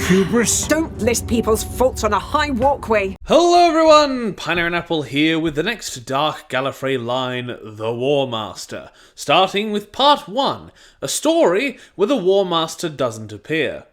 hubris. Don't list people's faults on a high walkway. Hello everyone, Piner and Apple here with the next Dark Gallifrey line, The War Master, starting with part 1, a story where the War Master doesn't appear.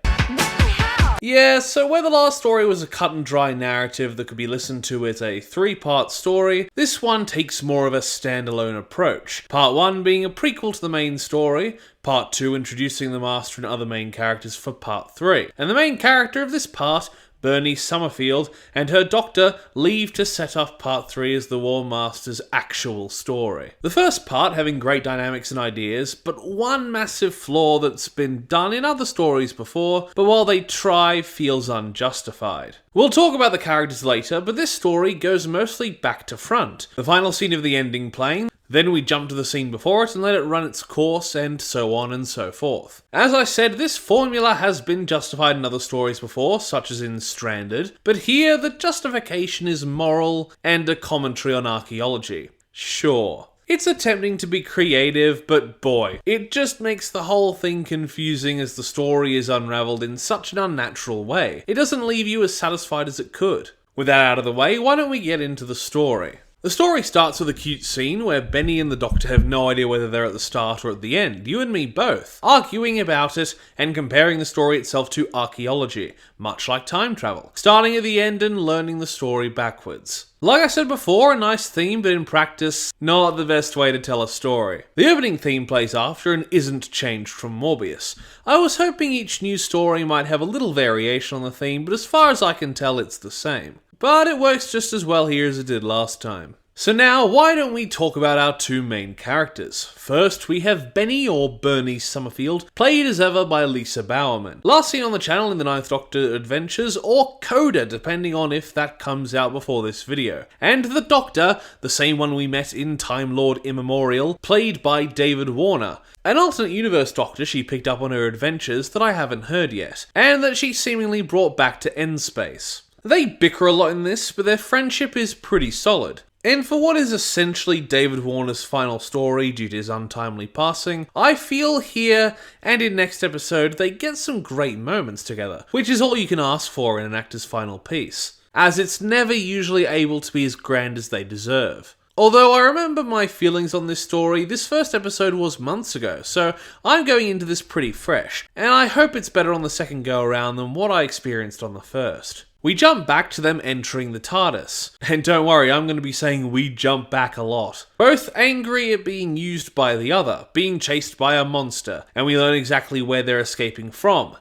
Yeah, so where the last story was a cut and dry narrative that could be listened to as a 3-part story, this one takes more of a standalone approach. Part 1 being a prequel to the main story, Part 2 introducing the Master and other main characters for Part 3. And the main character of this part, Bernie Summerfield, and her doctor leave to set off Part 3 as the War Master's actual story. The first part having great dynamics and ideas, but one massive flaw that's been done in other stories before, but while they try, feels unjustified. We'll talk about the characters later, but this story goes mostly back to front. The final scene of the ending playing, then we jump to the scene before it and let it run its course, and so on and so forth. As I said, this formula has been justified in other stories before, such as in Stranded, but here the justification is moral and a commentary on archaeology. Sure. It's attempting to be creative, but boy, it just makes the whole thing confusing as the story is unraveled in such an unnatural way. It doesn't leave you as satisfied as it could. With that out of the way, why don't we get into the story? The story starts with a cute scene where Benny and the Doctor have no idea whether they're at the start or at the end, you and me both, arguing about it and comparing the story itself to archaeology, much like time travel, starting at the end and learning the story backwards. Like I said before, a nice theme, but in practice, not the best way to tell a story. The opening theme plays after and isn't changed from Morbius. I was hoping each new story might have a little variation on the theme, but as far as I can tell, it's the same. But it works just as well here as it did last time. So now, why don't we talk about our two main characters? First, we have Benny, or Bernie Summerfield, played as ever by Lisa Bowerman. Last seen on the channel in the Ninth Doctor Adventures, or Coda, depending on if that comes out before this video. And the Doctor, the same one we met in Time Lord Immemorial, played by David Warner. An alternate universe Doctor she picked up on her adventures that I haven't heard yet, and that she seemingly brought back to Endspace. They bicker a lot in this, but their friendship is pretty solid. And for what is essentially David Warner's final story due to his untimely passing, I feel here and in next episode they get some great moments together, which is all you can ask for in an actor's final piece, as it's never usually able to be as grand as they deserve. Although I remember my feelings on this story, this first episode was months ago, so I'm going into this pretty fresh, and I hope it's better on the second go around than what I experienced on the first. We jump back to them entering the TARDIS. And don't worry, I'm going to be saying we jump back a lot. Both angry at being used by the other, being chased by a monster, and we learn exactly where they're escaping from.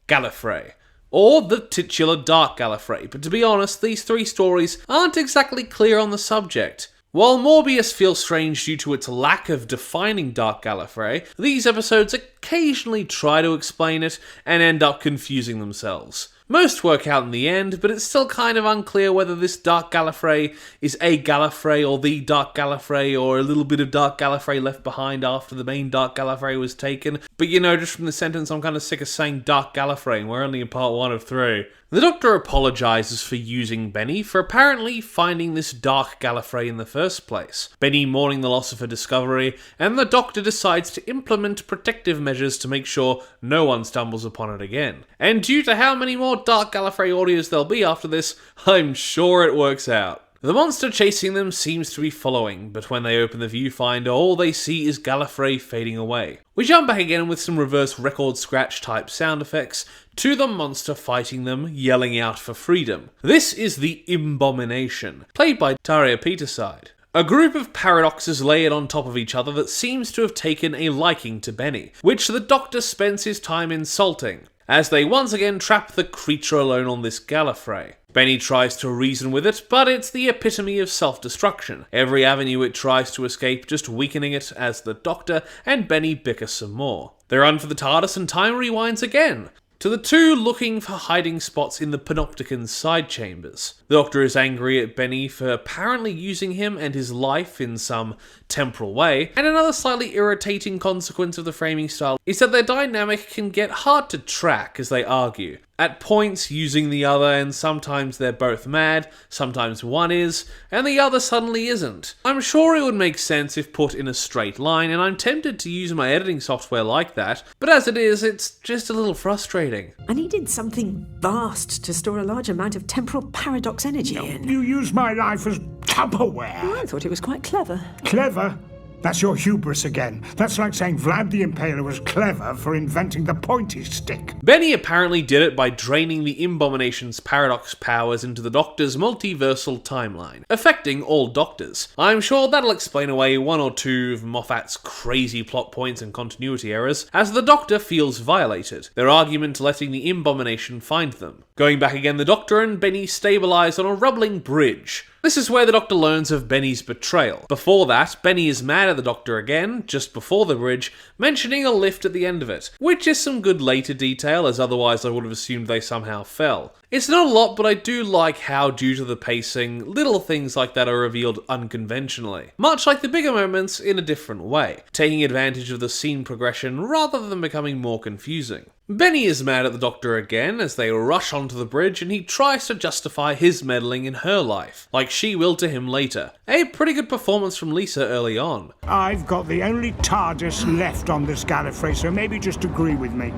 Gallifrey. Or the titular Dark Gallifrey, but to be honest, these three stories aren't exactly clear on the subject. While Morbius feels strange due to its lack of defining Dark Gallifrey, these episodes occasionally try to explain it and end up confusing themselves. Most work out in the end, but it's still kind of unclear whether this Dark Gallifrey is a Gallifrey or the Dark Gallifrey or a little bit of Dark Gallifrey left behind after the main Dark Gallifrey was taken. But you know, just from the sentence, I'm kind of sick of saying Dark Gallifrey and we're only in part 1 of 3. The Doctor apologises for using Benny for apparently finding this Dark Gallifrey in the first place. Benny mourning the loss of her discovery, and the Doctor decides to implement protective measures to make sure no one stumbles upon it again. And due to how many more Dark Gallifrey audios there'll be after this, I'm sure it works out. The monster chasing them seems to be following, but when they open the viewfinder, all they see is Gallifrey fading away. We jump back again with some reverse record scratch type sound effects to the monster fighting them, yelling out for freedom. This is the Imbomination, played by Daria Peterside. A group of paradoxes layered on top of each other that seems to have taken a liking to Benny, which the Doctor spends his time insulting, as they once again trap the creature alone on this Gallifrey. Benny tries to reason with it, but it's the epitome of self-destruction. Every avenue it tries to escape, just weakening it as the Doctor and Benny bicker some more. They run for the TARDIS and time rewinds again, to the two looking for hiding spots in the Panopticon's side chambers. The Doctor is angry at Benny for apparently using him and his life in some temporal way, and another slightly irritating consequence of the framing style is that their dynamic can get hard to track as they argue. at points using the other, and sometimes they're both mad, sometimes one is, and the other suddenly isn't. I'm sure it would make sense if put in a straight line, and I'm tempted to use my editing software like that, but as it is, it's just a little frustrating. I needed something vast to store a large amount of temporal paradox energy in. You use my life as Tupperware. Oh, I thought it was quite clever. Clever? That's your hubris again. That's like saying Vlad the Impaler was clever for inventing the pointy stick. Benny apparently did it by draining the Abomination's paradox powers into the Doctor's multiversal timeline, affecting all Doctors. I'm sure that'll explain away one or two of Moffat's crazy plot points and continuity errors, as the Doctor feels violated, their argument letting the Abomination find them. Going back again, the Doctor and Benny stabilise on a rumbling bridge. This is where the Doctor learns of Benny's betrayal. Before that, Benny is mad at the Doctor again, just before the bridge, mentioning a lift at the end of it, which is some good later detail, as otherwise I would have assumed they somehow fell. It's not a lot, but I do like how, due to the pacing, little things like that are revealed unconventionally. Much like the bigger moments in a different way, taking advantage of the scene progression rather than becoming more confusing. Benny is mad at the Doctor again as they rush onto the bridge, and he tries to justify his meddling in her life, like she will to him later. A pretty good performance from Lisa early on. I've got the only TARDIS left on this Gallifrey, so maybe just agree with me.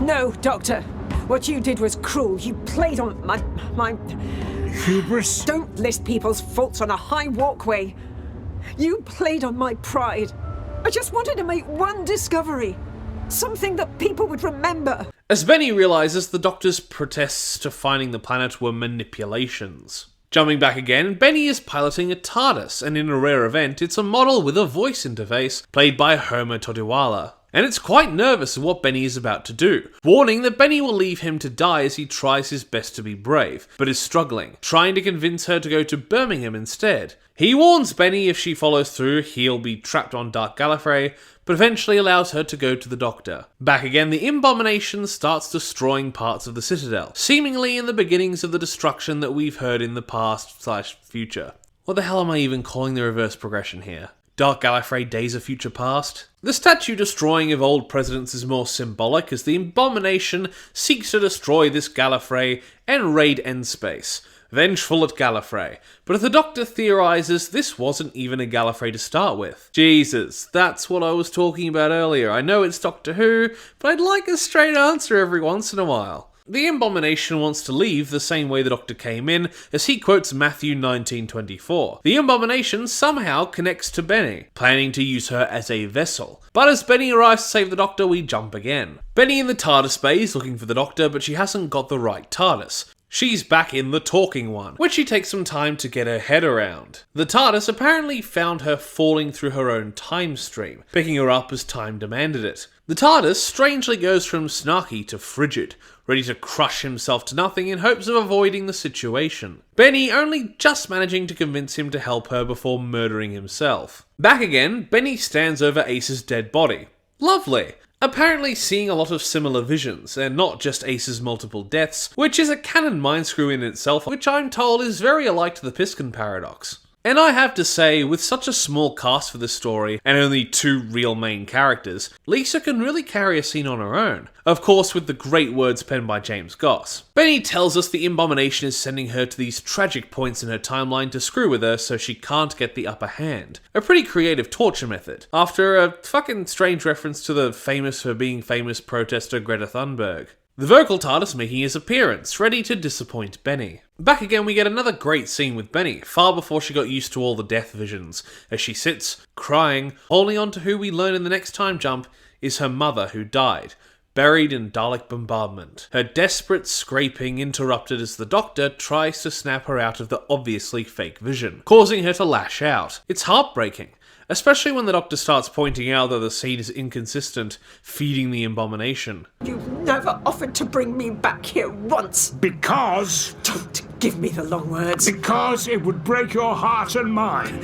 No, Doctor. What you did was cruel. You played on my... Hubris? Don't list people's faults on a high walkway. You played on my pride. I just wanted to make one discovery. Something that people would remember. As Benny realises the Doctor's protests to finding the planet were manipulations. Jumping back again, Benny is piloting a TARDIS, and in a rare event, it's a model with a voice interface, played by Homer Todiwala. And it's quite nervous of what Benny is about to do, warning that Benny will leave him to die as he tries his best to be brave, but is struggling, trying to convince her to go to Birmingham instead. He warns Benny if she follows through, he'll be trapped on Dark Gallifrey, but eventually allows her to go to the Doctor. Back again, the Abomination starts destroying parts of the Citadel, seemingly in the beginnings of the destruction that we've heard in the past/future. What the hell am I even calling the reverse progression here? Dark Gallifrey Days of Future Past? The statue destroying of old presidents is more symbolic, as the Abomination seeks to destroy this Gallifrey and raid Endspace, vengeful at Gallifrey. But if the Doctor theorises this wasn't even a Gallifrey to start with. Jesus, that's what I was talking about earlier. I know it's Doctor Who, but I'd like a straight answer every once in a while. The Abomination wants to leave the same way the Doctor came in, as he quotes Matthew 19:24. The Abomination somehow connects to Benny, planning to use her as a vessel. But as Benny arrives to save the Doctor, we jump again. Benny in the TARDIS bay is looking for the Doctor, but she hasn't got the right TARDIS. She's back in the talking one, which she takes some time to get her head around. The TARDIS apparently found her falling through her own time stream, picking her up as time demanded it. The TARDIS strangely goes from snarky to frigid, ready to crush himself to nothing in hopes of avoiding the situation. Benny only just managing to convince him to help her before murdering himself. Back again, Benny stands over Ace's dead body. Lovely. Apparently seeing a lot of similar visions, and not just Ace's multiple deaths, which is a canon mindscrew in itself, which I'm told is very alike to the Piskin paradox. And I have to say, with such a small cast for this story, and only 2 real main characters, Lisa can really carry a scene on her own. Of course, with the great words penned by James Goss. Benny tells us the Abomination is sending her to these tragic points in her timeline to screw with her so she can't get the upper hand. A pretty creative torture method, after a fucking strange reference to the famous for being famous protester Greta Thunberg. The vocal TARDIS making his appearance, ready to disappoint Benny. Back again, we get another great scene with Benny, far before she got used to all the death visions, as she sits, crying, holding on to who we learn in the next time jump is her mother who died, buried in Dalek bombardment. Her desperate scraping interrupted as the Doctor tries to snap her out of the obviously fake vision, causing her to lash out. It's heartbreaking. Especially when the Doctor starts pointing out that the scene is inconsistent, feeding the Abomination. You've never offered to bring me back here once. Because... Don't give me the long words. Because it would break your heart and mine.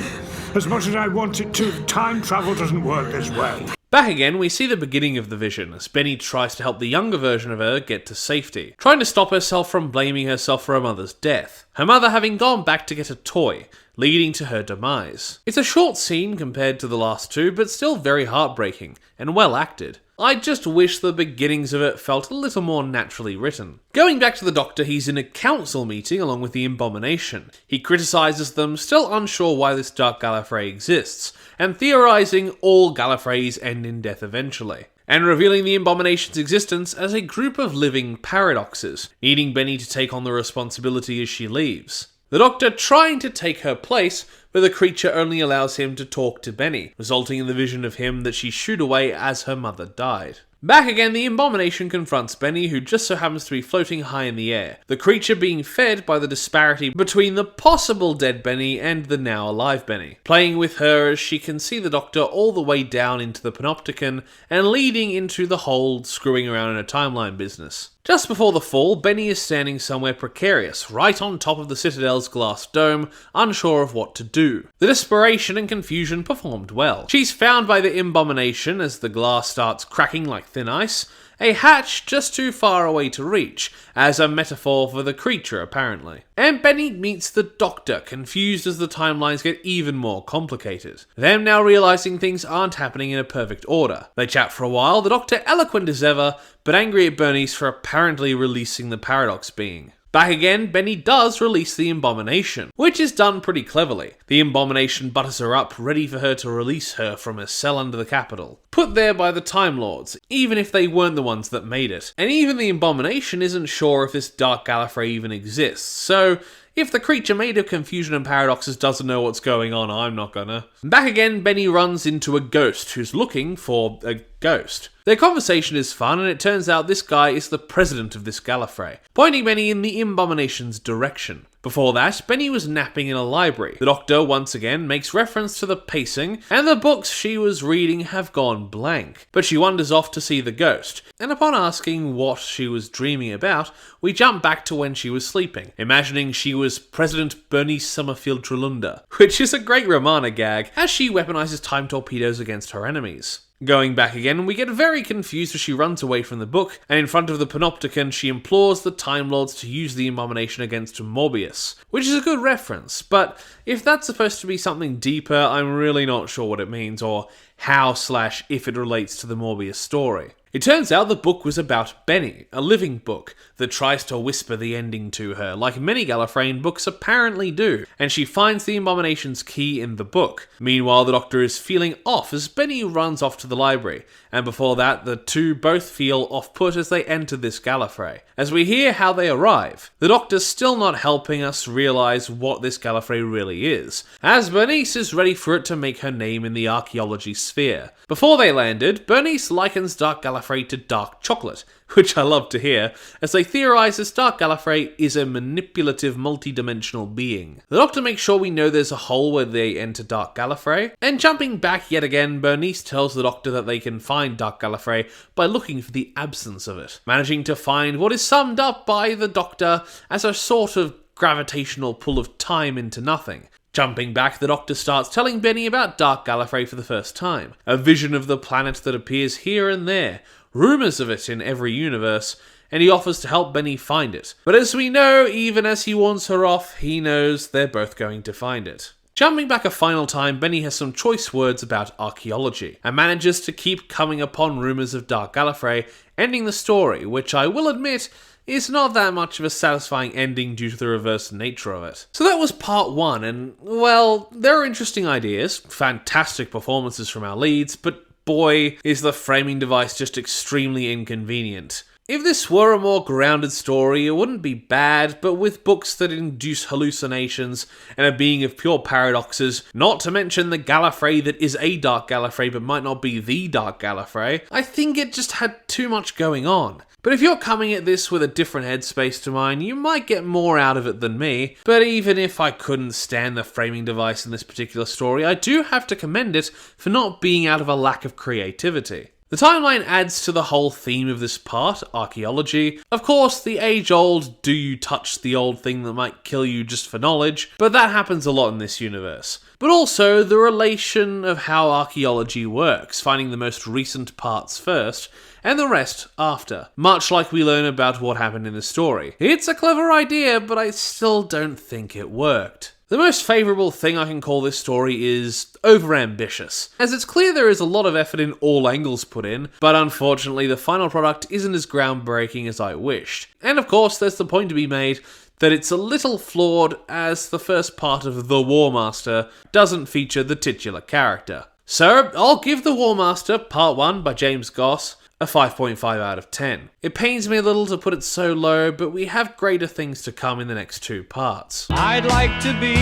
As much as I want it to, time travel doesn't work this way. Back again, we see the beginning of the vision, as Benny tries to help the younger version of her get to safety, trying to stop herself from blaming herself for her mother's death, her mother having gone back to get a toy, leading to her demise. It's a short scene compared to the last 2, but still very heartbreaking, and well acted. I just wish the beginnings of it felt a little more naturally written. Going back to the Doctor, he's in a council meeting along with the Abomination. He criticises them, still unsure why this Dark Gallifrey exists, and theorising all Gallifreys end in death eventually, and revealing the Abomination's existence as a group of living paradoxes, needing Benny to take on the responsibility as she leaves. The Doctor trying to take her place, but the creature only allows him to talk to Benny, resulting in the vision of him that she shooed away as her mother died. Back again, the Abomination confronts Benny, who just so happens to be floating high in the air, the creature being fed by the disparity between the possible dead Benny and the now alive Benny, playing with her as she can see the Doctor all the way down into the Panopticon and leading into the whole screwing around in a timeline business. Just before the fall, Benny is standing somewhere precarious, right on top of the Citadel's glass dome, unsure of what to do. The desperation and confusion performed well. She's found by the Abomination as the glass starts cracking like thin ice, a hatch just too far away to reach, as a metaphor for the creature apparently. And Benny meets the Doctor, confused as the timelines get even more complicated. Them now realising things aren't happening in a perfect order. They chat for a while, the Doctor eloquent as ever, but angry at Bernice for apparently releasing the paradox being. Back again, Benny does release the Abomination, which is done pretty cleverly. The Abomination butters her up, ready for her to release her from her cell under the Capitol. Put there by the Time Lords, even if they weren't the ones that made it. And even the Abomination isn't sure if this Dark Gallifrey even exists, so if the creature made of confusion and paradoxes doesn't know what's going on, I'm not gonna. Back again, Benny runs into a ghost who's looking for a ghost. Their conversation is fun, and it turns out this guy is the president of this Gallifrey, pointing Benny in the Abomination's direction. Before that, Benny was napping in a library. The Doctor, once again, makes reference to the pacing, and the books she was reading have gone blank. But she wanders off to see the ghost, and upon asking what she was dreaming about, we jump back to when she was sleeping, imagining she was President Bernice Summerfield Trelunda, which is a great Romana gag, as she weaponizes time torpedoes against her enemies. Going back again, we get very confused as she runs away from the book, and in front of the Panopticon she implores the Time Lords to use the Abomination against Morbius, which is a good reference, but if that's supposed to be something deeper, I'm really not sure what it means, or how/if it relates to the Morbius story. It turns out the book was about Benny, a living book that tries to whisper the ending to her, like many Gallifreyan books apparently do, and she finds the Abomination's key in the book. Meanwhile, the Doctor is feeling off as Benny runs off to the library, and before that, the two both feel off-put as they enter this Gallifrey. As we hear how they arrive, the Doctor's still not helping us realise what this Gallifrey really is, as Bernice is ready for it to make her name in the archaeology sphere. Before they landed, Bernice likens Dark Gallifrey to dark chocolate, which I love to hear, as they theorise this Dark Gallifrey is a manipulative multi-dimensional being. The Doctor makes sure we know there's a hole where they enter Dark Gallifrey, and jumping back yet again, Bernice tells the Doctor that they can find Dark Gallifrey by looking for the absence of it, managing to find what is summed up by the Doctor as a sort of gravitational pull of time into nothing. Jumping back, the Doctor starts telling Benny about Dark Gallifrey for the first time, a vision of the planet that appears here and there, rumours of it in every universe, and he offers to help Benny find it. But as we know, even as he warns her off, he knows they're both going to find it. Jumping back a final time, Benny has some choice words about archaeology, and manages to keep coming upon rumours of Dark Gallifrey, ending the story, which I will admit is not that much of a satisfying ending due to the reverse nature of it. So that was part 1, and, well, there are interesting ideas, fantastic performances from our leads, but boy, is the framing device just extremely inconvenient. If this were a more grounded story, it wouldn't be bad, but with books that induce hallucinations and a being of pure paradoxes, not to mention the Gallifrey that is a Dark Gallifrey but might not be the Dark Gallifrey, I think it just had too much going on. But if you're coming at this with a different headspace to mine, you might get more out of it than me. But even if I couldn't stand the framing device in this particular story, I do have to commend it for not being out of a lack of creativity. The timeline adds to the whole theme of this part, archaeology. Of course, the age-old, do you touch the old thing that might kill you just for knowledge, but that happens a lot in this universe. But also the relation of how archaeology works, finding the most recent parts first, and the rest after, much like we learn about what happened in the story. It's a clever idea, but I still don't think it worked. The most favourable thing I can call this story is overambitious, as it's clear there is a lot of effort in all angles put in, but unfortunately the final product isn't as groundbreaking as I wished. And of course there's the point to be made that it's a little flawed as the first part of The War Master doesn't feature the titular character. So I'll give The War Master Part 1 by James Goss a 5.5 out of 10. It pains me a little to put it so low, but we have greater things to come in the next 2 parts. I'd like to be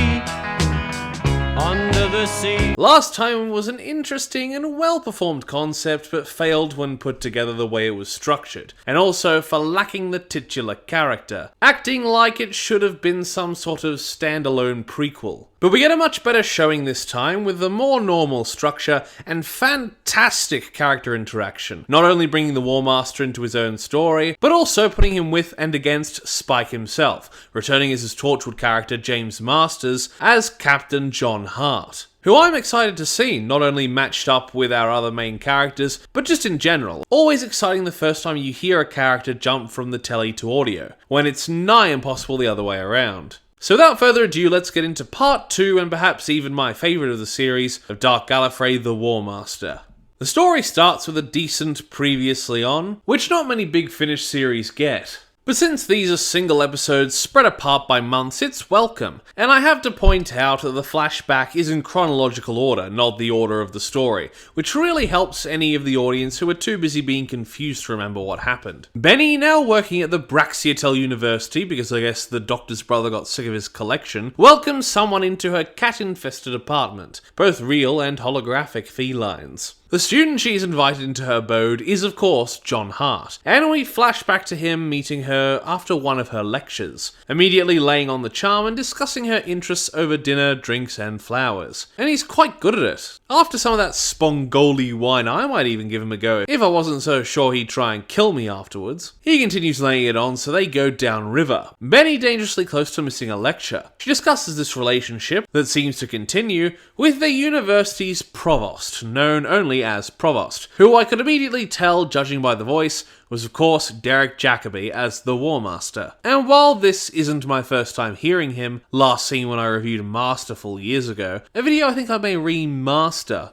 under the sea. Last Time was an interesting and well-performed concept, but failed when put together the way it was structured, and also for lacking the titular character, acting like it should have been some sort of standalone prequel. But we get a much better showing this time with a more normal structure and fantastic character interaction, not only bringing the War Master into his own story, but also putting him with and against Spike himself, returning as his Torchwood character James Masters as Captain John Hart, who I'm excited to see, not only matched up with our other main characters, but just in general. Always exciting the first time you hear a character jump from the telly to audio, when it's nigh impossible the other way around. So without further ado, let's get into part 2 and perhaps even my favourite of the series of Dark Gallifrey, The War Master. The story starts with a decent previously on, which not many Big Finish series get. But since these are single episodes spread apart by months, it's welcome, and I have to point out that the flashback is in chronological order, not the order of the story, which really helps any of the audience who are too busy being confused to remember what happened. Benny, now working at the Braxiatel University, because I guess the doctor's brother got sick of his collection, welcomes someone into her cat-infested apartment, both real and holographic felines. The student she's invited into her abode is, of course, John Hart, and we flash back to him meeting her after one of her lectures, immediately laying on the charm and discussing her interests over dinner, drinks, and flowers. And he's quite good at it. After some of that Spongoli wine, I might even give him a go if I wasn't so sure he'd try and kill me afterwards. He continues laying it on, so they go downriver. Benny dangerously close to missing a lecture. She discusses this relationship that seems to continue with the university's provost, known only as Provost, who I could immediately tell, judging by the voice, was of course Derek Jacobi as the War Master. And while this isn't my first time hearing him, last seen when I reviewed Masterful years ago, a video I think I may remaster.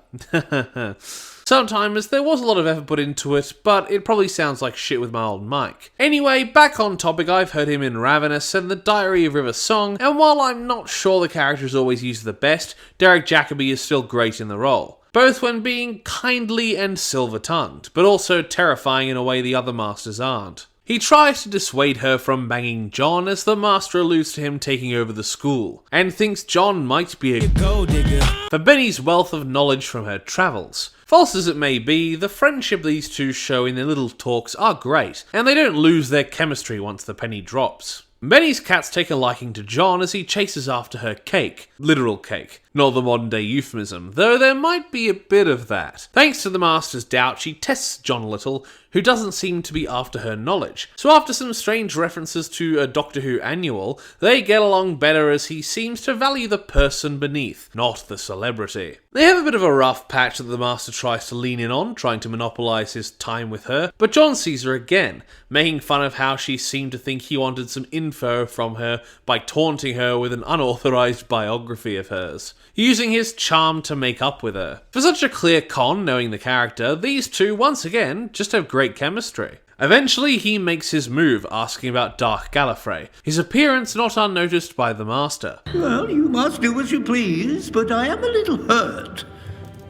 Sometimes there was a lot of effort put into it, but it probably sounds like shit with my old mic. Anyway, back on topic, I've heard him in Ravenous and The Diary of River Song, and while I'm not sure the character is always used the best, Derek Jacobi is still great in the role. Both when being kindly and silver-tongued, but also terrifying in a way the other masters aren't. He tries to dissuade her from banging John as the master alludes to him taking over the school, and thinks John might be a gold digger for Benny's wealth of knowledge from her travels. False as it may be, the friendship these two show in their little talks are great, and they don't lose their chemistry once the penny drops. Benny's cats take a liking to John as he chases after her cake. Literal cake. Not the modern day euphemism, though there might be a bit of that. Thanks to the Master's doubt, she tests John a little, who doesn't seem to be after her knowledge. So after some strange references to a Doctor Who annual, they get along better as he seems to value the person beneath, not the celebrity. They have a bit of a rough patch that the Master tries to lean in on, trying to monopolise his time with her, but John sees her again, making fun of how she seemed to think he wanted some info from her by taunting her with an unauthorised biography of hers, using his charm to make up with her. For such a clear con, knowing the character, these two, once again, just have great chemistry. Eventually, he makes his move, asking about Dark Gallifrey, his appearance not unnoticed by the Master. Well, you must do as you please, but I am a little hurt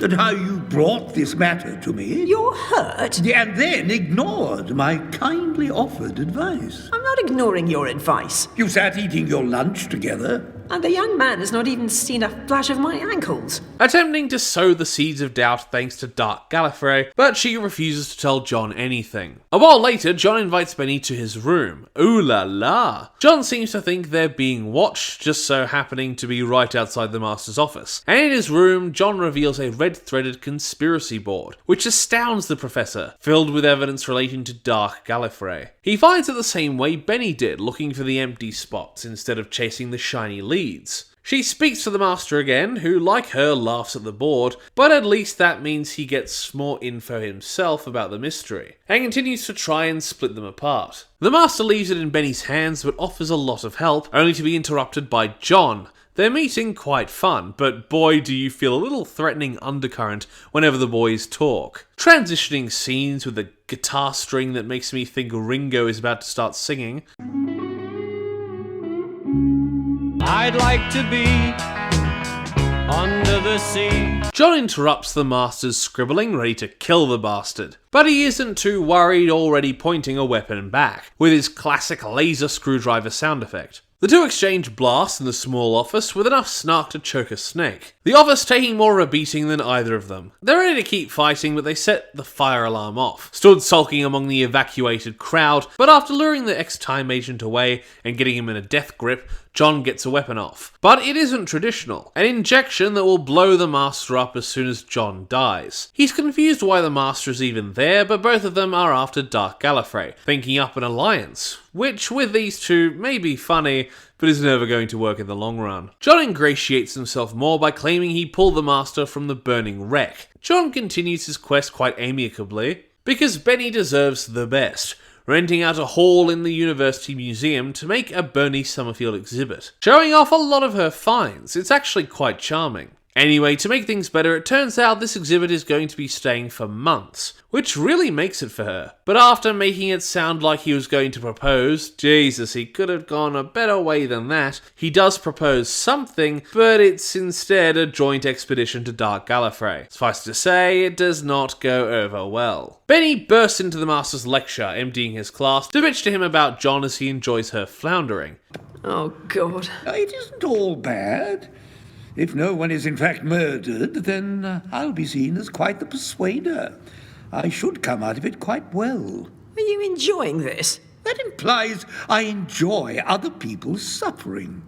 at how you brought this matter to me. You're hurt? And then ignored my kindly offered advice. I'm not ignoring your advice. You sat eating your lunch together. And the young man has not even seen a flash of my ankles. Attempting to sow the seeds of doubt thanks to Dark Gallifrey, but she refuses to tell John anything. A while later, John invites Benny to his room. Ooh la la! John seems to think they're being watched, just so happening to be right outside the Master's office. And in his room, John reveals a red-threaded conspiracy board, which astounds the Professor, filled with evidence relating to Dark Gallifrey. He finds it the same way Benny did, looking for the empty spots instead of chasing the shiny leads. She speaks to the Master again, who, like her, laughs at the board, but at least that means he gets more info himself about the mystery, and continues to try and split them apart. The Master leaves it in Benny's hands, but offers a lot of help, only to be interrupted by John, their meeting quite fun, but boy do you feel a little threatening undercurrent whenever the boys talk. Transitioning scenes with a guitar string that makes me think Ringo is about to start singing. I'd like to be under the sea. John interrupts the Master's scribbling, ready to kill the bastard. But he isn't too worried, already pointing a weapon back, with his classic laser screwdriver sound effect. The two exchange blasts in the small office with enough snark to choke a snake. The office taking more of a beating than either of them. They're ready to keep fighting, but they set the fire alarm off. Stood sulking among the evacuated crowd, but after luring the ex-Time agent away and getting him in a death grip, John gets a weapon off. But it isn't traditional. An injection that will blow the Master up as soon as John dies. He's confused why the Master is even there, but both of them are after Dark Gallifrey, thinking up an alliance, which with these two may be funny, but is never going to work in the long run. John ingratiates himself more by claiming he pulled the Master from the burning wreck. John continues his quest quite amicably, because Benny deserves the best, renting out a hall in the University Museum to make a Bernie Summerfield exhibit. Showing off a lot of her finds, it's actually quite charming. Anyway, to make things better, it turns out this exhibit is going to be staying for months, which really makes it for her. But after making it sound like he was going to propose, Jesus, he could have gone a better way than that. He does propose something, but it's instead a joint expedition to Dark Gallifrey. Suffice to say, it does not go over well. Benny bursts into the Master's lecture, emptying his class, to bitch to him about John as he enjoys her floundering. Oh, God. It isn't all bad. If no one is in fact murdered, then I'll be seen as quite the persuader. I should come out of it quite well. Are you enjoying this? That implies I enjoy other people's suffering.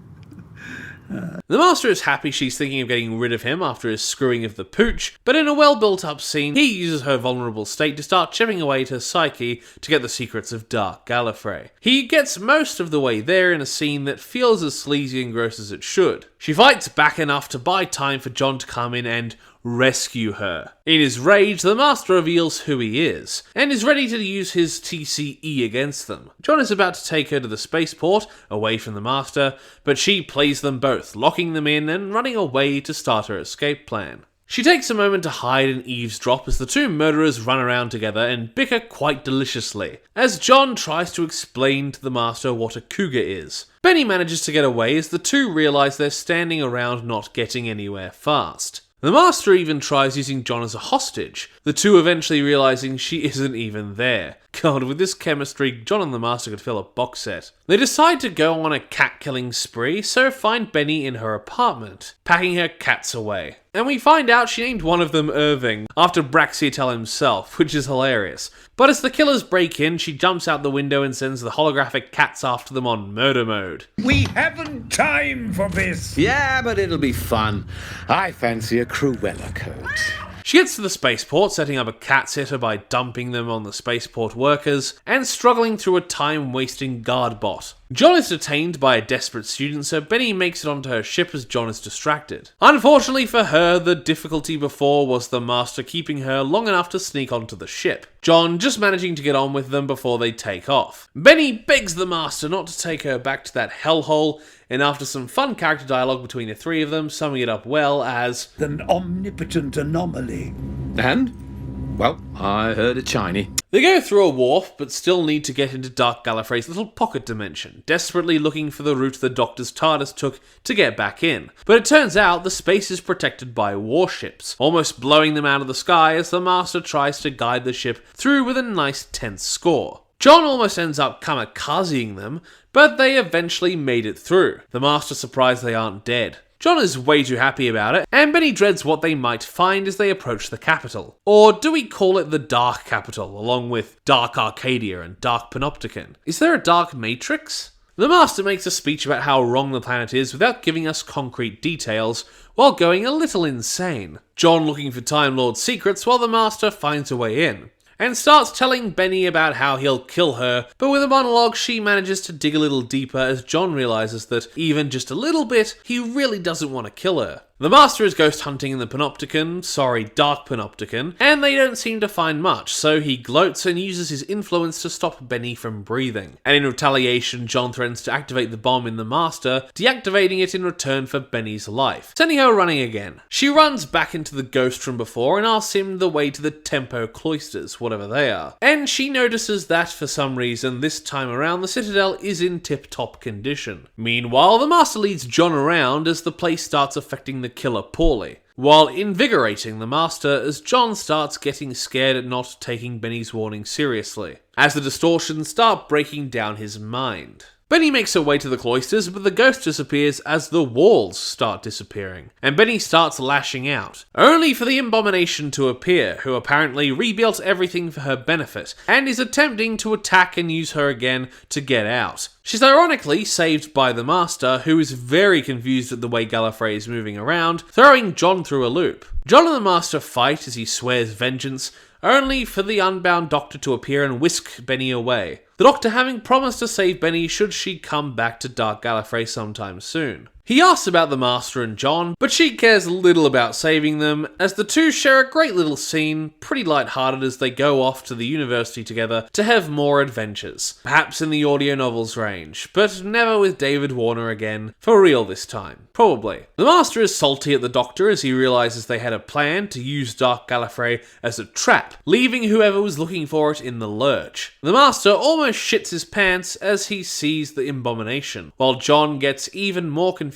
The Master is happy she's thinking of getting rid of him after his screwing of the pooch, but in a well-built-up scene, he uses her vulnerable state to start chipping away at her psyche to get the secrets of Dark Gallifrey. He gets most of the way there in a scene that feels as sleazy and gross as it should. She fights back enough to buy time for John to come in and rescue her. In his rage, the Master reveals who he is, and is ready to use his TCE against them. John is about to take her to the spaceport, away from the Master, but she plays them both, locking them in and running away to start her escape plan. She takes a moment to hide and eavesdrop as the two murderers run around together and bicker quite deliciously, as John tries to explain to the Master what a cougar is. Benny manages to get away as the two realise they're standing around not getting anywhere fast. The Master even tries using John as a hostage, the two eventually realising she isn't even there. God, with this chemistry, John and the Master could fill a box set. They decide to go on a cat-killing spree, so find Benny in her apartment, packing her cats away. And we find out she named one of them Irving, after Braxiatel himself, which is hilarious. But as the killers break in, she jumps out the window and sends the holographic cats after them on murder mode. We haven't time for this. Yeah, but it'll be fun. I fancy a Cruella coat. She gets to the spaceport, setting up a cat sitter by dumping them on the spaceport workers, and struggling through a time-wasting guard bot. John is detained by a desperate student, so Benny makes it onto her ship as John is distracted. Unfortunately for her, the difficulty before was the Master keeping her long enough to sneak onto the ship. John just managing to get on with them before they take off. Benny begs the Master not to take her back to that hellhole, and after some fun character dialogue between the three of them, summing it up well as An omnipotent anomaly. And? Well, I heard a Chinese. They go through a warp, but still need to get into Dark Gallifrey's little pocket dimension, desperately looking for the route the Doctor's TARDIS took to get back in. But it turns out the space is protected by warships, almost blowing them out of the sky as the Master tries to guide the ship through with a nice tense score. John almost ends up kamikazing them, but they eventually made it through, the Master surprised they aren't dead. John is way too happy about it, and Benny dreads what they might find as they approach the capital. Or do we call it the Dark Capital, along with Dark Arcadia and Dark Panopticon? Is there a Dark Matrix? The Master makes a speech about how wrong the planet is without giving us concrete details, while going a little insane. John looking for Time Lord's secrets while the Master finds a way in, and starts telling Benny about how he'll kill her, but with a monologue she manages to dig a little deeper as John realises that, even just a little bit, he really doesn't want to kill her. The Master is ghost hunting in the Dark Panopticon, and they don't seem to find much, so he gloats and uses his influence to stop Benny from breathing. And in retaliation, John threatens to activate the bomb in the Master, deactivating it in return for Benny's life, sending her running again. She runs back into the ghost from before and asks him the way to the Tempo Cloisters, whatever they are. And she notices that, for some reason, this time around the Citadel is in tip-top condition. Meanwhile, the Master leads John around as the place starts affecting the killer poorly, while invigorating the Master as John starts getting scared at not taking Benny's warning seriously, as the distortions start breaking down his mind. Benny makes her way to the cloisters, but the ghost disappears as the walls start disappearing, and Benny starts lashing out, only for the Abomination to appear, who apparently rebuilt everything for her benefit, and is attempting to attack and use her again to get out. She's ironically saved by the Master, who is very confused at the way Gallifrey is moving around, throwing John through a loop. John and the Master fight as he swears vengeance, only for the unbound Doctor to appear and whisk Benny away. The Doctor having promised to save Benny should she come back to Dark Gallifrey sometime soon. He asks about the Master and John, but she cares little about saving them, as the two share a great little scene, pretty light-hearted as they go off to the university together to have more adventures. Perhaps in the audio novels range, but never with David Warner again, for real this time. Probably. The Master is salty at the Doctor as he realises they had a plan to use Dark Gallifrey as a trap, leaving whoever was looking for it in the lurch. The Master almost shits his pants as he sees the Abomination, while John gets even more confused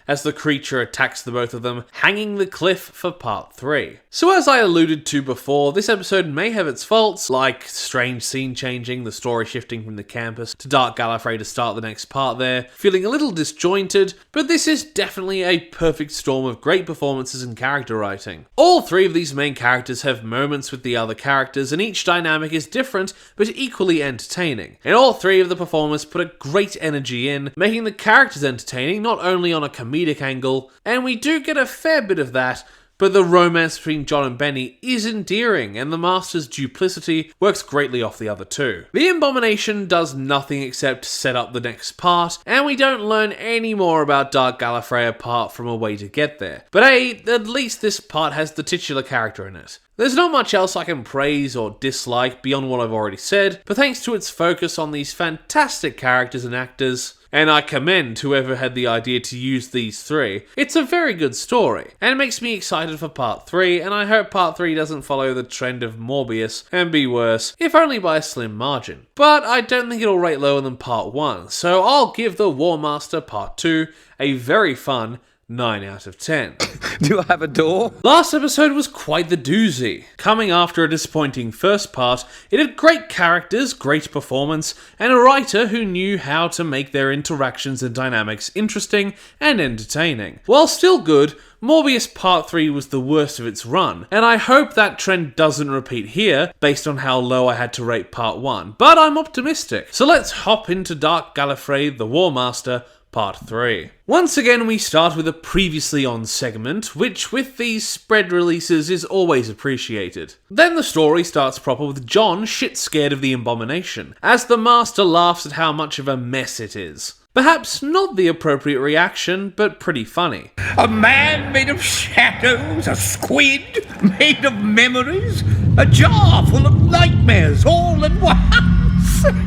as the creature attacks the both of them, hanging the cliff for part 3. So as I alluded to before, this episode may have its faults, like strange scene changing, the story shifting from the campus to Dark Gallifrey to start the next part there, feeling a little disjointed, but this is definitely a perfect storm of great performances and character writing. All three of these main characters have moments with the other characters, and each dynamic is different but equally entertaining. And all three of the performers put a great energy in, making the characters entertaining not only on a comedic angle, and we do get a fair bit of that, but the romance between John and Benny is endearing, and the Master's duplicity works greatly off the other two. The Abomination does nothing except set up the next part, and we don't learn any more about Dark Gallifrey apart from a way to get there. But hey, at least this part has the titular character in it. There's not much else I can praise or dislike beyond what I've already said, but thanks to its focus on these fantastic characters and actors, and I commend whoever had the idea to use these three, it's a very good story, and it makes me excited for part 3, and I hope part 3 doesn't follow the trend of Morbius and be worse, if only by a slim margin. But I don't think it'll rate lower than part 1, so I'll give The War Master part 2 a very fun 9 out of 10. Do I have a door? Last episode was quite the doozy. Coming after a disappointing first part, it had great characters, great performance, and a writer who knew how to make their interactions and dynamics interesting and entertaining. While still good, Morbius Part 3 was the worst of its run, and I hope that trend doesn't repeat here, based on how low I had to rate Part 1, but I'm optimistic. So let's hop into Dark Gallifrey, The War Master, Part 3. Once again, we start with a previously on segment, which with these spread releases is always appreciated. Then the story starts proper with John shit scared of the Abomination, as the Master laughs at how much of a mess it is. Perhaps not the appropriate reaction, but pretty funny. A man made of shadows, a squid made of memories, a jar full of nightmares all at once.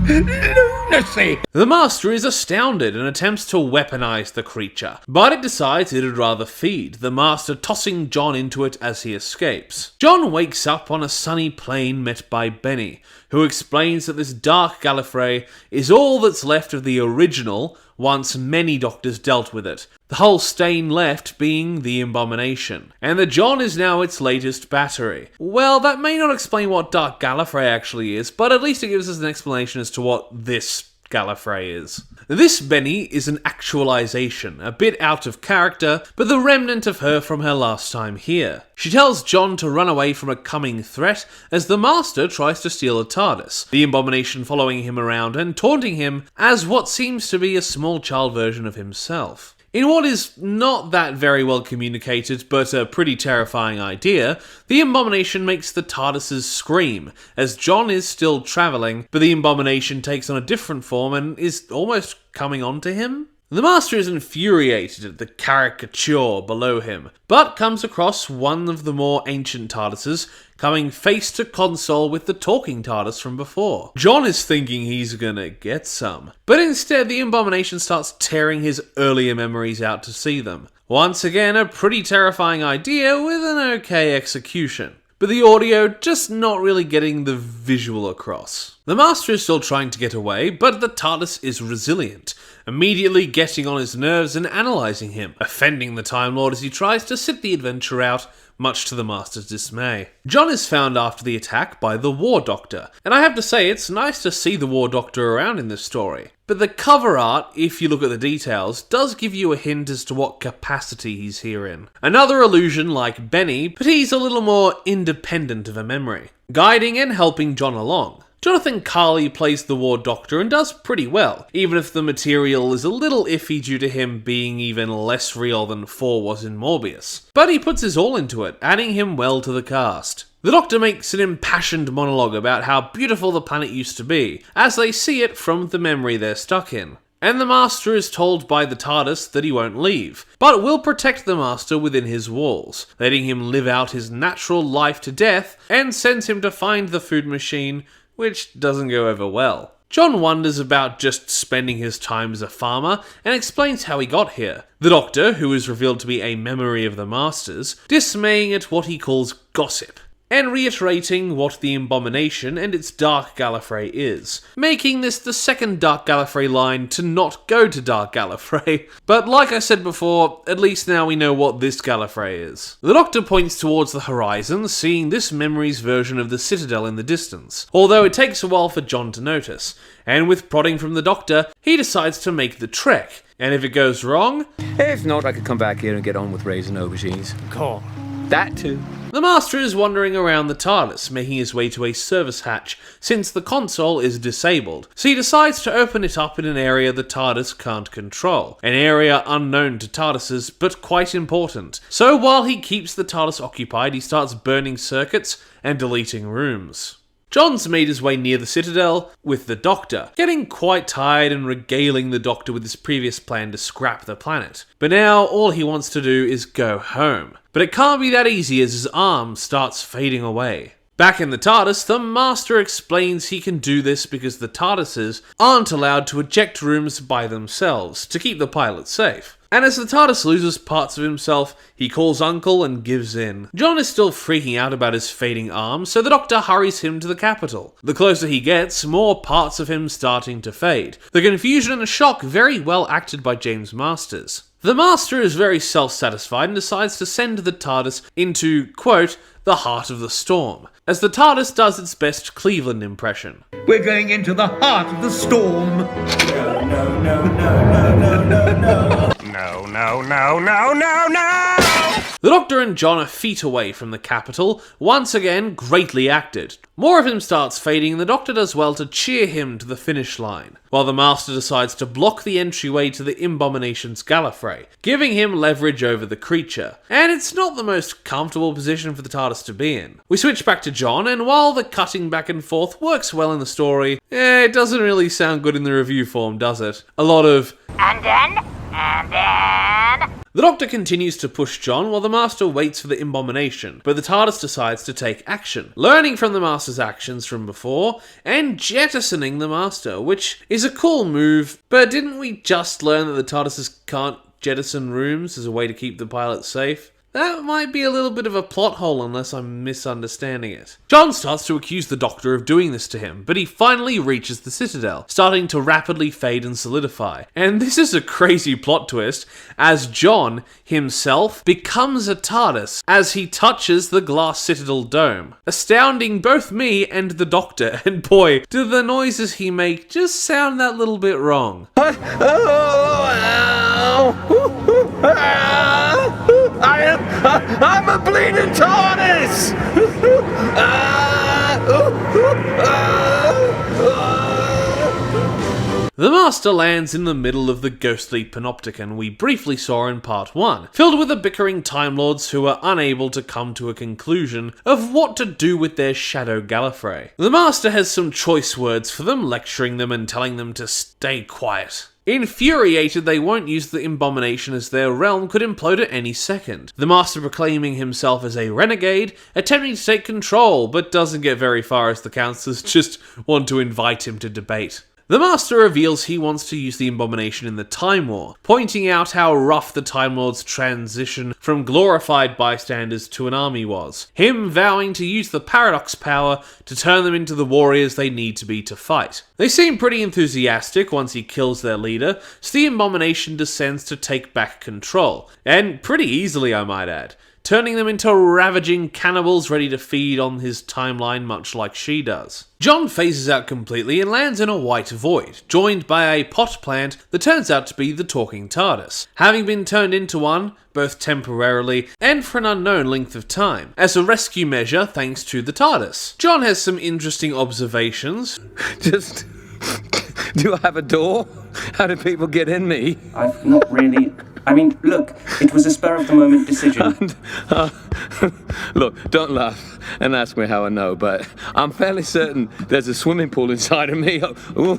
Lunacy! The Master is astounded and attempts to weaponize the creature, but it decides it'd rather feed, the Master tossing John into it as he escapes. John wakes up on a sunny plain met by Benny, who explains that this Dark Gallifrey is all that's left of the original, once many Doctors dealt with it, the whole stain left being the Abomination, and that John is now its latest battery. Well, that may not explain what Dark Gallifrey actually is, but at least it gives us an explanation as to what this Gallifrey is. This Benny is an actualization, a bit out of character, but the remnant of her from her last time here. She tells John to run away from a coming threat as the Master tries to steal a TARDIS, the Abomination following him around and taunting him as what seems to be a small child version of himself. In what is not that very well communicated, but a pretty terrifying idea, the Abomination makes the TARDISes scream, as John is still travelling, but the Abomination takes on a different form and is almost coming on to him? The Master is infuriated at the caricature below him, but comes across one of the more ancient TARDISes coming face to console with the talking TARDIS from before. John is thinking he's gonna get some, but instead the Abomination starts tearing his earlier memories out to see them. Once again, a pretty terrifying idea with an okay execution, but the audio just not really getting the visual across. The Master is still trying to get away, but the TARDIS is resilient, immediately getting on his nerves and analysing him, offending the Time Lord as he tries to sit the adventure out, much to the Master's dismay. John is found after the attack by the War Doctor, and I have to say it's nice to see the War Doctor around in this story. But the cover art, if you look at the details, does give you a hint as to what capacity he's here in. Another illusion like Benny, but he's a little more independent of a memory, guiding and helping John along. Jonathan Carley plays the War Doctor and does pretty well, even if the material is a little iffy due to him being even less real than 4 was in Morbius. But he puts his all into it, adding him well to the cast. The Doctor makes an impassioned monologue about how beautiful the planet used to be, as they see it from the memory they're stuck in. And the Master is told by the TARDIS that he won't leave, but will protect the Master within his walls, letting him live out his natural life to death, and sends him to find the food machine, which doesn't go over well. John wonders about just spending his time as a farmer and explains how he got here. The Doctor, who is revealed to be a memory of the Master's, dismaying at what he calls gossip, and reiterating what the Abomination and its Dark Gallifrey is, making this the second Dark Gallifrey line to not go to Dark Gallifrey. But like I said before, at least now we know what this Gallifrey is. The Doctor points towards the horizon, seeing this memory's version of the Citadel in the distance, although it takes a while for John to notice, and with prodding from the Doctor, he decides to make the trek, and if it goes wrong... If not, I could come back here and get on with raising aubergines. Cool. That too. The Master is wandering around the TARDIS, making his way to a service hatch, since the console is disabled, so he decides to open it up in an area the TARDIS can't control, an area unknown to TARDISes, but quite important. So while he keeps the TARDIS occupied, he starts burning circuits and deleting rooms. John's made his way near the Citadel with the Doctor, getting quite tired and regaling the Doctor with his previous plan to scrap the planet. But now all he wants to do is go home. But it can't be that easy as his arm starts fading away. Back in the TARDIS, the Master explains he can do this because the TARDISes aren't allowed to eject rooms by themselves to keep the pilot safe. And as the TARDIS loses parts of himself, he calls Uncle and gives in. John is still freaking out about his fading arm, so the Doctor hurries him to the capital. The closer he gets, more parts of him starting to fade. The confusion and the shock very well acted by James Masters. The Master is very self-satisfied and decides to send the TARDIS into, quote, the heart of the storm, as the TARDIS does its best Cleveland impression. We're going into the heart of the storm. No, no, no, no, no, no, no. No, no, no, no, no, no! The Doctor and John are feet away from the capital, once again greatly acted. More of him starts fading and the Doctor does well to cheer him to the finish line, while the Master decides to block the entryway to the Abomination's Gallifrey, giving him leverage over the creature. And it's not the most comfortable position for the TARDIS to be in. We switch back to John, and while the cutting back and forth works well in the story, it doesn't really sound good in the review form, does it? A lot of... And then... The Doctor continues to push John while the Master waits for the Abomination, but the TARDIS decides to take action, learning from the Master's actions from before, and jettisoning the Master, which is a cool move, but didn't we just learn that the TARDISes can't jettison rooms as a way to keep the pilot safe? That might be a little bit of a plot hole unless I'm misunderstanding it. John starts to accuse the Doctor of doing this to him, but he finally reaches the Citadel, starting to rapidly fade and solidify. And this is a crazy plot twist, as John himself becomes a TARDIS as he touches the glass Citadel dome, astounding both me and the Doctor, and boy, do the noises he makes just sound that little bit wrong. I'm a bleeding TARDIS! The Master lands in the middle of the ghostly panopticon we briefly saw in part 1, filled with the bickering Time Lords who are unable to come to a conclusion of what to do with their shadow Gallifrey. The Master has some choice words for them, lecturing them and telling them to stay quiet. Infuriated they won't use the Abomination as their realm could implode at any second. The Master proclaiming himself as a renegade, attempting to take control, but doesn't get very far as the councillors just want to invite him to debate. The Master reveals he wants to use the Abomination in the Time War, pointing out how rough the Time Lord's transition from glorified bystanders to an army was, him vowing to use the Paradox power to turn them into the warriors they need to be to fight. They seem pretty enthusiastic once he kills their leader, so the Abomination descends to take back control, and pretty easily I might add, turning them into ravaging cannibals ready to feed on his timeline much like she does. John phases out completely and lands in a white void, joined by a pot plant that turns out to be the talking TARDIS, having been turned into one, both temporarily and for an unknown length of time, as a rescue measure thanks to the TARDIS. John has some interesting observations. Just... do I have a door? How do people get in me? I've not really... I mean, look, it was a spur-of-the-moment decision. Look, don't laugh and ask me how I know, but I'm fairly certain there's a swimming pool inside of me. Ooh,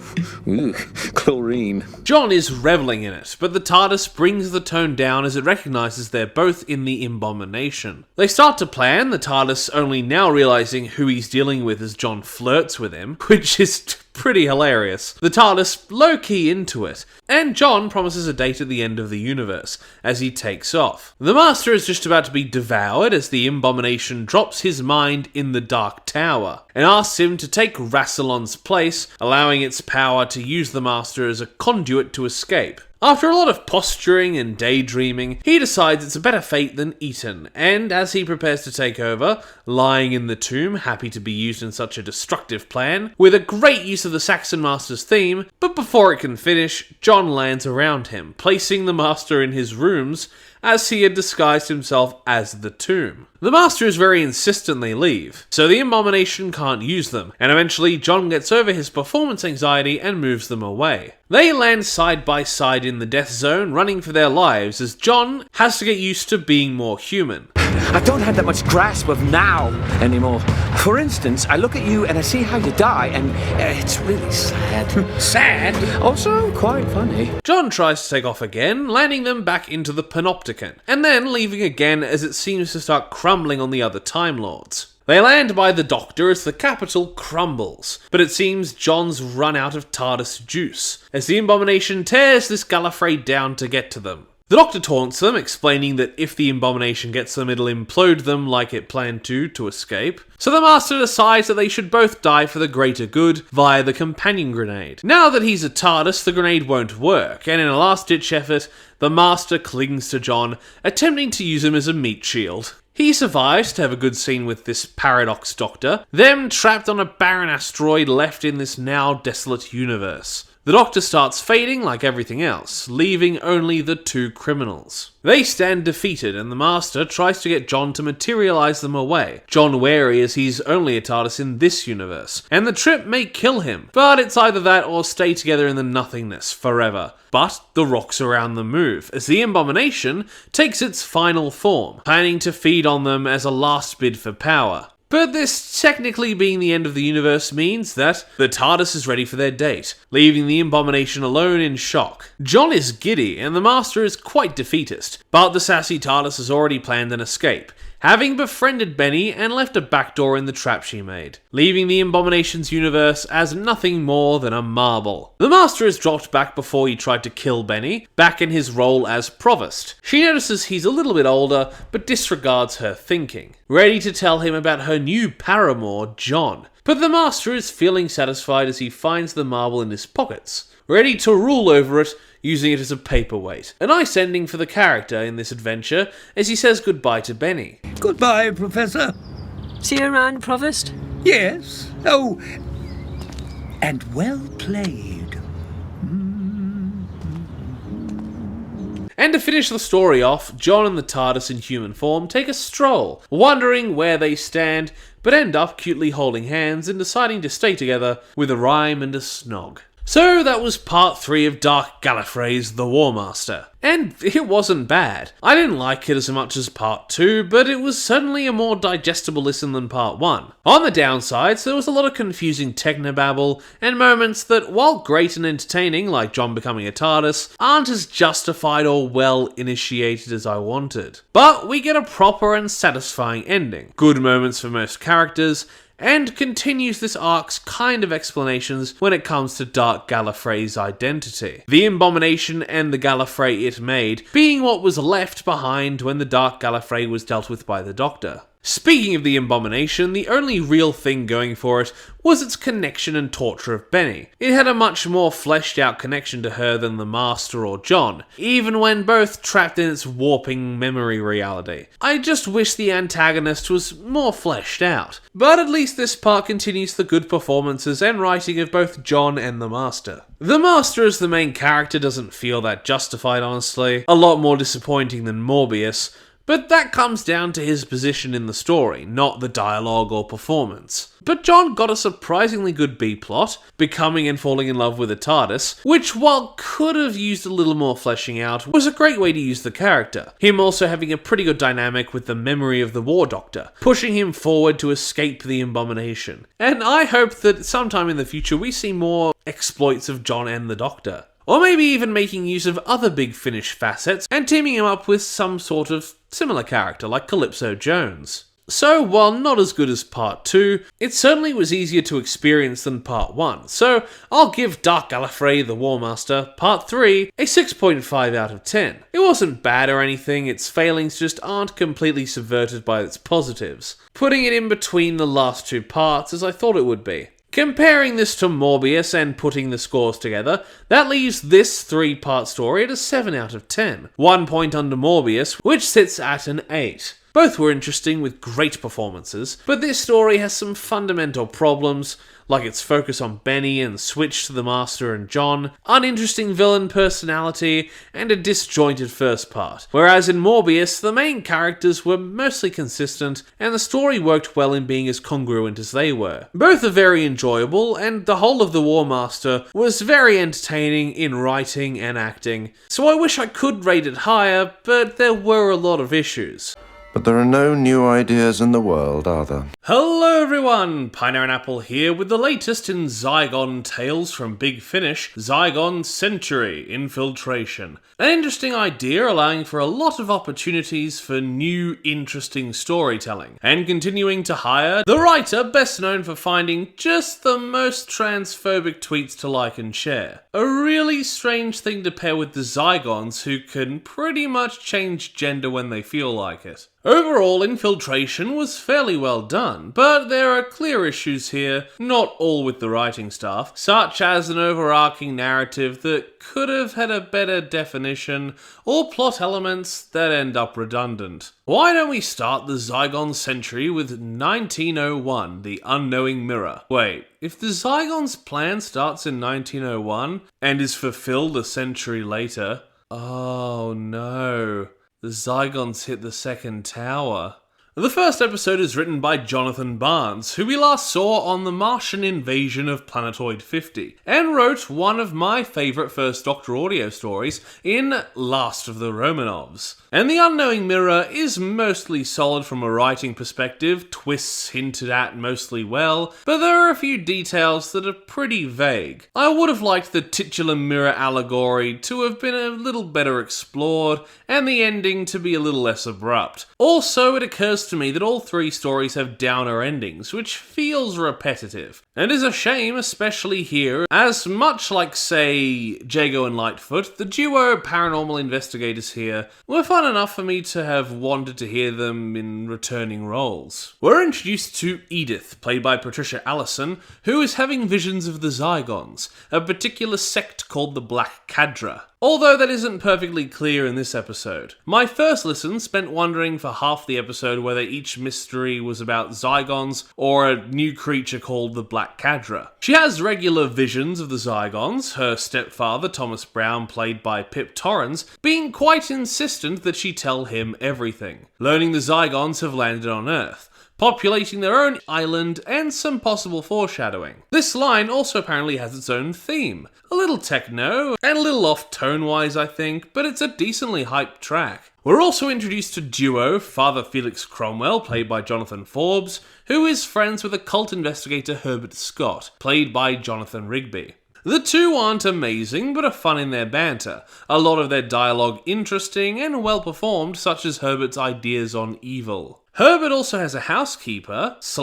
chlorine. John is reveling in it, but the TARDIS brings the tone down as it recognises they're both in the Abomination. They start to plan, the TARDIS only now realising who he's dealing with as John flirts with him, which is pretty hilarious. The TARDIS low-key into it, and John promises a date at the end of the universe as he takes off. The Master is just about to be devoured as the Abomination drops his mind in the Dark Tower and asks him to take Rassilon's place, allowing its power to use the Master as a conduit to escape. After a lot of posturing and daydreaming, he decides it's a better fate than eaten, and as he prepares to take over, lying in the tomb, happy to be used in such a destructive plan, with a great use of the Saxon Master's theme, but before it can finish, John lands around him, placing the Master in his rooms, as he had disguised himself as the tomb. The Master is very insistent they leave, so the Abomination can't use them, and eventually John gets over his performance anxiety and moves them away. They land side by side in the death zone, running for their lives, as John has to get used to being more human. I don't have that much grasp of now anymore. For instance, I look at you and I see how you die, and it's really sad. Sad? Also quite funny. John tries to take off again, landing them back into the Panopticon, and then leaving again as it seems to start crumbling on the other Time Lords. They land by the Doctor as the capital crumbles, but it seems John's run out of TARDIS juice, as the Abomination tears this Gallifrey down to get to them. The Doctor taunts them, explaining that if the Abomination gets them, it'll implode them like it planned to escape. So the Master decides that they should both die for the greater good via the companion grenade. Now that he's a TARDIS, the grenade won't work, and in a last-ditch effort, the Master clings to John, attempting to use him as a meat shield. He survives to have a good scene with this Paradox Doctor, them trapped on a barren asteroid left in this now desolate universe. The Doctor starts fading like everything else, leaving only the two criminals. They stand defeated, and the Master tries to get John to materialise them away. John wary as he's only a TARDIS in this universe, and the trip may kill him, but it's either that or stay together in the nothingness forever. But the rocks around them move, as the Abomination takes its final form, planning to feed on them as a last bid for power. But this technically being the end of the universe means that the TARDIS is ready for their date, leaving the Abomination alone in shock. John is giddy, and the Master is quite defeatist, but the sassy TARDIS has already planned an escape, having befriended Benny and left a backdoor in the trap she made, leaving the Abomination's universe as nothing more than a marble. The Master is dropped back before he tried to kill Benny, back in his role as Provost. She notices he's a little bit older, but disregards her thinking, ready to tell him about her new paramour, John. But the Master is feeling satisfied as he finds the marble in his pockets, ready to rule over it, using it as a paperweight. A nice ending for the character in this adventure, as he says goodbye to Benny. Goodbye, Professor. See you around, Provost? Yes. Oh, and well played. And to finish the story off, John and the TARDIS in human form take a stroll, wondering where they stand, but end up cutely holding hands and deciding to stay together with a rhyme and a snog. So that was part 3 of Dark Gallifrey's The War Master. And it wasn't bad. I didn't like it as much as part 2, but it was certainly a more digestible listen than part 1. On the downsides, there was a lot of confusing technobabble, and moments that, while great and entertaining, like John becoming a TARDIS, aren't as justified or well initiated as I wanted. But we get a proper and satisfying ending, good moments for most characters, and continues this arc's kind of explanations when it comes to Dark Gallifrey's identity. The Abomination and the Gallifrey it made being what was left behind when the Dark Gallifrey was dealt with by the Doctor. Speaking of the Abomination, the only real thing going for it was its connection and torture of Benny. It had a much more fleshed out connection to her than the Master or John, even when both trapped in its warping memory reality. I just wish the antagonist was more fleshed out. But at least this part continues the good performances and writing of both John and the Master. The Master as the main character doesn't feel that justified, honestly. A lot more disappointing than Morbius. But that comes down to his position in the story, not the dialogue or performance. But John got a surprisingly good B-plot, becoming and falling in love with a TARDIS, which, while could have used a little more fleshing out, was a great way to use the character. Him also having a pretty good dynamic with the memory of the War Doctor, pushing him forward to escape the Abomination. And I hope that sometime in the future we see more exploits of John and the Doctor. Or maybe even making use of other Big Finish facets and teaming him up with some sort of similar character like Calypso Jones. So, while not as good as part 2, it certainly was easier to experience than part 1, so I'll give Dark Gallifrey The War Master, part 3, a 6.5 out of 10. It wasn't bad or anything, its failings just aren't completely subverted by its positives, putting it in between the last 2 parts as I thought it would be. Comparing this to Morbius and putting the scores together, that leaves this 3-part story at a 7 out of 10, 1 point under Morbius, which sits at an 8. Both were interesting with great performances, but this story has some fundamental problems, like its focus on Benny and switch to the Master and John, uninteresting villain personality, and a disjointed first part. Whereas in Morbius, the main characters were mostly consistent, and the story worked well in being as congruent as they were. Both are very enjoyable, and the whole of The War Master was very entertaining in writing and acting, so I wish I could rate it higher, but there were a lot of issues. But there are no new ideas in the world, are there? Hello everyone, Pineapple here with the latest in Zygon tales from Big Finish, Zygon Century Infiltration. An interesting idea allowing for a lot of opportunities for new, interesting storytelling, and continuing to hire the writer best known for finding just the most transphobic tweets to like and share. A really strange thing to pair with the Zygons who can pretty much change gender when they feel like it. Overall, Infiltration was fairly well done, but there are clear issues here, not all with the writing staff, such as an overarching narrative that could have had a better definition, or plot elements that end up redundant. Why don't we start the Zygon Century with 1901, The Unknowing Mirror? Wait, if the Zygon's plan starts in 1901, and is fulfilled a century later, oh no. The Zygons hit the second tower. The first episode is written by Jonathan Barnes, who we last saw on the Martian invasion of Planetoid 50, and wrote one of my favourite First Doctor audio stories in Last of the Romanovs. And The Unknowing Mirror is mostly solid from a writing perspective, twists hinted at mostly well, but there are a few details that are pretty vague. I would have liked the titular mirror allegory to have been a little better explored, and the ending to be a little less abrupt. Also, it occurs to me that all 3 stories have downer endings, which feels repetitive, and is a shame, especially here, as much like, say, Jago and Lightfoot, the duo paranormal investigators here were fun enough for me to have wanted to hear them in returning roles. We're introduced to Edith, played by Patricia Allison, who is having visions of the Zygons, a particular sect called the Black Cadre. Although that isn't perfectly clear in this episode. My first listen spent wondering for half the episode whether each mystery was about Zygons or a new creature called the Black Cadre. She has regular visions of the Zygons, her stepfather Thomas Brown, played by Pip Torrens, being quite insistent that she tell him everything. Learning the Zygons have landed on Earth, populating their own island, and some possible foreshadowing. This line also apparently has its own theme. A little techno, and a little off tone-wise I think, but it's a decently hyped track. We're also introduced to duo Father Felix Cromwell, played by Jonathan Forbes, who is friends with occult investigator Herbert Scott, played by Jonathan Rigby. The two aren't amazing, but are fun in their banter, a lot of their dialogue interesting and well performed, such as Herbert's ideas on evil. Herbert also has a housekeeper /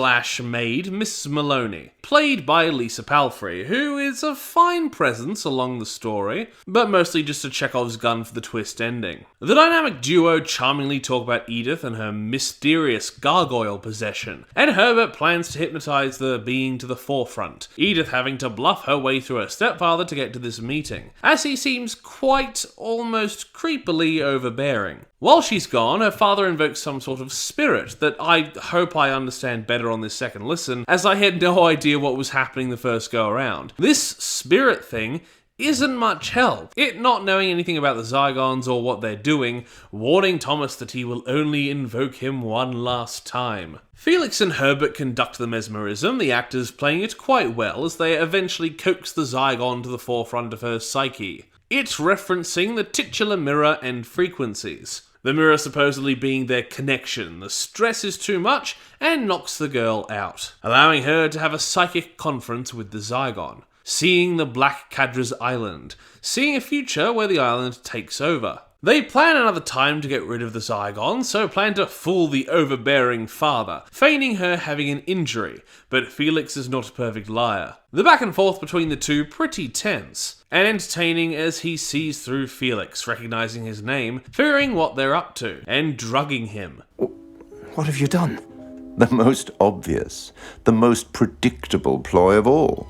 maid, Mrs. Maloney, played by Lisa Palfrey, who is a fine presence along the story, but mostly just a Chekhov's gun for the twist ending. The dynamic duo charmingly talk about Edith and her mysterious gargoyle possession, and Herbert plans to hypnotize the being to the forefront, Edith having to bluff her way through her stepfather to get to this meeting, as he seems quite, almost creepily overbearing. While she's gone, her father invokes some sort of spirit that I hope I understand better on this second listen, as I had no idea what was happening the first go around. This spirit thing isn't much help, it not knowing anything about the Zygons or what they're doing, warning Thomas that he will only invoke him one last time. Felix and Herbert conduct the mesmerism, the actors playing it quite well as they eventually coax the Zygon to the forefront of her psyche. It's referencing the titular mirror and frequencies. The mirror supposedly being their connection. The stress is too much and knocks the girl out, allowing her to have a psychic conference with the Zygon, seeing the Black Cadra's island, seeing a future where the island takes over. They plan another time to get rid of the Zygon, so plan to fool the overbearing father, feigning her having an injury, but Felix is not a perfect liar. The back and forth between the two pretty tense, and entertaining as he sees through Felix, recognizing his name, figuring what they're up to, and drugging him. What have you done? The most obvious, the most predictable ploy of all.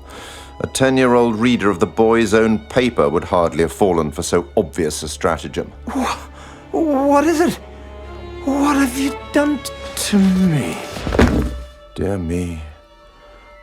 A 10-year-old reader of the boy's own paper would hardly have fallen for so obvious a stratagem. What is it? What have you done to me? Dear me.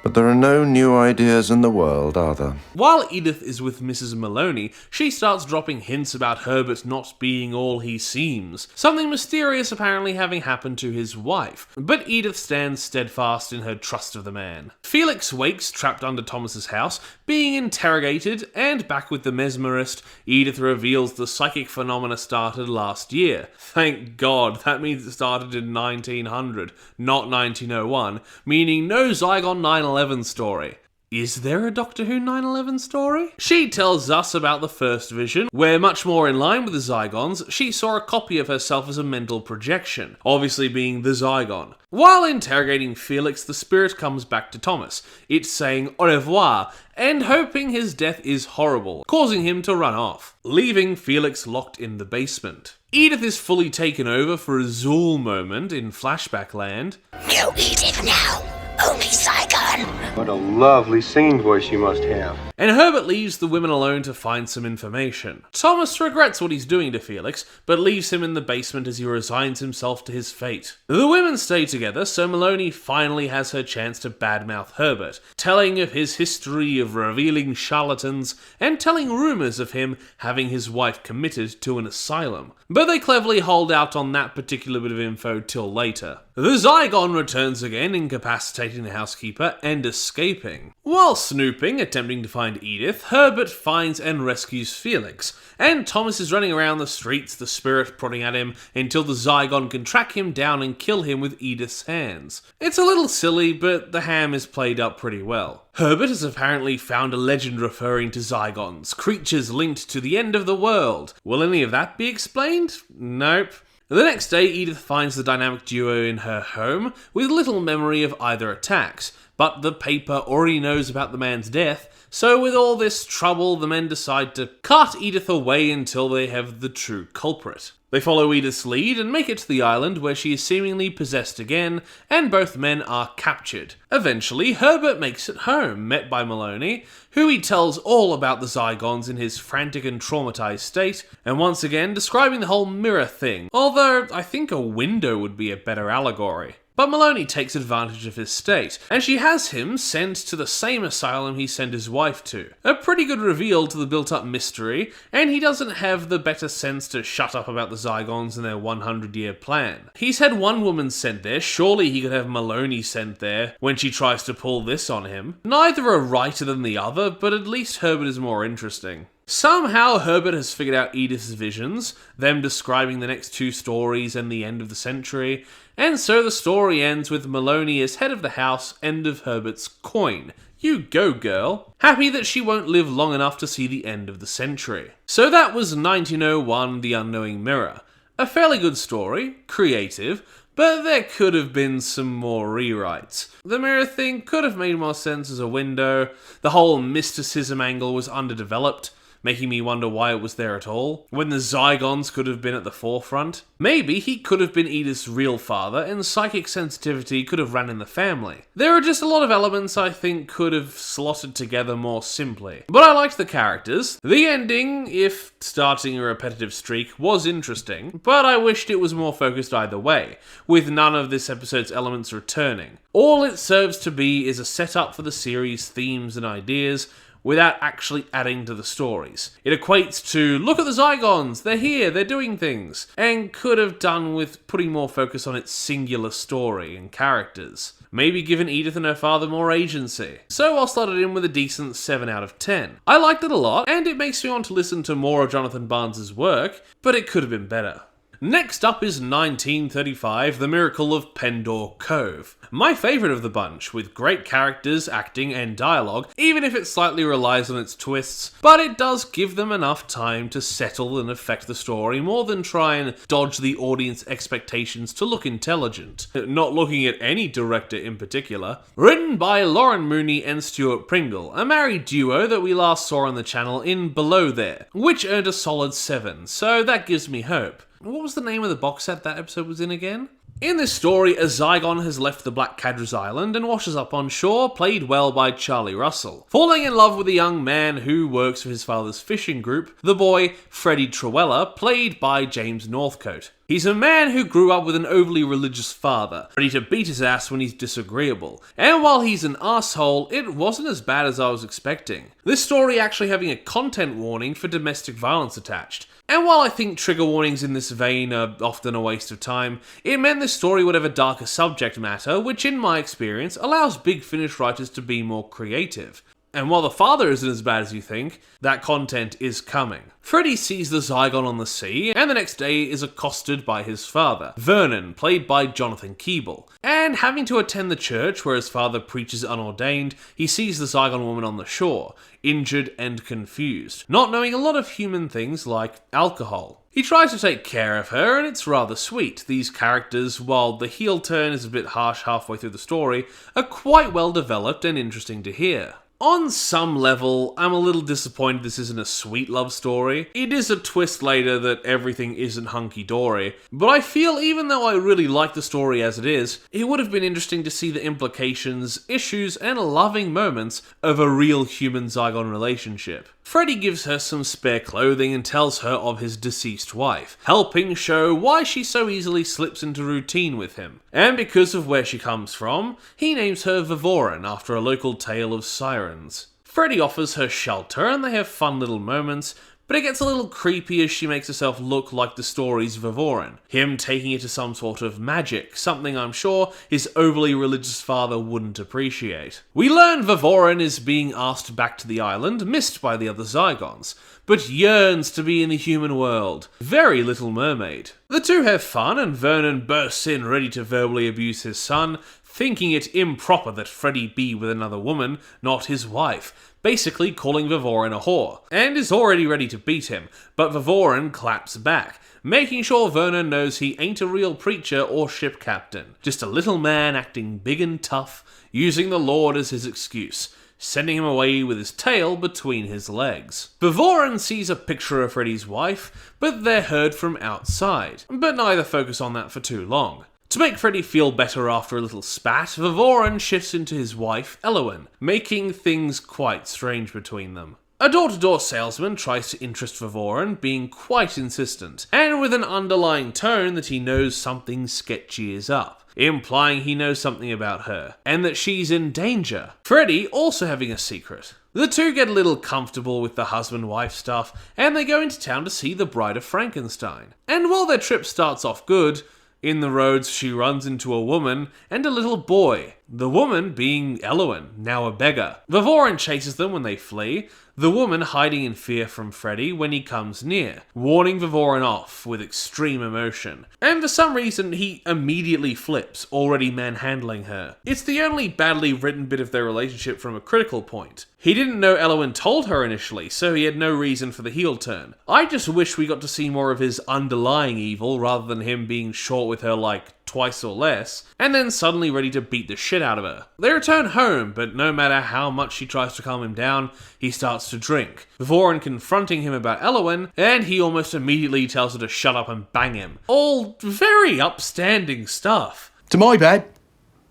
But there are no new ideas in the world, are there? While Edith is with Mrs. Maloney, she starts dropping hints about Herbert not being all he seems, something mysterious apparently having happened to his wife, but Edith stands steadfast in her trust of the man. Felix wakes trapped under Thomas's house, being interrogated, and back with the mesmerist, Edith reveals the psychic phenomena started last year. Thank God, that means it started in 1900, not 1901, meaning no Zygon 9/11 story. Is there a Doctor Who 9/11 story? She tells us about the first vision, where much more in line with the Zygons, she saw a copy of herself as a mental projection, obviously being the Zygon. While interrogating Felix, the spirit comes back to Thomas. It's saying au revoir, and hoping his death is horrible, causing him to run off, leaving Felix locked in the basement. Edith is fully taken over for a Zool moment in flashback land. No Edith now, only Zygon. What a lovely singing voice you must have. And Herbert leaves the women alone to find some information. Thomas regrets what he's doing to Felix, but leaves him in the basement as he resigns himself to his fate. The women stay together, so Maloney finally has her chance to badmouth Herbert, telling of his history of revealing charlatans, and telling rumours of him having his wife committed to an asylum. But they cleverly hold out on that particular bit of info till later. The Zygon returns again, incapacitating the housekeeper and escaping. While snooping, attempting to find Edith, Herbert finds and rescues Felix, and Thomas is running around the streets, the spirit prodding at him, until the Zygon can track him down and kill him with Edith's hands. It's a little silly, but the ham is played up pretty well. Herbert has apparently found a legend referring to Zygons, creatures linked to the end of the world. Will any of that be explained? Nope. The next day, Edith finds the dynamic duo in her home, with little memory of either attacks, but the paper already knows about the man's death, so with all this trouble, the men decide to cart Edith away until they have the true culprit. They follow Edith's lead and make it to the island where she is seemingly possessed again, and both men are captured. Eventually, Herbert makes it home, met by Maloney, who he tells all about the Zygons in his frantic and traumatized state, and once again describing the whole mirror thing, although I think a window would be a better allegory. But Maloney takes advantage of his state, and she has him sent to the same asylum he sent his wife to. A pretty good reveal to the built-up mystery, and he doesn't have the better sense to shut up about the Zygons and their 100-year plan. He's had one woman sent there, surely he could have Maloney sent there when she tries to pull this on him. Neither are righter than the other, but at least Herbert is more interesting. Somehow Herbert has figured out Edith's visions, them describing the next 2 stories and the end of the century, and so the story ends with Maloney as head of the house, end of Herbert's coin. You go, girl. Happy that she won't live long enough to see the end of the century. So that was 1901, The Unknowing Mirror. A fairly good story, creative, but there could have been some more rewrites. The mirror thing could have made more sense as a window, the whole mysticism angle was underdeveloped, making me wonder why it was there at all, when the Zygons could have been at the forefront. Maybe he could have been Edith's real father, and psychic sensitivity could have ran in the family. There are just a lot of elements I think could have slotted together more simply. But I liked the characters. The ending, if starting a repetitive streak, was interesting, but I wished it was more focused either way, with none of this episode's elements returning. All it serves to be is a setup for the series' themes and ideas, without actually adding to the stories. It equates to, look at the Zygons, they're here, they're doing things, and could have done with putting more focus on its singular story and characters. Maybe given Edith and her father more agency. So I'll slot it in with a decent 7 out of 10. I liked it a lot, and it makes me want to listen to more of Jonathan Barnes' work, but it could have been better. Next up is 1935, The Miracle of Pendor Cove. My favourite of the bunch, with great characters, acting, and dialogue, even if it slightly relies on its twists, but it does give them enough time to settle and affect the story more than try and dodge the audience expectations to look intelligent. Not looking at any director in particular. Written by Lauren Mooney and Stuart Pringle, a married duo that we last saw on the channel in Below There, which earned a solid 7, so that gives me hope. What was the name of the box set that episode was in again? In this story, a Zygon has left the Black Cadras Island and washes up on shore, played well by Charlie Russell, falling in love with a young man who works for his father's fishing group, the boy Freddie Truella, played by James Northcote. He's a man who grew up with an overly religious father, ready to beat his ass when he's disagreeable. And while he's an asshole, it wasn't as bad as I was expecting. This story actually having a content warning for domestic violence attached. And while I think trigger warnings in this vein are often a waste of time, it meant this story would have a darker subject matter, which in my experience allows Big Finish writers to be more creative. And while the father isn't as bad as you think, that content is coming. Freddy sees the Zygon on the sea, and the next day is accosted by his father, Vernon, played by Jonathan Keeble. And having to attend the church where his father preaches unordained, he sees the Zygon woman on the shore, injured and confused, not knowing a lot of human things like alcohol. He tries to take care of her, and it's rather sweet. These characters, while the heel turn is a bit harsh halfway through the story, are quite well developed and interesting to hear. On some level, I'm a little disappointed this isn't a sweet love story. It is a twist later that everything isn't hunky-dory, but I feel even though I really like the story as it is, it would have been interesting to see the implications, issues, and loving moments of a real human-Zygon relationship. Freddy gives her some spare clothing and tells her of his deceased wife, helping show why she so easily slips into routine with him. And because of where she comes from, he names her Vivoran after a local tale of sirens. Freddy offers her shelter and they have fun little moments, but it gets a little creepy as she makes herself look like the story's Vivoran, him taking it to some sort of magic, something I'm sure his overly religious father wouldn't appreciate. We learn Vivoran is being asked back to the island, missed by the other Zygons, but yearns to be in the human world. Very Little Mermaid. The two have fun and Vernon bursts in ready to verbally abuse his son, thinking it improper that Freddy be with another woman, not his wife, basically calling Vivoran a whore, and is already ready to beat him, but Vivoran claps back, making sure Vernon knows he ain't a real preacher or ship captain, just a little man acting big and tough, using the Lord as his excuse, sending him away with his tail between his legs. Vivoran sees a picture of Freddy's wife, but they're heard from outside, but neither focus on that for too long. To make Freddy feel better after a little spat, Vivoran shifts into his wife, Elowen, making things quite strange between them. A door-to-door salesman tries to interest Vivoran, being quite insistent, and with an underlying tone that he knows something sketchy is up. implying he knows something about her, and that she's in danger. Freddy also having a secret. The two get a little comfortable with the husband-wife stuff, and they go into town to see the Bride of Frankenstein. And while their trip starts off good, in the roads she runs into a woman and a little boy, the woman being Elowen, now a beggar. Vavorin chases them when they flee, the woman hiding in fear from Freddy when he comes near, warning Vavorin off with extreme emotion. And for some reason, he immediately flips, already manhandling her. It's the only badly written bit of their relationship from a critical point. He didn't know Elowen told her initially, so he had no reason for the heel turn. I just wish we got to see more of his underlying evil rather than him being short with her like twice or less, and then suddenly ready to beat the shit out of her. They return home, but no matter how much she tries to calm him down, he starts to drink. Vavorin confronting him about Elowen, and he almost immediately tells her to shut up and bang him. All very upstanding stuff. To my bed.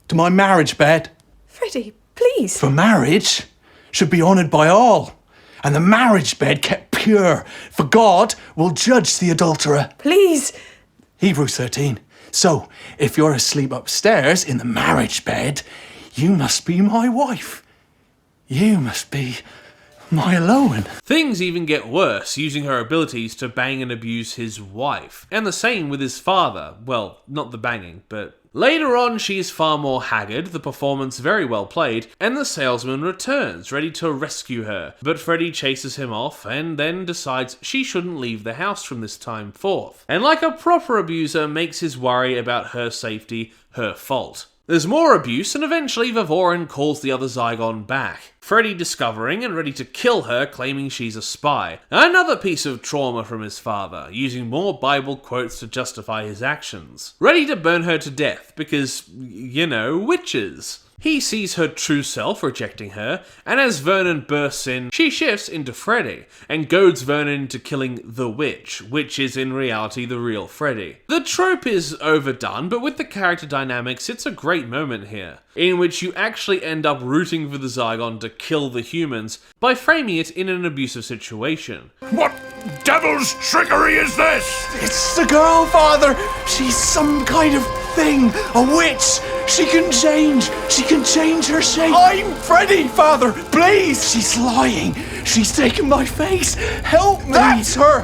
To my marriage bed. Freddy, please. For marriage should be honoured by all, and the marriage bed kept pure, for God will judge the adulterer. Please. Hebrews 13. So, if you're asleep upstairs in the marriage bed, you must be my wife. You must be my Elowen. Things even get worse, using her abilities to bang and abuse his wife. And the same with his father. Well, not the banging, but... Later on, she is far more haggard, the performance very well played, and the salesman returns, ready to rescue her. But Freddy chases him off, and then decides she shouldn't leave the house from this time forth. And like a proper abuser, makes his worry about her safety her fault. There's more abuse, and eventually Vavorin calls the other Zygon back. Freddy discovering and ready to kill her, claiming she's a spy. Another piece of trauma from his father, using more Bible quotes to justify his actions. Ready to burn her to death, because, you know, witches. He sees her true self rejecting her, and as Vernon bursts in, she shifts into Freddy, and goads Vernon into killing the witch, which is in reality the real Freddy. The trope is overdone, but with the character dynamics, it's a great moment here, in which you actually end up rooting for the Zygon to kill the humans by framing it in an abusive situation. What devil's trickery is this? It's the girl, Father. She's some kind of thing, a witch. She can change her shape. I'm Freddy, Father, please. She's lying. She's taken my face. Help me. That's her.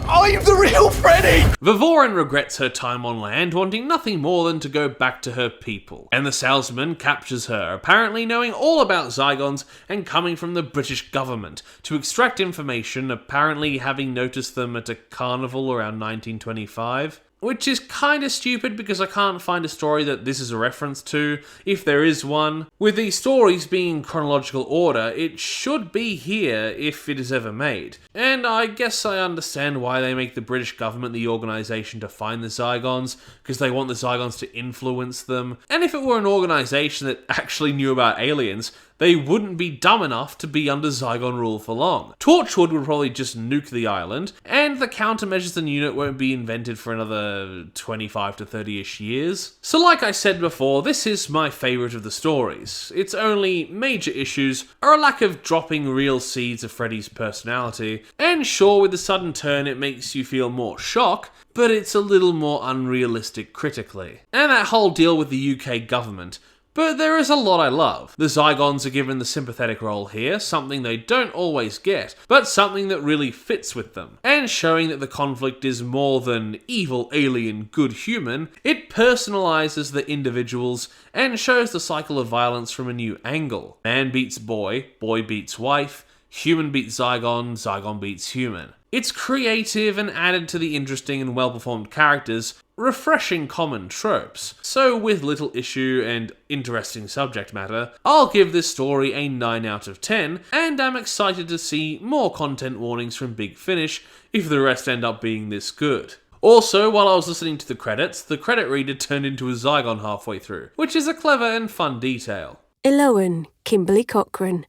I'm the real Freddy. Vavorin regrets her time on land, wanting nothing more than to go back to her people. And the salesman captures her, apparently knowing all about Zygons and coming from the British government, to extract information, apparently having noticed them at a carnival around 1925. Which is kinda stupid because I can't find a story that this is a reference to, if there is one. With these stories being in chronological order, it should be here if it is ever made. And I guess I understand why they make the British government the organisation to find the Zygons, because they want the Zygons to influence them. And if it were an organisation that actually knew about aliens, they wouldn't be dumb enough to be under Zygon rule for long. Torchwood would probably just nuke the island, and the countermeasures in the unit won't be invented for another 25 to 30-ish years. So like I said before, this is my favourite of the stories. Its only major issues are a lack of dropping real seeds of Freddy's personality, and sure, with the sudden turn it makes you feel more shock, but it's a little more unrealistic critically. And that whole deal with the UK government. But there is a lot I love. The Zygons are given the sympathetic role here, something they don't always get, but something that really fits with them. And showing that the conflict is more than evil alien, good human, it personalises the individuals and shows the cycle of violence from a new angle. Man beats boy, boy beats wife, human beats Zygon, Zygon beats human. It's creative and added to the interesting and well-performed characters, refreshing common tropes. So with little issue and interesting subject matter, I'll give this story a 9 out of 10, and I'm excited to see more content warnings from Big Finish if the rest end up being this good. Also, while I was listening to the credits, the credit reader turned into a Zygon halfway through, which is a clever and fun detail. Elowen, Kimberly Cochran.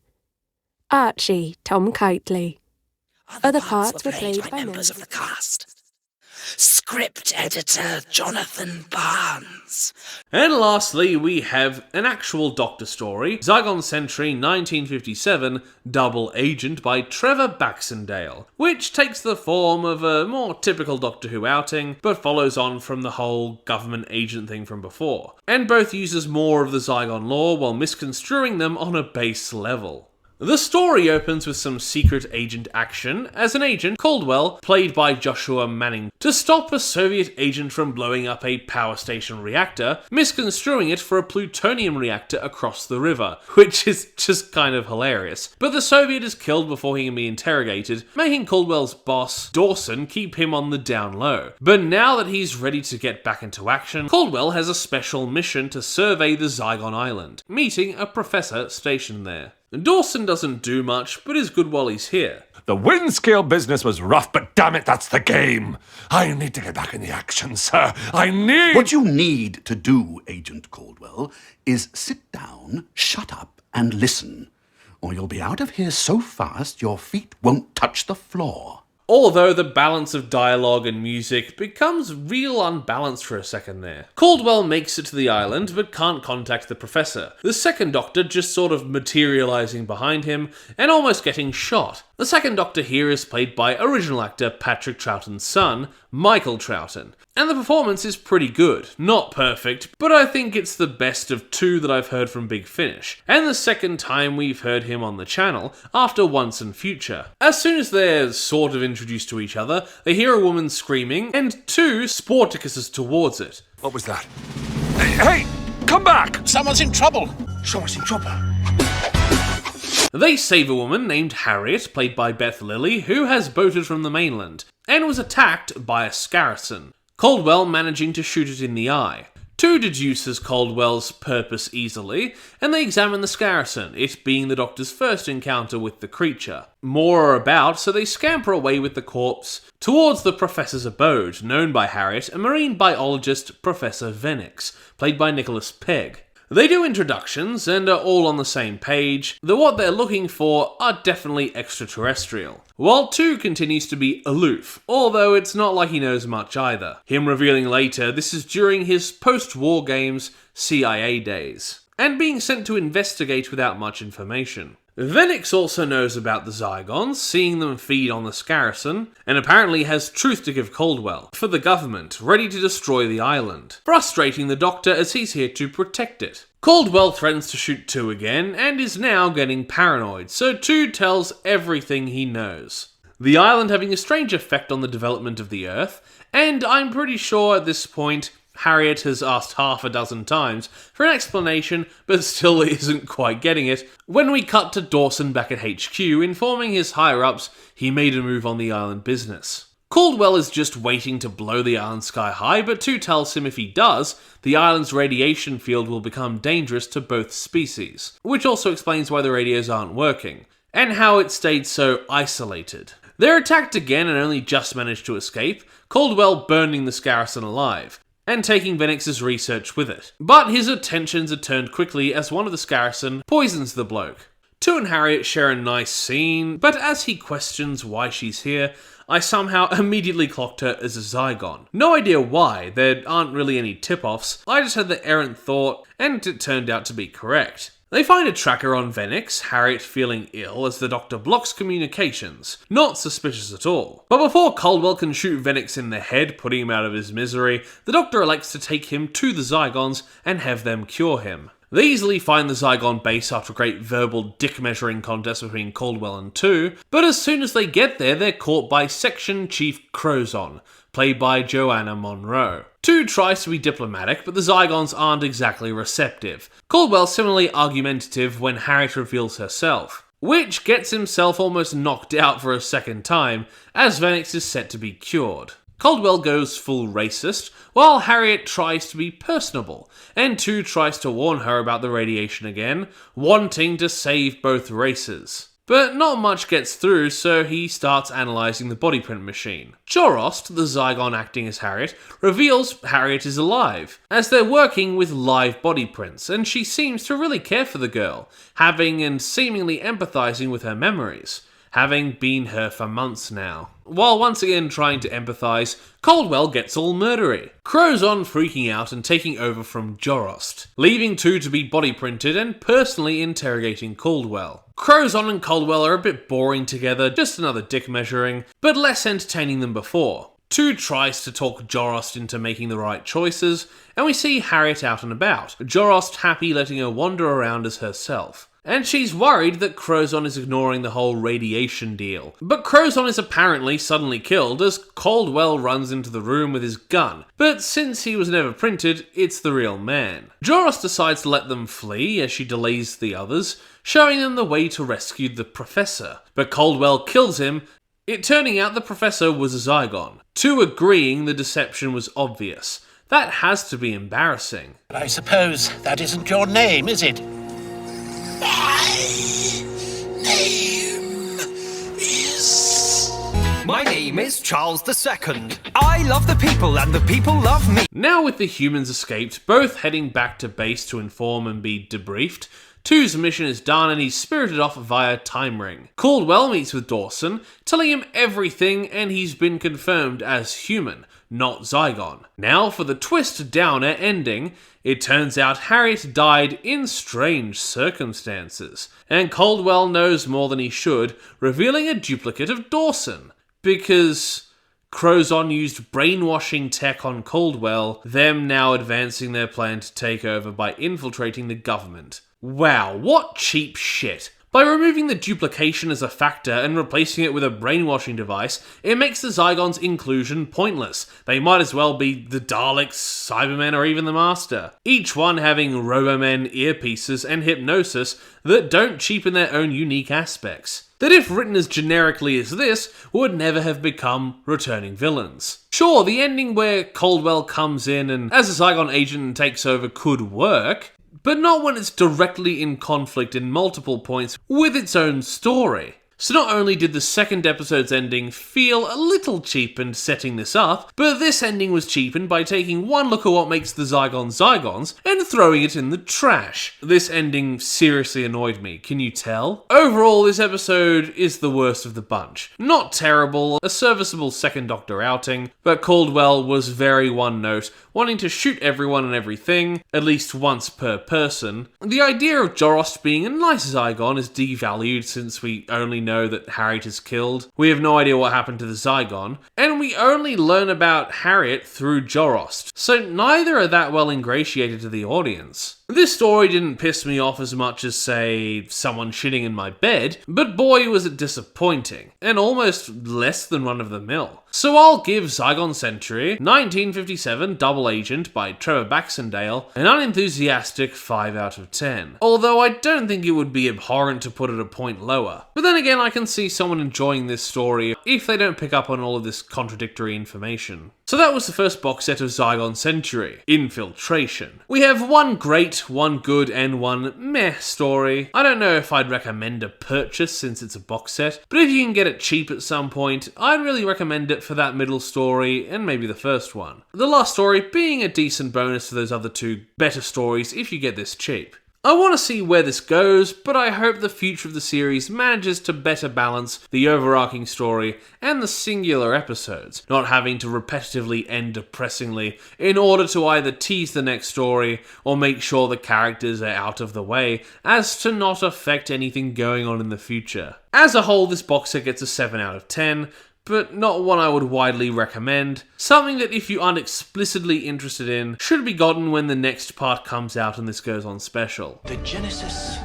Archie, Tom Kitely. Other parts were played by members of the cast. script editor Jonathan Barnes. And lastly, we have an actual Doctor story, Zygon Sentry 1957, Double Agent by Trevor Baxendale, which takes the form of a more typical Doctor Who outing, but follows on from the whole government agent thing from before, and both uses more of the Zygon lore while misconstruing them on a base level. The story opens with some secret agent action as an agent, Caldwell, played by Joshua Manning, to stop a Soviet agent from blowing up a power station reactor, misconstruing it for a plutonium reactor across the river, which is just kind of hilarious. But the Soviet is killed before he can be interrogated, making Caldwell's boss, Dawson, keep him on the down low. But now that he's ready to get back into action, Caldwell has a special mission to survey the Zygon Island, meeting a professor stationed there. Dawson doesn't do much, but is good while he's here. The wind-scale business was rough, but damn it, that's the game. I need to get back in the action, sir. I need... What you need to do, Agent Caldwell, is sit down, shut up, and listen. Or you'll be out of here so fast your feet won't touch the floor. Although the balance of dialogue and music becomes real unbalanced for a second there. Caldwell makes it to the island, but can't contact the professor. The second Doctor just sort of materialising behind him, and almost getting shot. The second Doctor here is played by original actor Patrick Troughton's son, Michael Troughton. And the performance is pretty good. Not perfect, but I think it's the best of two that I've heard from Big Finish, and the second time we've heard him on the channel, after Once and Future. As soon as they're sort of introduced to each other, they hear a woman screaming, and two Sporticuses towards it. What was that? Hey, come back! Someone's in trouble. Someone's in trouble. They save a woman named Harriet, played by Beth Lilly, who has boated from the mainland, and was attacked by a Scaracen. Caldwell managing to shoot it in the eye. Two deduces Caldwell's purpose easily, and they examine the Scaracen, it being the Doctor's first encounter with the creature. More are about, so they scamper away with the corpse towards the Professor's abode, known by Harriet, a marine biologist, Professor Venix, played by Nicholas Pegg. They do introductions and are all on the same page, though what they're looking for are definitely extraterrestrial. While 2 continues to be aloof, although it's not like he knows much either. Him revealing later this is during his post-war games CIA days, and being sent to investigate without much information. Venix also knows about the Zygons, seeing them feed on the Scaracen, and apparently has truth to give Caldwell, for the government, ready to destroy the island, frustrating the Doctor as he's here to protect it. Caldwell threatens to shoot 2 again, and is now getting paranoid, so 2 tells everything he knows. The island having a strange effect on the development of the Earth, and I'm pretty sure at this point Harriet has asked half a dozen times for an explanation, but still isn't quite getting it, when we cut to Dawson back at HQ informing his higher-ups he made a move on the island business. Caldwell is just waiting to blow the island sky high, but 2 tells him if he does, the island's radiation field will become dangerous to both species, which also explains why the radios aren't working, and how it stayed so isolated. They're attacked again and only just manage to escape, Caldwell burning the Scaracen alive, and taking Venix's research with it. But his attentions are turned quickly as one of the Scaracen poisons the bloke. 2 and Harriet share a nice scene, but as he questions why she's here, I somehow immediately clocked her as a Zygon. No idea why, there aren't really any tip-offs, I just had the errant thought, and it turned out to be correct. They find a tracker on Venix, Harriet feeling ill as the Doctor blocks communications. Not suspicious at all. But before Caldwell can shoot Venix in the head, putting him out of his misery, the Doctor elects to take him to the Zygons and have them cure him. They easily find the Zygon base after a great verbal dick-measuring contest between Caldwell and 2, but as soon as they get there, they're caught by Section Chief Crozon, played by Joanna Monroe. 2 tries to be diplomatic, but the Zygons aren't exactly receptive. Caldwell similarly argumentative when Harriet reveals herself, which gets himself almost knocked out for a second time, as Venix is set to be cured. Caldwell goes full racist, while Harriet tries to be personable, and 2 tries to warn her about the radiation again, wanting to save both races. But not much gets through, so he starts analysing the body print machine. Jorost, the Zygon acting as Harriet, reveals Harriet is alive, as they're working with live body prints, and she seems to really care for the girl, having and seemingly empathising with her memories, having been her for months now. While once again trying to empathise, Caldwell gets all murdery. Crozon freaking out and taking over from Jorost, leaving two to be body printed and personally interrogating Caldwell. Crozon and Caldwell are a bit boring together, just another dick measuring, but less entertaining than before. Two tries to talk Jorost into making the right choices, and we see Harriet out and about, Jorost happy letting her wander around as herself. And she's worried that Crozon is ignoring the whole radiation deal. But Crozon is apparently suddenly killed as Caldwell runs into the room with his gun. But since he was never printed, it's the real man. Jorost decides to let them flee as she delays the others, showing them the way to rescue the Professor. But Caldwell kills him, it turning out the Professor was a Zygon. Two agreeing the deception was obvious. That has to be embarrassing. I suppose that isn't your name, is it? My name is Charles II. I love the people and the people love me. Now with the humans escaped, both heading back to base to inform and be debriefed, Two's mission is done and he's spirited off via Time Ring. Caldwell meets with Dawson, telling him everything and he's been confirmed as human, not Zygon. Now for the twist downer ending, it turns out Harriet died in strange circumstances, and Caldwell knows more than he should, revealing a duplicate of Dawson. Because Crozon used brainwashing tech on Caldwell, them now advancing their plan to take over by infiltrating the government. Wow, what cheap shit. By removing the duplication as a factor and replacing it with a brainwashing device, it makes the Zygon's inclusion pointless. They might as well be the Daleks, Cybermen, or even the Master. Each one having Robomen earpieces and hypnosis that don't cheapen their own unique aspects. That if written as generically as this, would never have become returning villains. Sure, the ending where Caldwell comes in and as a Zygon agent and takes over could work, but not when it's directly in conflict in multiple points with its own story. So not only did the second episode's ending feel a little cheapened setting this up, but this ending was cheapened by taking one look at what makes the Zygons Zygons and throwing it in the trash. This ending seriously annoyed me, can you tell? Overall, this episode is the worst of the bunch. Not terrible, a serviceable second Doctor outing, but Caldwell was very one note, wanting to shoot everyone and everything, at least once per person. The idea of Jorost being a nice Zygon is devalued since we only know that Harriet is killed. We have no idea what happened to the Zygon, and we only learn about Harriet through Jorost, so neither are that well ingratiated to the audience. This story didn't piss me off as much as, say, someone shitting in my bed, but boy was it disappointing, and almost less than run-of-the-mill. So I'll give Zygon Century 1957 Double Agent by Trevor Baxendale an unenthusiastic 5 out of 10. Although I don't think it would be abhorrent to put it a point lower. But then again, I can see someone enjoying this story if they don't pick up on all of this contradictory information. So that was the first box set of Zygon Century, Infiltration. We have one great, one good, and one meh story. I don't know if I'd recommend a purchase since it's a box set, but if you can get it cheap at some point, I'd really recommend it for that middle story and maybe the first one. The last story being a decent bonus to those other two better stories if you get this cheap. I want to see where this goes, but I hope the future of the series manages to better balance the overarching story and the singular episodes, not having to repetitively end depressingly in order to either tease the next story or make sure the characters are out of the way as to not affect anything going on in the future. As a whole, this box set gets a 7 out of 10, but not one I would widely recommend. Something that if you aren't explicitly interested in, should be gotten when the next part comes out and this goes on special. The genesis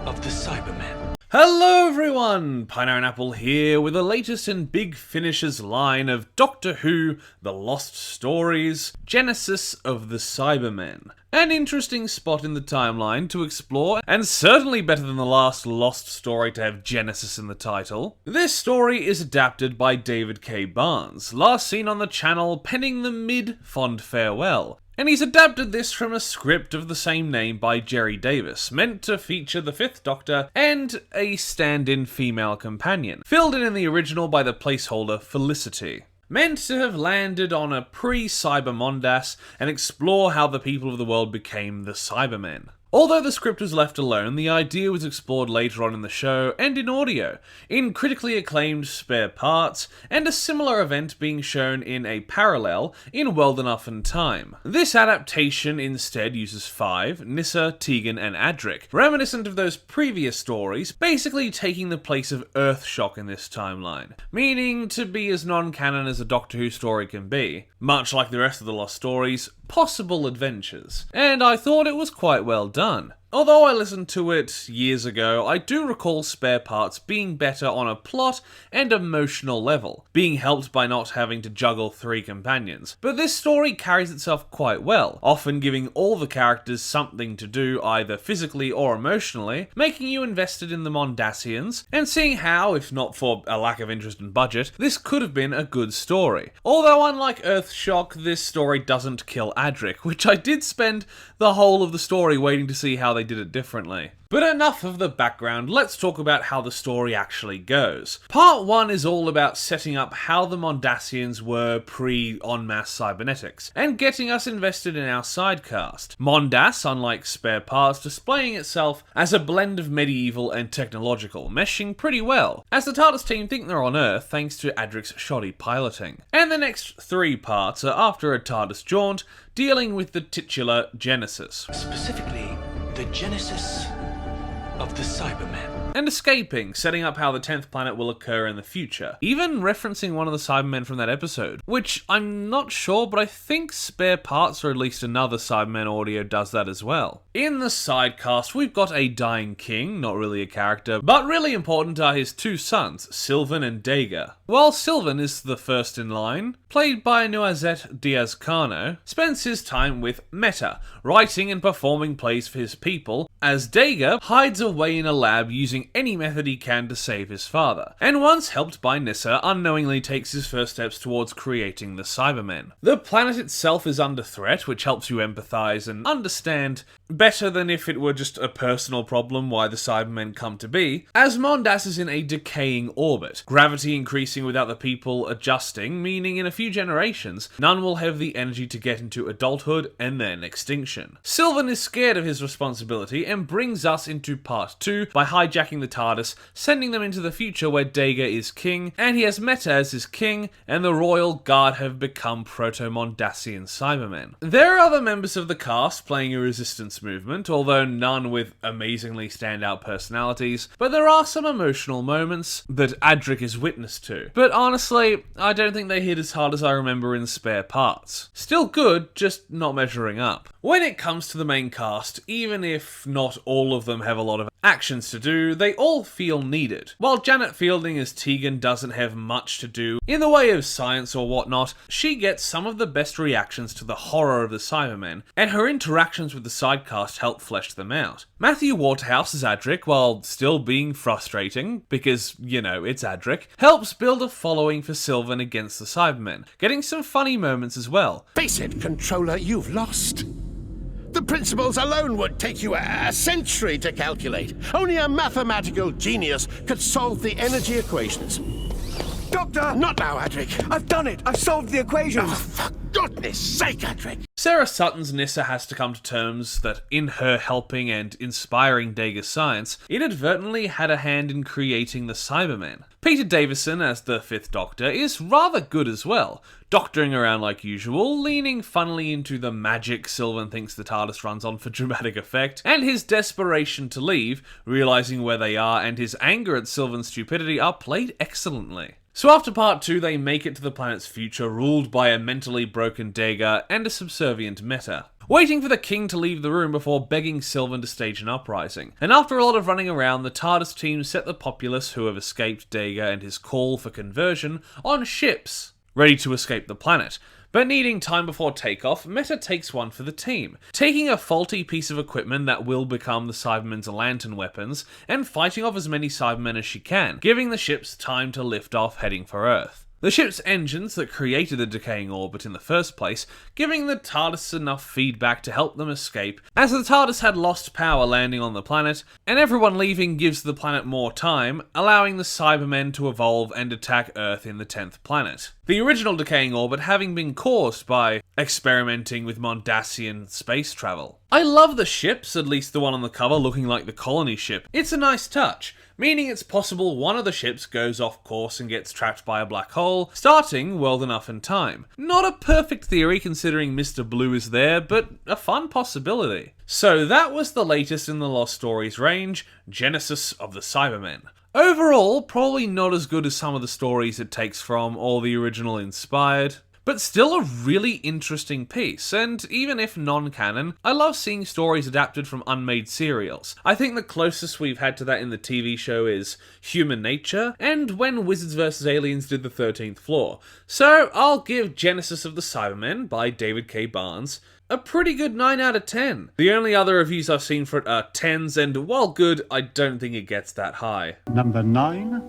of the Cybermen. Hello everyone, Pineapple here with the latest in Big Finish's line of Doctor Who, The Lost Stories, Genesis of the Cybermen. An interesting spot in the timeline to explore, and certainly better than the last Lost story to have Genesis in the title. This story is adapted by David K. Barnes, last seen on the channel penning the mid-Fond Farewell. And he's adapted this from a script of the same name by Jerry Davis, meant to feature the Fifth Doctor and a stand-in female companion, filled in the original by the placeholder Felicity. Meant to have landed on a pre-Cybermondas and explore how the people of the world became the Cybermen. Although the script was left alone, the idea was explored later on in the show and in audio, in critically acclaimed Spare Parts, and a similar event being shown in a parallel in Well Enough in Time. This adaptation instead uses 5, Nyssa, Tegan, and Adric, reminiscent of those previous stories, basically taking the place of Earthshock in this timeline, meaning to be as non-canon as a Doctor Who story can be, much like the rest of the Lost Stories, possible adventures, and I thought it was quite well done. Although I listened to it years ago, I do recall Spare Parts being better on a plot and emotional level, being helped by not having to juggle 3 companions. But this story carries itself quite well, often giving all the characters something to do either physically or emotionally, making you invested in the Mondasians, and seeing how, if not for a lack of interest and budget, this could have been a good story. Although unlike Earthshock, this story doesn't kill Adric, which I did spend the whole of the story waiting to see how they did it differently. But enough of the background, let's talk about how the story actually goes. Part 1 is all about setting up how the Mondasians were pre-en masse cybernetics, and getting us invested in our sidecast. Mondas, unlike Spare Parts, displaying itself as a blend of medieval and technological, meshing pretty well, as the TARDIS team think they're on Earth thanks to Adric's shoddy piloting. And the next 3 parts are after a TARDIS jaunt, dealing with the titular Genesis. Specifically, the Genesis of the Cybermen. And escaping, setting up how the 10th planet will occur in the future. Even referencing one of the Cybermen from that episode, which I'm not sure, but I think Spare Parts or at least another Cybermen audio does that as well. In the sidecast, we've got a dying king, not really a character, but really important are his 2 sons, Sylvan and Dager. While Sylvan is the first in line, played by Noazet Diaz-Cano, spends his time with Meta, writing and performing plays for his people, as Dager hides away in a lab using any method he can to save his father, and once helped by Nyssa, unknowingly takes his first steps towards creating the Cybermen. The planet itself is under threat, which helps you empathise and understand better than if it were just a personal problem why the Cybermen come to be, as Mondas is in a decaying orbit, gravity increasing without the people adjusting, meaning in a few generations, none will have the energy to get into adulthood and then extinction. Sylvan is scared of his responsibility and brings us into part 2 by hijacking the TARDIS, sending them into the future where Dager is king, and he has Meta as his king, and the Royal Guard have become Proto-Mondasian Cybermen. There are other members of the cast playing a resistance movement, although none with amazingly standout personalities, but there are some emotional moments that Adric is witness to. But honestly, I don't think they hit as hard as I remember in Spare Parts. Still good, just not measuring up. When it comes to the main cast, even if not all of them have a lot of actions to do, they all feel needed. While Janet Fielding as Tegan doesn't have much to do in the way of science or whatnot, she gets some of the best reactions to the horror of the Cybermen, and her interactions with the sidecast help flesh them out. Matthew Waterhouse as Adric, while still being frustrating, because, you know, it's Adric, helps build a following for Sylvan against the Cybermen, getting some funny moments as well. Face it, Controller, you've lost. The principles alone would take you a century to calculate. Only a mathematical genius could solve the energy equations. Doctor! Not now, Adric. I've done it! I've solved the equations! Oh, for goodness sake, Adric! Sarah Sutton's Nyssa has to come to terms that in her helping and inspiring Dager's science, inadvertently had a hand in creating the Cybermen. Peter Davison as the 5th Doctor is rather good as well, doctoring around like usual, leaning funnily into the magic Sylvan thinks the TARDIS runs on for dramatic effect, and his desperation to leave, realising where they are, and his anger at Sylvan's stupidity are played excellently. So after part 2, they make it to the planet's future, ruled by a mentally broken Dager and a subservient Meta, waiting for the king to leave the room before begging Sylvan to stage an uprising. And after a lot of running around, the TARDIS team set the populace who have escaped Dager and his call for conversion on ships, ready to escape the planet. But needing time before takeoff, Meta takes one for the team, taking a faulty piece of equipment that will become the Cybermen's lantern weapons, and fighting off as many Cybermen as she can, giving the ships time to lift off heading for Earth. The ship's engines that created the decaying orbit in the first place, giving the TARDIS enough feedback to help them escape, as the TARDIS had lost power landing on the planet, and everyone leaving gives the planet more time, allowing the Cybermen to evolve and attack Earth in the 10th planet. the original decaying orbit having been caused by experimenting with Mondasian space travel. I love the ships, at least the one on the cover looking like the colony ship. It's a nice touch, meaning it's possible one of the ships goes off course and gets trapped by a black hole, starting World Enough in Time. Not a perfect theory considering Mr. Blue is there, but a fun possibility. So that was the latest in the Lost Stories range, Genesis of the Cybermen. Overall, probably not as good as some of the stories it takes from or the original inspired, but still a really interesting piece, and even if non-canon, I love seeing stories adapted from unmade serials. I think the closest we've had to that in the TV show is Human Nature, and when Wizards vs. Aliens did the 13th Floor. So I'll give Genesis of the Cybermen by David K. Barnes a pretty good 9 out of 10. The only other reviews I've seen for it are 10s, and while good, I don't think it gets that high. Number 9.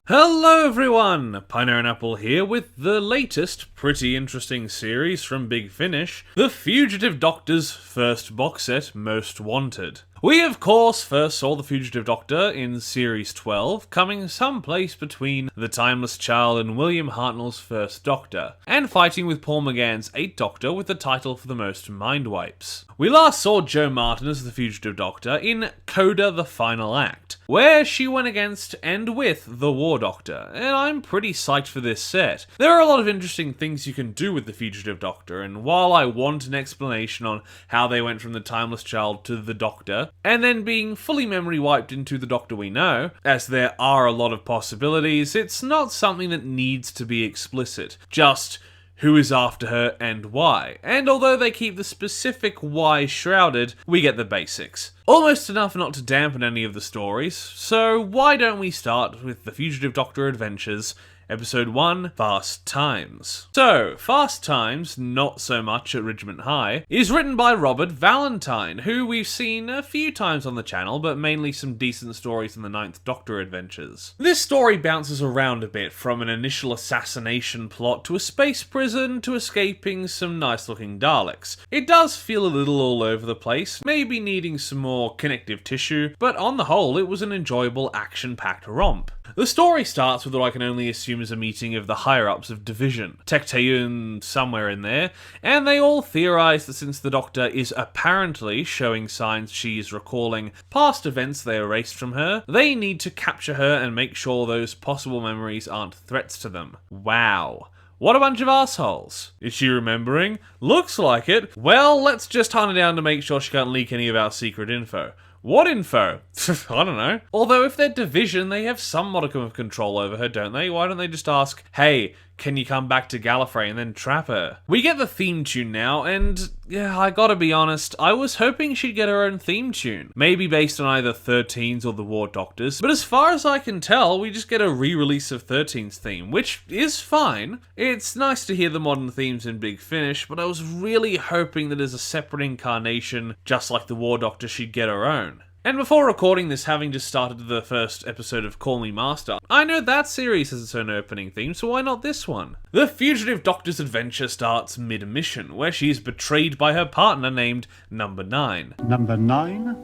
Hello everyone! Pineapple here with the latest pretty interesting series from Big Finish, The Fugitive Doctor's first box set, Most Wanted. We of course first saw the Fugitive Doctor in Series 12, coming someplace between The Timeless Child and William Hartnell's First Doctor, and fighting with Paul McGann's 8th Doctor with the title for the most mind wipes. We last saw Jo Martin as the Fugitive Doctor in Coda the Final Act, where she went against and with the War Doctor, and I'm pretty psyched for this set. There are a lot of interesting things you can do with the Fugitive Doctor, and while I want an explanation on how they went from the Timeless Child to the Doctor, and then being fully memory wiped into the Doctor we know, as there are a lot of possibilities, it's not something that needs to be explicit. Just who is after her and why. And although they keep the specific why shrouded, we get the basics. Almost enough not to dampen any of the stories, so why don't we start with the Fugitive Doctor Adventures, Episode 1, Fast Times. So, Fast Times, not so much at Ridgemont High, is written by Robert Valentine, who we've seen a few times on the channel, but mainly some decent stories in the 9th Doctor adventures. This story bounces around a bit, from an initial assassination plot to a space prison to escaping some nice-looking Daleks. It does feel a little all over the place, maybe needing some more connective tissue, but on the whole, it was an enjoyable action-packed romp. The story starts with what I can only assume is a meeting of the higher-ups of Division, Tecteun somewhere in there, and they all theorise that since the Doctor is apparently showing signs she is recalling past events they erased from her, they need to capture her and make sure those possible memories aren't threats to them. Wow. What a bunch of assholes. Is she remembering? Looks like it. Well, let's just hunt her down to make sure she can't leak any of our secret info. What info? I don't know. Although if they're Division, they have some modicum of control over her, don't they? Why don't they just ask, hey, can you come back to Gallifrey and then trap her? We get the theme tune now, and yeah, I gotta be honest, I was hoping she'd get her own theme tune. Maybe based on either 13's or the War Doctors, but as far as I can tell, we just get a re-release of 13's theme, which is fine. It's nice to hear the modern themes in Big Finish, but I was really hoping that as a separate incarnation, just like the War Doctor, she'd get her own. And before recording this, having just started the first episode of Call Me Master, I know that series has its own opening theme, so why not this one? The Fugitive Doctor's adventure starts mid-mission, where she is betrayed by her partner named Number 9. Number 9.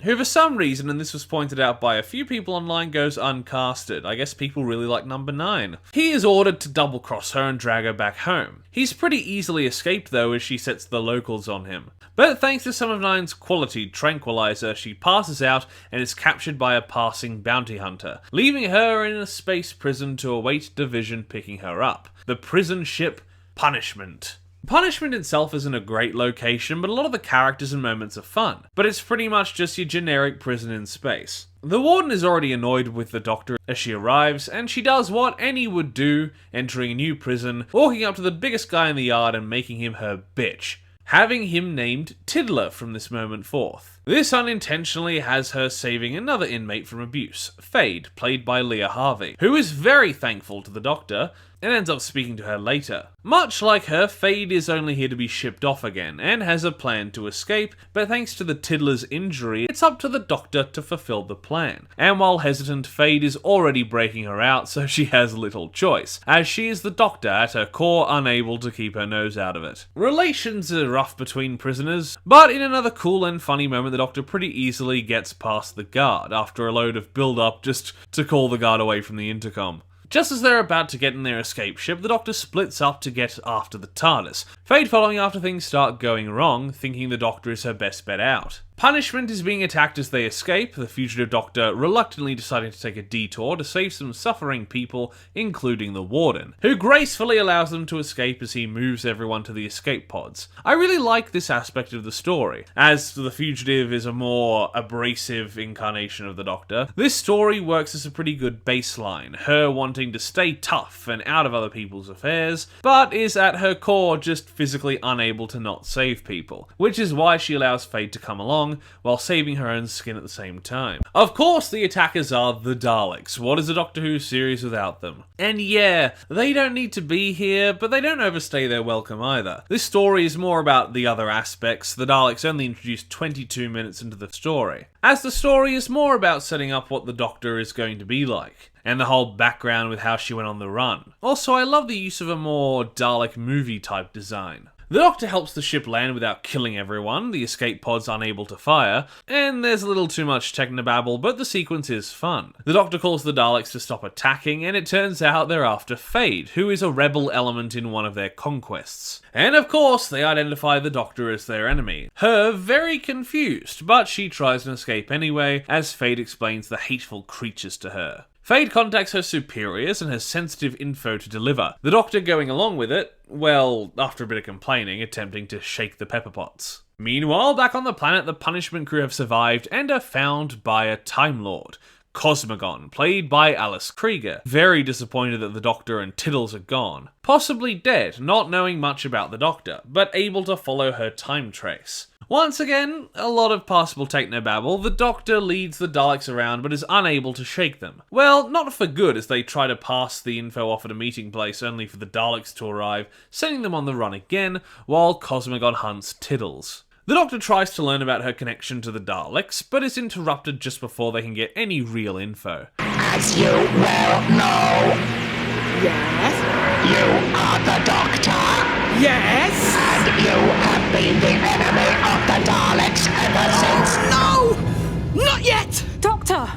Who for some reason, and this was pointed out by a few people online, goes uncasted. I guess people really like Number 9. He is ordered to double-cross her and drag her back home. He's pretty easily escaped though, as she sets the locals on him. But thanks to some of Nine's quality tranquilizer, she passes out and is captured by a passing bounty hunter, leaving her in a space prison to await Division picking her up. The prison ship Punishment. Punishment itself isn't a great location, but a lot of the characters and moments are fun. But it's pretty much just your generic prison in space. The Warden is already annoyed with the Doctor as she arrives, and she does what any would do, entering a new prison, walking up to the biggest guy in the yard and making him her bitch, having him named Tiddler from this moment forth. This unintentionally has her saving another inmate from abuse, Fade, played by Leah Harvey, who is very thankful to the Doctor, and ends up speaking to her later. Much like her, Fade is only here to be shipped off again, and has a plan to escape, but thanks to the Tiddler's injury, it's up to the Doctor to fulfill the plan. And while hesitant, Fade is already breaking her out, so she has little choice, as she is the Doctor at her core, unable to keep her nose out of it. Relations are rough between prisoners, but in another cool and funny moment, the Doctor pretty easily gets past the guard, after a load of build-up just to call the guard away from the intercom. Just as they're about to get in their escape ship, the Doctor splits up to get after the TARDIS, Fade following after things start going wrong, thinking the Doctor is her best bet out. Punishment is being attacked as they escape, the fugitive Doctor reluctantly deciding to take a detour to save some suffering people, including the Warden, who gracefully allows them to escape as he moves everyone to the escape pods. I really like this aspect of the story. As the fugitive is a more abrasive incarnation of the Doctor, this story works as a pretty good baseline, her wanting to stay tough and out of other people's affairs, but is at her core just physically unable to not save people, which is why she allows Fade to come along while saving her own skin at the same time. Of course, the attackers are the Daleks. What is a Doctor Who series without them? And yeah, they don't need to be here, but they don't overstay their welcome either. This story is more about the other aspects. The Daleks only introduced 22 minutes into the story, as the story is more about setting up what the Doctor is going to be like, and the whole background with how she went on the run. Also, I love the use of a more Dalek movie type design. The Doctor helps the ship land without killing everyone, the escape pod's unable to fire, and there's a little too much technobabble, but the sequence is fun. The Doctor calls the Daleks to stop attacking, and it turns out they're after Fade, who is a rebel element in one of their conquests. And of course, they identify the Doctor as their enemy. Her very confused, but she tries to escape anyway, as Fade explains the hateful creatures to her. Fade contacts her superiors and has sensitive info to deliver, the Doctor going along with it, well, after a bit of complaining, attempting to shake the pepper pots. Meanwhile, back on the planet, the Punishment crew have survived and are found by a Time Lord, Cosmogon, played by Alice Krieger, very disappointed that the Doctor and Tiddles are gone. Possibly dead, not knowing much about the Doctor, but able to follow her time trace. Once again, a lot of possible technobabble, the Doctor leads the Daleks around but is unable to shake them. Well, not for good as they try to pass the info off at a meeting place only for the Daleks to arrive, sending them on the run again, while Cosmogon hunts Tiddles. The Doctor tries to learn about her connection to the Daleks, but is interrupted just before they can get any real info. As you well know, Yes? you are the Doctor. Yes? And you have been the enemy of the Daleks ever since. No! Not yet! Doctor!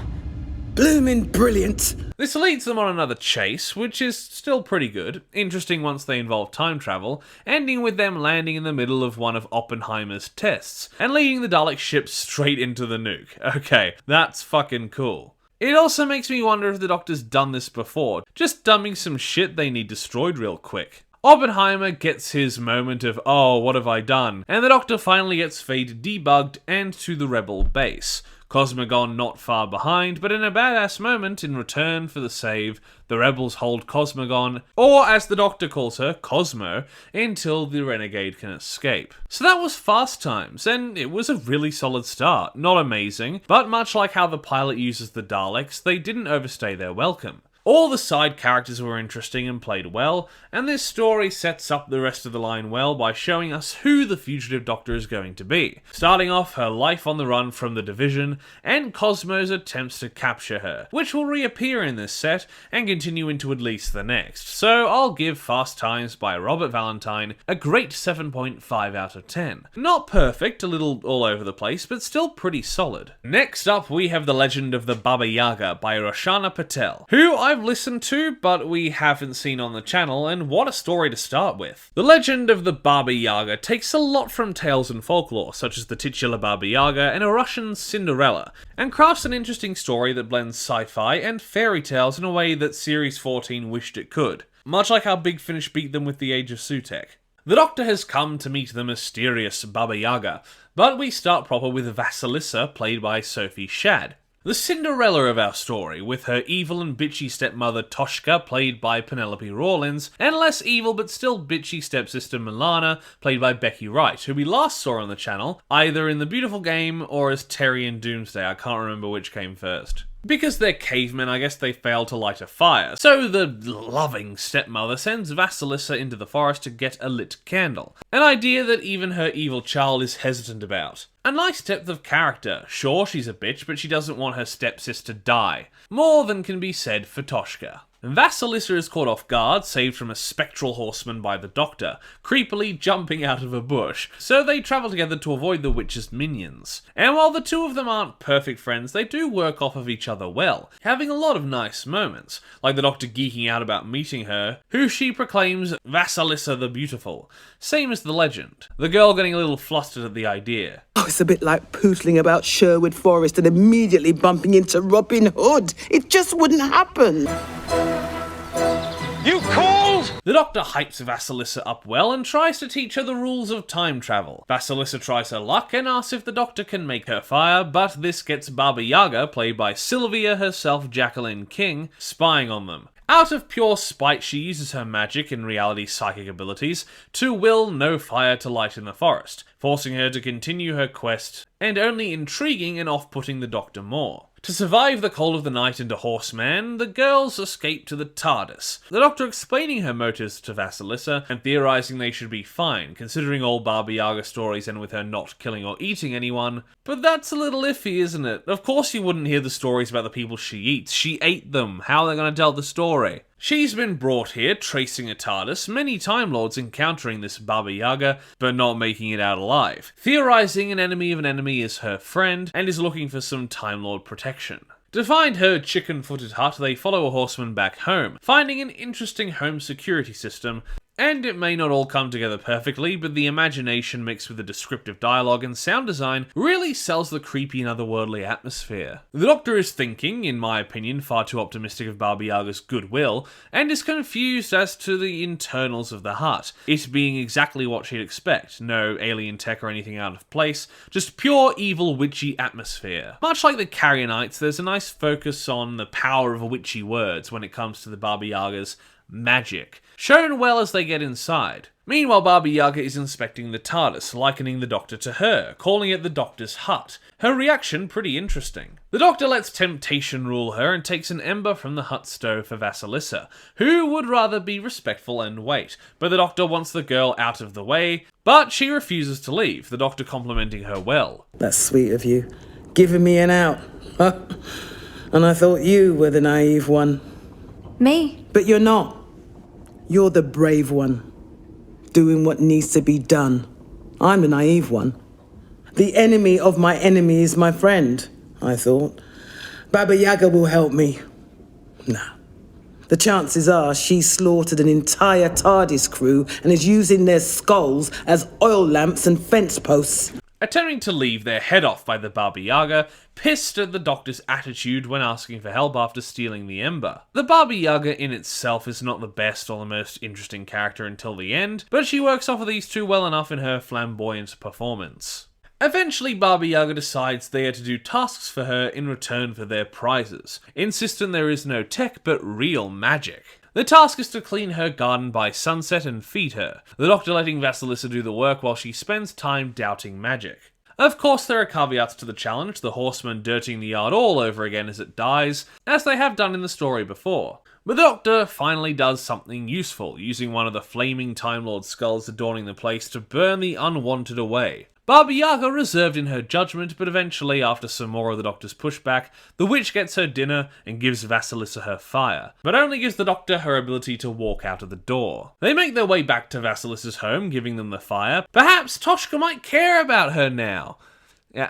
Bloomin' brilliant. This leads them on another chase, which is still pretty good, interesting once they involve time travel, ending with them landing in the middle of one of Oppenheimer's tests, and leading the Dalek ship straight into the nuke. Okay, that's fucking cool. It also makes me wonder if the Doctor's done this before, just dumping some shit they need destroyed real quick. Oppenheimer gets his moment of, oh, what have I done? And the Doctor finally gets Fade debugged and to the Rebel base. Cosmogon not far behind, but in a badass moment in return for the save, the Rebels hold Cosmogon, or as the Doctor calls her, Cosmo, until the Renegade can escape. So that was fast times, and it was a really solid start. Not amazing, but much like how the pilot uses the Daleks, they didn't overstay their welcome. All the side characters were interesting and played well, and this story sets up the rest of the line well by showing us who the fugitive Doctor is going to be, starting off her life on the run from the Division, and Cosmo's attempts to capture her, which will reappear in this set and continue into at least the next. So I'll give Fast Times by Robert Valentine a great 7.5 out of 10. Not perfect, a little all over the place, but still pretty solid. Next up we have The Legend of the Baba Yaga by Roshana Patel, who I've listened to, but we haven't seen on the channel, and what a story to start with. The Legend of the Baba Yaga takes a lot from tales and folklore, such as the titular Baba Yaga and a Russian Cinderella, and crafts an interesting story that blends sci-fi and fairy tales in a way that Series 14 wished it could, much like how Big Finish beat them with the Age of Sutekh. The Doctor has come to meet the mysterious Baba Yaga, but we start proper with Vasilissa, played by Sophie Shad, the Cinderella of our story, with her evil and bitchy stepmother Toshka, played by Penelope Rawlins, and less evil but still bitchy stepsister Milana, played by Becky Wright, who we last saw on the channel, either in The Beautiful Game or as Terry in Doomsday. I can't remember which came first. Because they're cavemen, I guess they failed to light a fire, so the loving stepmother sends Vasilissa into the forest to get a lit candle, an idea that even her evil child is hesitant about. A nice depth of character. Sure, she's a bitch, but she doesn't want her stepsister to die. More than can be said for Toshka. Vasilisa is caught off guard, saved from a spectral horseman by the Doctor, creepily jumping out of a bush, so they travel together to avoid the witch's minions. And while the two of them aren't perfect friends, they do work off of each other well, having a lot of nice moments, like the Doctor geeking out about meeting her, who she proclaims Vasilisa the Beautiful, same as the legend, the girl getting a little flustered at the idea. Oh, it's a bit like pootling about Sherwood Forest and immediately bumping into Robin Hood. It just wouldn't happen. You called? The Doctor hypes Vasilisa up well and tries to teach her the rules of time travel. Vasilisa tries her luck and asks if the Doctor can make her fire, but this gets Baba Yaga, played by Sylvia herself, Jacqueline King, spying on them. Out of pure spite, she uses her magic and reality psychic abilities to will no fire to light in the forest, forcing her to continue her quest, and only intriguing and off-putting the Doctor more. To survive the cold of the night and a horseman, the girls escape to the TARDIS, the Doctor explaining her motives to Vasilisa and theorising they should be fine, considering all Baba Yaga stories end with her not killing or eating anyone. But that's a little iffy, isn't it? Of course you wouldn't hear the stories about the people she eats. She ate them. How are they going to tell the story? She's been brought here, tracing a TARDIS, many Time Lords encountering this Baba Yaga, but not making it out alive, theorising an enemy of an enemy is her friend, and is looking for some Time Lord protection. To find her chicken-footed hut, they follow a horseman back home, finding an interesting home security system. And it may not all come together perfectly, but the imagination mixed with the descriptive dialogue and sound design really sells the creepy and otherworldly atmosphere. The Doctor is thinking, in my opinion, far too optimistic of Baba Yaga's goodwill, and is confused as to the internals of the hut, it being exactly what she'd expect, no alien tech or anything out of place, just pure evil witchy atmosphere. Much like the Carrionites, there's a nice focus on the power of witchy words when it comes to the Baba Yaga's magic, shown well as they get inside. Meanwhile, Baba Yaga is inspecting the TARDIS, likening the Doctor to her, calling it the Doctor's hut. Her reaction pretty interesting. The Doctor lets temptation rule her and takes an ember from the hut stove for Vasilisa, who would rather be respectful and wait, but the Doctor wants the girl out of the way, but she refuses to leave, the Doctor complimenting her well. That's sweet of you, giving me an out. And I thought you were the naive one. Me? But you're not. You're the brave one, doing what needs to be done. I'm the naive one. The enemy of my enemy is my friend, I thought. Baba Yaga will help me. No. The chances are she slaughtered an entire TARDIS crew and is using their skulls as oil lamps and fence posts. Attempting to leave their head off by the Baba Yaga, pissed at the Doctor's attitude when asking for help after stealing the ember. The Baba Yaga in itself is not the best or the most interesting character until the end, but she works off of these two well enough in her flamboyant performance. Eventually, Baba Yaga decides they are to do tasks for her in return for their prizes, insisting there is no tech but real magic. The task is to clean her garden by sunset and feed her, the Doctor letting Vasilisa do the work while she spends time doubting magic. Of course, there are caveats to the challenge, the horsemen dirtying the yard all over again as it dies, as they have done in the story before. But the Doctor finally does something useful, using one of the flaming Time Lord skulls adorning the place to burn the unwanted away. Baba Yaga reserved in her judgment, but eventually, after some more of the Doctor's pushback, the witch gets her dinner and gives Vasilisa her fire, but only gives the Doctor her ability to walk out of the door. They make their way back to Vasilisa's home, giving them the fire. Perhaps Toshka might care about her now.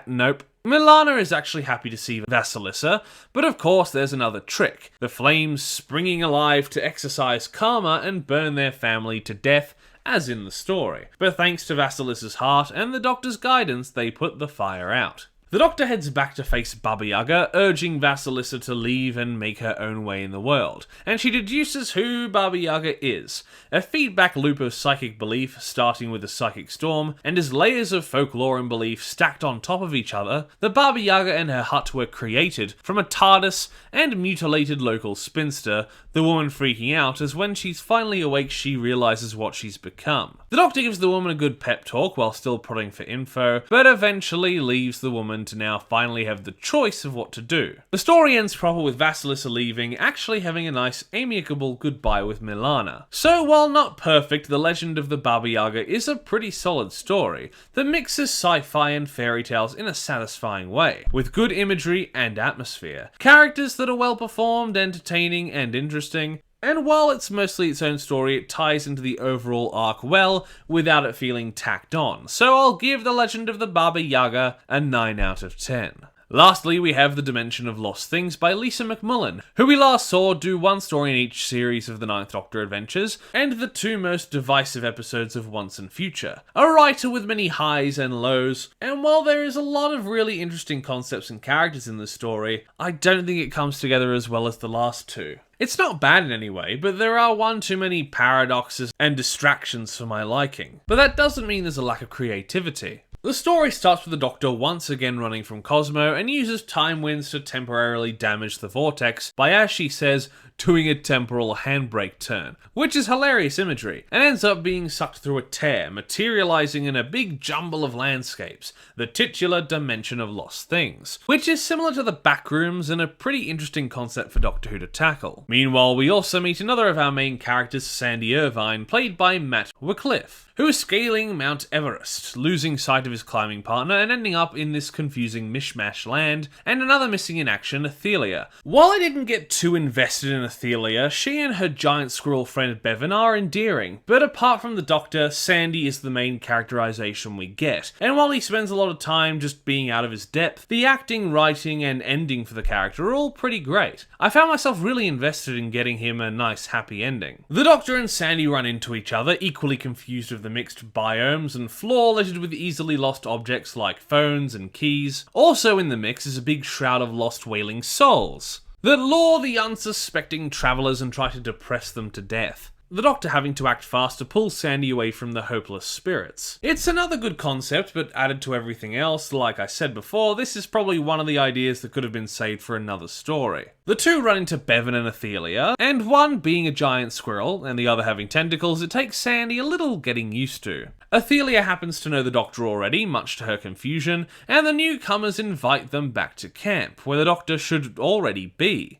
Nope. Milana is actually happy to see Vasilisa, but of course there's another trick. The flames springing alive to exercise karma and burn their family to death, as in the story. But thanks to Vasilisa's heart and the Doctor's guidance, they put the fire out. The Doctor heads back to face Baba Yaga, urging Vasilisa to leave and make her own way in the world, and she deduces who Baba Yaga is. A feedback loop of psychic belief, starting with the psychic storm, and as layers of folklore and belief stacked on top of each other, the Baba Yaga and her hut were created from a TARDIS and mutilated local spinster, the woman freaking out as when she's finally awake she realises what she's become. The Doctor gives the woman a good pep talk while still prodding for info, but eventually leaves the woman Cybermen to now finally have the choice of what to do. The story ends proper with Vasilisa leaving, actually having a nice amicable goodbye with Milana. So while not perfect, The Legend of the Baba Yaga is a pretty solid story that mixes sci-fi and fairy tales in a satisfying way, with good imagery and atmosphere, characters that are well performed, entertaining and interesting, and while it's mostly its own story, it ties into the overall arc well, without it feeling tacked on. So I'll give The Legend of the Baba Yaga a 9 out of 10. Lastly, we have The Dimension of Lost Things by Lisa McMullen, who we last saw do one story in each series of the Ninth Doctor adventures, and the 2 most divisive episodes of Once and Future. A writer with many highs and lows, and while there is a lot of really interesting concepts and characters in this story, I don't think it comes together as well as the last 2. It's not bad in any way, but there are one too many paradoxes and distractions for my liking. But that doesn't mean there's a lack of creativity. The story starts with the Doctor once again running from Cosmo and uses time winds to temporarily damage the vortex by, as she says, doing a temporal handbrake turn, which is hilarious imagery, and ends up being sucked through a tear, materializing in a big jumble of landscapes, the titular Dimension of Lost Things, which is similar to the Backrooms and a pretty interesting concept for Doctor Who to tackle. Meanwhile, we also meet another of our main characters, Sandy Irvine, played by Matt Wycliffe, who is scaling Mount Everest, losing sight of his climbing partner and ending up in this confusing mishmash land, and another missing in action, Athelia. While I didn't get too invested in Athelia, she and her giant squirrel friend Bevan are endearing, but apart from the Doctor, Sandy is the main characterization we get, and while he spends a lot of time just being out of his depth, the acting, writing, and ending for the character are all pretty great. I found myself really invested in getting him a nice happy ending. The Doctor and Sandy run into each other, equally confused of the mixed biomes and floor littered with easily lost objects like phones and keys. Also in the mix is a big shroud of lost wailing souls that lure the unsuspecting travellers and try to depress them to death. The Doctor having to act fast to pull Sandy away from the hopeless spirits. It's another good concept, but added to everything else, like I said before, this is probably one of the ideas that could have been saved for another story. The 2 run into Bevan and Athelia, and one being a giant squirrel and the other having tentacles, it takes Sandy a little getting used to. Athelia happens to know the Doctor already, much to her confusion, and the newcomers invite them back to camp, where the Doctor should already be.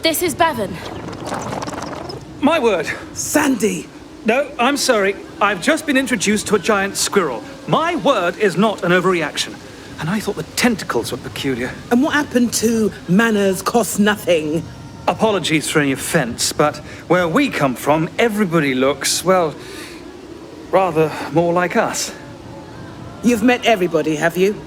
This is Bevan. My word. Sandy! No, I'm sorry. I've just been introduced to a giant squirrel. My word is not an overreaction. And I thought the tentacles were peculiar. And what happened to manners cost nothing? Apologies for any offence, but where we come from, everybody looks, well, rather more like us. You've met everybody, have you?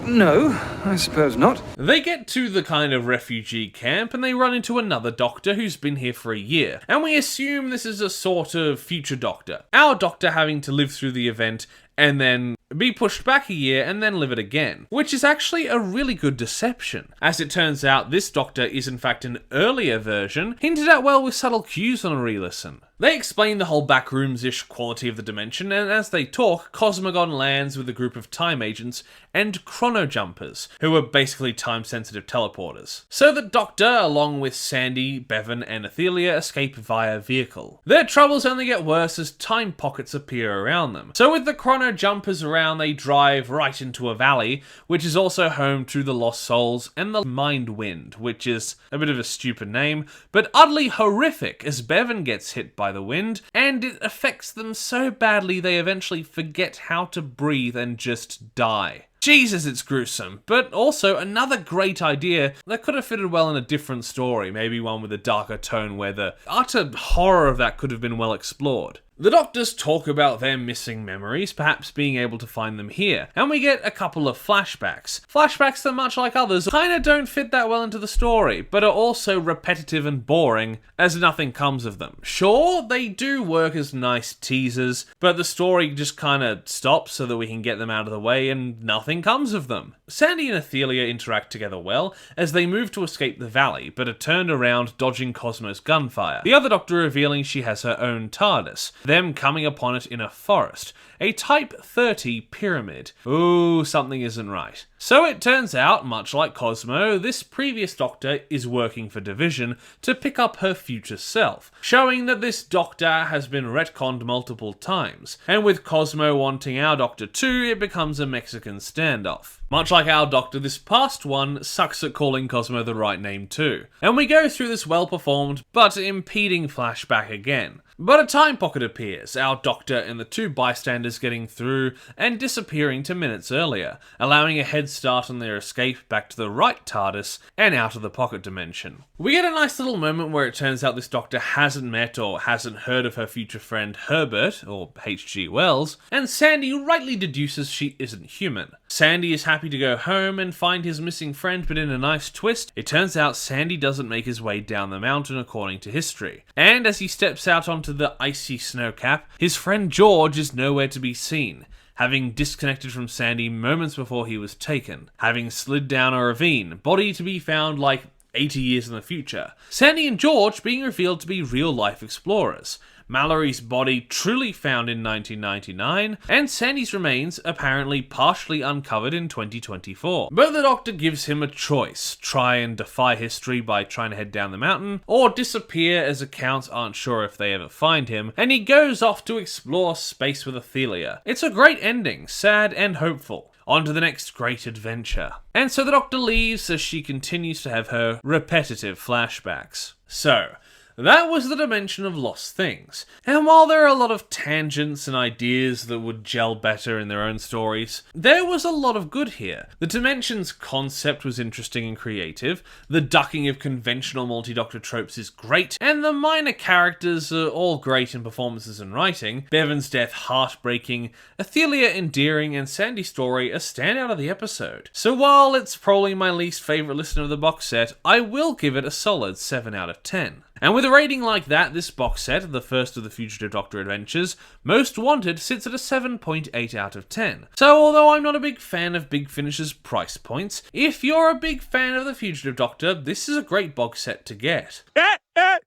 No, I suppose not. They get to the kind of refugee camp and they run into another Doctor who's been here for a year, and we assume this is a sort of future Doctor. Our Doctor having to live through the event and then be pushed back a year and then live it again, which is actually a really good deception. As it turns out, this Doctor is in fact an earlier version, hinted at well with subtle cues on a re-listen. They explain the whole backrooms-ish quality of the dimension, and as they talk, Cosmogon lands with a group of time agents and chronojumpers, who are basically time-sensitive teleporters. So the Doctor, along with Sandy, Bevan, and Athelia, escape via vehicle. Their troubles only get worse as time pockets appear around them. So with the chronojumpers around, they drive right into a valley, which is also home to the Lost Souls and the Mind Wind, which is a bit of a stupid name, but utterly horrific as Bevan gets hit by the wind, and it affects them so badly they eventually forget how to breathe and just die. Jesus, it's gruesome, but also another great idea that could have fitted well in a different story, maybe one with a darker tone where the utter horror of that could have been well explored. The Doctors talk about their missing memories, perhaps being able to find them here, and we get a couple of flashbacks. Flashbacks that, much like others, kinda don't fit that well into the story, but are also repetitive and boring, as nothing comes of them. Sure, they do work as nice teasers, but the story just kinda stops so that we can get them out of the way and nothing comes of them. Sandy and Athelia interact together well, as they move to escape the valley, but are turned around dodging Cosmo's gunfire. The other Doctor revealing she has her own TARDIS, them coming upon it in a forest, a Type 30 pyramid. Ooh, something isn't right. So it turns out, much like Cosmo, this previous Doctor is working for Division to pick up her future self, showing that this Doctor has been retconned multiple times, and with Cosmo wanting our Doctor too, it becomes a Mexican standoff. Much like our Doctor, this past one sucks at calling Cosmo the right name too. And we go through this well-performed, but impeding flashback again. But a time pocket appears, our Doctor and the two bystanders getting through and disappearing to minutes earlier, allowing a head start on their escape back to the right TARDIS and out of the pocket dimension. We get a nice little moment where it turns out this Doctor hasn't met or hasn't heard of her future friend Herbert, or H.G. Wells, and Sandy rightly deduces she isn't human. Sandy is happy to go home and find his missing friend, but in a nice twist, it turns out Sandy doesn't make his way down the mountain according to history. And as he steps out onto the icy snowcap, his friend George is nowhere to be seen, having disconnected from Sandy moments before he was taken, having slid down a ravine, body to be found like 80 years in the future. Sandy and George being revealed to be real-life explorers. Mallory's body truly found in 1999, and Sandy's remains apparently partially uncovered in 2024. But the Doctor gives him a choice: try and defy history by trying to head down the mountain, or disappear as accounts aren't sure if they ever find him, and he goes off to explore space with Athelia. It's a great ending, sad and hopeful. On to the next great adventure. And so the Doctor leaves as she continues to have her repetitive flashbacks. So, that was the dimension of lost things. And while there are a lot of tangents and ideas that would gel better in their own stories, there was a lot of good here. The dimension's concept was interesting and creative, the ducking of conventional multi-Doctor tropes is great, and the minor characters are all great in performances and writing. Bevan's death heartbreaking, Athelia endearing, and Sandy's story a standout of the episode. So while it's probably my least favourite listen of the box set, I will give it a solid 7 out of 10. And with a rating like that, this box set, the first of the Fugitive Doctor adventures, Most Wanted, sits at a 7.8 out of 10. So although I'm not a big fan of Big Finish's price points, if you're a big fan of the Fugitive Doctor, this is a great box set to get.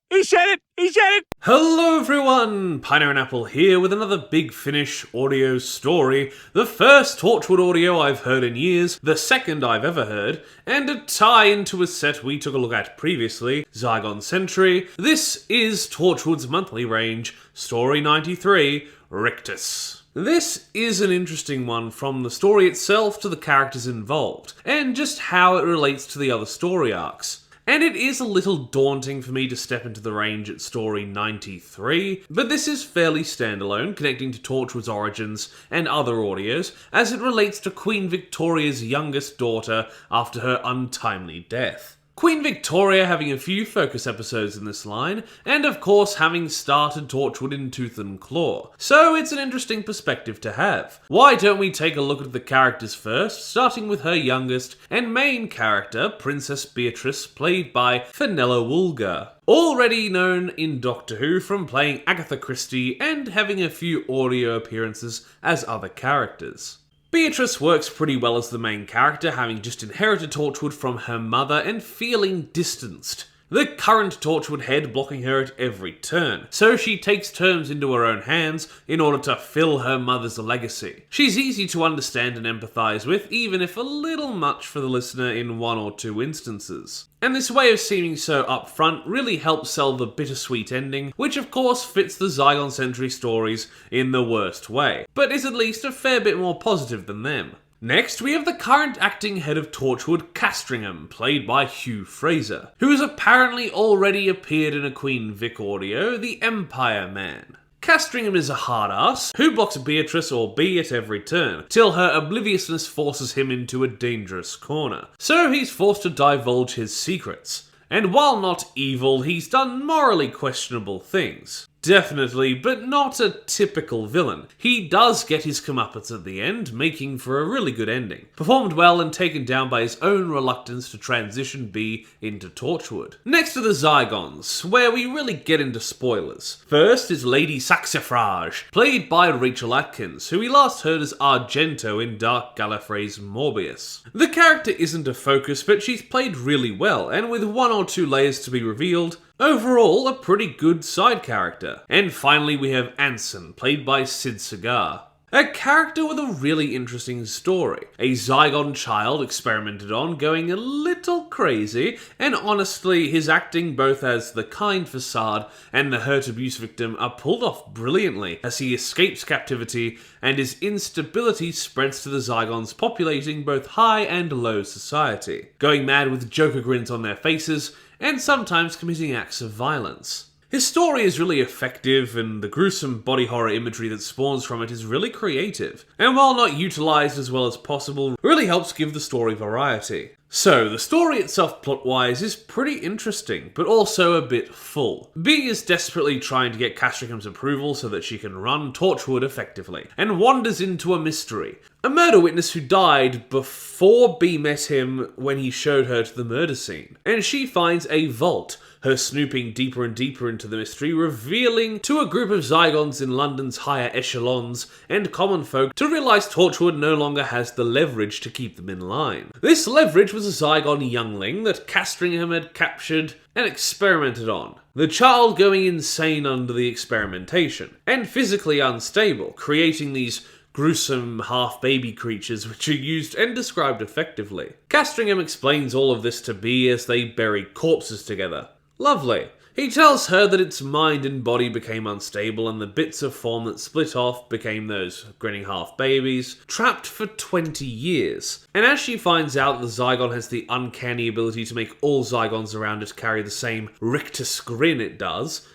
He said it! He said it! Hello everyone! Pineapple here with another Big Finish audio story. The first Torchwood audio I've heard in years, the second I've ever heard, and a tie into a set we took a look at previously, Zygon Century. This is Torchwood's monthly range, Story 93, Rictus. This is an interesting one, from the story itself to the characters involved, and just how it relates to the other story arcs. And it is a little daunting for me to step into the range at story 93, but this is fairly standalone, connecting to Torchwood's origins and other audios, as it relates to Queen Victoria's youngest daughter after her untimely death. Queen Victoria having a few focus episodes in this line, and of course having started Torchwood in Tooth and Claw. So it's an interesting perspective to have. Why don't we take a look at the characters first, starting with her youngest and main character, Princess Beatrice, played by Fenella Woolger. Already known in Doctor Who from playing Agatha Christie and having a few audio appearances as other characters. Beatrice works pretty well as the main character, having just inherited Torchwood from her mother and feeling distanced. The current Torchwood head blocking her at every turn, so she takes terms into her own hands in order to fill her mother's legacy. She's easy to understand and empathise with, even if a little much for the listener in one or two instances. And this way of seeming so upfront really helps sell the bittersweet ending, which of course fits the Zygon Century stories in the worst way, but is at least a fair bit more positive than them. Next, we have the current acting head of Torchwood, Castringham, played by Hugh Fraser, who has apparently already appeared in a Queen Vic audio, The Empire Man. Castringham is a hard-ass who blocks Beatrice or B at every turn, till her obliviousness forces him into a dangerous corner. So he's forced to divulge his secrets. And while not evil, he's done morally questionable things. Definitely, but not a typical villain. He does get his comeuppance at the end, making for a really good ending. Performed well and taken down by his own reluctance to transition B into Torchwood. Next are the Zygons, where we really get into spoilers. First is Lady Saxifrage, played by Rachel Atkins, who we last heard as Argento in Dark Gallifrey's Morbius. The character isn't a focus, but she's played really well, and with one or two layers to be revealed, overall, a pretty good side character. And finally we have Anson, played by Sid Segar. A character with a really interesting story. A Zygon child experimented on, going a little crazy, and honestly, his acting both as the kind facade and the hurt abuse victim are pulled off brilliantly as he escapes captivity and his instability spreads to the Zygons populating both high and low society, going mad with Joker grins on their faces and sometimes committing acts of violence. His story is really effective, and the gruesome body horror imagery that spawns from it is really creative, and while not utilised as well as possible, really helps give the story variety. So, the story itself plot-wise is pretty interesting, but also a bit full. B is desperately trying to get Castricum's approval so that she can run Torchwood effectively, and wanders into a mystery. A murder witness who died before B met him when he showed her to the murder scene, and she finds a vault, her snooping deeper and deeper into the mystery, revealing to a group of Zygons in London's higher echelons and common folk to realise Torchwood no longer has the leverage to keep them in line. This leverage was a Zygon youngling that Castringham had captured and experimented on. The child going insane under the experimentation, and physically unstable, creating these gruesome half-baby creatures which are used and described effectively. Castringham explains all of this to B as they bury corpses together. Lovely. He tells her that its mind and body became unstable and the bits of form that split off became those grinning half-babies, trapped for 20 years. And as she finds out the Zygon has the uncanny ability to make all Zygons around it carry the same Rictus grin it does,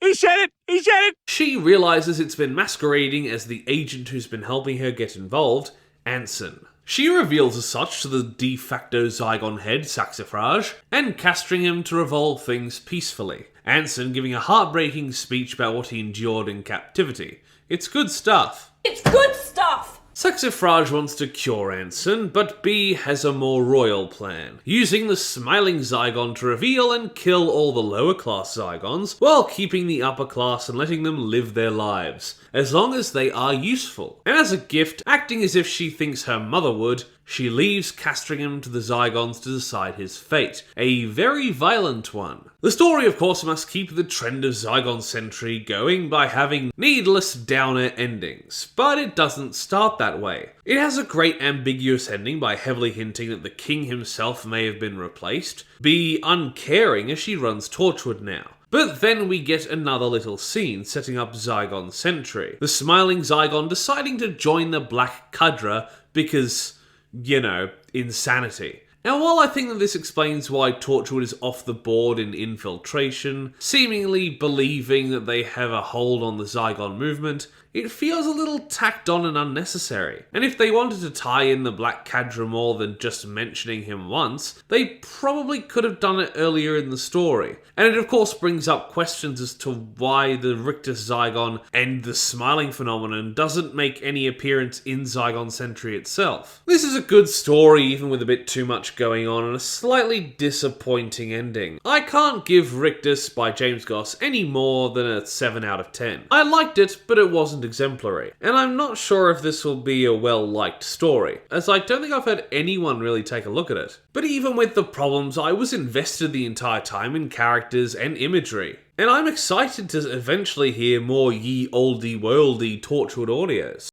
He said it! He said it! She realises it's been masquerading as the agent who's been helping her get involved, Anson. She reveals as such to the de facto Zygon head, Saxifrage, and Castringham to revolve things peacefully. Anson giving a heartbreaking speech about what he endured in captivity. It's good stuff. It's good stuff! Saxifrage wants to cure Anson, but B has a more royal plan, using the smiling Zygon to reveal and kill all the lower class Zygons, while keeping the upper class and letting them live their lives, as long as they are useful. And as a gift, acting as if she thinks her mother would, she leaves Castringham to the Zygons to decide his fate, a very violent one. The story, of course, must keep the trend of Zygon Sentry going by having needless downer endings, but it doesn't start that way. It has a great ambiguous ending by heavily hinting that the king himself may have been replaced, be uncaring as she runs Torchwood now. But then we get another little scene setting up Zygon Sentry, the smiling Zygon deciding to join the Black Cadre because, you know, insanity. Now, while I think that this explains why Torchwood is off the board in Infiltration, seemingly believing that they have a hold on the Zygon movement, it feels a little tacked on and unnecessary. And if they wanted to tie in the Black Cadre more than just mentioning him once, they probably could have done it earlier in the story. And it of course brings up questions as to why the Rictus Zygon and the smiling phenomenon doesn't make any appearance in Zygon Sentry itself. This is a good story, even with a bit too much going on and a slightly disappointing ending. I can't give Rictus by James Goss any more than a 7 out of 10. I liked it, but it wasn't exemplary, and I'm not sure if this will be a well-liked story, as I don't think I've had anyone really take a look at it. But even with the problems, I was invested the entire time in characters and imagery, and I'm excited to eventually hear more ye olde worldy Torchwood audios.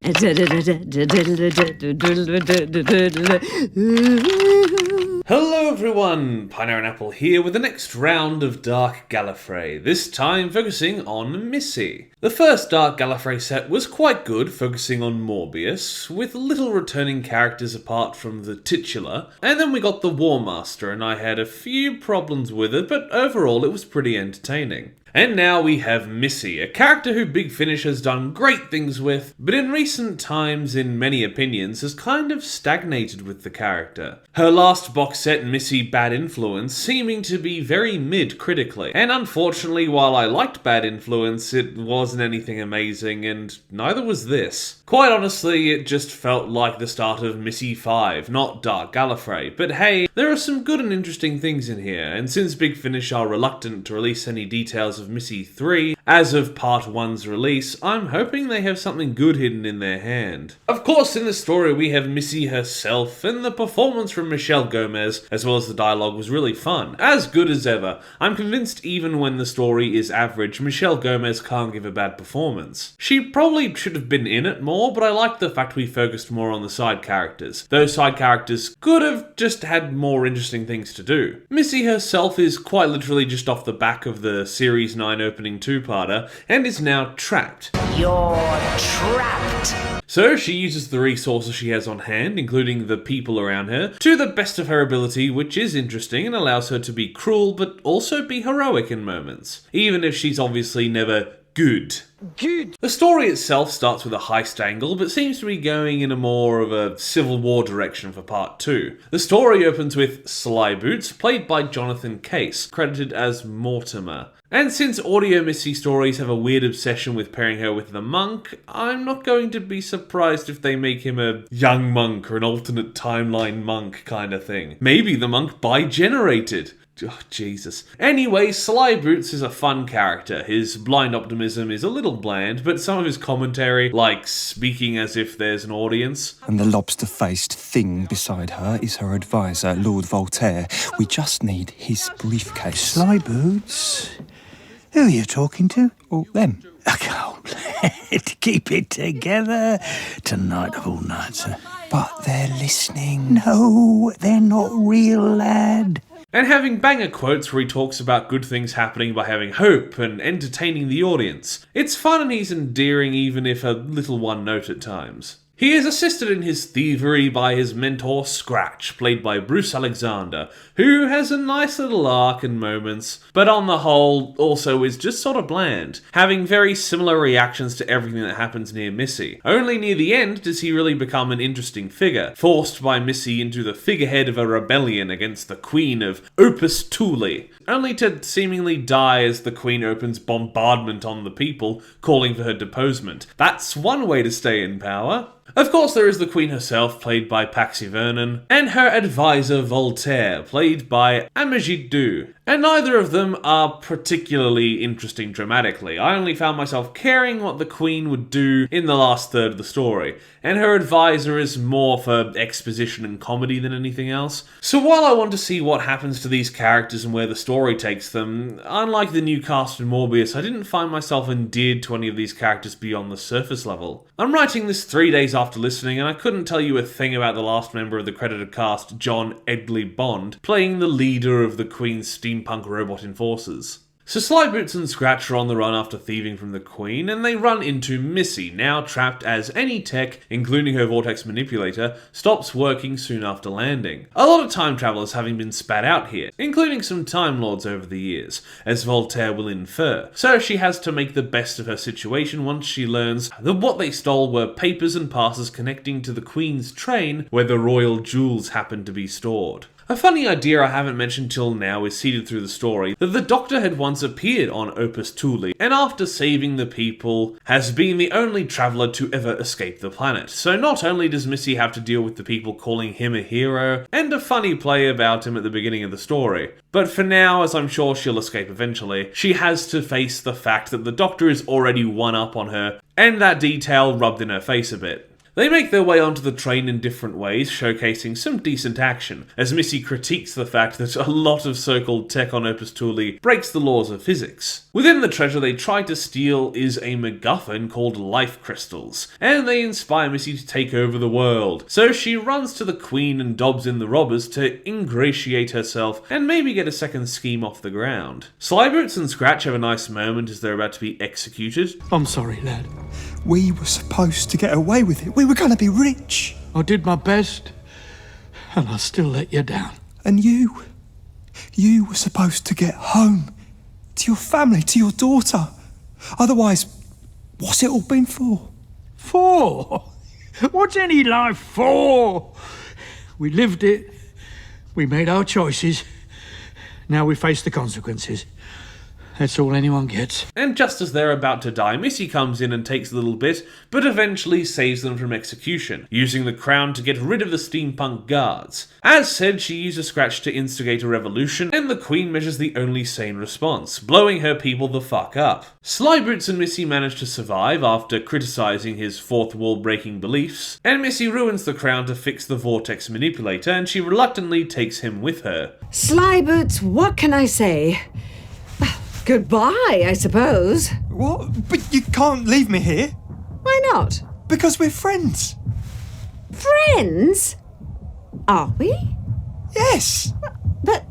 Hello everyone, Pineapple here with the next round of Dark Gallifrey, this time focusing on Missy. The first Dark Gallifrey set was quite good, focusing on Morbius, with little returning characters apart from the titular, and then we got the War Master and I had a few problems with it, but overall it was pretty entertaining. And now we have Missy, a character who Big Finish has done great things with, but in recent times, in many opinions, has kind of stagnated with the character. Her last box set, Missy Bad Influence, seeming to be very mid-critically. And unfortunately, while I liked Bad Influence, it wasn't anything amazing, and neither was this. Quite honestly, it just felt like the start of Missy 5, not Dark Gallifrey. But hey, there are some good and interesting things in here, and since Big Finish are reluctant to release any details of of Missy 3 as of Part 1's release, I'm hoping they have something good hidden in their hand. Of course, in the story we have Missy herself, and the performance from Michelle Gomez, as well as the dialogue, was really fun. As good as ever. I'm convinced even when the story is average, Michelle Gomez can't give a bad performance. She probably should have been in it more, but I liked the fact we focused more on the side characters. Those side characters could have just had more interesting things to do. Missy herself is quite literally just off the back of the Series 9 opening two-parter, and is now trapped. You're trapped. So she uses the resources she has on hand, including the people around her, to the best of her ability, which is interesting and allows her to be cruel but also be heroic in moments, even if she's obviously never good. The story itself starts with a heist angle, but seems to be going in a more of a Civil War direction for Part 2. The story opens with Sly Boots, played by Jonathan Case, credited as Mortimer. And since audio Missy stories have a weird obsession with pairing her with the monk, I'm not going to be surprised if they make him a young monk or an alternate timeline monk kind of thing. Maybe the monk bi-generated. Oh, Jesus. Anyway, Sly Boots is a fun character. His blind optimism is a little bland, but some of his commentary, like speaking as if there's an audience. And the lobster-faced thing beside her is her advisor, Lord Voltaire. We just need his briefcase. Sly Boots? Who are you talking to? Oh, them. I can't keep it together tonight of all nights. But they're listening. No, they're not real, lad. And having banger quotes where he talks about good things happening by having hope and entertaining the audience. It's fun and he's endearing, even if a little one-note at times. He is assisted in his thievery by his mentor Scratch, played by Bruce Alexander, who has a nice little arc and moments, but on the whole also is just sort of bland, having very similar reactions to everything that happens near Missy. Only near the end does he really become an interesting figure, forced by Missy into the figurehead of a rebellion against the Queen of Opus Thule, only to seemingly die as the Queen opens bombardment on the people, calling for her deposement. That's one way to stay in power. Of course, there is the Queen herself, played by Paxi Vernon, and her advisor Voltaire, played by Amajid Du. And neither of them are particularly interesting dramatically. I only found myself caring what the Queen would do in the last third of the story, and her advisor is more for exposition and comedy than anything else. So while I want to see what happens to these characters and where the story takes them, unlike the new cast in Morbius, I didn't find myself endeared to any of these characters beyond the surface level. I'm writing this 3 days after listening, and I couldn't tell you a thing about the last member of the credited cast, John Edgley Bond, playing the leader of the Queen's steampunk robot enforcers. So Sly Boots and Scratch are on the run after thieving from the Queen, and they run into Missy, now trapped as any tech, including her vortex manipulator, stops working soon after landing. A lot of time travelers having been spat out here, including some Time Lords over the years, as Voltaire will infer. So she has to make the best of her situation once she learns that what they stole were papers and passes connecting to the Queen's train where the royal jewels happened to be stored. A funny idea I haven't mentioned till now is seeded through the story that the Doctor had once appeared on Opus Thule, and after saving the people, has been the only traveller to ever escape the planet. So not only does Missy have to deal with the people calling him a hero, and a funny play about him at the beginning of the story, but for now, as I'm sure she'll escape eventually, she has to face the fact that the Doctor is already one up on her, and that detail rubbed in her face a bit. They make their way onto the train in different ways, showcasing some decent action, as Missy critiques the fact that a lot of so-called tech on Opus Thule breaks the laws of physics. Within the treasure they try to steal is a MacGuffin called life crystals, and they inspire Missy to take over the world. So she runs to the Queen and dobs in the robbers to ingratiate herself and maybe get a second scheme off the ground. Sly Boots and Scratch have a nice moment as they're about to be executed. I'm sorry, lad. We were supposed to get away with it. We were going to be rich. I did my best, and I still let you down. And you were supposed to get home, to your family, to your daughter. Otherwise, what's it all been for? For? What's any life for? We lived it. We made our choices. Now we face the consequences. That's all anyone gets. And just as they're about to die, Missy comes in and takes a little bit, but eventually saves them from execution, using the crown to get rid of the steampunk guards. As said, she uses Scratch to instigate a revolution, and the Queen measures the only sane response, blowing her people the fuck up. Slyboots and Missy manage to survive after criticizing his fourth wall breaking beliefs, and Missy ruins the crown to fix the vortex manipulator, and she reluctantly takes him with her. Slyboots, what can I say? Goodbye, I suppose. What? But you can't leave me here. Why not? Because we're friends. Friends? Are we? Yes. But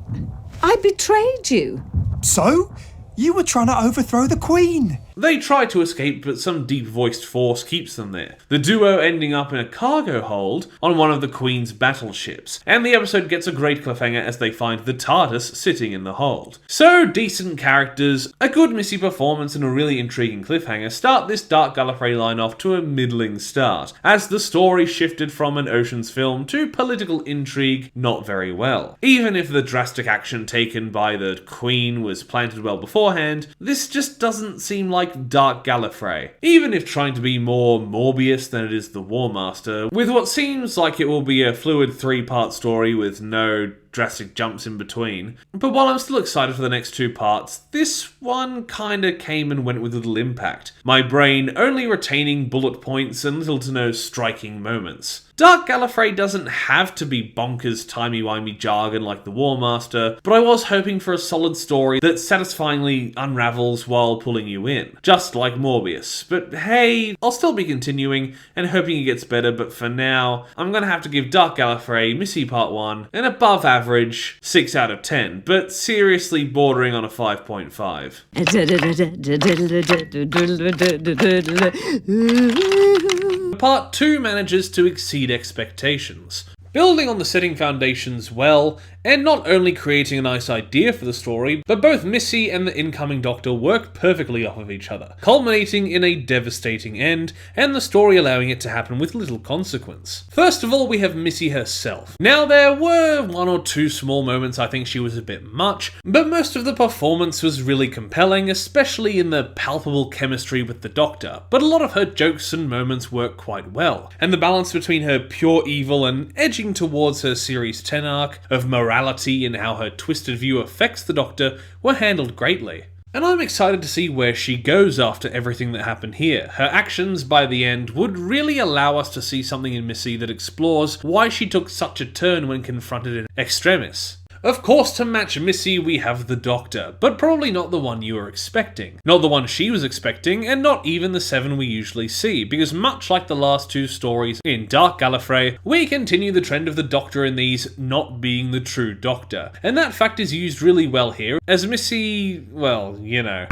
I betrayed you. So? You were trying to overthrow the Queen. They try to escape, but some deep-voiced force keeps them there. The duo ending up in a cargo hold on one of the Queen's battleships, and the episode gets a great cliffhanger as they find the TARDIS sitting in the hold. So, decent characters, a good Missy performance, and a really intriguing cliffhanger start this Dark Gallifrey line off to a middling start, as the story shifted from an Ocean's film to political intrigue not very well. Even if the drastic action taken by the Queen was planted well beforehand, this just doesn't seem like Dark Gallifrey, even if trying to be more Morbius than it is the War Master, with what seems like it will be a fluid 3-part story with no drastic jumps in between. But while I'm still excited for the next 2 parts, this one kinda came and went with little impact, my brain only retaining bullet points and little to no striking moments. Dark Gallifrey doesn't have to be bonkers timey-wimey jargon like the War Master, but I was hoping for a solid story that satisfyingly unravels while pulling you in, just like Morbius. But hey, I'll still be continuing and hoping it gets better, but for now, I'm gonna have to give Dark Gallifrey Missy Part 1 an above average 6 out of 10, but seriously bordering on a 5.5. Part 2 manages to exceed expectations, building on the setting foundations well, and not only creating a nice idea for the story, but both Missy and the incoming Doctor work perfectly off of each other, culminating in a devastating end, and the story allowing it to happen with little consequence. First of all, we have Missy herself. Now, there were 1 or 2 small moments I think she was a bit much, but most of the performance was really compelling, especially in the palpable chemistry with the Doctor, but a lot of her jokes and moments work quite well, and the balance between her pure evil and edging towards her Series 10 arc of morality and how her twisted view affects the Doctor were handled greatly. And I'm excited to see where she goes after everything that happened here. Her actions by the end would really allow us to see something in Missy that explores why she took such a turn when confronted in extremis. Of course, to match Missy, we have the Doctor, but probably not the one you were expecting. Not the one she was expecting, and not even the 7 we usually see, because much like the last 2 stories in Dark Gallifrey, we continue the trend of the Doctor in these not being the true Doctor. And that fact is used really well here, as Missy, well, you know.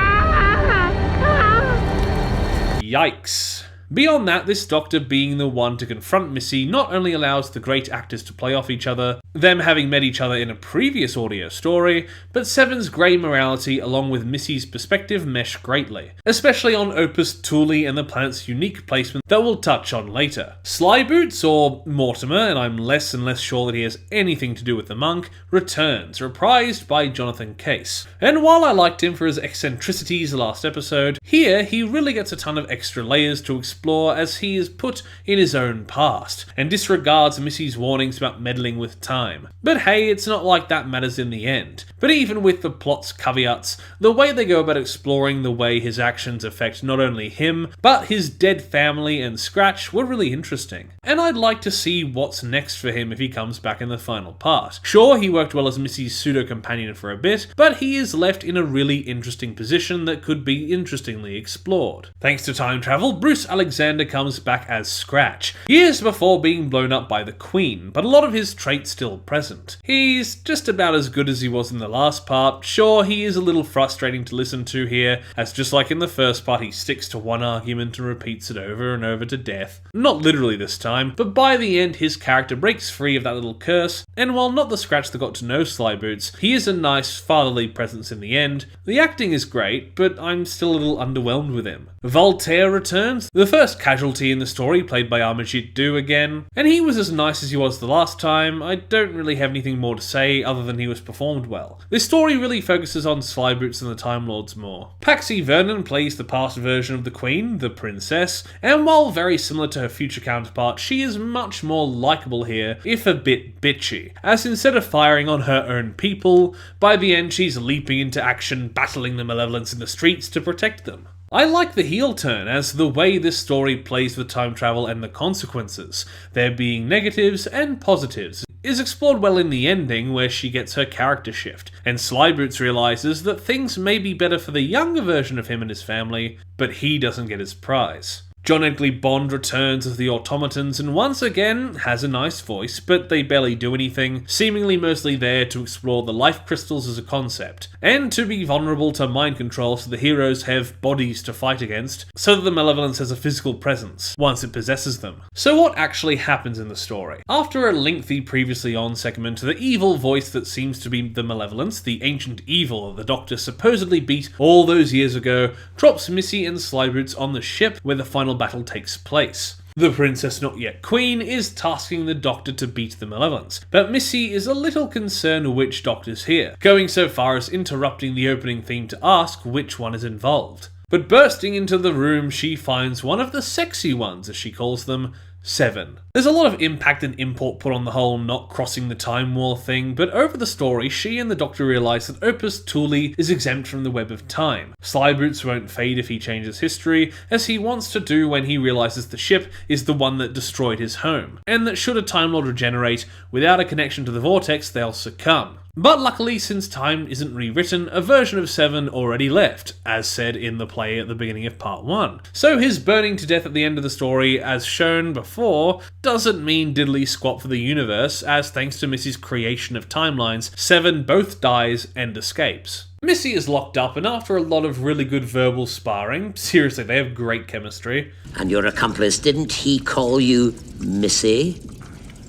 Yikes. Beyond that, this Doctor being the one to confront Missy not only allows the great actors to play off each other, them having met each other in a previous audio story, but Seven's grey morality along with Missy's perspective mesh greatly, especially on Opus Thule and the planet's unique placement that we'll touch on later. Slyboots, or Mortimer, and I'm less and less sure that he has anything to do with the monk, returns, reprised by Jonathan Case. And while I liked him for his eccentricities last episode, here he really gets a ton of extra layers to explore as he is put in his own past, and disregards Missy's warnings about meddling with time. But hey, it's not like that matters in the end. But even with the plot's caveats, the way they go about exploring the way his actions affect not only him, but his dead family and Scratch were really interesting. And I'd like to see what's next for him if he comes back in the final part. Sure, he worked well as Missy's pseudo-companion for a bit, but he is left in a really interesting position that could be interestingly explored. Thanks to time travel, Bruce Alexander comes back as Scratch, years before being blown up by the Queen, but a lot of his traits still present. He's just about as good as he was in the last part. Sure, he is a little frustrating to listen to here, as just like in the first part, he sticks to one argument and repeats it over and over to death. Not literally this time, but by the end his character breaks free of that little curse, and while not the Scratch that got to know Slyboots, he is a nice fatherly presence in the end. The acting is great, but I'm still a little underwhelmed with him. Voltaire returns, the first casualty in the story, played by Amarjit Doo again, and he was as nice as he was the last time. I don't really have anything more to say other than he was performed well. This story really focuses on Slyboots and the Time Lords more. Paxi Vernon plays the past version of the Queen, the Princess, and while very similar to her future counterpart, she is much more likeable here, if a bit bitchy, as instead of firing on her own people, by the end she's leaping into action, battling the malevolence in the streets to protect them. I like the heel turn, as the way this story plays with time travel and the consequences, there being negatives and positives, is explored well in the ending where she gets her character shift, and Slyboots realises that things may be better for the younger version of him and his family, but he doesn't get his prize. John Edgley Bond returns as the automatons and once again has a nice voice, but they barely do anything, seemingly mostly there to explore the life crystals as a concept, and to be vulnerable to mind control so the heroes have bodies to fight against, so that the malevolence has a physical presence once it possesses them. So what actually happens in the story? After a lengthy previously on segment, the evil voice that seems to be the malevolence, the ancient evil that the Doctor supposedly beat all those years ago, drops Missy and Slyboots on the ship where the final battle takes place. The Princess Not Yet Queen is tasking the Doctor to beat the malevolence, but Missy is a little concerned which Doctor's here, going so far as interrupting the opening theme to ask which one is involved. But bursting into the room, she finds one of the sexy ones, as she calls them, Seven. There's a lot of impact and import put on the whole not crossing the time wall thing, but over the story, she and the Doctor realise that Opus Thule is exempt from the web of time. Slyboots won't fade if he changes history, as he wants to do when he realises the ship is the one that destroyed his home, and that should a Time Lord regenerate, without a connection to the vortex, they'll succumb. But luckily, since time isn't rewritten, a version of Seven already left, as said in the play at the beginning of part 1. So his burning to death at the end of the story, as shown before, doesn't mean diddly squat for the universe, as thanks to Missy's creation of timelines, Seven both dies and escapes. Missy is locked up, and after a lot of really good verbal sparring, seriously, they have great chemistry. And your accomplice, didn't he call you Missy?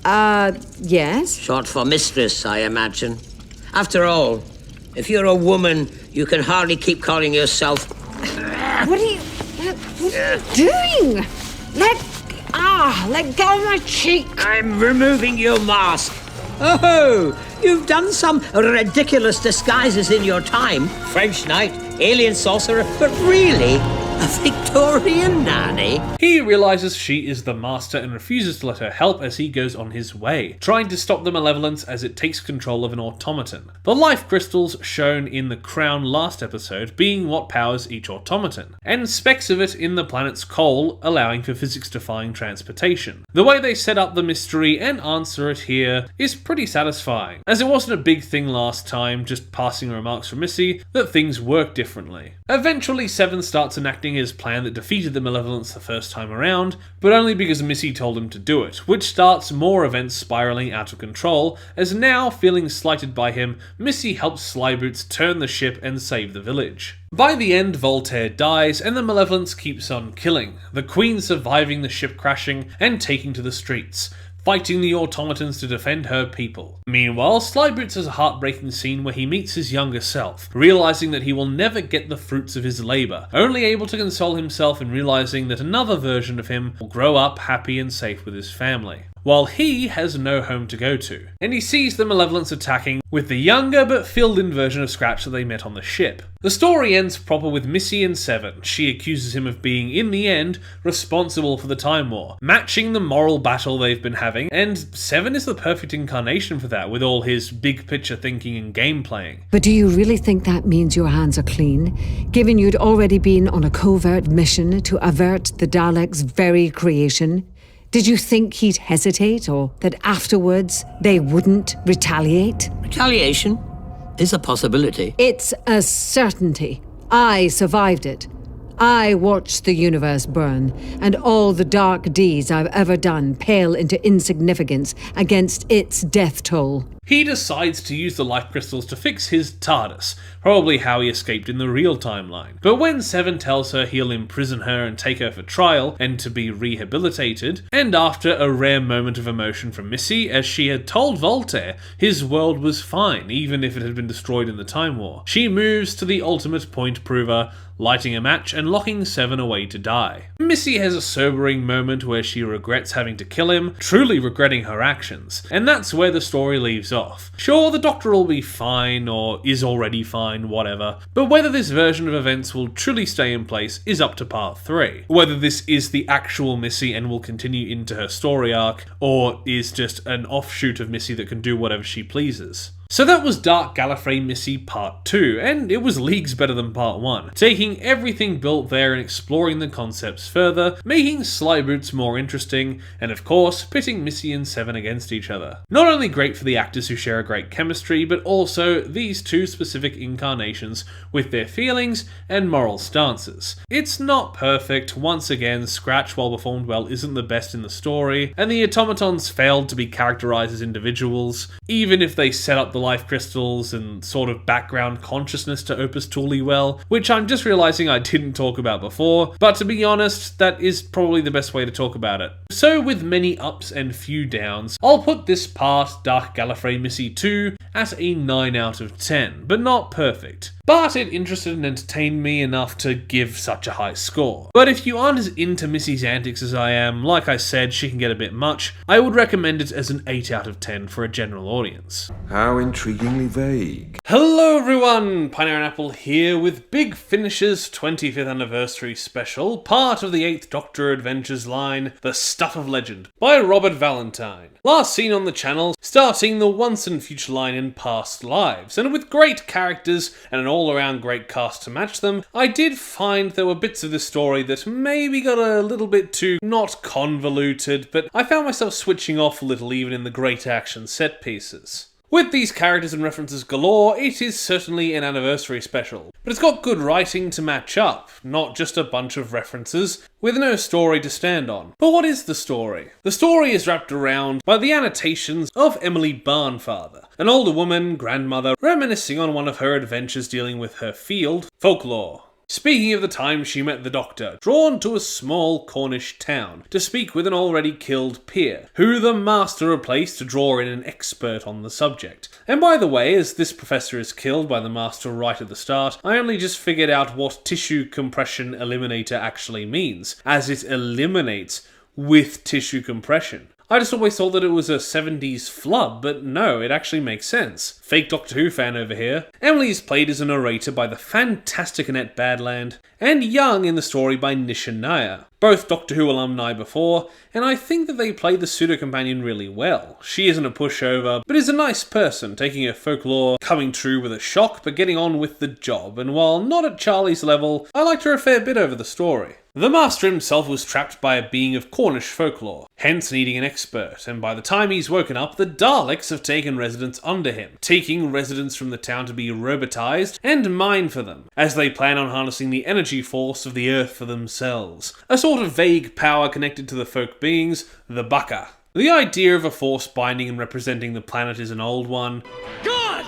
Yes? Short for mistress, I imagine. After all, if you're a woman, you can hardly keep calling yourself... What are you doing? Let go of my cheek. I'm removing your mask. Oh, you've done some ridiculous disguises in your time. French knight, alien sorcerer, but really, a Victorian nanny? He realises she is the master and refuses to let her help as he goes on his way, trying to stop the malevolence as it takes control of an automaton. The life crystals shown in the crown last episode being what powers each automaton, and specks of it in the planet's coal, allowing for physics-defying transportation. The way they set up the mystery and answer it here is pretty satisfying, as it wasn't a big thing last time, just passing remarks from Missy that things work differently. Eventually, Seven starts enacting his plan that defeated the malevolence the first time around, but only because Missy told him to do it, which starts more events spiraling out of control, as now, feeling slighted by him, Missy helps Slyboots turn the ship and save the village. By the end, Voltaire dies, and the malevolence keeps on killing, the Queen surviving the ship crashing and taking to the streets, fighting the automatons to defend her people. Meanwhile, Slyboots has a heartbreaking scene where he meets his younger self, realising that he will never get the fruits of his labour, only able to console himself in realising that another version of him will grow up happy and safe with his family, while he has no home to go to. And he sees the malevolence attacking with the younger but filled-in version of Scratch that they met on the ship. The story ends proper with Missy and Seven. She accuses him of being, in the end, responsible for the Time War, matching the moral battle they've been having, and Seven is the perfect incarnation for that, with all his big-picture thinking and game playing. But do you really think that means your hands are clean, given you'd already been on a covert mission to avert the Daleks' very creation? Did you think he'd hesitate, or that afterwards they wouldn't retaliate? Retaliation is a possibility. It's a certainty. I survived it. I watched the universe burn, and all the dark deeds I've ever done pale into insignificance against its death toll. He decides to use the life crystals to fix his TARDIS, probably how he escaped in the real timeline. But when Seven tells her he'll imprison her and take her for trial and to be rehabilitated, and after a rare moment of emotion from Missy, as she had told Voltaire his world was fine even if it had been destroyed in the Time War, she moves to the ultimate point prover, lighting a match and locking Seven away to die. Missy has a sobering moment where she regrets having to kill him, truly regretting her actions, and that's where the story leaves off. Sure, the Doctor will be fine, or is already fine, whatever, but whether this version of events will truly stay in place is up to part 3. Whether this is the actual Missy and will continue into her story arc, or is just an offshoot of Missy that can do whatever she pleases. So that was Dark Gallifrey Missy Part 2, and it was leagues better than Part 1, taking everything built there and exploring the concepts further, making Slyboots more interesting, and of course, pitting Missy and Seven against each other. Not only great for the actors who share a great chemistry, but also these two specific incarnations with their feelings and moral stances. It's not perfect, once again, Scratch, while performed well, isn't the best in the story, and the automatons failed to be characterized as individuals, even if they set up the life crystals and sort of background consciousness to Opus Thule well, which I'm just realizing I didn't talk about before, but to be honest, that is probably the best way to talk about it. So with many ups and few downs, I'll put this part, Dark Gallifrey Missy 2, at a 9 out of 10, but not perfect. But it interested and entertained me enough to give such a high score. But if you aren't as into Missy's antics as I am, like I said, she can get a bit much, I would recommend it as an 8 out of 10 for a general audience. How intriguingly vague. Hello everyone, Pineapple Apple here with Big Finish's 25th anniversary special, part of the 8th Doctor Adventures line, The Stuff of Legend, by Robert Valentine. Last seen on the channel, starting the Once and Future line in past lives, and with great characters and an all-around great cast to match them, I did find there were bits of this story that maybe got a little bit too not convoluted, but I found myself switching off a little even in the great action set pieces. With these characters and references galore, it is certainly an anniversary special, but it's got good writing to match up, not just a bunch of references, with no story to stand on. But what is the story? The story is wrapped around by the annotations of Emily Barnfather, an older woman, grandmother, reminiscing on one of her adventures dealing with her field, folklore. Speaking of the time she met the Doctor, drawn to a small Cornish town to speak with an already killed peer, who the Master replaced to draw in an expert on the subject. And by the way, as this professor is killed by the Master right at the start, I only just figured out what tissue compression eliminator actually means, as it eliminates with tissue compression. I just always thought that it was a 70s flub, but no, it actually makes sense. Fake Doctor Who fan over here. Emily is played as a narrator by the fantastic Annette Badland, and Young in the story by Nisha Nair. Both Doctor Who alumni before, and I think that they play the pseudo-companion really well. She isn't a pushover, but is a nice person, taking her folklore, coming true with a shock, but getting on with the job, and while not at Charlie's level, I liked her a fair bit over the story. The Master himself was trapped by a being of Cornish folklore, hence needing an expert, and by the time he's woken up, the Daleks have taken residence under him, taking residents from the town to be robotized and mine for them, as they plan on harnessing the energy force of the Earth for themselves. A sort of vague power connected to the folk beings, the Baka. The idea of a force binding and representing the planet is an old one. God!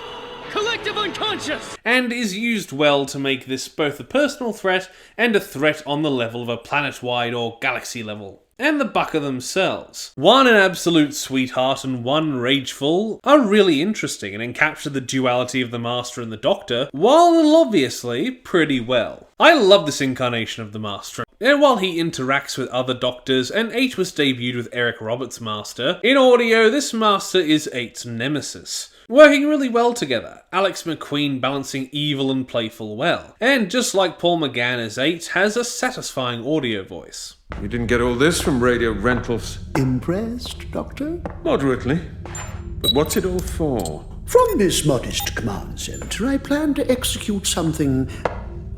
Collective unconscious! And is used well to make this both a personal threat and a threat on the level of a planet-wide or galaxy level. And the Baka themselves. One an absolute sweetheart and one rageful are really interesting and encapture the duality of the Master and the Doctor, while obviously pretty well. I love this incarnation of the Master. And while he interacts with other Doctors, and 8 was debuted with Eric Roberts' Master, in audio this Master is 8's nemesis. Working really well together, Alex McQueen balancing evil and playful well, and just like Paul McGann as 8, has a satisfying audio voice. You didn't get all this from radio rentals. Impressed, Doctor? Moderately. But what's it all for? From this modest command center, I plan to execute something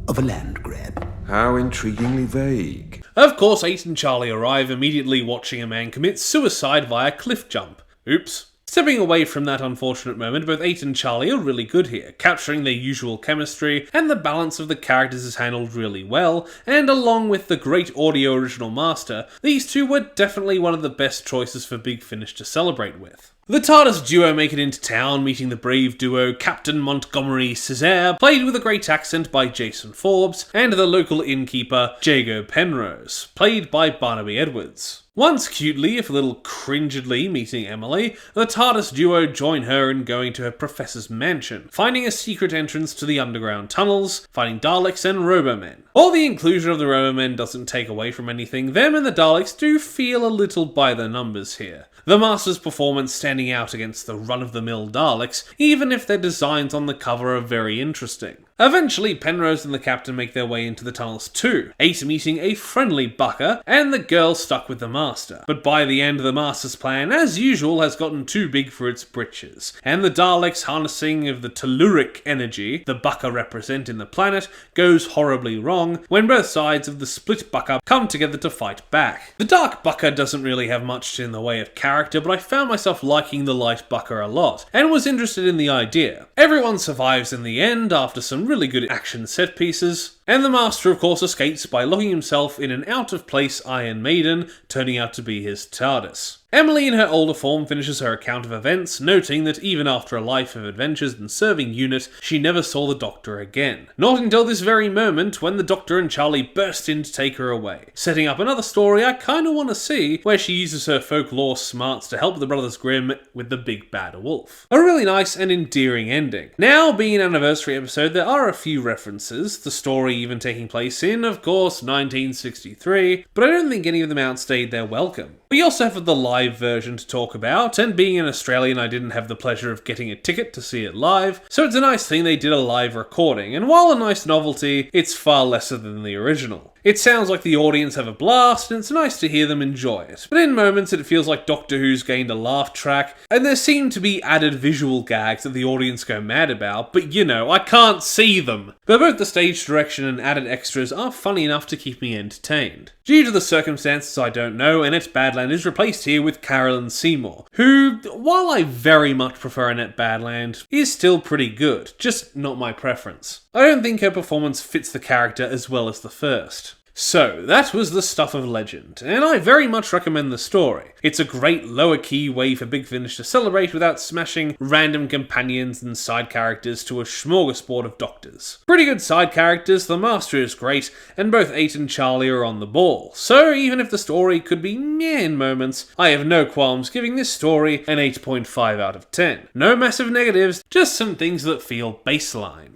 of a land grab. How intriguingly vague. Of course, 8 and Charlie arrive immediately watching a man commit suicide via cliff jump. Oops. Stepping away from that unfortunate moment, both 8 and Charlie are really good here, capturing their usual chemistry, and the balance of the characters is handled really well, and along with the great audio original Master, these two were definitely one of the best choices for Big Finish to celebrate with. The TARDIS duo make it into town, meeting the brave duo Captain Montgomery Césaire, played with a great accent by Jason Forbes, and the local innkeeper Jago Penrose, played by Barnaby Edwards. Once cutely, if a little cringedly, meeting Emily, the TARDIS duo join her in going to her professor's mansion, finding a secret entrance to the underground tunnels, finding Daleks and Robomen. While the inclusion of the Robomen doesn't take away from anything, them and the Daleks do feel a little by the numbers here. The Master's performance standing out against the run-of-the-mill Daleks, even if their designs on the cover are very interesting. Eventually, Penrose and the Captain make their way into the tunnels too, 8 meeting a friendly Bucker, and the girl stuck with the Master. But by the end, the Master's plan, as usual, has gotten too big for its britches, and the Daleks' harnessing of the telluric energy the Bucker represent in the planet goes horribly wrong when both sides of the split Bucker come together to fight back. The Dark Bucker doesn't really have much in the way of character, but I found myself liking the Light Bucker a lot, and was interested in the idea. Everyone survives in the end after some really good action set pieces, and the Master of course escapes by locking himself in an out-of-place Iron Maiden, turning out to be his TARDIS. Emily in her older form finishes her account of events, noting that even after a life of adventures and serving unit, she never saw the Doctor again. Not until this very moment, when the Doctor and Charlie burst in to take her away, setting up another story I kinda wanna see, where she uses her folklore smarts to help the Brothers Grimm with the big bad wolf. A really nice and endearing ending. Now, being an anniversary episode, there are a few references, the story even taking place in, of course, 1963, but I don't think any of them outstayed their welcome. We also have the live version to talk about, and being an Australian I didn't have the pleasure of getting a ticket to see it live, so it's a nice thing they did a live recording, and while a nice novelty, it's far lesser than the original. It sounds like the audience have a blast, and it's nice to hear them enjoy it. But in moments it feels like Doctor Who's gained a laugh track, and there seem to be added visual gags that the audience go mad about, but you know, I can't see them. But both the stage direction and added extras are funny enough to keep me entertained. Due to the circumstances I don't know, Annette Badland is replaced here with Carolyn Seymour, who, while I very much prefer Annette Badland, is still pretty good, just not my preference. I don't think her performance fits the character as well as the first. So, that was the stuff of legend, and I very much recommend the story. It's a great lower-key way for Big Finish to celebrate without smashing random companions and side characters to a smorgasbord of doctors. Pretty good side characters, the Master is great, and both 8 and Charlie are on the ball, so even if the story could be meh in moments, I have no qualms giving this story an 8.5 out of 10. No massive negatives, just some things that feel baseline.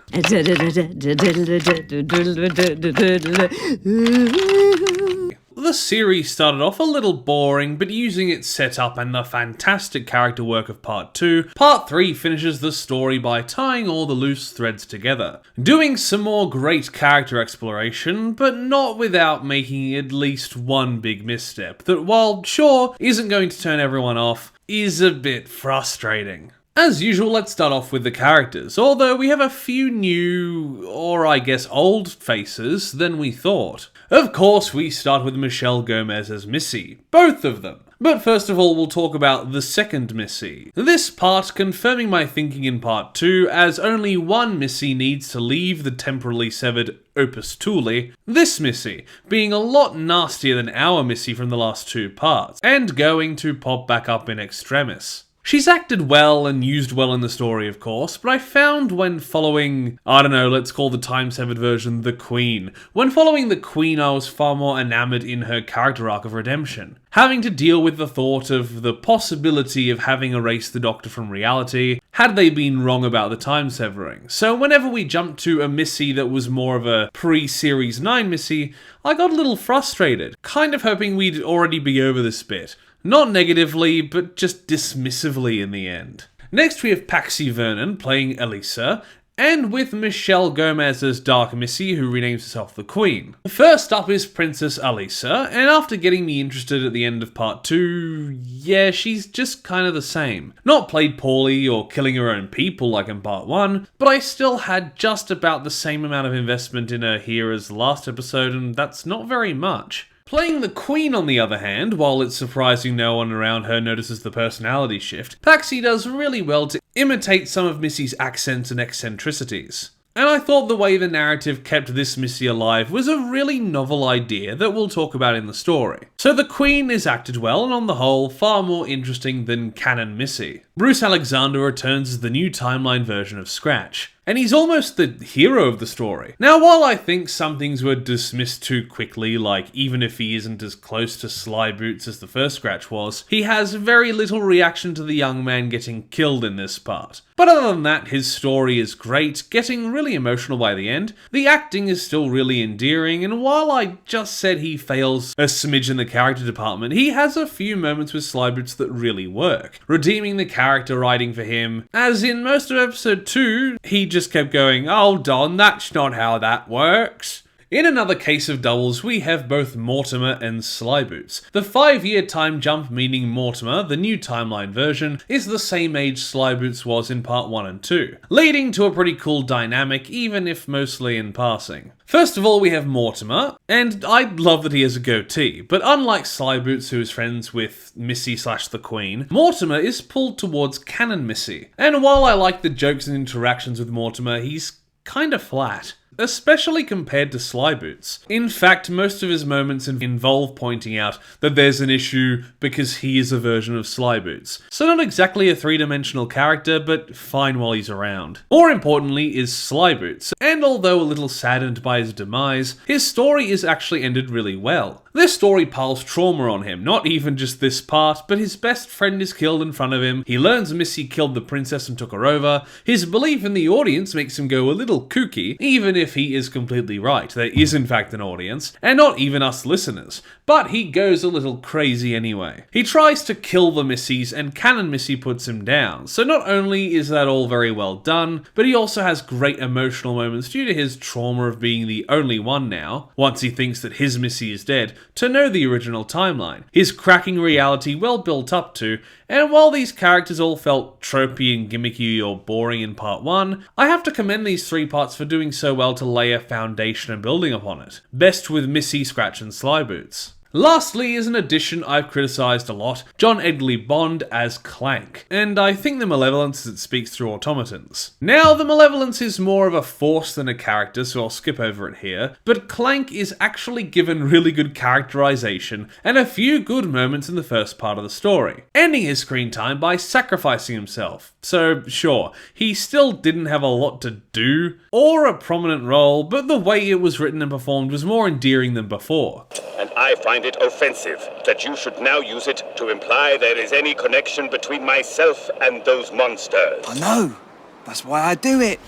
The series started off a little boring, but using its setup and the fantastic character work of Part 2, Part 3 finishes the story by tying all the loose threads together. Doing some more great character exploration, but not without making at least one big misstep that, while sure isn't going to turn everyone off, is a bit frustrating. As usual, let's start off with the characters, although we have a few new, or I guess old faces than we thought. Of course, we start with Michelle Gomez as Missy, both of them. But first of all, we'll talk about the second Missy. This part confirming my thinking in Part 2, as only one Missy needs to leave the temporally severed Opus Thule, this Missy being a lot nastier than our Missy from the last 2 parts, and going to pop back up in extremis. She's acted well and used well in the story, of course, but I found when following, I don't know, let's call the time-severed version the Queen. When following the Queen, I was far more enamoured in her character arc of redemption. Having to deal with the thought of the possibility of having erased the Doctor from reality, had they been wrong about the time-severing. So whenever we jumped to a Missy that was more of a pre-Series 9 Missy, I got a little frustrated, kind of hoping we'd already be over this bit. Not negatively, but just dismissively in the end. Next we have Paxi Vernon playing Elisa, and with Michelle Gomez as Dark Missy, who renames herself the Queen. First up is Princess Alisa, and after getting me interested at the end of Part 2, yeah, she's just kind of the same. Not played poorly or killing her own people like in Part 1, but I still had just about the same amount of investment in her here as the last episode, and that's not very much. Playing the Queen, on the other hand, while it's surprising no one around her notices the personality shift, Paxi does really well to imitate some of Missy's accents and eccentricities. And I thought the way the narrative kept this Missy alive was a really novel idea that we'll talk about in the story. So the Queen is acted well and on the whole far more interesting than canon Missy. Bruce Alexander returns as the new timeline version of Scratch, and he's almost the hero of the story. Now, while I think some things were dismissed too quickly, like even if he isn't as close to Slyboots as the first Scratch was, he has very little reaction to the young man getting killed in this part. But other than that, his story is great, getting really emotional by the end. The acting is still really endearing, and while I just said he fails a smidge in the character department, he has a few moments with Slyboots that really work, redeeming the character writing for him, as in most of episode 2, he just kept going, "Oh Don, that's not how that works." In another case of doubles, we have both Mortimer and Slyboots. The 5-year time jump meaning Mortimer, the new timeline version, is the same age Slyboots was in part 1 and 2, leading to a pretty cool dynamic, even if mostly in passing. First of all, we have Mortimer, and I love that he has a goatee, but unlike Slyboots, who is friends with Missy/the Queen, Mortimer is pulled towards canon Missy. And while I like the jokes and interactions with Mortimer, he's kinda flat, especially compared to Slyboots. In fact, most of his moments involve pointing out that there's an issue because he is a version of Slyboots. So not exactly a three-dimensional character, but fine while he's around. More importantly is Slyboots, and although a little saddened by his demise, his story is actually ended really well. This story piles trauma on him, not even just this part, but his best friend is killed in front of him, he learns Missy killed the princess and took her over, his belief in the audience makes him go a little kooky, even if he is completely right, there is in fact an audience, and not even us listeners, but he goes a little crazy anyway. He tries to kill the Missies, and canon Missy puts him down, so not only is that all very well done, but he also has great emotional moments due to his trauma of being the only one now, once he thinks that his Missy is dead, to know the original timeline. His cracking reality well built up to, and while these characters all felt tropey and gimmicky or boring in part 1, I have to commend these 3 parts for doing so well to lay a foundation and building upon it. Best with Missy, Scratch and Slyboots. Lastly is an addition I've criticised a lot, John Edgley Bond as Clank, and I think the malevolence as it speaks through automatons. Now, the malevolence is more of a force than a character, so I'll skip over it here, but Clank is actually given really good characterisation and a few good moments in the first part of the story, ending his screen time by sacrificing himself. So, sure, he still didn't have a lot to do, or a prominent role, but the way it was written and performed was more endearing than before. And I find it offensive that you should now use it to imply there is any connection between myself and those monsters. I know. That's why I do it.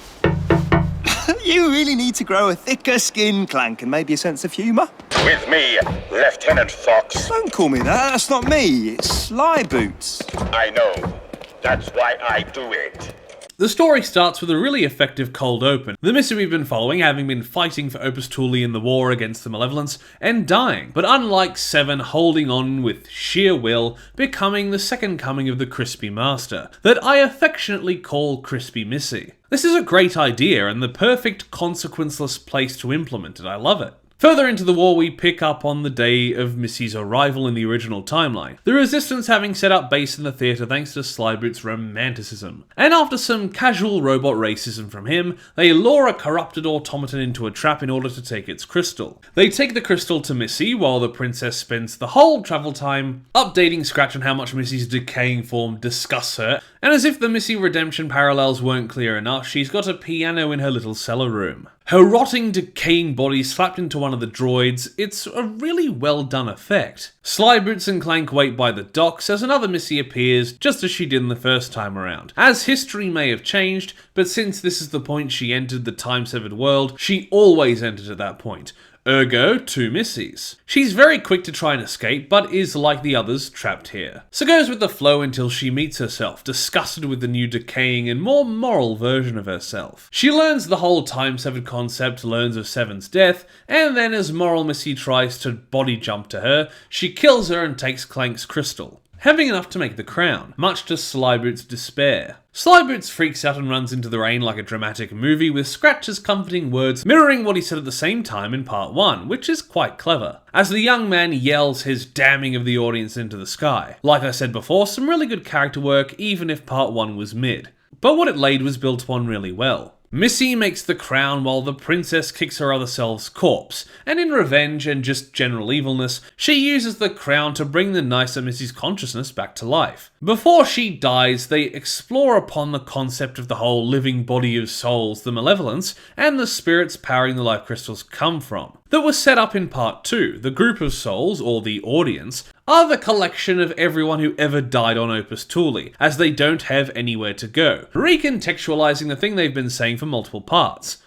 You really need to grow a thicker skin, Clank, and maybe a sense of humour. With me, Lieutenant Fox. Don't call me that. That's not me. It's Slyboots. I know. That's why I do it. The story starts with a really effective cold open, the Missy we've been following having been fighting for Opus Thule in the war against the Malevolence and dying, but unlike Seven, holding on with sheer will, becoming the second coming of the Crispy Master, that I affectionately call Crispy Missy. This is a great idea and the perfect consequenceless place to implement it, I love it. Further into the war, we pick up on the day of Missy's arrival in the original timeline, the Resistance having set up base in the theatre thanks to Slyboots' romanticism. And after some casual robot racism from him, they lure a corrupted automaton into a trap in order to take its crystal. They take the crystal to Missy, while the princess spends the whole travel time updating Scratch on how much Missy's decaying form disgusts her, and as if the Missy redemption parallels weren't clear enough, she's got a piano in her little cellar room. Her rotting, decaying body slapped into one of the droids, it's a really well done effect. Slyboots and Clank wait by the docks as another Missy appears, just as she did in the first time around. As history may have changed, but since this is the point she entered the time-severed world, she always entered at that point. Ergo, 2 Missies. She's very quick to try and escape, but is, like the others, trapped here. So goes with the flow until she meets herself, disgusted with the new decaying and more moral version of herself. She learns the whole time-severed concept, learns of Seven's death, and then as Moral Missy tries to body jump to her, she kills her and takes Clank's crystal, having enough to make the crown, much to Slyboots' despair. Slyboots freaks out and runs into the rain like a dramatic movie, with Scratch's comforting words mirroring what he said at the same time in part 1, which is quite clever, as the young man yells his damning of the audience into the sky. Like I said before, some really good character work even if part 1 was mid, but what it laid was built upon really well. Missy makes the crown while the princess kicks her other self's corpse, and in revenge and just general evilness, she uses the crown to bring the nicer Missy's consciousness back to life. Before she dies, they explore upon the concept of the whole living body of souls the malevolence and the spirits powering the life crystals come from. That was set up in part 2. The group of souls, or the audience, are the collection of everyone who ever died on Opus Thule, as they don't have anywhere to go, recontextualizing the thing they've been saying for multiple parts.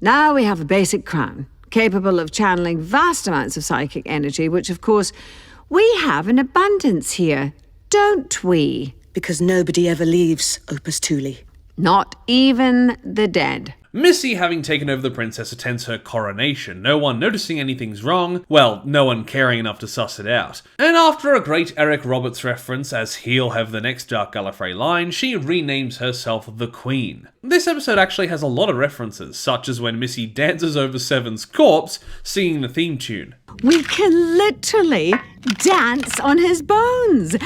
Now we have a basic crown, capable of channeling vast amounts of psychic energy, which of course we have in abundance here, don't we? Because nobody ever leaves Opus Thule. Not even the dead. Missy, having taken over the princess, attends her coronation, no one noticing anything's wrong, well, no one caring enough to suss it out. And after a great Eric Roberts reference, as he'll have the next Dark Gallifrey line, she renames herself the Queen. This episode actually has a lot of references, such as when Missy dances over Seven's corpse, singing the theme tune. We can literally dance on his bones.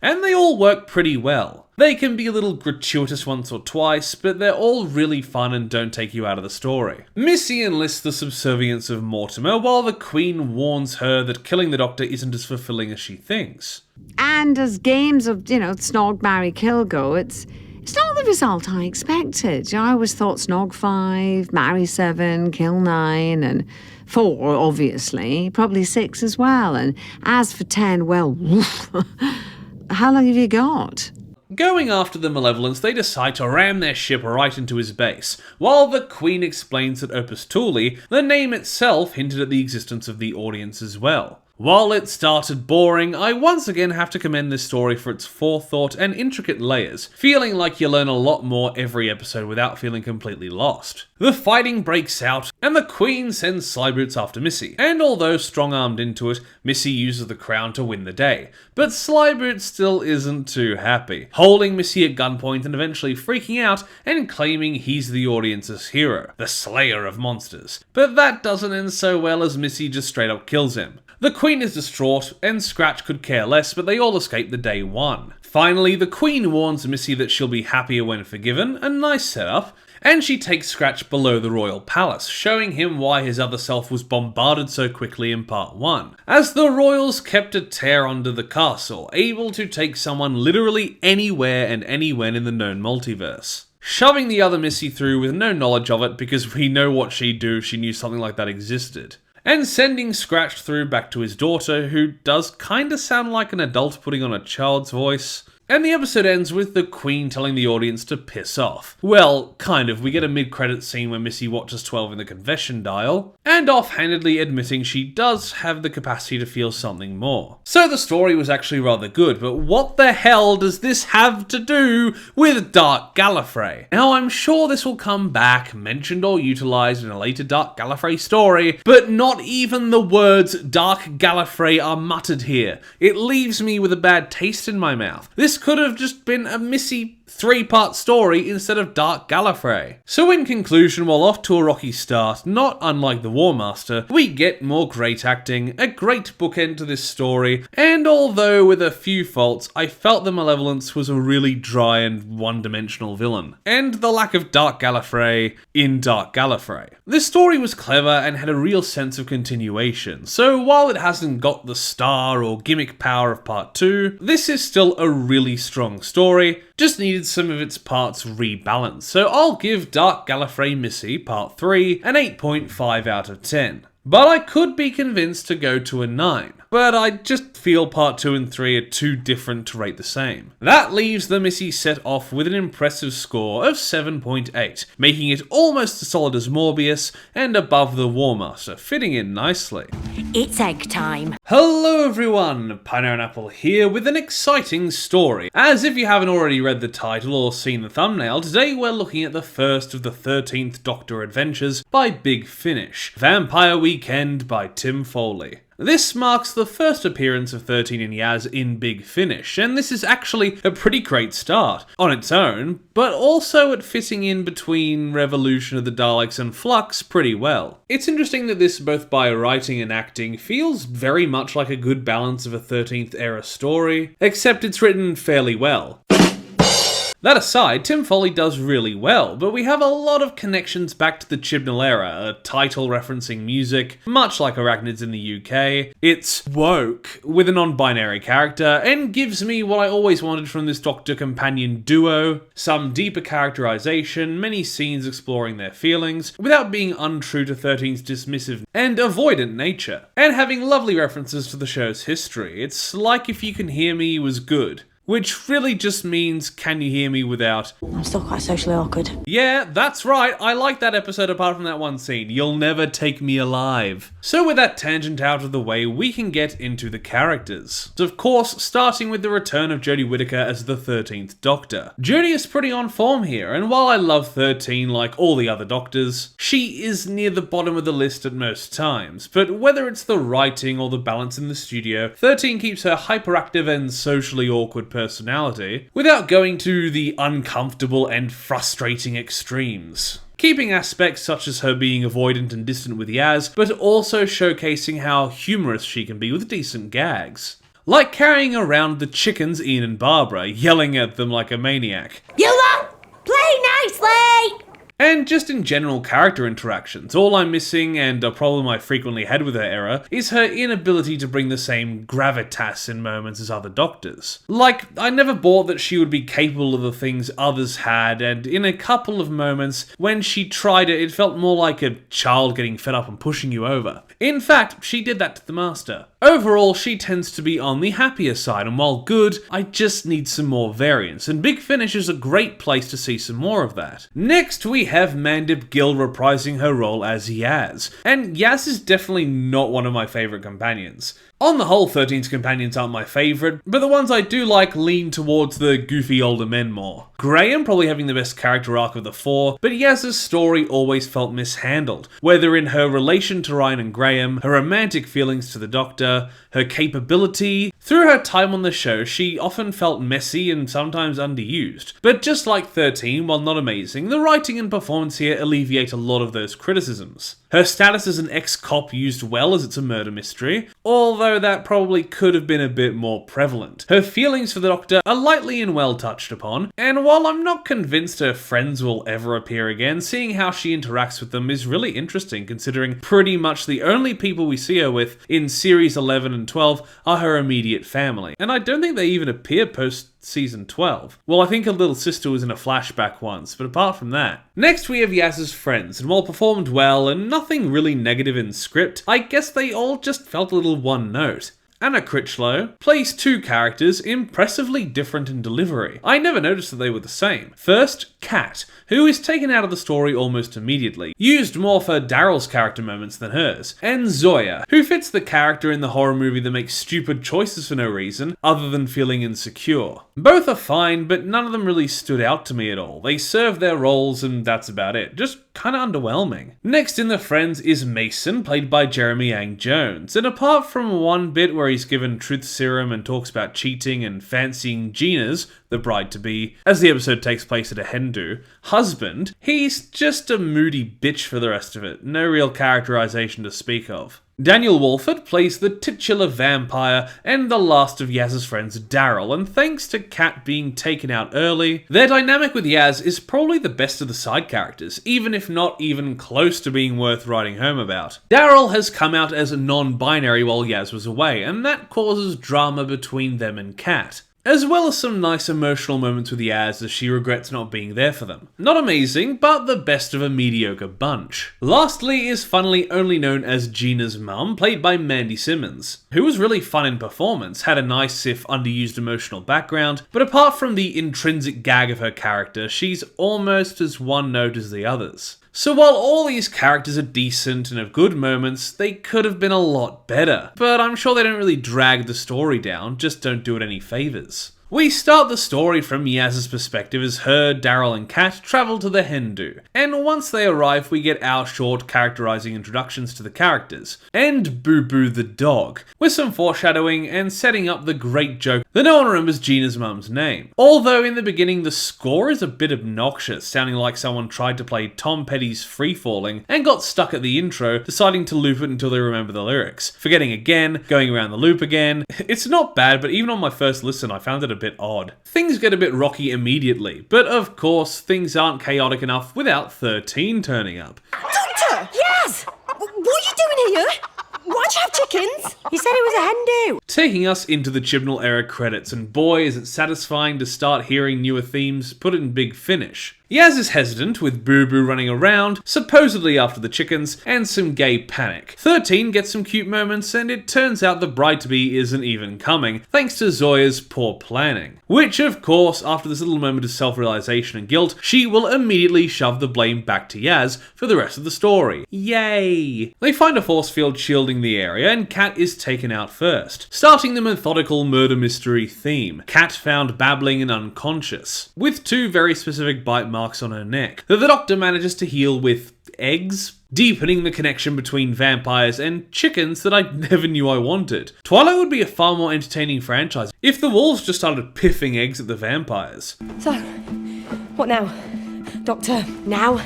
And they all work pretty well. They can be a little gratuitous once or twice, but they're all really fun and don't take you out of the story. Missy enlists the subservience of Mortimer, while the Queen warns her that killing the Doctor isn't as fulfilling as she thinks. And as games of, snog, marry, kill go, it's not the result I expected. I always thought snog 5, marry 7, kill 9, and 4, obviously. Probably 6 as well. And as for 10, well, woof. How long have you got? Going after the Malevolence, they decide to ram their ship right into his base, while the Queen explains that Opus Thule, the name itself, hinted at the existence of the audience as well. While it started boring, I once again have to commend this story for its forethought and intricate layers, feeling like you learn a lot more every episode without feeling completely lost. The fighting breaks out, and the Queen sends Slyboots after Missy, and although strong-armed into it, Missy uses the crown to win the day. But Slyboots still isn't too happy, holding Missy at gunpoint and eventually freaking out and claiming he's the audience's hero, the slayer of monsters. But that doesn't end so well as Missy just straight up kills him. The Queen is distraught, and Scratch could care less, but they all escape the day one. Finally, the Queen warns Missy that she'll be happier when forgiven, a nice setup, and she takes Scratch below the royal palace, showing him why his other self was bombarded so quickly in part 1, as the royals kept a tear under the castle, able to take someone literally anywhere and anywhen in the known multiverse. Shoving the other Missy through with no knowledge of it because we know what she'd do if she knew something like that existed. And sending Scratch through back to his daughter, who does kinda sound like an adult putting on a child's voice. And the episode ends with the Queen telling the audience to piss off. Well, kind of. We get a mid-credits scene where Missy watches 12 in the confession dial, and offhandedly admitting she does have the capacity to feel something more. So the story was actually rather good, but what the hell does this have to do with Dark Gallifrey? Now, I'm sure this will come back, mentioned or utilised in a later Dark Gallifrey story, but not even the words Dark Gallifrey are muttered here. It leaves me with a bad taste in my mouth. This could have just been a Missy 3-part story instead of Dark Gallifrey. So in conclusion, while off to a rocky start, not unlike the War Master, we get more great acting, a great bookend to this story, and although with a few faults, I felt the Malevolence was a really dry and one-dimensional villain, and the lack of Dark Gallifrey in Dark Gallifrey. This story was clever and had a real sense of continuation, so while it hasn't got the star or gimmick power of part 2, this is still a really strong story, just needed some of its parts rebalanced, so I'll give Dark Gallifrey Missy Part 3 an 8.5 out of 10. But I could be convinced to go to a 9. But I just feel Part 2 and 3 are too different to rate the same. That leaves the Missy set off with an impressive score of 7.8, making it almost as solid as Morbius and above the War Master, fitting in nicely. It's egg time. Hello everyone, Pineapple Apple here with an exciting story. As if you haven't already read the title or seen the thumbnail, today we're looking at the first of the 13th Doctor adventures by Big Finish, Vampire Weekend by Tim Foley. This marks the first appearance of 13 and Yaz in Big Finish, and this is actually a pretty great start, on its own, but also at fitting in between Revolution of the Daleks and Flux pretty well. It's interesting that this, both by writing and acting, feels very much like a good balance of a 13th era story, except it's written fairly well. That aside, Tim Foley does really well, but we have a lot of connections back to the Chibnall era, a title referencing music, much like Arachnids in the UK. It's woke, with a non-binary character, and gives me what I always wanted from this Doctor-companion duo, some deeper characterization, many scenes exploring their feelings, without being untrue to 13's dismissive and avoidant nature, and having lovely references to the show's history. It's like If You Can Hear Me was good. Which really just means, can you hear me without... I'm still quite socially awkward. Yeah, that's right, I like that episode apart from that one scene. You'll never take me alive. So with that tangent out of the way, we can get into the characters. Of course, starting with the return of Jodie Whittaker as the 13th Doctor. Jodie is pretty on form here, and while I love 13 like all the other Doctors, she is near the bottom of the list at most times. But whether it's the writing or the balance in the studio, 13 keeps her hyperactive and socially awkward personality, without going to the uncomfortable and frustrating extremes. Keeping aspects such as her being avoidant and distant with Yaz, but also showcasing how humorous she can be with decent gags. Like carrying around the chickens Ian and Barbara, yelling at them like a maniac. You lot, play nicely! And just in general character interactions, all I'm missing, and a problem I frequently had with her era, is her inability to bring the same gravitas in moments as other Doctors. Like, I never bought that she would be capable of the things others had, and in a couple of moments, when she tried it, it felt more like a child getting fed up and pushing you over. In fact, she did that to the Master. Overall, she tends to be on the happier side, and while good, I just need some more variance, and Big Finish is a great place to see some more of that. Next, we have Mandip Gill reprising her role as Yaz, and Yaz is definitely not one of my favourite companions. On the whole, 13's companions aren't my favourite, but the ones I do like lean towards the goofy older men more. Graham probably having the best character arc of the four, but Yaz's story always felt mishandled, whether in her relation to Ryan and Graham, her romantic feelings to the Doctor, her capability. Through her time on the show, she often felt messy and sometimes underused. But just like 13, while not amazing, the writing and performance here alleviate a lot of those criticisms. Her status as an ex-cop used well as it's a murder mystery, although that probably could have been a bit more prevalent. Her feelings for the Doctor are lightly and well touched upon, and while I'm not convinced her friends will ever appear again, seeing how she interacts with them is really interesting considering pretty much the only people we see her with in series 11 and 12 are her immediate family, and I don't think they even appear post season 12. Well, I think her little sister was in a flashback once, but apart from that. Next we have Yaz's friends, and while performed well and nothing really negative in script, I guess they all just felt a little one note. Anna Critchlow plays two characters impressively different in delivery. I never noticed that they were the same. First, Kat, who is taken out of the story almost immediately, used more for Daryl's character moments than hers, and Zoya, who fits the character in the horror movie that makes stupid choices for no reason other than feeling insecure. Both are fine, but none of them really stood out to me at all. They serve their roles and that's about it. Just kinda underwhelming. Next in the friends is Mason, played by Jeremy Yang Jones, and apart from one bit where he's given truth serum and talks about cheating and fancying Gina's, the bride-to-be, as the episode takes place at a hen do, husband, he's just a moody bitch for the rest of it. No real characterization to speak of. Daniel Wolford plays the titular vampire and the last of Yaz's friends, Daryl, and thanks to Kat being taken out early, their dynamic with Yaz is probably the best of the side characters, even if not even close to being worth writing home about. Daryl has come out as non-binary while Yaz was away, and that causes drama between them and Kat. As well as some nice emotional moments with Yaz as she regrets not being there for them. Not amazing, but the best of a mediocre bunch. Lastly is funnily only known as Gina's mum, played by Mandy Simmons, who was really fun in performance, had a nice if underused emotional background, but apart from the intrinsic gag of her character, she's almost as one note as the others. So while all these characters are decent and have good moments, they could have been a lot better. But I'm sure they don't really drag the story down, just don't do it any favours. We start the story from Yaz's perspective as her, Daryl and Kat travel to the Hendu, and once they arrive we get our short characterizing introductions to the characters, and Boo Boo the dog, with some foreshadowing and setting up the great joke that no one remembers Gina's mum's name. Although in the beginning the score is a bit obnoxious, sounding like someone tried to play Tom Petty's Free Falling and got stuck at the intro, deciding to loop it until they remember the lyrics, forgetting again, going around the loop again. It's not bad, but even on my first listen I found it a bit odd. Things get a bit rocky immediately, but of course things aren't chaotic enough without 13 turning up. Doctor! Yes! What are you doing here? Why'd you have chickens? You said it was a hen do. Taking us into the Chibnall era credits, and boy is it satisfying to start hearing newer themes put in Big Finish. Yaz is hesitant, with Boo Boo running around, supposedly after the chickens, and some gay panic. 13 gets some cute moments, and it turns out the bride-to-be isn't even coming, thanks to Zoya's poor planning. Which, of course, after this little moment of self-realization and guilt, she will immediately shove the blame back to Yaz for the rest of the story. Yay! They find a force field shielding the area, and Kat is taken out first, starting the methodical murder mystery theme. Kat found babbling and unconscious, with 2 very specific bite marks on her neck that the doctor manages to heal with eggs, deepening the connection between vampires and chickens that I never knew I wanted. Twilight would be a far more entertaining franchise if the wolves just started piffing eggs at the vampires. So, what now? Doctor? Now,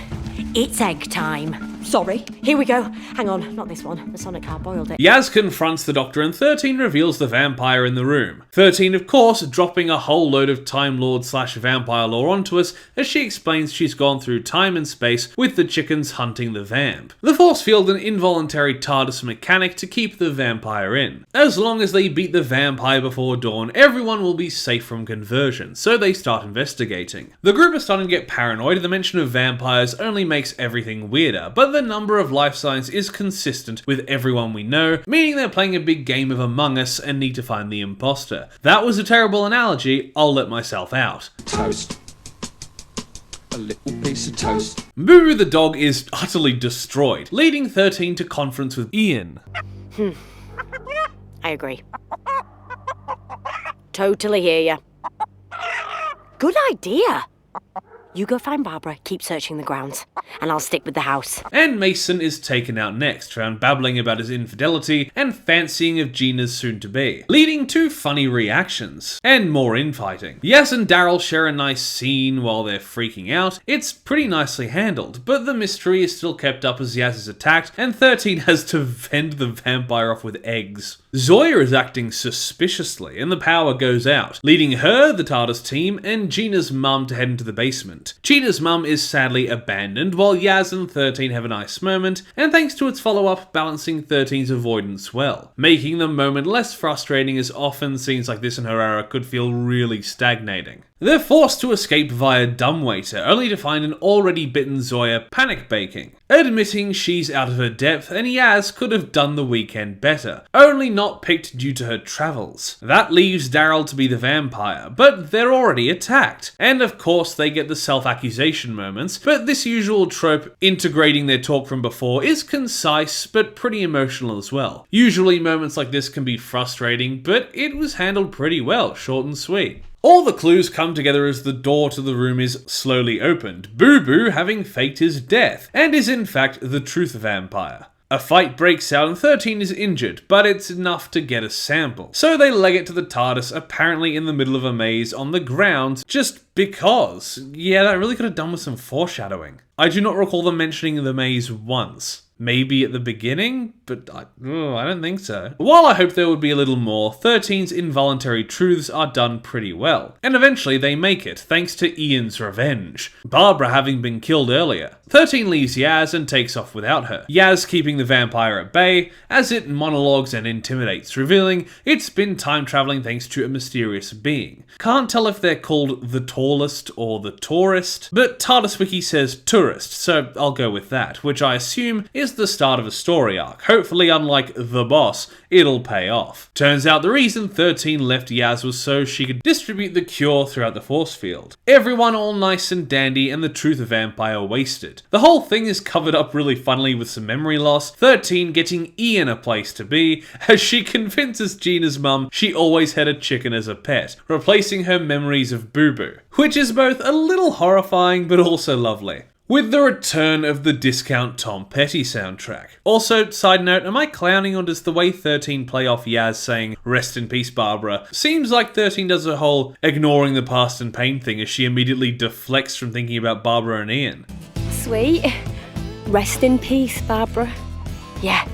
it's egg time. Sorry. Here we go. Hang on, not this one. The Sonic hard-boiled it. Yaz confronts the Doctor and 13 reveals the vampire in the room. 13, of course, dropping a whole load of Time Lord / vampire lore onto us as she explains she's gone through time and space with the chickens hunting the vamp. The force field an involuntary TARDIS mechanic to keep the vampire in. As long as they beat the vampire before dawn, everyone will be safe from conversion, so they start investigating. The group are starting to get paranoid. The mention of vampires only makes everything weirder, but the number of life signs is consistent with everyone we know, meaning they're playing a big game of Among Us and need to find the imposter. That was a terrible analogy, I'll let myself out. Toast. A little piece of toast. Boo Boo the dog is utterly destroyed, leading 13 to conference with Ian. I agree. Totally hear ya. Good idea. You go find Barbara, keep searching the grounds, and I'll stick with the house. And Mason is taken out next, found babbling about his infidelity and fancying of Gina's soon-to-be, leading to funny reactions, and more infighting. Yaz and Daryl share a nice scene while they're freaking out. It's pretty nicely handled, but the mystery is still kept up as Yaz is attacked, and 13 has to fend the vampire off with eggs. Zoya is acting suspiciously, and the power goes out, leading her, the TARDIS team, and Gina's mum to head into the basement. Gina's mum is sadly abandoned, while Yaz and 13 have a nice moment, and thanks to its follow-up, balancing 13's avoidance well, making the moment less frustrating as often scenes like this in her era could feel really stagnating. They're forced to escape via dumbwaiter, only to find an already bitten Zoya panic baking, admitting she's out of her depth and Yaz could have done the weekend better, only not picked due to her travels. That leaves Daryl to be the vampire, but they're already attacked, and of course they get the self-accusation moments, but this usual trope integrating their talk from before is concise but pretty emotional as well. Usually moments like this can be frustrating, but it was handled pretty well, short and sweet. All the clues come together as the door to the room is slowly opened, Boo Boo having faked his death, and is in fact the truth vampire. A fight breaks out and 13 is injured, but it's enough to get a sample. So they leg it to the TARDIS, apparently in the middle of a maze on the ground, just because. Yeah, that really could have done with some foreshadowing. I do not recall them mentioning the maze once. Maybe at the beginning, but I don't think so. While I hope there would be a little more, 13's involuntary truths are done pretty well, and eventually they make it, thanks to Ian's revenge, Barbara having been killed earlier. 13 leaves Yaz and takes off without her, Yaz keeping the vampire at bay as it monologues and intimidates, revealing it's been time travelling thanks to a mysterious being. Can't tell if they're called the Tall tallest or the tourist, but TARDIS Wiki says tourist, so I'll go with that, which I assume is the start of a story arc. Hopefully, unlike The Boss, it'll pay off. Turns out the reason 13 left Yaz was so she could distribute the cure throughout the force field. Everyone all nice and dandy and the truth of vampire wasted. The whole thing is covered up really funnily with some memory loss, 13 getting Ian a place to be, as she convinces Gina's mum she always had a chicken as a pet, replacing her memories of Boo Boo, which is both a little horrifying but also lovely. With the return of the Discount Tom Petty soundtrack. Also, side note, am I clowning or does the way 13 play off Yaz saying, "Rest in peace, Barbara"? Seems like 13 does a whole ignoring the past and pain thing as she immediately deflects from thinking about Barbara and Ian. Sweet. Rest in peace, Barbara. Yeah.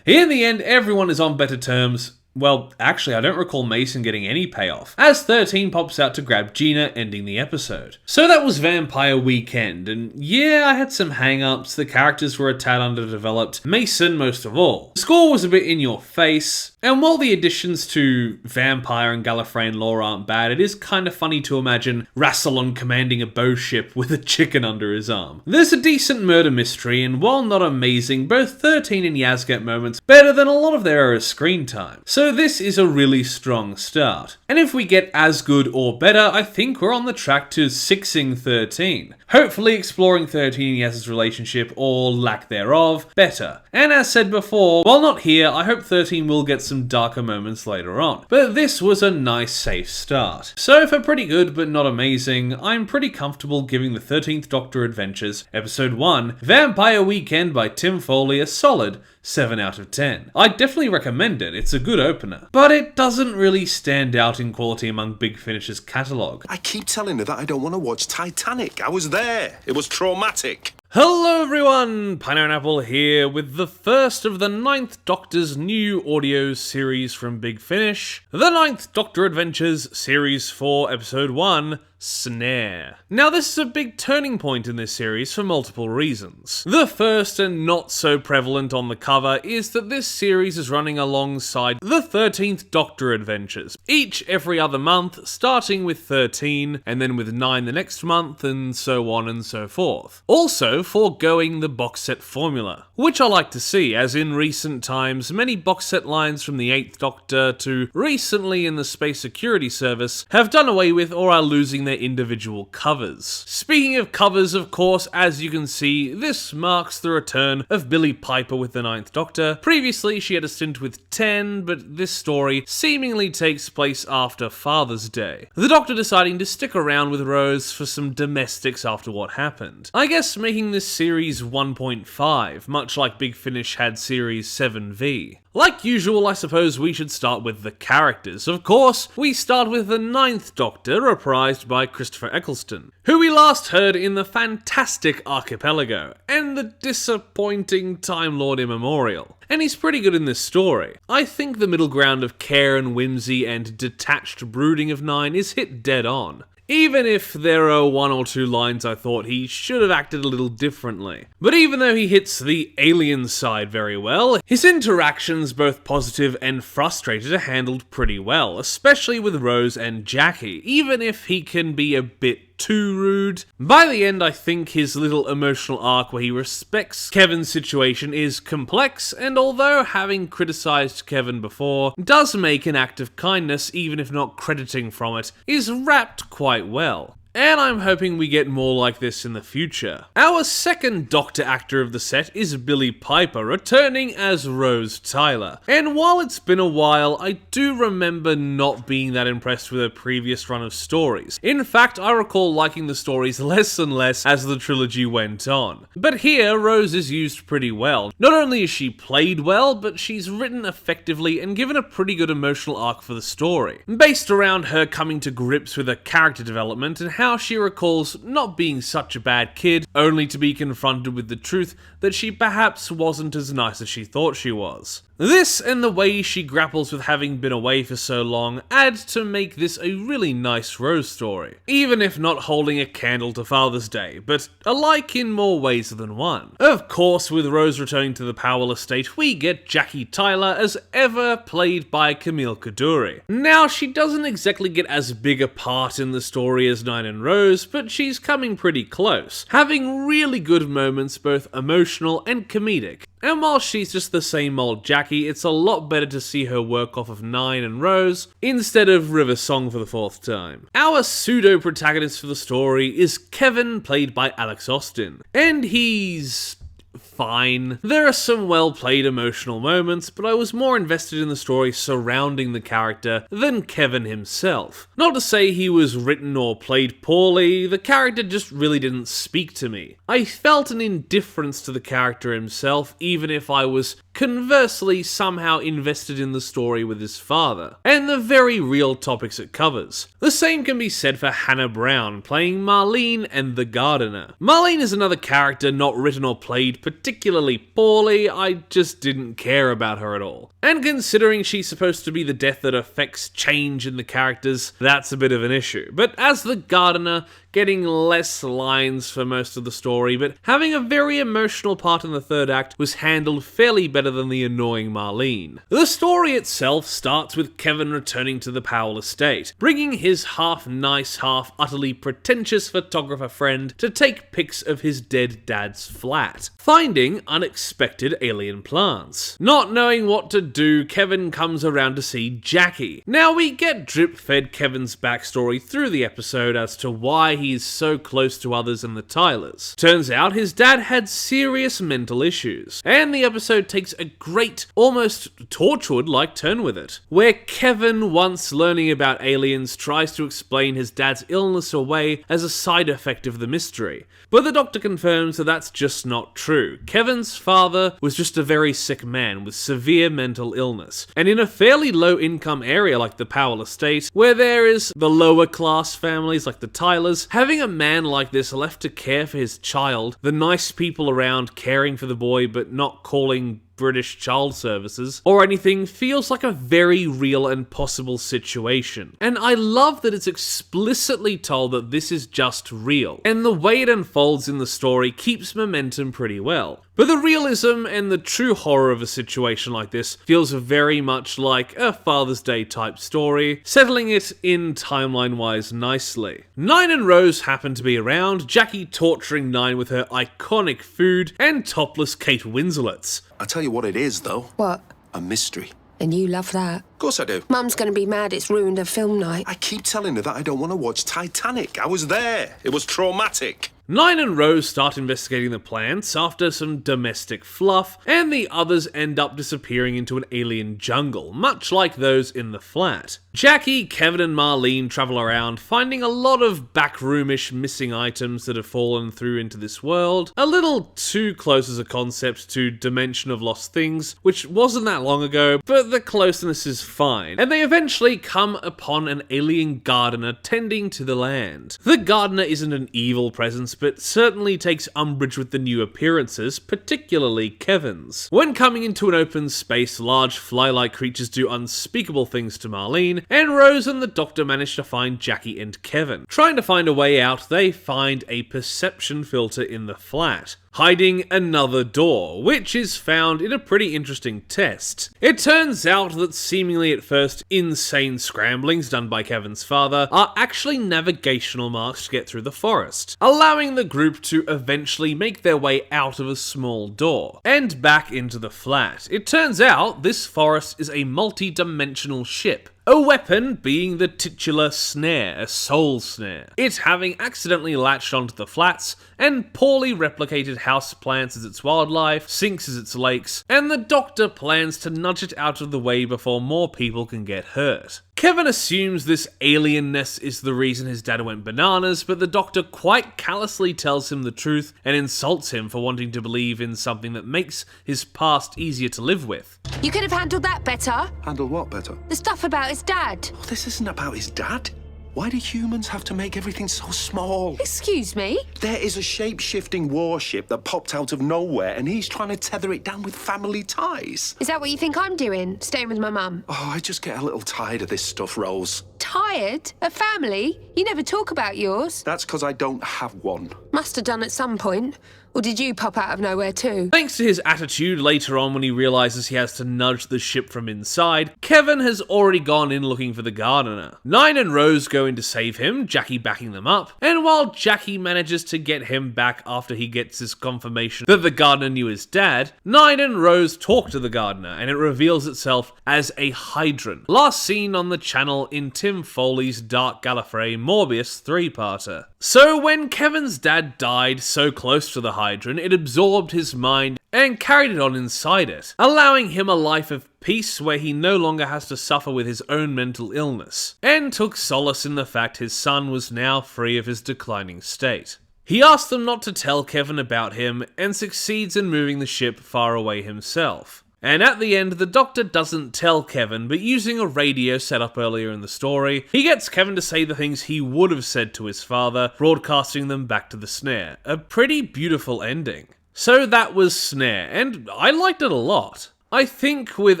In the end, everyone is on better terms. Well, actually, I don't recall Mason getting any payoff, as 13 pops out to grab Gina, ending the episode. So that was Vampire Weekend, and yeah, I had some hang-ups, the characters were a tad underdeveloped, Mason most of all. The score was a bit in your face, and while the additions to Vampire and Gallifreyan lore aren't bad, it is kind of funny to imagine Rassilon commanding a bow ship with a chicken under his arm. There's a decent murder mystery, and while not amazing, both 13 and Yaz get moments better than a lot of their screen time. So this is a really strong start. And if we get as good or better, I think we're on the track to 6ing 13. Hopefully exploring 13 and Yaz's relationship, or lack thereof, better. And as said before, while not here, I hope 13 will get some darker moments later on. But this was a nice safe start. So for pretty good but not amazing, I'm pretty comfortable giving the 13th Doctor Adventures, Episode 1, Vampire Weekend by Tim Foley a solid 7 out of 10. I'd definitely recommend it, it's a good opener. But it doesn't really stand out in quality among Big Finish's catalogue. I keep telling her that I don't want to watch Titanic. I was there. It was traumatic. Hello everyone, Pineapple here with the first of the 9th Doctor's new audio series from Big Finish, the 9th Doctor Adventures Series 4 Episode 1, Snare. Now this is a big turning point in this series for multiple reasons. The first, and not so prevalent on the cover, is that this series is running alongside the 13th Doctor Adventures, each every other month, starting with 13, and then with 9 the next month, and so on and so forth. Also, foregoing the box set formula, which I like to see, as in recent times, many box set lines from the 8th Doctor to recently in the Space Security Service have done away with or are losing their individual covers. Speaking of covers, of course, as you can see, this marks the return of Billie Piper with the 9th Doctor. Previously, she had a stint with 10, but this story seemingly takes place after Father's Day. The Doctor deciding to stick around with Rose for some domestics after what happened. I guess making this series 1.5, much like Big Finish had series 7V. Like usual, I suppose we should start with the characters. Of course, we start with the 9th Doctor, reprised by Christopher Eccleston, who we last heard in the fantastic Archipelago, and the disappointing Time Lord Immemorial. And he's pretty good in this story. I think the middle ground of care and whimsy and detached brooding of 9 is hit dead on. Even if there are 1 or 2 lines I thought he should have acted a little differently. But even though he hits the alien side very well, his interactions, both positive and frustrated, are handled pretty well, especially with Rose and Jackie, even if he can be a bit too rude. By the end, I think his little emotional arc where he respects Kevin's situation is complex, and although having criticised Kevin before does make an act of kindness, even if not crediting from it, is wrapped quite well. And I'm hoping we get more like this in the future. Our second Doctor actor of the set is Billie Piper, returning as Rose Tyler. And while it's been a while, I do remember not being that impressed with her previous run of stories. In fact, I recall liking the stories less and less as the trilogy went on. But here, Rose is used pretty well. Not only is she played well, but she's written effectively and given a pretty good emotional arc for the story, based around her coming to grips with her character development and how she recalls not being such a bad kid, only to be confronted with the truth that she perhaps wasn't as nice as she thought she was. This and the way she grapples with having been away for so long add to make this a really nice Rose story, even if not holding a candle to Father's Day, but alike in more ways than one. Of course, with Rose returning to the Powell estate, we get Jackie Tyler as ever, played by Camille Kaduri. Now, she doesn't exactly get as big a part in the story as Nine and Rose, but she's coming pretty close, having really good moments, both emotional and comedic. And while she's just the same old Jackie, it's a lot better to see her work off of Nine and Rose instead of River Song for the 4th time. Our pseudo-protagonist for the story is Kevin, played by Alex Austin, and he's fine. There are some well-played emotional moments, but I was more invested in the story surrounding the character than Kevin himself. Not to say he was written or played poorly, the character just really didn't speak to me. I felt an indifference to the character himself, even if I was conversely somehow invested in the story with his father, and the very real topics it covers. The same can be said for Hannah Brown, playing Marlene and the Gardener. Marlene is another character not written or played particularly poorly, I just didn't care about her at all. And considering she's supposed to be the death that affects change in the characters, that's a bit of an issue. But as the Gardener, getting less lines for most of the story, but having a very emotional part in the 3rd act was handled fairly better than the annoying Marlene. The story itself starts with Kevin returning to the Powell estate, bringing his half-nice, half-utterly pretentious photographer friend to take pics of his dead dad's flat, finding unexpected alien plants. Not knowing what to do, Kevin comes around to see Jackie. Now we get drip-fed Kevin's backstory through the episode as to why he is so close to others and the Tylers. Turns out his dad had serious mental issues, and the episode takes a great, almost Torchwood-like turn with it, where Kevin, once learning about aliens, tries to explain his dad's illness away as a side effect of the mystery. But the doctor confirms that that's just not true. Kevin's father was just a very sick man with severe mental illness, and in a fairly low-income area like the Powell estate, where there is the lower-class families like the Tylers, having a man like this left to care for his child, the nice people around caring for the boy but not calling British Child Services or anything, feels like a very real and possible situation. And I love that it's explicitly told that this is just real, and the way it unfolds in the story keeps momentum pretty well. But the realism and the true horror of a situation like this feels very much like a Father's Day type story, settling it in timeline-wise nicely. Nine and Rose happen to be around, Jackie torturing Nine with her iconic food, and topless Kate Winslets. I tell you what it is, though. What? A mystery. And you love that? Of course I do. Mum's gonna be mad it's ruined her film night. I keep telling her that I don't want to watch Titanic. I was there. It was traumatic. Nine and Rose start investigating the plants after some domestic fluff, and the others end up disappearing into an alien jungle, much like those in the flat. Jackie, Kevin and Marlene travel around, finding a lot of backroomish missing items that have fallen through into this world, a little too close as a concept to Dimension of Lost Things, which wasn't that long ago, but the closeness is fine, and they eventually come upon an alien gardener tending to the land. The gardener isn't an evil presence, but certainly takes umbrage with the new appearances, particularly Kevin's. When coming into an open space, large fly-like creatures do unspeakable things to Marlene, and Rose and the Doctor manage to find Jackie and Kevin. Trying to find a way out, they find a perception filter in the flat, hiding another door, which is found in a pretty interesting test. It turns out that seemingly at first insane scramblings done by Kevin's father are actually navigational marks to get through the forest, allowing the group to eventually make their way out of a small door and back into the flat. It turns out this forest is a multi-dimensional ship, a weapon being the titular Snare, a soul snare. It having accidentally latched onto the flats, and poorly replicated houseplants as its wildlife, sinks as its lakes, and the Doctor plans to nudge it out of the way before more people can get hurt. Kevin assumes this alienness is the reason his dad went bananas, but the Doctor quite callously tells him the truth and insults him for wanting to believe in something that makes his past easier to live with. You could have handled that better. Handled what better? The stuff about his dad. Oh, this isn't about his dad. Why do humans have to make everything so small? Excuse me? There is a shape-shifting warship that popped out of nowhere, and he's trying to tether it down with family ties. Is that what you think I'm doing? Staying with my mum? Oh, I just get a little tired of this stuff, Rose. Tired? A family? You never talk about yours. That's because I don't have one. Must have done at some point. Or did you pop out of nowhere too? Thanks to his attitude later on when he realizes he has to nudge the ship from inside, Kevin has already gone in looking for the gardener. Nine and Rose go in to save him, Jackie backing them up, and while Jackie manages to get him back after he gets his confirmation that the gardener knew his dad, Nine and Rose talk to the gardener, and it reveals itself as a hydrant, last seen on the channel in Tim Foley's Dark Gallifrey Morbius 3-parter. So when Kevin's dad died so close to the hydrant, it absorbed his mind and carried it on inside it, allowing him a life of peace where he no longer has to suffer with his own mental illness, and took solace in the fact his son was now free of his declining state. He asks them not to tell Kevin about him, and succeeds in moving the ship far away himself. And at the end, the Doctor doesn't tell Kevin, but using a radio set up earlier in the story, he gets Kevin to say the things he would have said to his father, broadcasting them back to the Snare. A pretty beautiful ending. So that was Snare, and I liked it a lot. I think with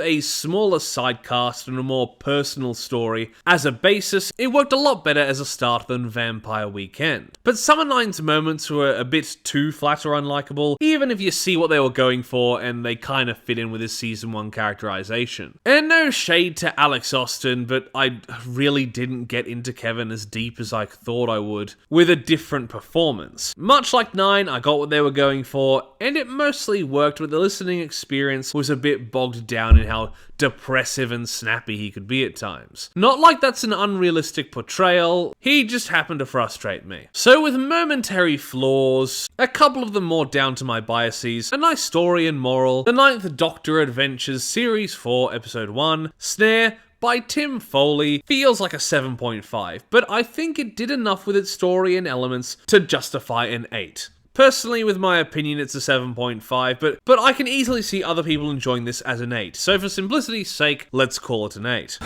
a smaller sidecast and a more personal story as a basis, it worked a lot better as a start than Vampire Weekend. But Summer Nine's moments were a bit too flat or unlikable, even if you see what they were going for and they kind of fit in with his season 1 characterization. And no shade to Alex Austin, but I really didn't get into Kevin as deep as I thought I would, with a different performance. Much like 9, I got what they were going for, and it mostly worked, but the listening experience was a bit bogged down in how depressive and snappy he could be at times. Not like that's an unrealistic portrayal, he just happened to frustrate me. So with momentary flaws, a couple of them more down to my biases, a nice story and moral, the Ninth Doctor Adventures Series 4 Episode 1, Snare, by Tim Foley, feels like a 7.5, but I think it did enough with its story and elements to justify an 8. Personally, with my opinion, it's a 7.5, but I can easily see other people enjoying this as an 8, so for simplicity's sake, let's call it an 8.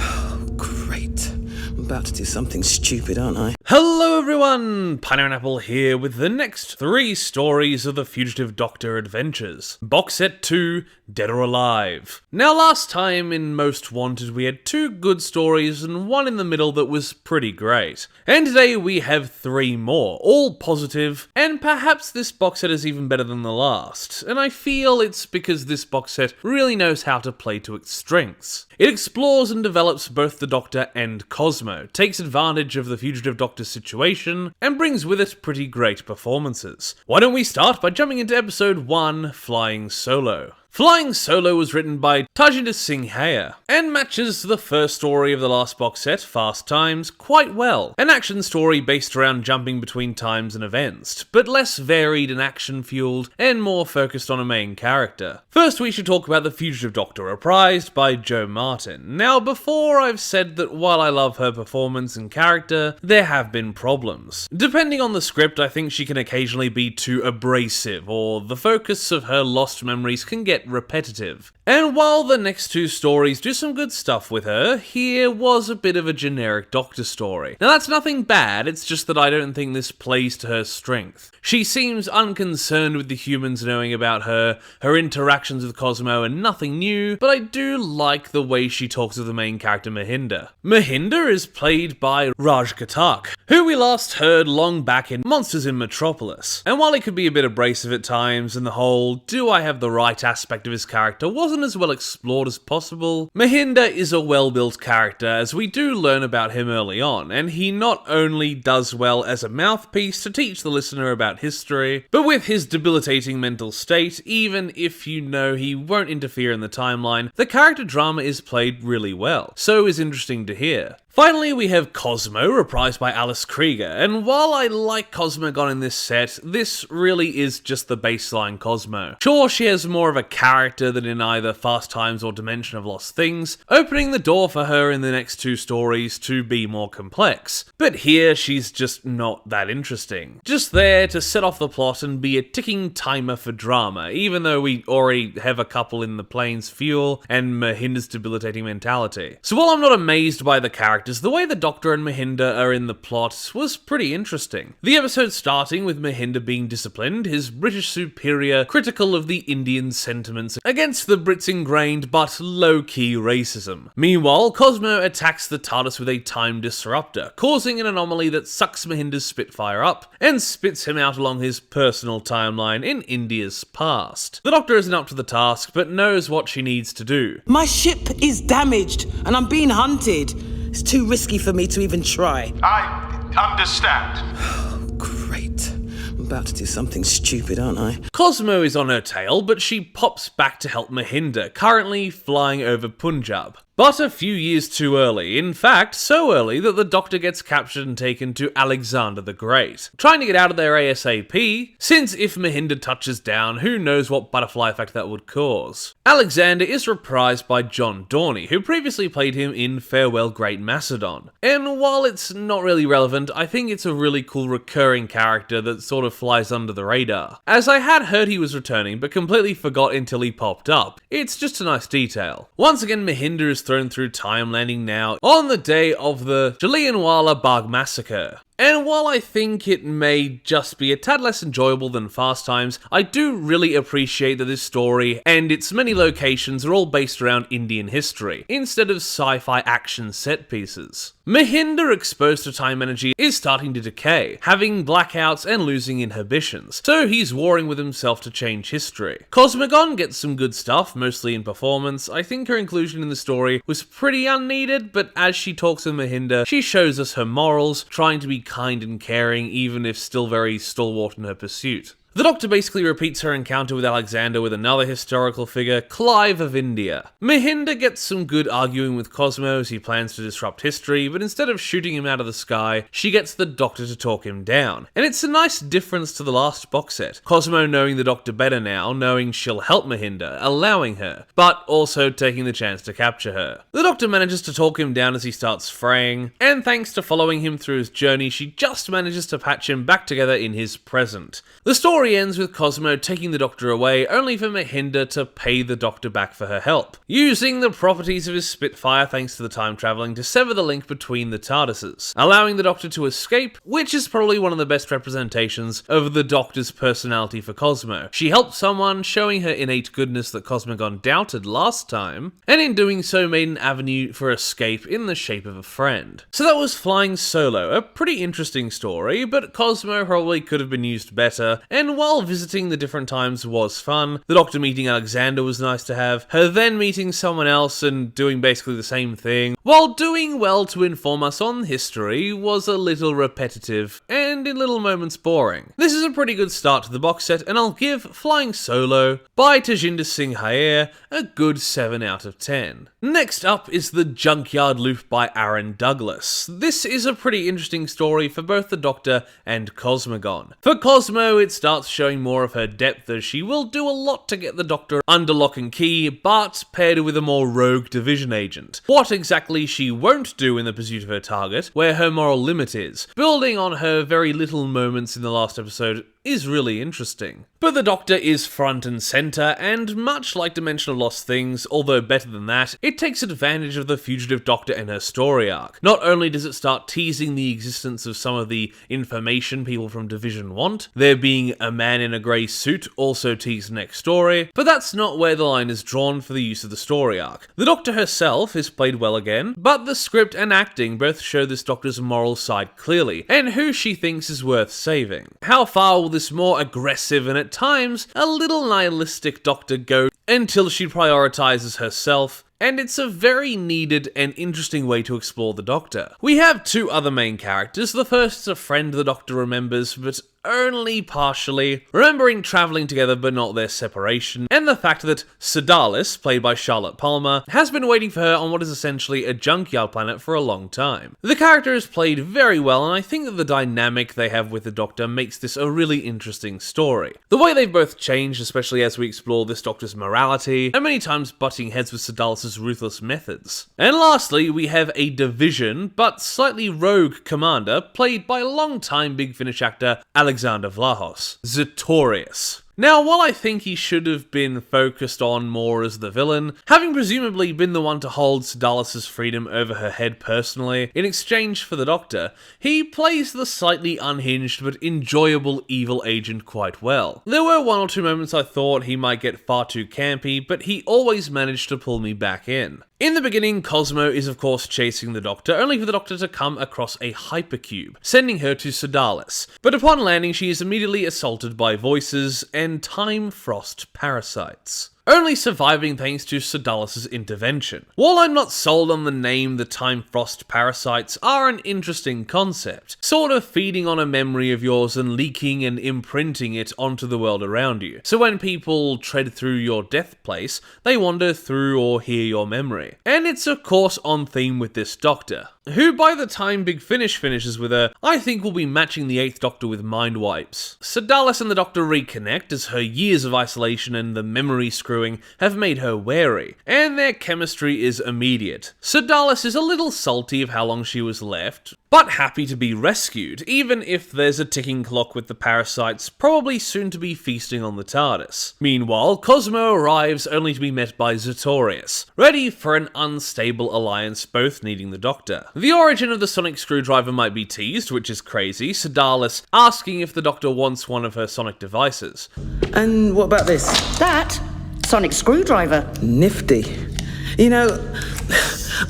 Great. I'm about to do something stupid, aren't I? Hello everyone! Pineapple here with the next 3 stories of the Fugitive Doctor Adventures. Box Set 2, Dead or Alive. Now last time in Most Wanted we had 2 good stories and 1 in the middle that was pretty great. And today we have 3 more, all positive, and perhaps this box set is even better than the last. And I feel it's because this box set really knows how to play to its strengths. It explores and develops both the Doctor and Cosmo, takes advantage of the Fugitive Doctor's situation, and brings with it pretty great performances. Why don't we start by jumping into episode 1, Flying Solo. Flying Solo was written by Tajinder Singh Haya, and matches the first story of the last box set, Fast Times, quite well. An action story based around jumping between times and events, but less varied and action-fueled, and more focused on a main character. First we should talk about the Fugitive Doctor, reprised by Jo Martin. Now before I've said that while I love her performance and character, there have been problems. Depending on the script, I think she can occasionally be too abrasive, or the focus of her lost memories can get repetitive. And while the next 2 stories do some good stuff with her, here was a bit of a generic Doctor story. Now that's nothing bad, it's just that I don't think this plays to her strength. She seems unconcerned with the humans knowing about her interactions with Cosmo and nothing new, but I do like the way she talks with the main character Mahinda. Mahinda is played by Raj Ghatak, who we last heard long back in Monsters in Metropolis. And while he could be a bit abrasive at times, and the whole "do I have the right aspect of his character" wasn't as well explored as possible, Mahinda is a well-built character, as we do learn about him early on, and he not only does well as a mouthpiece to teach the listener about history, but with his debilitating mental state, even if you know he won't interfere in the timeline, the character drama is played really well, so is interesting to hear. Finally, we have Cosmo, reprised by Alice Krieger, and while I like Cosmogon in this set, this really is just the baseline Cosmo. Sure, she has more of a character than in either Fast Times or Dimension of Lost Things, opening the door for her in the next 2 stories to be more complex. But here, she's just not that interesting. Just there to set off the plot and be a ticking timer for drama, even though we already have a couple in the plane's fuel and Mahinda's debilitating mentality. So while I'm not amazed by the character characters, the way the Doctor and Mahinda are in the plot was pretty interesting. The episode starting with Mahinda being disciplined, his British superior critical of the Indian sentiments against the Brits' ingrained but low-key racism. Meanwhile, Cosmo attacks the TARDIS with a time disruptor, causing an anomaly that sucks Mahinda's Spitfire up and spits him out along his personal timeline in India's past. The Doctor isn't up to the task, but knows what she needs to do. My ship is damaged and I'm being hunted. It's too risky for me to even try. I understand. Great. I'm about to do something stupid, aren't I? Cosmo is on her tail, but she pops back to help Mahinda, currently flying over Punjab. But a few years too early, in fact, so early that the Doctor gets captured and taken to Alexander the Great, trying to get out of there ASAP, since if Mahinda touches down, who knows what butterfly effect that would cause. Alexander is reprised by John Dorney, who previously played him in Farewell Great Macedon, and while it's not really relevant, I think it's a really cool recurring character that sort of flies under the radar, as I had heard he was returning but completely forgot until he popped up. It's just a nice detail. Once again, Mahinda is thrown through time, landing now on the day of the Jallianwala Bagh massacre. And while I think it may just be a tad less enjoyable than Fast Times, I do really appreciate that this story and its many locations are all based around Indian history, instead of sci-fi action set pieces. Mahinda, exposed to time energy, is starting to decay, having blackouts and losing inhibitions, so he's warring with himself to change history. Cosmogon gets some good stuff, mostly in performance. I think her inclusion in the story was pretty unneeded, but as she talks with Mahinda, she shows us her morals, trying to be kind and caring, even if still very stalwart in her pursuit. The Doctor basically repeats her encounter with Alexander with another historical figure, Clive of India. Mahinda gets some good arguing with Cosmo as he plans to disrupt history, but instead of shooting him out of the sky, she gets the Doctor to talk him down. And it's a nice difference to the last box set. Cosmo knowing the Doctor better now, knowing she'll help Mahinda, allowing her, but also taking the chance to capture her. The Doctor manages to talk him down as he starts fraying, and thanks to following him through his journey, she just manages to patch him back together in his present. The story ends with Cosmo taking the Doctor away, only for Mahinda to pay the Doctor back for her help, using the properties of his Spitfire thanks to the time travelling to sever the link between the TARDISes, allowing the Doctor to escape, which is probably one of the best representations of the Doctor's personality for Cosmo. She helped someone, showing her innate goodness that Cosmogon doubted last time, and in doing so made an avenue for escape in the shape of a friend. So that was Flying Solo, a pretty interesting story, but Cosmo probably could have been used better, and while visiting the different times was fun, the Doctor meeting Alexander was nice to have, her then meeting someone else and doing basically the same thing, while doing well to inform us on history, was a little repetitive, and in little moments boring. This is a pretty good start to the box set, and I'll give Flying Solo by Tajinder Singh Hayer a good 7 out of 10. Next up is The Junkyard Loop by Aaron Douglas. This is a pretty interesting story for both the Doctor and Cosmogon. For Cosmo, it starts showing more of her depth, as she will do a lot to get the Doctor under lock and key, but paired with a more rogue division agent. What exactly she won't do in the pursuit of her target, where her moral limit is, building on her very little moments in the last episode, is really interesting. But the Doctor is front and centre, and much like Dimensional Lost Things, although better than that, it takes advantage of the Fugitive Doctor and her story arc. Not only does it start teasing the existence of some of the information people from Division want, there being a man in a grey suit also teased next story, but that's not where the line is drawn for the use of the story arc. The Doctor herself is played well again, but the script and acting both show this Doctor's moral side clearly, and who she thinks is worth saving. How far will this more aggressive and at times a little nihilistic Doctor go until she prioritizes herself? And it's a very needed and interesting way to explore the Doctor. We have two other main characters. The first is a friend the Doctor remembers, but only partially, remembering travelling together but not their separation, and the fact that Sedalis, played by Charlotte Palmer, has been waiting for her on what is essentially a junkyard planet for a long time. The character is played very well, and I think that the dynamic they have with the Doctor makes this a really interesting story. The way they've both changed, especially as we explore this Doctor's morality, and many times butting heads with Sedalis' ruthless methods. And lastly, we have a division, but slightly rogue commander, played by longtime Big Finish actor Alexander Vlahos, Zetorius. Now, while I think he should have been focused on more as the villain, having presumably been the one to hold Sedalis' freedom over her head personally, in exchange for the Doctor, he plays the slightly unhinged but enjoyable evil agent quite well. There were one or two moments I thought he might get far too campy, but he always managed to pull me back in. In the beginning, Cosmo is of course chasing the Doctor, only for the Doctor to come across a hypercube, sending her to Sedalis. But upon landing, she is immediately assaulted by voices and time frost parasites, only surviving thanks to Sedalis' intervention. While I'm not sold on the name, the time frost parasites are an interesting concept, sort of feeding on a memory of yours and leaking and imprinting it onto the world around you. So when people tread through your death place, they wander through or hear your memory. And it's of course on theme with this Doctor, who by the time Big Finish finishes with her, I think will be matching the 8th Doctor with mind wipes. Sedalis and the Doctor reconnect as her years of isolation and the memory screwing have made her wary, and their chemistry is immediate. Sedalis is a little salty of how long she was left, but happy to be rescued, even if there's a ticking clock with the parasites probably soon to be feasting on the TARDIS. Meanwhile, Cosmo arrives only to be met by Zetorius, ready for an unstable alliance, both needing the Doctor. The origin of the sonic screwdriver might be teased, which is crazy, Sedalis asking if the Doctor wants one of her sonic devices. And what about this? That sonic screwdriver. Nifty. You know,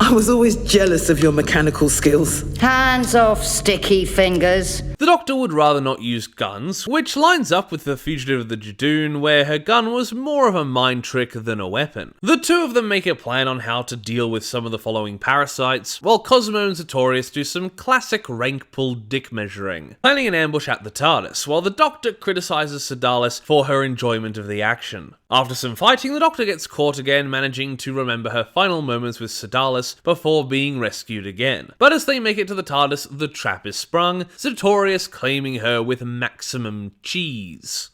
I was always jealous of your mechanical skills. Hands off, sticky fingers. The Doctor would rather not use guns, which lines up with the Fugitive of the Judoon, where her gun was more of a mind trick than a weapon. The two of them make a plan on how to deal with some of the following parasites, while Cosmo and Zetorius do some classic rank pull dick measuring, planning an ambush at the TARDIS, while the Doctor criticises Sedalis for her enjoyment of the action. After some fighting, the Doctor gets caught again, managing to remember her final moments with Sedalis before being rescued again. But as they make it to the TARDIS, the trap is sprung, Zetorius claiming her with maximum cheese.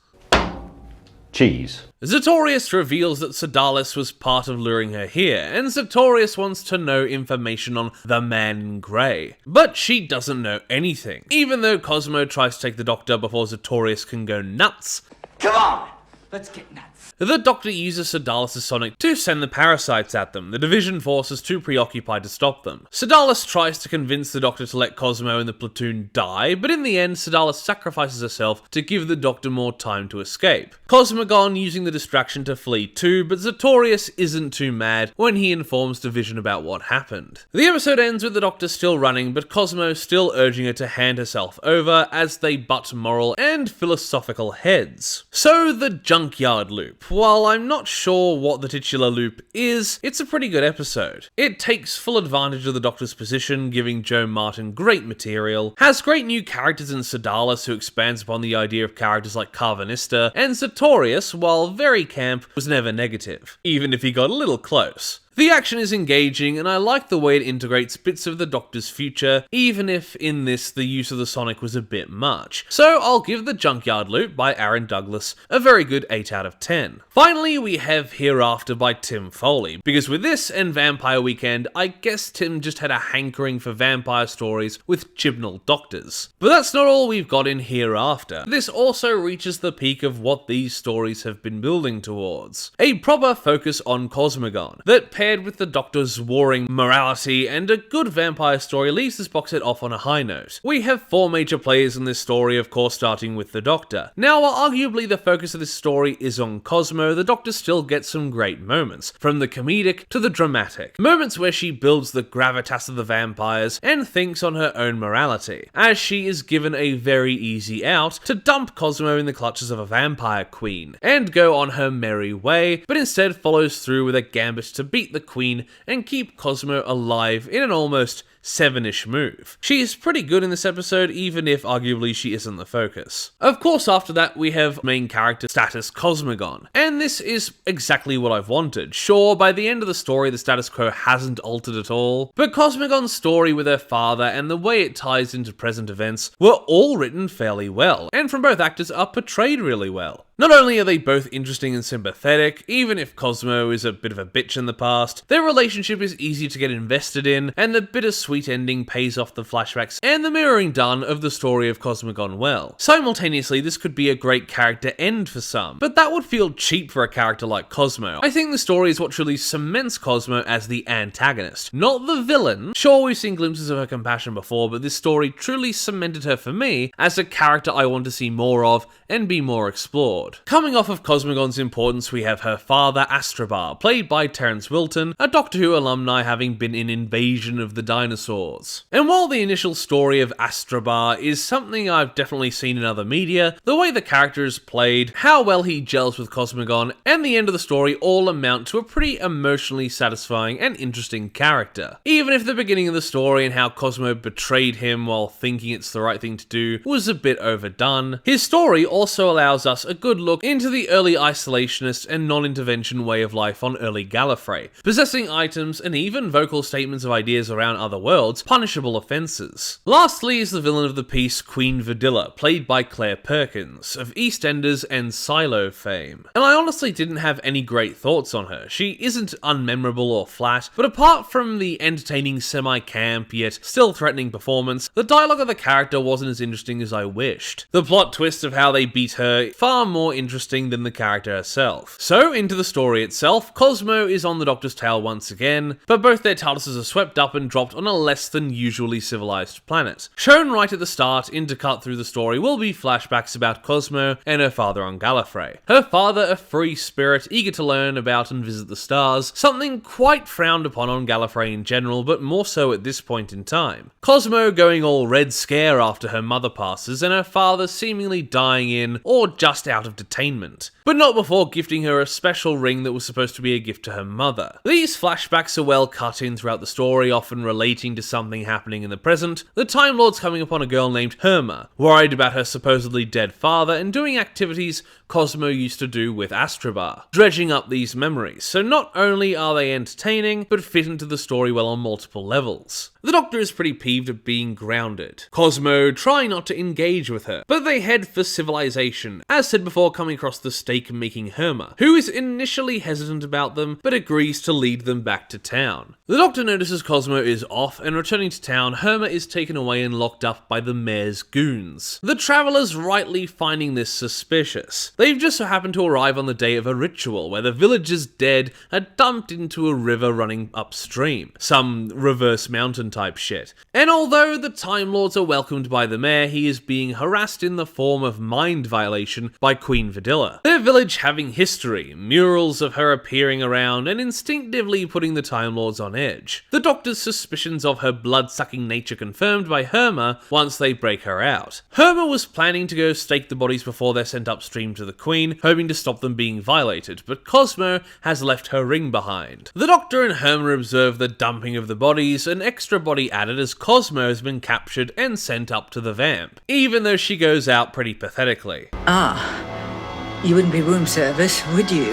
Cheese. Zetorius reveals that Sedalis was part of luring her here, and Zetorius wants to know information on the Man in Grey. But she doesn't know anything, even though Cosmo tries to take the Doctor before Zetorius can go nuts. Come on, let's get nuts. The Doctor uses Sedalis' sonic to send the parasites at them, the Division force is too preoccupied to stop them. Sedalis tries to convince the Doctor to let Cosmo and the platoon die, but in the end, Sedalis sacrifices herself to give the Doctor more time to escape. Cosmogon using the distraction to flee too, but Zetorius isn't too mad when he informs Division about what happened. The episode ends with the Doctor still running, but Cosmo still urging her to hand herself over as they butt moral and philosophical heads. So the Junkyard Loop. While I'm not sure what the titular loop is, it's a pretty good episode. It takes full advantage of the Doctor's position, giving Joe Martin great material, has great new characters in Sedalis who expands upon the idea of characters like Carvanista, and Zetorius, while very camp, was never negative, even if he got a little close. The action is engaging, and I like the way it integrates bits of the Doctor's future, even if in this the use of the sonic was a bit much. So I'll give The Junkyard Loop by Aaron Douglas a very good 8 out of 10. Finally, we have Hereafter by Tim Foley, because with this and Vampire Weekend, I guess Tim just had a hankering for vampire stories with Chibnall Doctors. But that's not all we've got in Hereafter. This also reaches the peak of what these stories have been building towards. A proper focus on Cosmogon, that paired with the Doctor's warring morality and a good vampire story leaves this box set off on a high note. We have 4 major players in this story, of course starting with the Doctor. Now, while arguably the focus of this story is on Cosmo, the Doctor still gets some great moments, from the comedic to the dramatic. Moments where she builds the gravitas of the vampires and thinks on her own morality, as she is given a very easy out to dump Cosmo in the clutches of a vampire queen, and go on her merry way, but instead follows through with a gambit to beat the Queen and keep Cosmo alive in an almost 7-ish move. She is pretty good in this episode, even if arguably she isn't the focus. Of course, after that we have main character status Cosmogon, and this is exactly what I've wanted. Sure, by the end of the story the status quo hasn't altered at all, but Cosmogon's story with her father and the way it ties into present events were all written fairly well, and from both actors are portrayed really well. Not only are they both interesting and sympathetic, even if Cosmo is a bit of a bitch in the past, their relationship is easy to get invested in, and the bittersweet sweet ending pays off the flashbacks and the mirroring done of the story of Cosmo gone well. Simultaneously, this could be a great character end for some, but that would feel cheap for a character like Cosmo. I think the story is what truly cements Cosmo as the antagonist, not the villain. Sure, we've seen glimpses of her compassion before, but this story truly cemented her for me as a character I want to see more of and be more explored. Coming off of Cosmogon's importance, we have her father, Astrabar, played by Terence Wilton, a Doctor Who alumni having been in Invasion of the Dinosaurs. And while the initial story of Astrabar is something I've definitely seen in other media, the way the character is played, how well he gels with Cosmogon, and the end of the story all amount to a pretty emotionally satisfying and interesting character. Even if the beginning of the story and how Cosmo betrayed him while thinking it's the right thing to do was a bit overdone, his story also allows us a good look into the early isolationist and non-intervention way of life on early Gallifrey, possessing items and even vocal statements of ideas around other worlds, punishable offences. Lastly is the villain of the piece, Queen Vidilla, played by Claire Perkins, of EastEnders and Silo fame. And I honestly didn't have any great thoughts on her. She isn't unmemorable or flat, but apart from the entertaining semi-camp yet still threatening performance, the dialogue of the character wasn't as interesting as I wished. The plot twist of how they beat her far more interesting than the character herself. So, into the story itself, Cosmo is on the Doctor's tail once again, but both their TARDISes are swept up and dropped on a less than usually civilized planet. Shown right at the start, intercut through the story, will be flashbacks about Cosmo and her father on Gallifrey. Her father, a free spirit, eager to learn about and visit the stars, something quite frowned upon on Gallifrey in general, but more so at this point in time. Cosmo going all Red Scare after her mother passes, and her father seemingly dying in or just out of detainment, but not before gifting her a special ring that was supposed to be a gift to her mother. These flashbacks are well cut in throughout the story, often relating to something happening in the present. The Time Lord's coming upon a girl named Herma, worried about her supposedly dead father, and doing activities Cosmo used to do with Astrabar, dredging up these memories. So not only are they entertaining, but fit into the story well on multiple levels. The Doctor is pretty peeved at being grounded. Cosmo try not to engage with her, but they head for civilization, as said before, coming across the steak-making Herma, who is initially hesitant about them, but agrees to lead them back to town. The Doctor notices Cosmo is off, and returning to town, Herma is taken away and locked up by the mayor's goons. The travellers rightly finding this suspicious. They've just so happened to arrive on the day of a ritual where the villagers' dead are dumped into a river running upstream. Some reverse mountain type shit. And although the Time Lords are welcomed by the mayor, he is being harassed in the form of mind violation by Queen Vidilla. Their village having history, murals of her appearing around and instinctively putting the Time Lords on edge. The Doctor's suspicions of her blood-sucking nature confirmed by Herma once they break her out. Herma was planning to go stake the bodies before they're sent upstream to the Queen, hoping to stop them being violated, but Cosmo has left her ring behind. The Doctor and Herma observe the dumping of the bodies, an extra body added as Cosmo has been captured and sent up to the vamp, even though she goes out pretty pathetically. Ah, you wouldn't be room service, would you?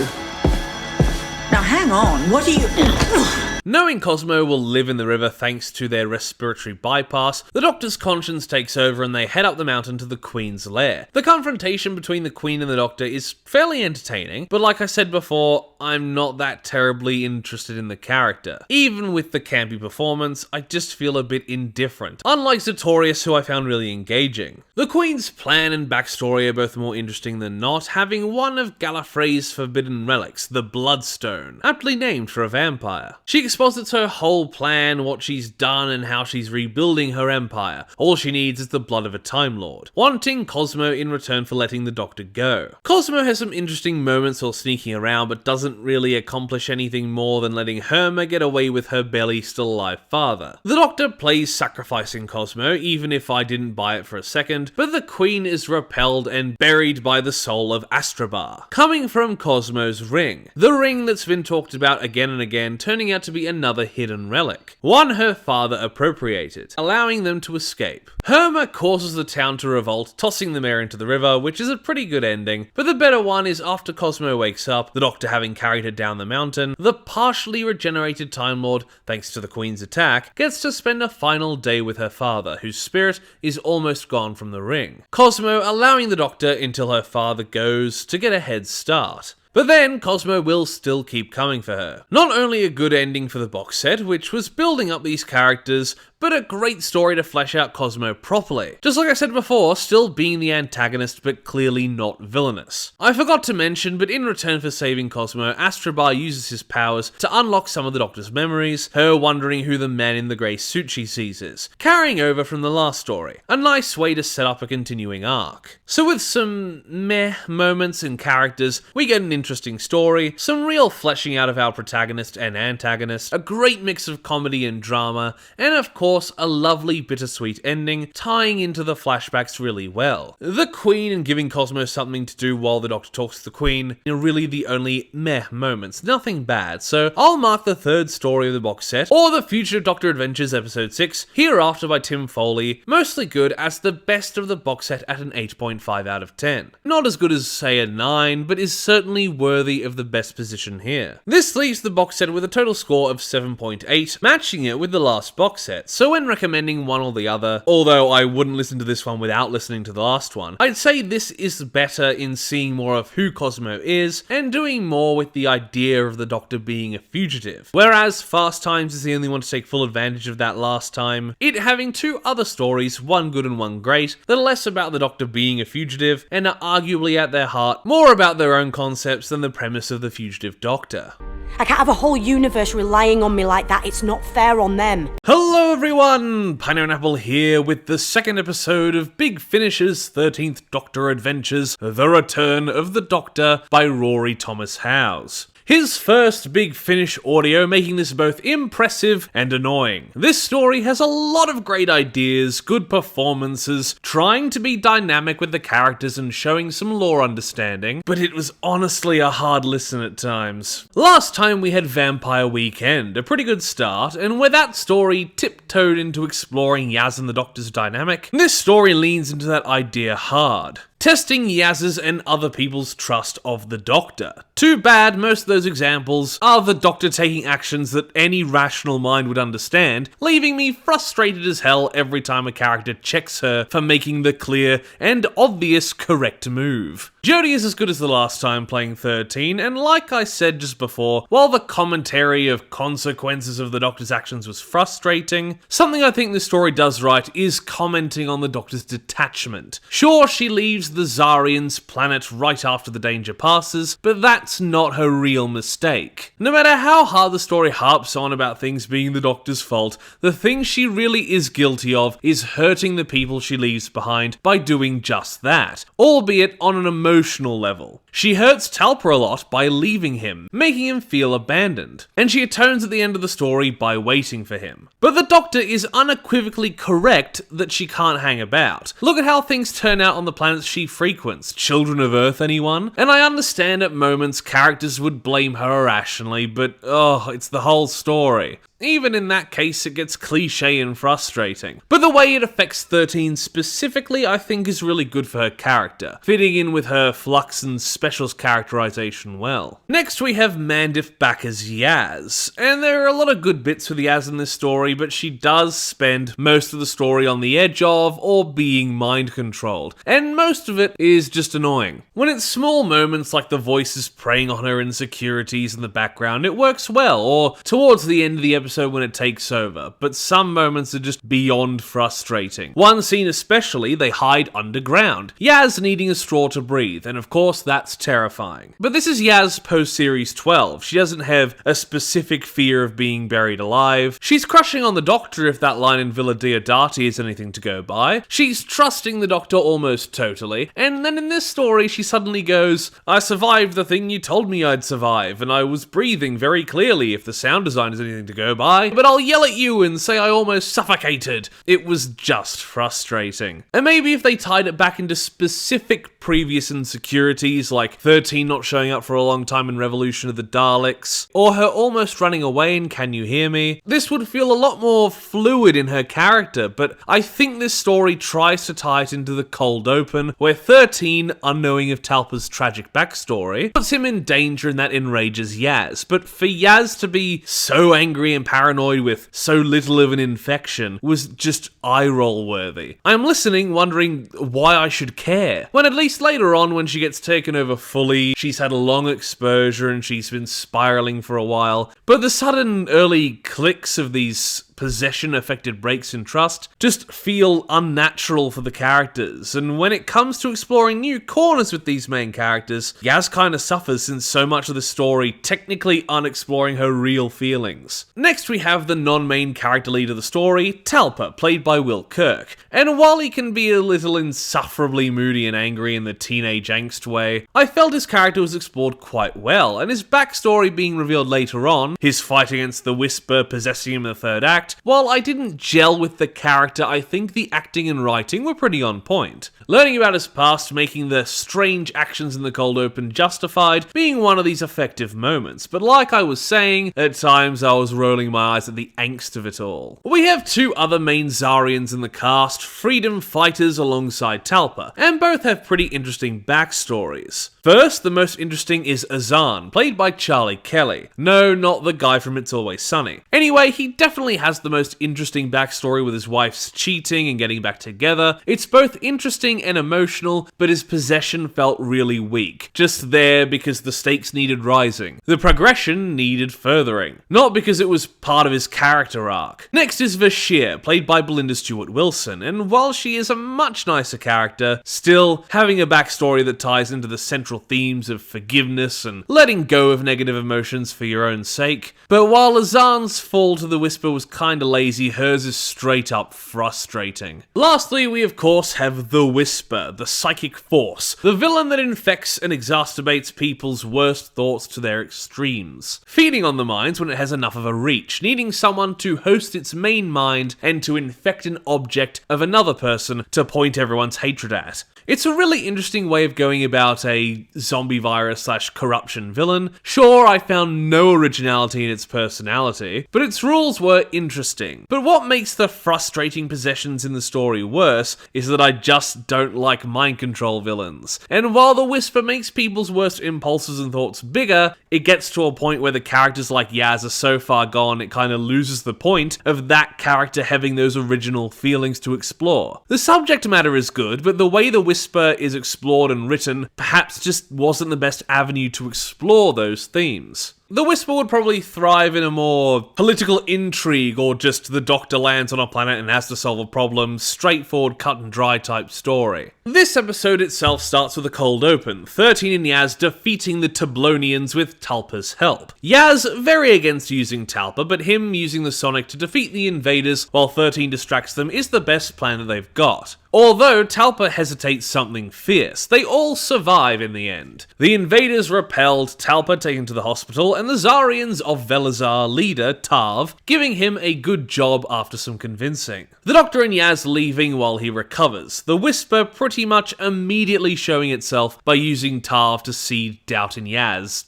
Now hang on, what are you... Knowing Cosmo will live in the river thanks to their respiratory bypass, the Doctor's conscience takes over and they head up the mountain to the Queen's lair. The confrontation between the Queen and the Doctor is fairly entertaining, but like I said before, I'm not that terribly interested in the character. Even with the campy performance, I just feel a bit indifferent, unlike Zatorius, who I found really engaging. The Queen's plan and backstory are both more interesting than not, having one of Gallifrey's forbidden relics, the Bloodstone, aptly named for a vampire. She exposits her whole plan, what she's done and how she's rebuilding her empire. All she needs is the blood of a Time Lord, wanting Cosmo in return for letting the Doctor go. Cosmo has some interesting moments while sneaking around, but doesn't really accomplish anything more than letting Herma get away with her barely still alive father. The Doctor plays sacrificing Cosmo, even if I didn't buy it for a second, but the Queen is repelled and buried by the soul of Astrabar, coming from Cosmo's ring. The ring that's been talked about again and again, turning out to be another hidden relic, one her father appropriated, allowing them to escape. Herma causes the town to revolt, tossing the mayor into the river, which is a pretty good ending, but the better one is after Cosmo wakes up, the Doctor having carried her down the mountain, the partially regenerated Time Lord, thanks to the Queen's attack, gets to spend a final day with her father, whose spirit is almost gone from the ring. Cosmo allowing the Doctor until her father goes to get a head start. But then, Cosmo will still keep coming for her. Not only a good ending for the box set, which was building up these characters, but a great story to flesh out Cosmo properly. Just like I said before, still being the antagonist, but clearly not villainous. I forgot to mention, but in return for saving Cosmo, Astrobar uses his powers to unlock some of the Doctor's memories, her wondering who the man in the grey suit she sees is, carrying over from the last story. A nice way to set up a continuing arc. So with some meh moments and characters, we get an interesting story, some real fleshing out of our protagonist and antagonist, a great mix of comedy and drama, and of course a lovely bittersweet ending tying into the flashbacks really well. The Queen and giving Cosmo something to do while the Doctor talks to the Queen are really the only meh moments, nothing bad, so I'll mark the third story of the box set, or the Fugitive Doctor Adventures episode 6, Hereafter by Tim Foley, mostly good as the best of the box set at an 8.5 out of 10. Not as good as say a 9, but is certainly worthy of the best position here. This leaves the box set with a total score of 7.8, matching it with the last box set, so when recommending one or the other, although I wouldn't listen to this one without listening to the last one, I'd say this is better in seeing more of who Cosmo is, and doing more with the idea of the Doctor being a fugitive. Whereas Fast Times is the only one to take full advantage of that last time, it having two other stories, one good and one great, that are less about the Doctor being a fugitive, and are arguably at their heart more about their own concepts than the premise of the Fugitive Doctor. I can't have a whole universe relying on me like that. It's not fair on them. Hello everyone! Pineapple here with the second episode of Big Finish's 13th Doctor Adventures, The Return of the Doctor by Rory Thomas Howes. His first Big Finish audio, making this both impressive and annoying. This story has a lot of great ideas, good performances, trying to be dynamic with the characters and showing some lore understanding, but it was honestly a hard listen at times. Last time we had Vampire Weekend, a pretty good start, and where that story tiptoed into exploring Yaz and the Doctor's dynamic, this story leans into that idea hard, testing Yaz's and other people's trust of the Doctor. Too bad most of those examples are the Doctor taking actions that any rational mind would understand, leaving me frustrated as hell every time a character checks her for making the clear and obvious correct move. Jodie is as good as the last time playing 13, and like I said just before, while the commentary of consequences of the Doctor's actions was frustrating, something I think this story does right is commenting on the Doctor's detachment. Sure, she leaves the Zarian's planet right after the danger passes, but that's not her real mistake. No matter how hard the story harps on about things being the Doctor's fault, the thing she really is guilty of is hurting the people she leaves behind by doing just that, albeit on an emotional level. She hurts Talper a lot by leaving him, making him feel abandoned, and she atones at the end of the story by waiting for him. But the Doctor is unequivocally correct that she can't hang about. Look at how things turn out on the planets she frequents. Children of Earth, anyone? And I understand at moments characters would blame her irrationally, but it's the whole story. Even in that case, it gets cliche and frustrating. But the way it affects 13 specifically, I think is really good for her character, fitting in with her flux and specials characterization well. Next we have Mandif back as Yaz, and there are a lot of good bits for the Yaz in this story, but she does spend most of the story on the edge of, or being mind-controlled, and most of it is just annoying. When it's small moments like the voices preying on her insecurities in the background, it works well, or towards the end of the episode when it takes over, but some moments are just beyond frustrating. One scene especially, they hide underground, Yaz needing a straw to breathe, and of course that's terrifying. But this is Yaz post-series 12, she doesn't have a specific fear of being buried alive, she's crushing on the Doctor if that line in Villa Diodati is anything to go by, she's trusting the Doctor almost totally, and then in this story she suddenly goes, "I survived the thing you told me I'd survive, and I was breathing very clearly if the sound design is anything to go by, but I'll yell at you and say I almost suffocated." It was just frustrating. And maybe if they tied it back into specific previous insecurities, like 13 not showing up for a long time in Revolution of the Daleks, or her almost running away in Can You Hear Me, this would feel a lot more fluid in her character, but I think this story tries to tie it into the cold open, where 13, unknowing of Talper's tragic backstory, puts him in danger and that enrages Yaz, but for Yaz to be so angry and paranoid with so little of an infection was just eye-roll worthy. I'm listening, wondering why I should care, when at least later on when she gets taken over fully, she's had a long exposure and she's been spiraling for a while, but the sudden early clicks of these possession-affected breaks in trust just feel unnatural for the characters, and when it comes to exploring new corners with these main characters, Yaz kinda suffers since so much of the story technically aren't exploring her real feelings. Next we have the non-main character lead of the story, Talpa, played by Will Kirk, and while he can be a little insufferably moody and angry in the teenage angst way, I felt his character was explored quite well, and his backstory being revealed later on, his fight against the Whisper possessing him in the third act, while I didn't gel with the character, I think the acting and writing were pretty on point. Learning about his past, making the strange actions in the cold open justified, being one of these effective moments, but like I was saying, at times I was rolling my eyes at the angst of it all. We have two other main Zarians in the cast, freedom fighters alongside Talpa, and both have pretty interesting backstories. First, the most interesting is Azan, played by Charlie Kelly. No, not the guy from It's Always Sunny. Anyway, he definitely has the most interesting backstory with his wife's cheating and getting back together. It's both interesting and emotional, but his possession felt really weak. Just there because the stakes needed rising. The progression needed furthering. Not because it was part of his character arc. Next is Vashir, played by Belinda Stewart Wilson, and while she is a much nicer character, still, having a backstory that ties into the central themes of forgiveness and letting go of negative emotions for your own sake. But while Azan's fall to the Whisper was kinda lazy, hers is straight up frustrating. Lastly, we of course have the Whisper, the psychic force, the villain that infects and exacerbates people's worst thoughts to their extremes, feeding on the minds when it has enough of a reach, needing someone to host its main mind and to infect an object of another person to point everyone's hatred at. It's a really interesting way of going about a zombie virus / corruption villain. Sure, I found no originality in its personality, but its rules were interesting. But what makes the frustrating possessions in the story worse is that I just don't like mind control villains. And while the Whisper makes people's worst impulses and thoughts bigger, it gets to a point where the characters like Yaz are so far gone it kinda loses the point of that character having those original feelings to explore. The subject matter is good, but the way the Whisper is explored and written perhaps just wasn't the best avenue to explore those themes. The Whisper would probably thrive in a more political intrigue or just the Doctor lands on a planet and has to solve a problem, straightforward cut and dry type story. This episode itself starts with a cold open, 13 and Yaz defeating the Tablonians with Talpa's help. Yaz very against using Talpa, but him using the Sonic to defeat the invaders while 13 distracts them is the best plan that they've got. Although Talpa hesitates something fierce, they all survive in the end. The invaders repelled, Talpa taken to the hospital, and the Zarians of Velazar leader, Tarv, giving him a good job after some convincing. The Doctor and Yaz leaving while he recovers, the Whisper pretty much immediately showing itself by using Tarv to seed doubt in Yaz.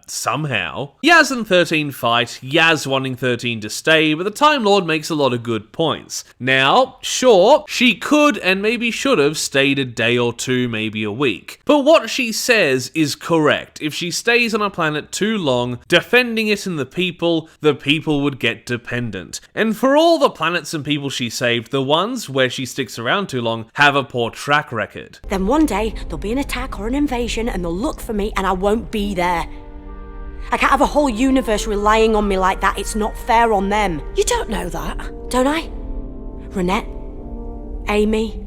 Somehow. Yaz and 13 fight, Yaz wanting 13 to stay, but the Time Lord makes a lot of good points. Now, sure, she could and maybe should have stayed a day or two, maybe a week. But what she says is correct. If she stays on a planet too long, defending it and the people would get dependent. And for all the planets and people she saved, the ones where she sticks around too long have a poor track record. Then one day, there'll be an attack or an invasion and they'll look for me and I won't be there. I can't have a whole universe relying on me like that. It's not fair on them. You don't know that. Don't I? Renette, Amy,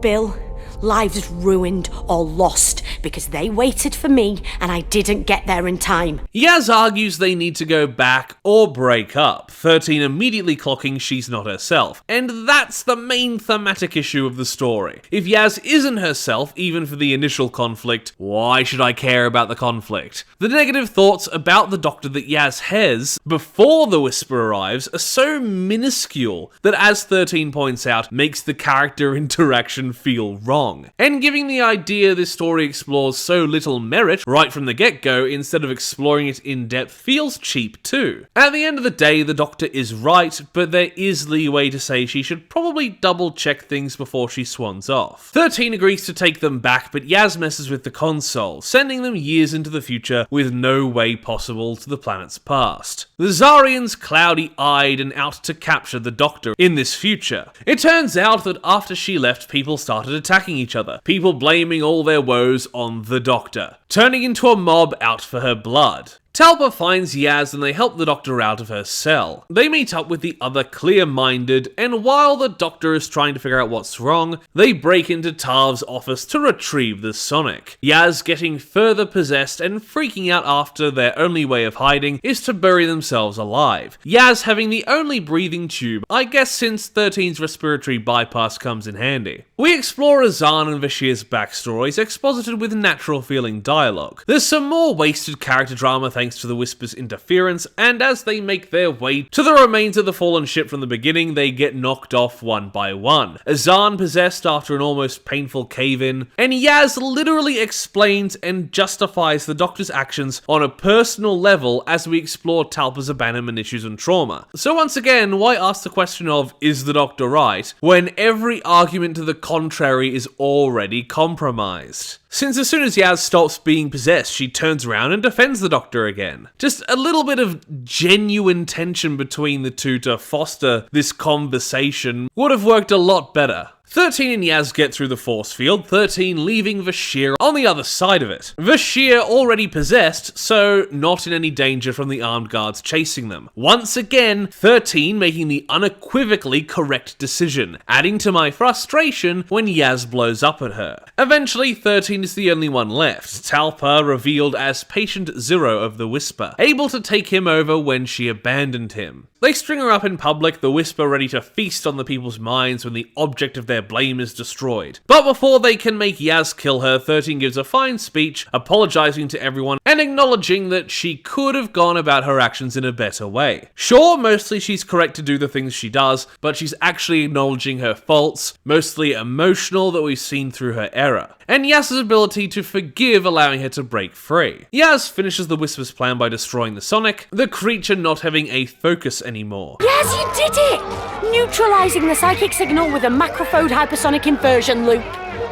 Bill, lives ruined or lost because they waited for me and I didn't get there in time. Yaz argues they need to go back or break up, 13 immediately clocking she's not herself. And that's the main thematic issue of the story. If Yaz isn't herself, even for the initial conflict, why should I care about the conflict? The negative thoughts about the Doctor that Yaz has before the Whisper arrives are so minuscule that, as 13 points out, makes the character interaction feel wrong. wrong. And given the idea this story explores so little merit right from the get-go instead of exploring it in depth feels cheap too. At the end of the day, the Doctor is right, but there is leeway to say she should probably double check things before she swans off. 13 agrees to take them back, but Yaz messes with the console, sending them years into the future with no way possible to the planet's past. The Zarians cloudy-eyed and out to capture the Doctor in this future. It turns out that after she left, people started attacking each other, people blaming all their woes on the Doctor, turning into a mob out for her blood. Talpa finds Yaz and they help the Doctor out of her cell. They meet up with the other clear-minded, and while the Doctor is trying to figure out what's wrong, they break into Tarv's office to retrieve the Sonic. Yaz getting further possessed and freaking out after their only way of hiding is to bury themselves alive. Yaz having the only breathing tube, I guess since 13's respiratory bypass comes in handy. We explore Azan and Vashir's backstories, exposited with natural-feeling dialogue. There's some more wasted character drama thanks to the Whisper's interference, and as they make their way to the remains of the fallen ship from the beginning, they get knocked off one by one. Azan possessed after an almost painful cave-in, and Yaz literally explains and justifies the Doctor's actions on a personal level as we explore Talpa's abandonment issues and trauma. So once again, why ask the question of, is the Doctor right, when every argument to the contrary is already compromised? Since as soon as Yaz stops being possessed, she turns around and defends the Doctor again. Just a little bit of genuine tension between the two to foster this conversation would have worked a lot better. 13 and Yaz get through the force field, 13 leaving Vashir on the other side of it. Vashir already possessed, so not in any danger from the armed guards chasing them. Once again, 13 making the unequivocally correct decision, adding to my frustration when Yaz blows up at her. Eventually, 13 is the only one left, Talpa revealed as Patient Zero of the Whisper, able to take him over when she abandoned him. They string her up in public, the Whisper ready to feast on the people's minds when the object of their blame is destroyed. But before they can make Yaz kill her, 13 gives a fine speech, apologizing to everyone and acknowledging that she could have gone about her actions in a better way. Sure, mostly she's correct to do the things she does, but she's actually acknowledging her faults, mostly emotional that we've seen through her error. And Yaz's ability to forgive allowing her to break free. Yaz finishes the Whisper's plan by destroying the Sonic, the creature not having a focus anymore. Yes, you did it! Neutralizing the psychic signal with a macrophode hypersonic inversion loop.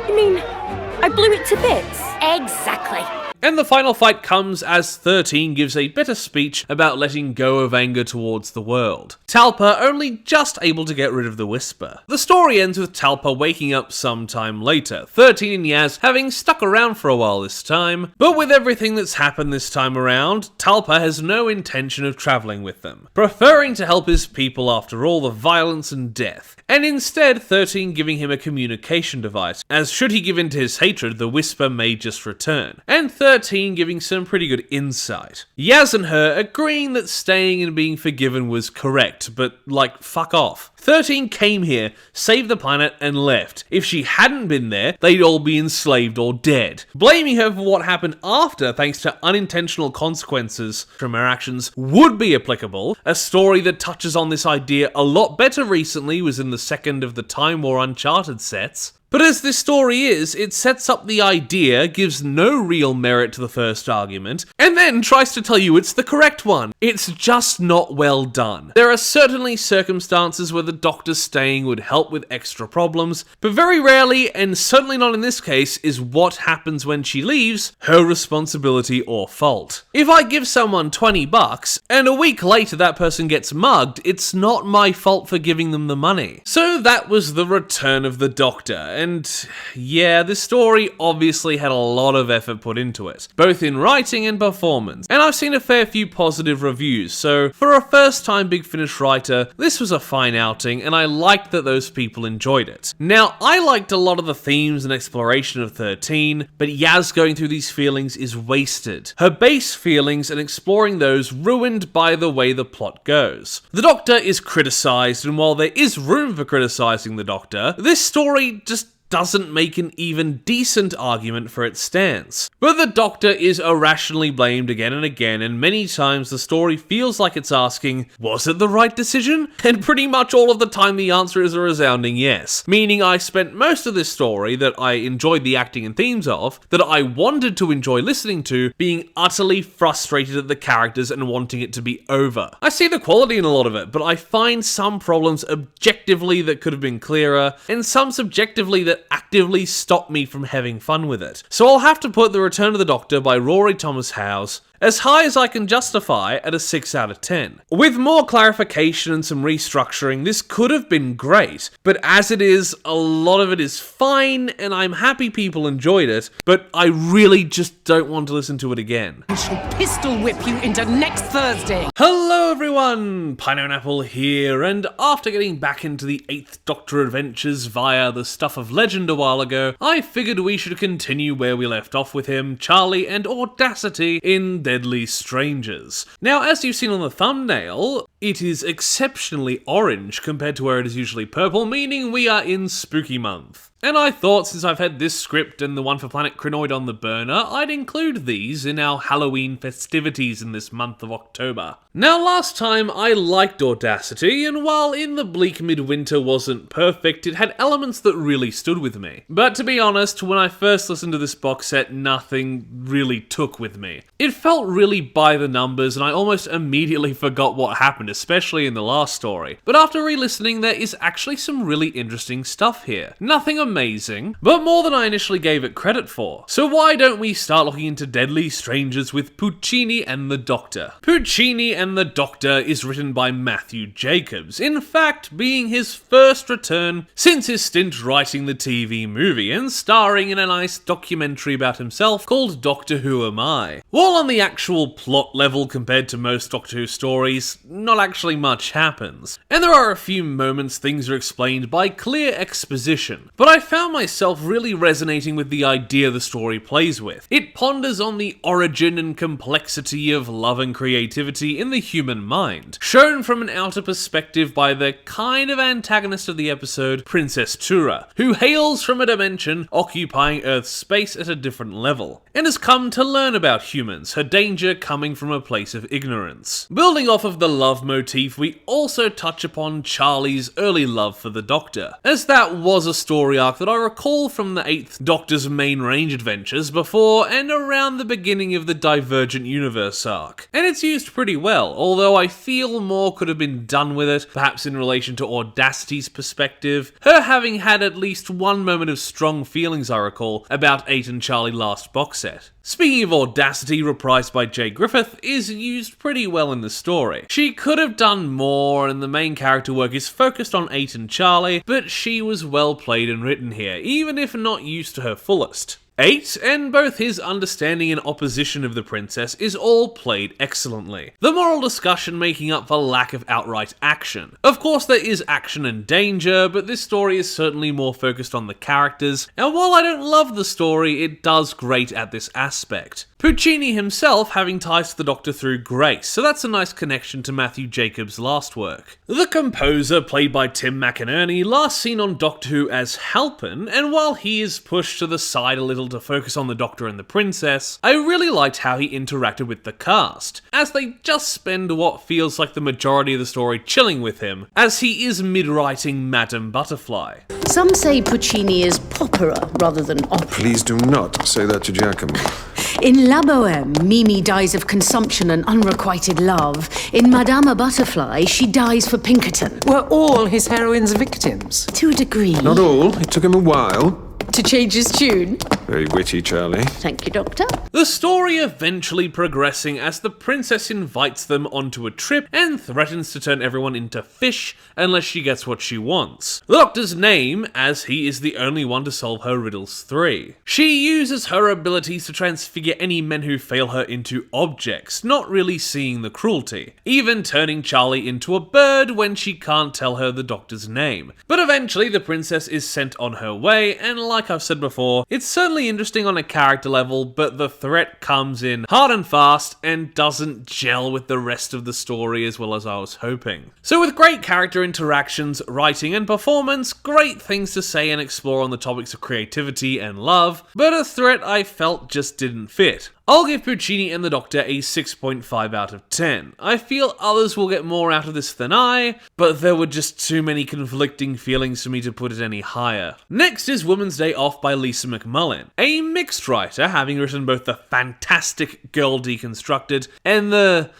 You mean, I blew it to bits? Exactly. And the final fight comes as 13 gives a bitter speech about letting go of anger towards the world. Talpa only just able to get rid of the Whisper. The story ends with Talpa waking up sometime later, 13 and Yaz having stuck around for a while this time, but with everything that's happened this time around, Talpa has no intention of travelling with them, preferring to help his people after all the violence and death, and instead 13 giving him a communication device, as should he give in to his hatred, the Whisper may just return, and 13 giving some pretty good insight. Yaz and her agreeing that staying and being forgiven was correct, but like, fuck off. 13 came here, saved the planet, and left. If she hadn't been there, they'd all be enslaved or dead. Blaming her for what happened after, thanks to unintentional consequences from her actions, would be applicable. A story that touches on this idea a lot better recently was in the second of the Time War Uncharted sets. But as this story is, it sets up the idea, gives no real merit to the first argument, and then tries to tell you it's the correct one. It's just not well done. There are certainly circumstances where the Doctor's staying would help with extra problems, but very rarely, and certainly not in this case, is what happens when she leaves her responsibility or fault. If I give someone $20, and a week later that person gets mugged, it's not my fault for giving them the money. So that was the return of the Doctor. And yeah, this story obviously had a lot of effort put into it, both in writing and performance, and I've seen a fair few positive reviews, so for a first-time Big Finish writer, this was a fine outing, and I liked that those people enjoyed it. Now, I liked a lot of the themes and exploration of 13, but Yaz going through these feelings is wasted. Her base feelings and exploring those ruined by the way the plot goes. The Doctor is criticised, and while there is room for criticising the Doctor, this story just doesn't make an even decent argument for its stance. But the Doctor is irrationally blamed again and again, and many times the story feels like it's asking, was it the right decision? And pretty much all of the time the answer is a resounding yes. Meaning I spent most of this story that I enjoyed the acting and themes of, that I wanted to enjoy listening to, being utterly frustrated at the characters and wanting it to be over. I see the quality in a lot of it, but I find some problems objectively that could have been clearer, and some subjectively that actively stop me from having fun with it. So I'll have to put The Return of the Doctor by Rory Thomas Howes as high as I can justify at a 6 out of 10. With more clarification and some restructuring, this could have been great, but as it is, a lot of it is fine, and I'm happy people enjoyed it, but I really just don't want to listen to it again. I shall pistol whip you into next Thursday. Hello everyone, Pineapple here, and after getting back into the 8th Doctor adventures via the Stuff of Legend a while ago, I figured we should continue where we left off with him, Charlie, and Audacity in Deadly Strangers. Now, as you've seen on the thumbnail, it is exceptionally orange compared to where it is usually purple, meaning we are in spooky month. And I thought, since I've had this script and the one for Planet Krynoid on the burner, I'd include these in our Halloween festivities in this month of October. Now, last time I liked Audacity, and while In the Bleak Midwinter wasn't perfect, it had elements that really stood with me. But to be honest, when I first listened to this box set, nothing really took with me. It felt really by the numbers, and I almost immediately forgot what happened, especially in the last story. But after re-listening, there is actually some really interesting stuff here. Nothing amazing, but more than I initially gave it credit for. So why don't we start looking into Deadly Strangers with Puccini and the Doctor? Puccini and the Doctor is written by Matthew Jacobs, in fact being his first return since his stint writing the TV movie and starring in a nice documentary about himself called Doctor Who Am I? While on the actual plot level compared to most Doctor Who stories, not actually much happens. And there are a few moments things are explained by clear exposition, but I found myself really resonating with the idea the story plays with. It ponders on the origin and complexity of love and creativity in the human mind, shown from an outer perspective by the kind of antagonist of the episode, Princess Tura, who hails from a dimension occupying Earth's space at a different level, and has come to learn about humans, her danger coming from a place of ignorance. Building off of the love motif, we also touch upon Charlie's early love for the Doctor, as that was a story arc that I recall from the 8th Doctor's main range adventures before and around the beginning of the Divergent Universe arc. And it's used pretty well, although I feel more could have been done with it, perhaps in relation to Audacity's perspective, her having had at least one moment of strong feelings I recall about 8 and Charlie last box set. Speaking of Audacity, reprised by Jay Griffith, is used pretty well in the story. She could have done more, and the main character work is focused on 8 and Charlie, but she was well played and written here, even if not used to her fullest. 8, and both his understanding and opposition of the princess, is all played excellently. The moral discussion making up for lack of outright action. Of course there is action and danger, but this story is certainly more focused on the characters, and while I don't love the story, it does great at this aspect. Puccini himself having ties to the Doctor through Grace, so that's a nice connection to Matthew Jacobs' last work. The composer, played by Tim McInerney, last seen on Doctor Who as Halpin, and while he is pushed to the side a little to focus on the Doctor and the Princess, I really liked how he interacted with the cast, as they just spend what feels like the majority of the story chilling with him, as he is mid-writing Madame Butterfly. Some say Puccini is popera rather than opera. Please do not say that to Giacomo. In La Bohème, Mimi dies of consumption and unrequited love. In Madame Butterfly, she dies for Pinkerton. Were all his heroines victims? To a degree. Not all. It took him a while. To change his tune? Very witty, Charlie. Thank you, Doctor. The story eventually progressing as the princess invites them onto a trip and threatens to turn everyone into fish unless she gets what she wants. The Doctor's name, as he is the only one to solve her riddles 3. She uses her abilities to transfigure any men who fail her into objects, not really seeing the cruelty, even turning Charlie into a bird when she can't tell her the Doctor's name. But eventually the princess is sent on her way, and like I've said before, it's certainly certainly interesting on a character level, but the threat comes in hard and fast and doesn't gel with the rest of the story as well as I was hoping. So with great character interactions, writing and performance, great things to say and explore on the topics of creativity and love, but a threat I felt just didn't fit. I'll give Puccini and the Doctor a 6.5 out of 10. I feel others will get more out of this than I, but there were just too many conflicting feelings for me to put it any higher. Next is Woman's Day Off by Lisa McMullen, a mixed writer, having written both the fantastic Girl Deconstructed and the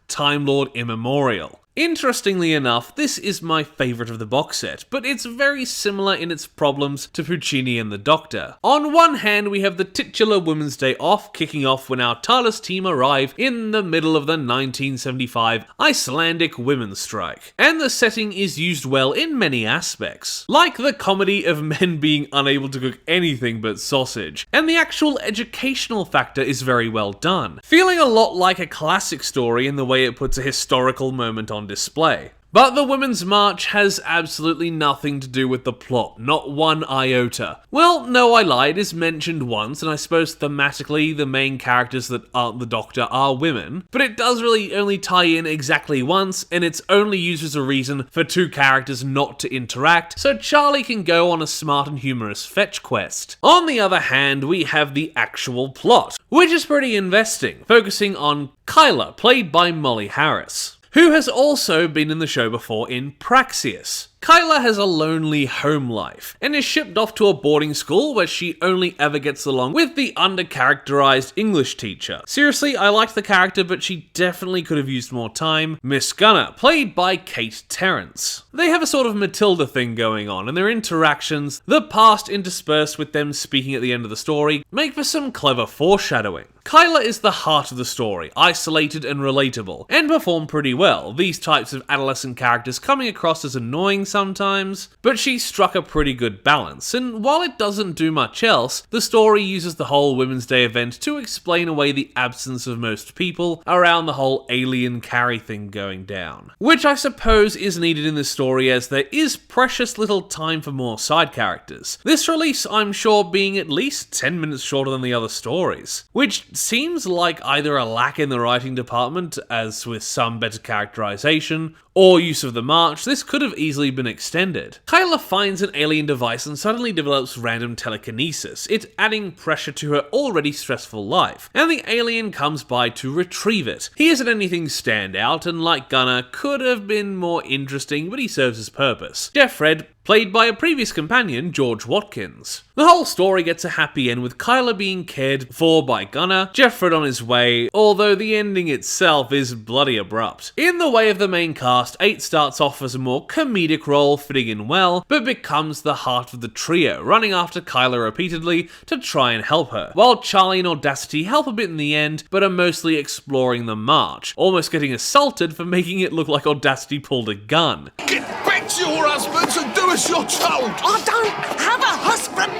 Time Lord Immemorial. Interestingly enough, this is my favourite of the box set, but it's very similar in its problems to Puccini and the Doctor. On one hand, we have the titular Women's Day Off kicking off when our TARDIS team arrive in the middle of the 1975 Icelandic women's strike, and the setting is used well in many aspects, like the comedy of men being unable to cook anything but sausage, and the actual educational factor is very well done, feeling a lot like a classic story in the way it puts a historical moment on display. But the Women's March has absolutely nothing to do with the plot, not one iota. Well, no, I lied, it is mentioned once, and I suppose thematically the main characters that aren't the Doctor are women, but it does really only tie in exactly once, and it's only used as a reason for two characters not to interact, so Charlie can go on a smart and humorous fetch quest. On the other hand, we have the actual plot, which is pretty investing, focusing on Kyla, played by Molly Harris, who has also been in the show before in Praxeus. Kyla has a lonely home life, and is shipped off to a boarding school where she only ever gets along with the under-characterized English teacher. Seriously, I liked the character, but she definitely could have used more time. Miss Gunner, played by Kate Terrence. They have a sort of Matilda thing going on, and their interactions, the past interspersed with them speaking at the end of the story, make for some clever foreshadowing. Kyla is the heart of the story, isolated and relatable, and performed pretty well, these types of adolescent characters coming across as annoying sometimes, but she struck a pretty good balance, and while it doesn't do much else, the story uses the whole Women's Day event to explain away the absence of most people around the whole alien Carrie thing going down, which I suppose is needed in this story as there is precious little time for more side characters. This release, I'm sure, being at least 10 minutes shorter than the other stories, which seems like either a lack in the writing department, as with some better characterization, or use of the march. This could have easily been extended. Kyla finds an alien device and suddenly develops random telekinesis, it adding pressure to her already stressful life, and the alien comes by to retrieve it. He isn't anything stand out, and like Gunner, could have been more interesting, but he serves his purpose. Jeffred, played by a previous companion, George Watkins. The whole story gets a happy end with Kyla being cared for by Gunner, Jeffred on his way, although the ending itself is bloody abrupt. In the way of the main cast, 8 starts off as a more comedic role, fitting in well, but becomes the heart of the trio, running after Kyla repeatedly to try and help her, while Charlie and Audacity help a bit in the end, but are mostly exploring the march, almost getting assaulted for making it look like Audacity pulled a gun. Get back to your husbands and do as you're told! I don't have a husband!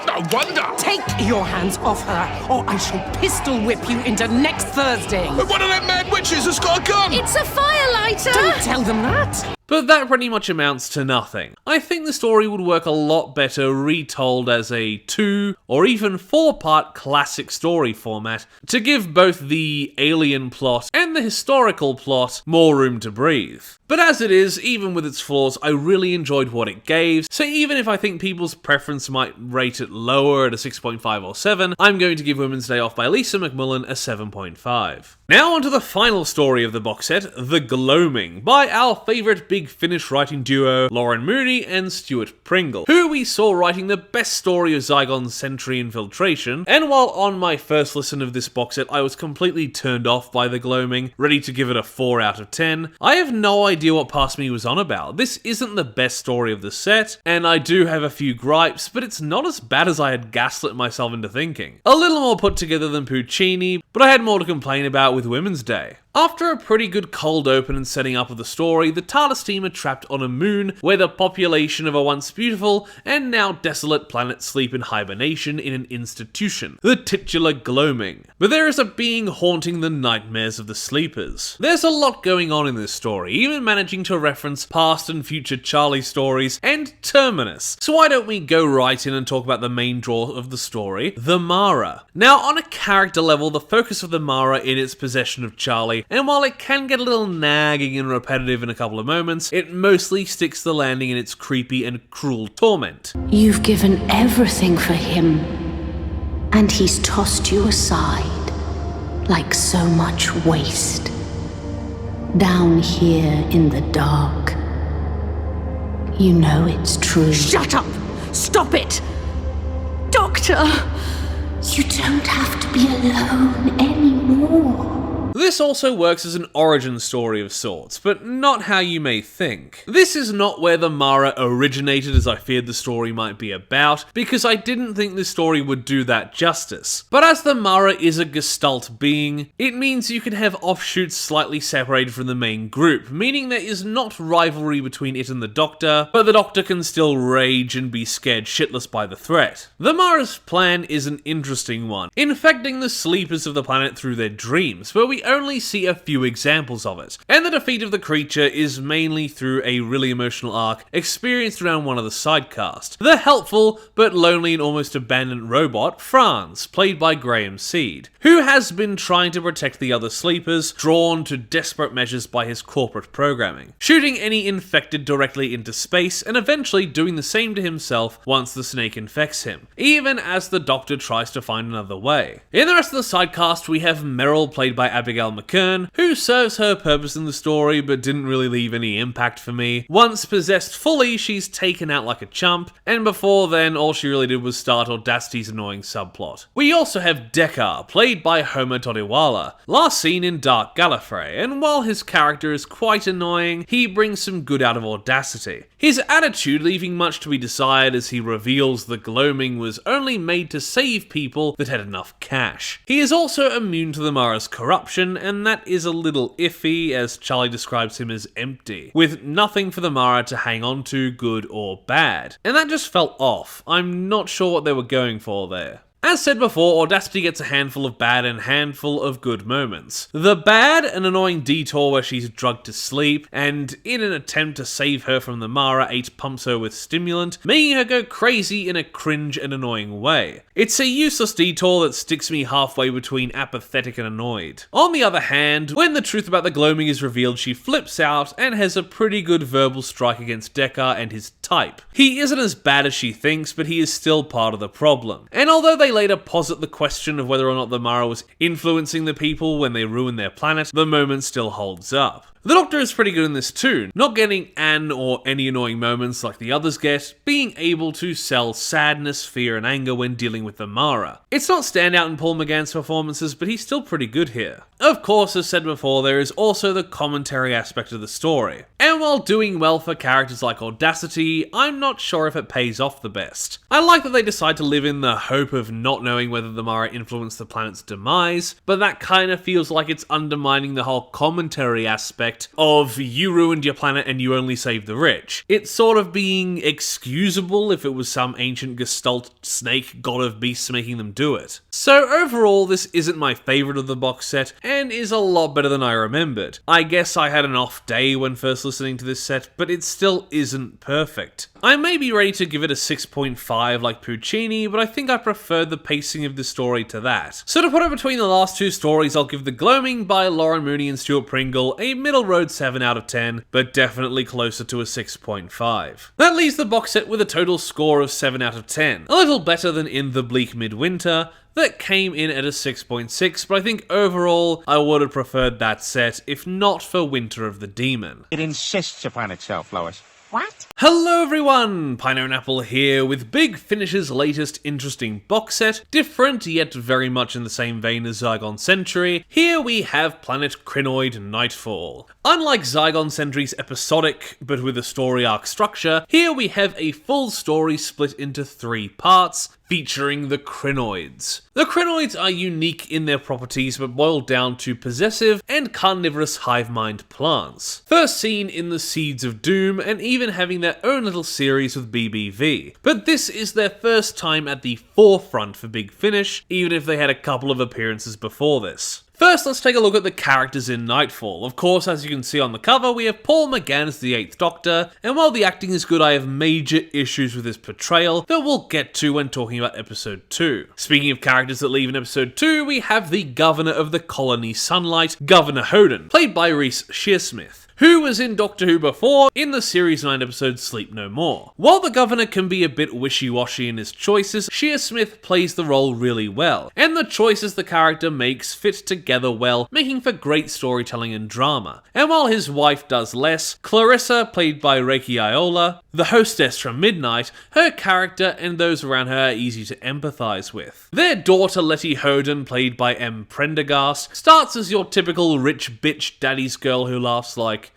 No wonder! Take your hands off her, or I shall pistol whip you into next Thursday! One of them mad witches has got a gun! It's a firelighter! Don't tell them that! But that pretty much amounts to nothing. I think the story would work a lot better retold as a 2 or even 4-part classic story format to give both the alien plot and the historical plot more room to breathe. But as it is, even with its flaws, I really enjoyed what it gave, so even if I think people's preference might rate it lower at a 6.5 or 7, I'm going to give Women's Day Off by Lisa McMullen a 7.5. Now onto the final story of the box set, The Gloaming, by our favourite Big Finish writing duo, Lauren Mooney and Stuart Pringle, who we saw writing the best story of Zygon's Sentry Infiltration, and while on my first listen of this box set I was completely turned off by The Gloaming, ready to give it a 4 out of 10, I have no idea what past me was on about. This isn't the best story of the set, and I do have a few gripes, but it's not as bad as I had gaslit myself into thinking. A little more put together than Puccini, but I had more to complain about with Women's Day. After a pretty good cold open and setting up of the story, the TARDIS team are trapped on a moon where the population of a once beautiful and now desolate planet sleep in hibernation in an institution, the titular Gloaming. But there is a being haunting the nightmares of the sleepers. There's a lot going on in this story, even managing to reference past and future Charlie stories and Terminus. So why don't we go right in and talk about the main draw of the story, the Mara. Now, on a character level, the focus of the Mara in its possession of Charlie, and while it can get a little nagging and repetitive in a couple of moments, it mostly sticks the landing in its creepy and cruel torment. You've given everything for him, and he's tossed you aside like so much waste. Down here in the dark, you know it's true. Shut up! Stop it! Doctor! You don't have to be alone anymore. This also works as an origin story of sorts, but not how you may think. This is not where the Mara originated, as I feared the story might be about, because I didn't think this story would do that justice. But as the Mara is a gestalt being, it means you can have offshoots slightly separated from the main group, meaning there is not rivalry between it and the Doctor, but the Doctor can still rage and be scared shitless by the threat. The Mara's plan is an interesting one, infecting the sleepers of the planet through their dreams, but we only see a few examples of it, and the defeat of the creature is mainly through a really emotional arc experienced around one of the sidecast, the helpful but lonely and almost abandoned robot, Franz, played by Graham Seed, who has been trying to protect the other sleepers, drawn to desperate measures by his corporate programming, shooting any infected directly into space and eventually doing the same to himself once the snake infects him, even as the Doctor tries to find another way. In the rest of the sidecast, we have Meryl, played by Abigail McKern, who serves her purpose in the story but didn't really leave any impact for me. Once possessed fully, she's taken out like a chump, and before then all she really did was start Audacity's annoying subplot. We also have Deckard, played by Homer Todiwala, last seen in Dark Gallifrey, and while his character is quite annoying, he brings some good out of Audacity. His attitude leaving much to be desired as he reveals the Gloaming was only made to save people that had enough cash. He is also immune to the Mara's corruption, and that is a little iffy, as Charlie describes him as empty, with nothing for the Mara to hang on to, good or bad. And that just felt off. I'm not sure what they were going for there. As said before, Audacity gets a handful of bad and handful of good moments. The bad, an annoying detour where she's drugged to sleep, and in an attempt to save her from the Mara, 8 pumps her with stimulant, making her go crazy in a cringe and annoying way. It's a useless detour that sticks me halfway between apathetic and annoyed. On the other hand, when the truth about the Gloaming is revealed, she flips out and has a pretty good verbal strike against Deckard and his type. He isn't as bad as she thinks, but he is still part of the problem. And although they later posit the question of whether or not the Mara was influencing the people when they ruined their planet, the moment still holds up. The Doctor is pretty good in this too, not getting an or any annoying moments like the others get, being able to sell sadness, fear and anger when dealing with the Mara. It's not standout in Paul McGann's performances, but he's still pretty good here. Of course, as said before, there is also the commentary aspect of the story. And while doing well for characters like Audacity, I'm not sure if it pays off the best. I like that they decide to live in the hope of not knowing whether the Mara influenced the planet's demise, but that kind of feels like it's undermining the whole commentary aspect of you ruined your planet and you only saved the rich. It's sort of being excusable if it was some ancient gestalt snake god of beasts making them do it. So overall, this isn't my favourite of the box set, and is a lot better than I remembered. I guess I had an off day when first listening to this set, but it still isn't perfect. I may be ready to give it a 6.5 like Puccini, but I think I preferred the pacing of the story to that. So to put it between the last two stories, I'll give The Gloaming by Lauren Mooney and Stuart Pringle a middle road 7 out of 10, but definitely closer to a 6.5. That leaves the box set with a total score of 7 out of 10, a little better than in The Bleak Midwinter, that came in at a 6.6, but I think overall I would have preferred that set if not for Winter of the Demon. It insists upon itself, Lois. What? Hello everyone, Pineapple here with Big Finish's latest interesting box set, different yet very much in the same vein as Zygon Century. Here we have Planet Krynoid Nightfall. Unlike Zygon Century's episodic, but with a story arc structure, here we have a full story split into 3 parts, featuring the Krynoids. The Krynoids are unique in their properties but boil down to possessive and carnivorous hive mind plants, first seen in the Seeds of Doom and even having their own little series with BBV. But this is their first time at the forefront for Big Finish, even if they had a couple of appearances before this. First, let's take a look at the characters in Nightfall. Of course, as you can see on the cover, we have Paul McGann as the 8th Doctor, and while the acting is good, I have major issues with his portrayal that we'll get to when talking about Episode 2. Speaking of characters that leave in Episode 2, we have the Governor of the Colony Sunlight, Governor Hoden, played by Reese Shearsmith, who was in Doctor Who before in the Series 9 episode Sleep No More. While the Governor can be a bit wishy-washy in his choices, Shearsmith plays the role really well, and the choices the character makes fit together well, making for great storytelling and drama. And while his wife does less, Clarissa, played by Reiki Iola, the hostess from Midnight, her character and those around her are easy to empathise with. Their daughter Letty Hoden, played by M. Prendergast, starts as your typical rich bitch daddy's girl who laughs like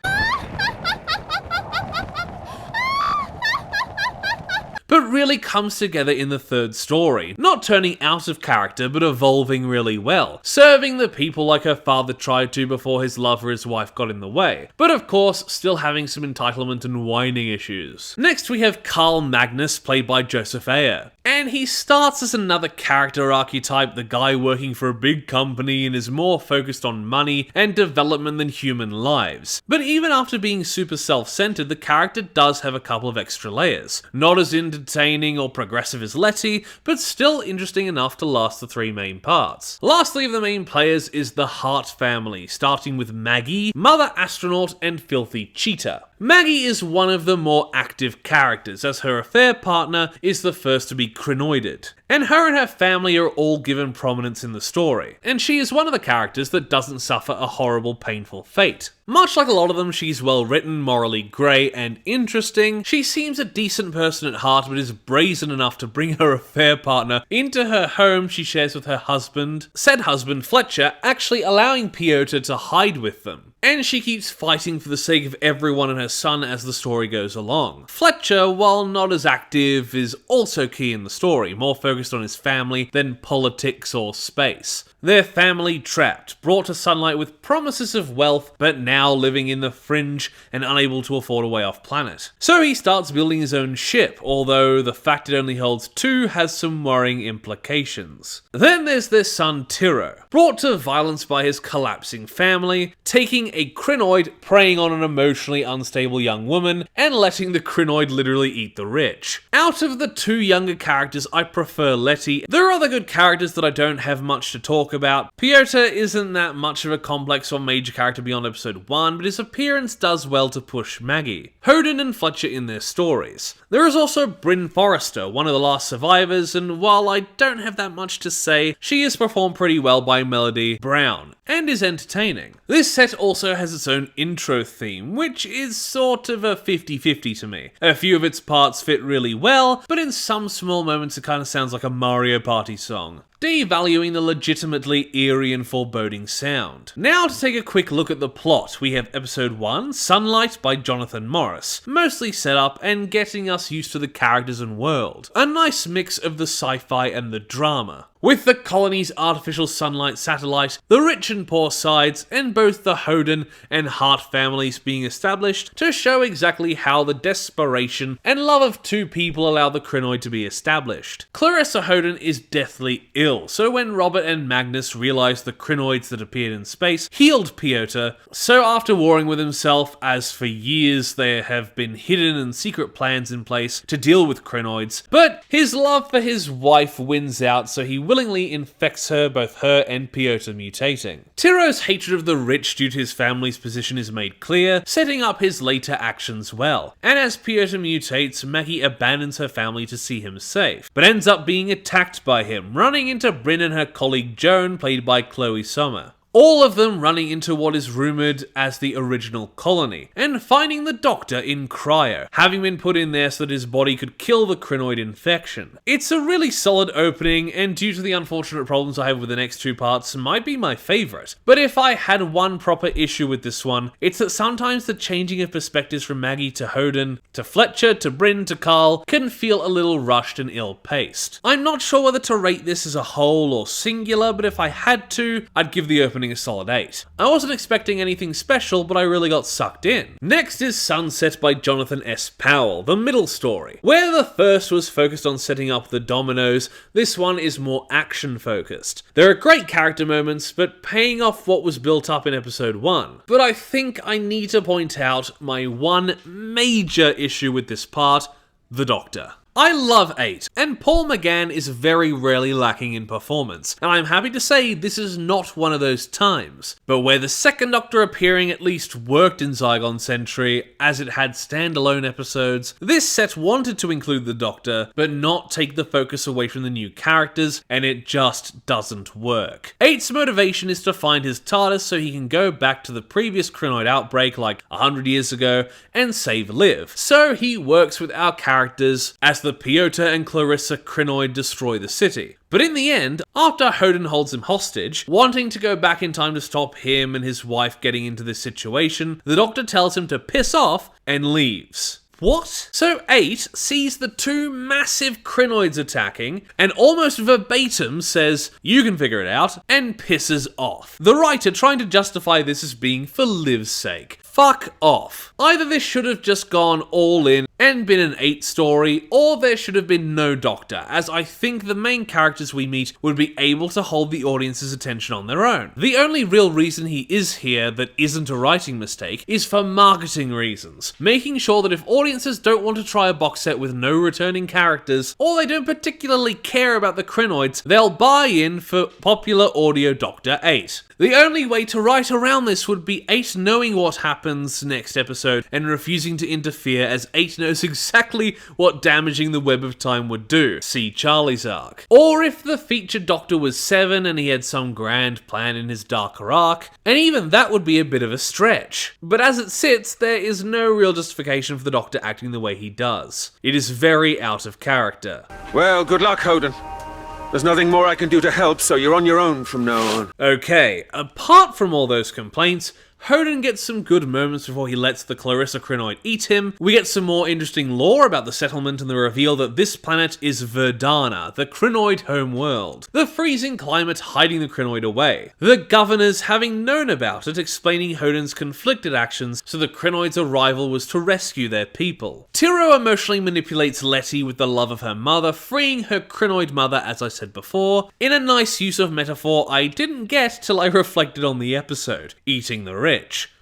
but really comes together in the third story, not turning out of character but evolving really well, serving the people like her father tried to before his love for his wife got in the way, but of course still having some entitlement and whining issues. Next we have Carl Magnus, played by Joseph Ayer, and he starts as another character archetype, the guy working for a big company and is more focused on money and development than human lives. But even after being super self-centered, the character does have a couple of extra layers. Not as entertaining or progressive as Letty, but still interesting enough to last the 3 main parts. Lastly of the main players is the Hart family, starting with Maggie, Mother Astronaut, and Filthy Cheetah. Maggie is one of the more active characters, as her affair partner is the first to be Krynoided, and her family are all given prominence in the story, and she is one of the characters that doesn't suffer a horrible, painful fate. Much like a lot of them, she's well written, morally grey, and interesting. She seems a decent person at heart, but is brazen enough to bring her affair partner into her home she shares with her husband, said husband Fletcher, actually allowing Piotr to hide with them. And she keeps fighting for the sake of everyone and her son as the story goes along. Fletcher, while not as active, is also key in the story, more focused on his family than politics or space. Their family trapped, brought to sunlight with promises of wealth, but now living in the fringe and unable to afford a way off planet. So he starts building his own ship, although the fact it only holds 2 has some worrying implications. Then there's their son Tiro, brought to violence by his collapsing family, taking a Krynoid, preying on an emotionally unstable young woman, and letting the Krynoid literally eat the rich. Out of the 2 younger characters, I prefer Letty. There are other good characters that I don't have much to talk about. Piotr isn't that much of a complex or major character beyond episode 1, but his appearance does well to push Maggie, Hoden and Fletcher in their stories. There is also Bryn Forrester, one of the last survivors, and while I don't have that much to say, she is performed pretty well by Melody Brown, and is entertaining. This set also has its own intro theme, which is sort of a 50-50 to me. A few of its parts fit really well, but in some small moments it kind of sounds like a Mario Party song, devaluing the legitimately eerie and foreboding sound. Now to take a quick look at the plot, we have episode 1, Sunlight by Jonathan Morris, mostly set up and getting us used to the characters and world. A nice mix of the sci-fi and the drama, with the colony's artificial sunlight satellite, the rich and poor sides, and both the Hoden and Hart families being established to show exactly how the desperation and love of 2 people allow the Krynoid to be established. Clarissa Hoden is deathly ill, so when Robert and Magnus realized the Krynoids that appeared in space healed Piotr, so after warring with himself, as for years there have been hidden and secret plans in place to deal with Krynoids, but his love for his wife wins out, so he willingly infects her, both her and Piotr mutating. Tiro's hatred of the rich due to his family's position is made clear, setting up his later actions well. And as Piotr mutates, Maggie abandons her family to see him safe, but ends up being attacked by him, running into Bryn and her colleague Joan, played by Chloe Sommer. all of them running into what is rumoured as the original colony, and finding the Doctor in cryo, having been put in there so that his body could kill the Krynoid infection. It's a really solid opening, and due to the unfortunate problems I have with the next two parts, might be my favourite. But if I had one proper issue with this one, it's that sometimes the changing of perspectives from Maggie to Hoden, to Fletcher, to Bryn, to Carl, can feel a little rushed and ill-paced. I'm not sure whether to rate this as a whole or singular, but if I had to, I'd give the opening a solid 8. I wasn't expecting anything special, but I really got sucked in. Next is Sunset by Jonathan S. Powell, the middle story. Where the first was focused on setting up the dominoes, this one is more action-focused. There are great character moments, but paying off what was built up in episode 1. But I think I need to point out my one major issue with this part: the Doctor. I love 8, and Paul McGann is very rarely lacking in performance, and I'm happy to say this is not one of those times. But where the second Doctor appearing at least worked in Zygon Century, as it had standalone episodes, this set wanted to include the Doctor, but not take the focus away from the new characters, and it just doesn't work. 8's motivation is to find his TARDIS so he can go back to the previous Krynoid outbreak like 100 years ago and save Liv. So he works with our characters as the Piotr and Clarissa Krynoid destroy the city. But in the end, after Hoden holds him hostage, wanting to go back in time to stop him and his wife getting into this situation, the Doctor tells him to piss off and leaves. What? So 8 sees the two massive Krynoids attacking, and almost verbatim says, "You can figure it out," and pisses off. The writer trying to justify this as being for Liv's sake. Fuck off. Either this should have just gone all in and been an 8 story, or there should have been no Doctor, as I think the main characters we meet would be able to hold the audience's attention on their own. The only real reason he is here that isn't a writing mistake is for marketing reasons, making sure that if audiences don't want to try a box set with no returning characters, or they don't particularly care about the Krynoids, they'll buy in for popular audio Doctor 8. The only way to write around this would be 8 knowing what happens next episode and refusing to interfere, as 8 knows exactly what damaging the Web of Time would do. See Charlie's arc. Or if the featured Doctor was 7 and he had some grand plan in his darker arc, and even that would be a bit of a stretch. But as it sits, there is no real justification for the Doctor acting the way he does. It is very out of character. Well, good luck, Hoden. There's nothing more I can do to help, so you're on your own from now on. Okay, apart from all those complaints, Hoden gets some good moments before he lets the Clarissa Krynoid eat him. We get some more interesting lore about the settlement and the reveal that this planet is Verdana, the Krynoid homeworld. The freezing climate hiding the Krynoid away. The governors, having known about it, explaining Hoden's conflicted actions, so the Krynoid's arrival was to rescue their people. Tiro emotionally manipulates Letty with the love of her mother, freeing her Krynoid mother, as I said before, in a nice use of metaphor I didn't get till I reflected on the episode, eating the rich.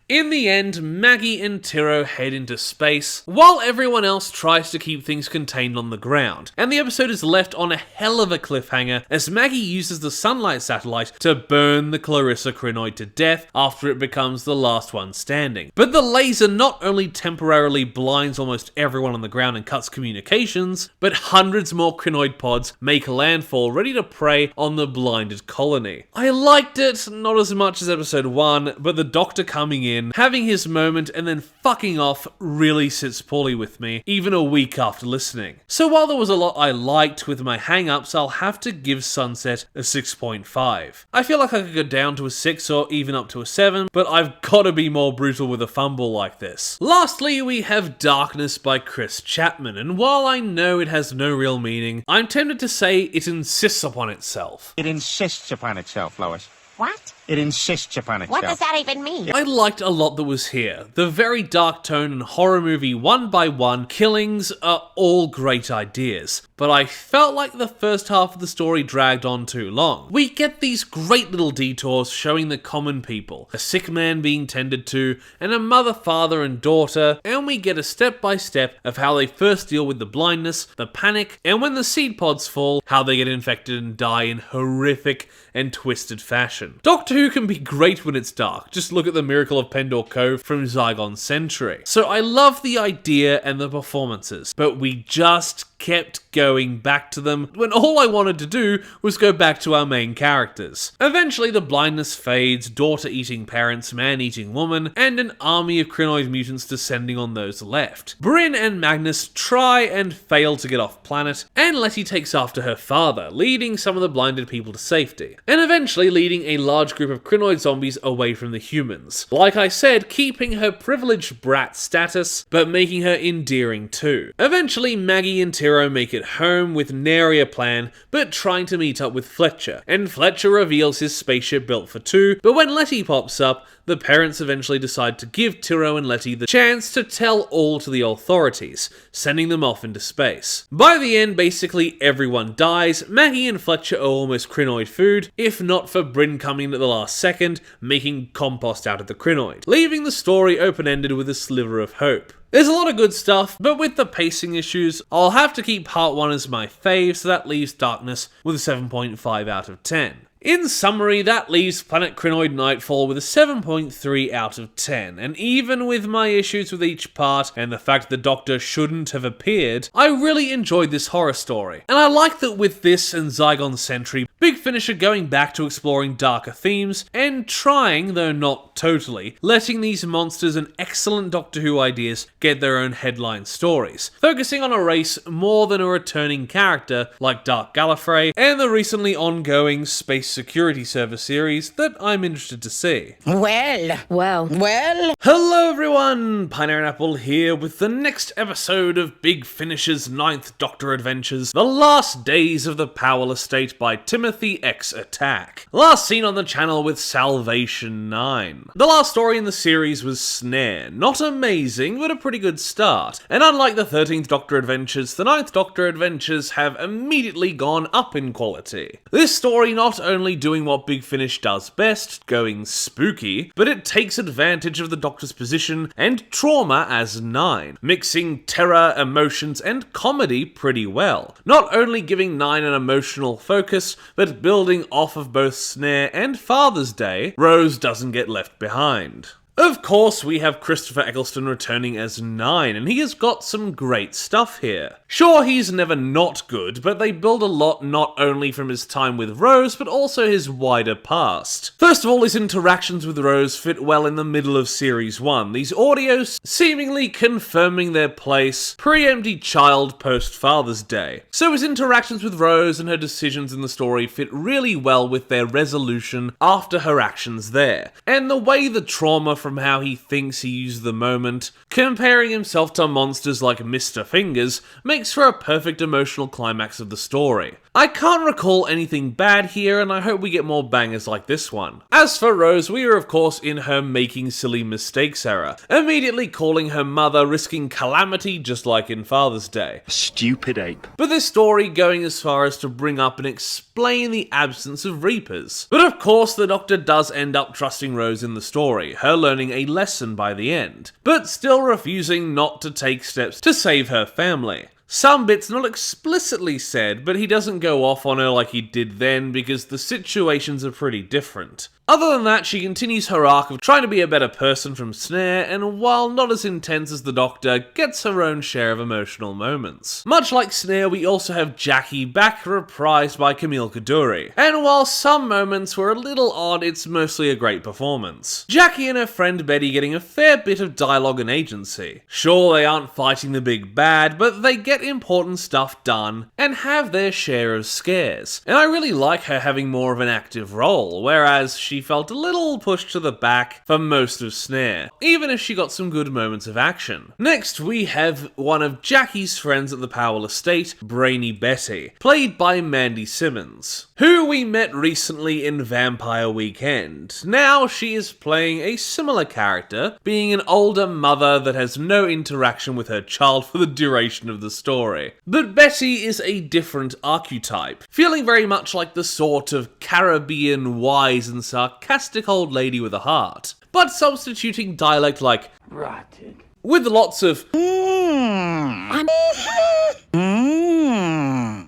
In the end, Maggie and Tiro head into space, while everyone else tries to keep things contained on the ground, and the episode is left on a hell of a cliffhanger as Maggie uses the Sunlight satellite to burn the Clarissa Krynoid to death after it becomes the last one standing. But the laser not only temporarily blinds almost everyone on the ground and cuts communications, but hundreds more Krynoid pods make landfall ready to prey on the blinded colony. I liked it, not as much as episode 1, but the Doctor coming in, having his moment and then fucking off really sits poorly with me, even a week after listening. So while there was a lot I liked with my hang-ups, I'll have to give Sunset a 6.5. I feel like I could go down to a 6 or even up to a 7, but I've gotta be more brutal with a fumble like this. Lastly, we have Darkness by Chris Chapman, and while I know it has no real meaning, I'm tempted to say it insists upon itself. It insists upon itself, Lois. What? It insists upon itself. What does that even mean? I liked a lot that was here. The very dark tone and horror movie one by one killings are all great ideas, but I felt like the first half of the story dragged on too long. We get these great little detours showing the common people, a sick man being tended to, and a mother, father and daughter, and we get a step-by-step of how they first deal with the blindness, the panic, and when the seed pods fall, how they get infected and die in horrific and twisted fashion. Doctor Who can be great when it's dark, just look at the Miracle of Pendor Cove from Zygon Century. So I love the idea and the performances, but we just kept going back to them when all I wanted to do was go back to our main characters. Eventually the blindness fades, daughter-eating parents, man-eating woman, and an army of Krynoid mutants descending on those left. Bryn and Magnus try and fail to get off planet, and Letty takes after her father, leading some of the blinded people to safety, and eventually leading a large group of Krynoid zombies away from the humans. Like I said, keeping her privileged brat status, but making her endearing too. Eventually, Maggie and Tiro make it home with nary a plan, but trying to meet up with Fletcher, and Fletcher reveals his spaceship built for two, but when Letty pops up, the parents eventually decide to give Tiro and Letty the chance to tell all to the authorities, sending them off into space. By the end, basically everyone dies. Maggie and Fletcher are almost Krynoid food, if not for Bryn coming in at the last second, making compost out of the Krynoid, leaving the story open-ended with a sliver of hope. There's a lot of good stuff, but with the pacing issues, I'll have to keep part 1 as my fave, so that leaves Darkness with a 7.5 out of 10. In summary, that leaves Planet Krynoid Nightfall with a 7.3 out of 10, and even with my issues with each part and the fact the Doctor shouldn't have appeared, I really enjoyed this horror story. And I like that with this and Zygon Sentry, Big Finish are going back to exploring darker themes and trying, though not totally, letting these monsters and excellent Doctor Who ideas get their own headline stories, focusing on a race more than a returning character like Dark Gallifrey and the recently ongoing Space Security Service series that I'm interested to see. Well. Hello everyone, Pineapple Apple here with the next episode of Big Finish's 9th Doctor Adventures, The Last Days of the Powell Estate by Timothy X Attack. Last seen on the channel with Salvation 9. The last story in the series was Snare. Not amazing, but a pretty good start. And unlike the 13th Doctor Adventures, the 9th Doctor Adventures have immediately gone up in quality. This story not only doing what Big Finish does best, going spooky, but it takes advantage of the Doctor's position and trauma as 9, mixing terror, emotions, and comedy pretty well. Not only giving 9 an emotional focus, but building off of both Snare and Father's Day, Rose doesn't get left behind. Of course, we have Christopher Eccleston returning as 9, and he has got some great stuff here. Sure, he's never not good, but they build a lot not only from his time with Rose, but also his wider past. First of all, his interactions with Rose fit well in the middle of Series 1, these audios seemingly confirming their place pre-empty child post-Father's Day. So his interactions with Rose and her decisions in the story fit really well with their resolution after her actions there, and the way the trauma from how he thinks he used the moment, comparing himself to monsters like Mr. Fingers, makes for a perfect emotional climax of the story. I can't recall anything bad here, and I hope we get more bangers like this one. As for Rose, we are of course in her making silly mistakes era, immediately calling her mother, risking calamity just like in Father's Day. Stupid ape. But this story going as far as to bring up and explain the absence of Reapers. But of course the Doctor does end up trusting Rose in the story, her learning a lesson by the end, but still refusing not to take steps to save her family. Some bits not explicitly said, but he doesn't go off on her like he did then because the situations are pretty different. Other than that, she continues her arc of trying to be a better person from Snare, and while not as intense as the Doctor, gets her own share of emotional moments. Much like Snare, we also have Jackie back reprised by Camille Kaduri, and while some moments were a little odd, it's mostly a great performance. Jackie and her friend Betty getting a fair bit of dialogue and agency. Sure, they aren't fighting the big bad, but they get important stuff done, and have their share of scares. And I really like her having more of an active role, whereas she felt a little pushed to the back for most of Snare, even if she got some good moments of action. Next, we have one of Jackie's friends at the Powell estate, Brainy Betty, played by Mandy Simmons, who we met recently in Vampire Weekend. Now she is playing a similar character, being an older mother that has no interaction with her child for the duration of the story. But Betty is a different archetype, feeling very much like the sort of Caribbean wise and sarcastic old lady with a heart, but substituting dialect like rotted, with lots of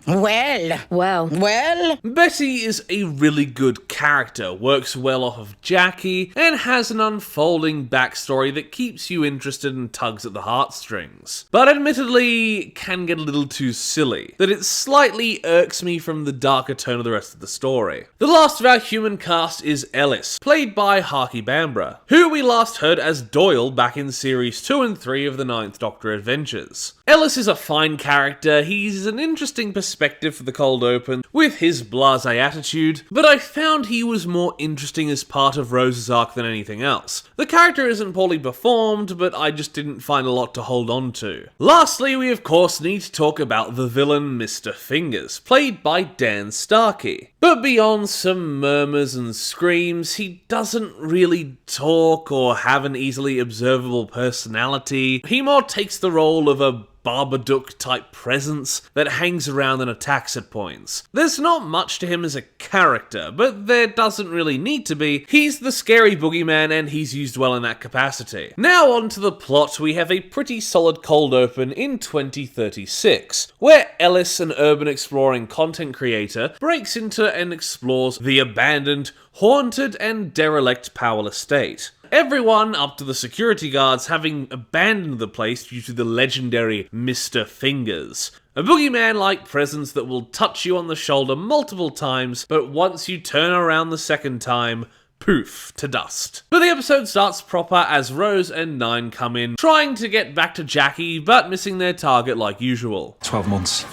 Well. Betty is a really good character, works well off of Jackie, and has an unfolding backstory that keeps you interested and tugs at the heartstrings. But admittedly, can get a little too silly, that it slightly irks me from the darker tone of the rest of the story. The last of our human cast is Ellis, played by Harky Bambra, who we last heard as Doyle back in series 2 and 3 of the Ninth Doctor Adventures. Ellis is a fine character, he's an interesting perspective for the cold open, with his blasé attitude, but I found he was more interesting as part of Rose's arc than anything else. The character isn't poorly performed, but I just didn't find a lot to hold on to. Lastly, we of course need to talk about the villain Mr. Fingers, played by Dan Starkey. But beyond some murmurs and screams, he doesn't really talk or have an easily observable personality. He more takes the role of a Babadook type presence that hangs around and attacks at points. There's not much to him as a character, but there doesn't really need to be. He's the scary boogeyman and he's used well in that capacity. Now on to the plot. We have a pretty solid cold open in 2036, where Ellis, an urban exploring content creator, breaks into and explores the abandoned, haunted and derelict Powell estate. Everyone, up to the security guards, having abandoned the place due to the legendary Mr. Fingers. A boogeyman-like presence that will touch you on the shoulder multiple times, but once you turn around the second time, poof, to dust. But the episode starts proper as Rose and Nine come in, trying to get back to Jackie, but missing their target like usual. 12 months.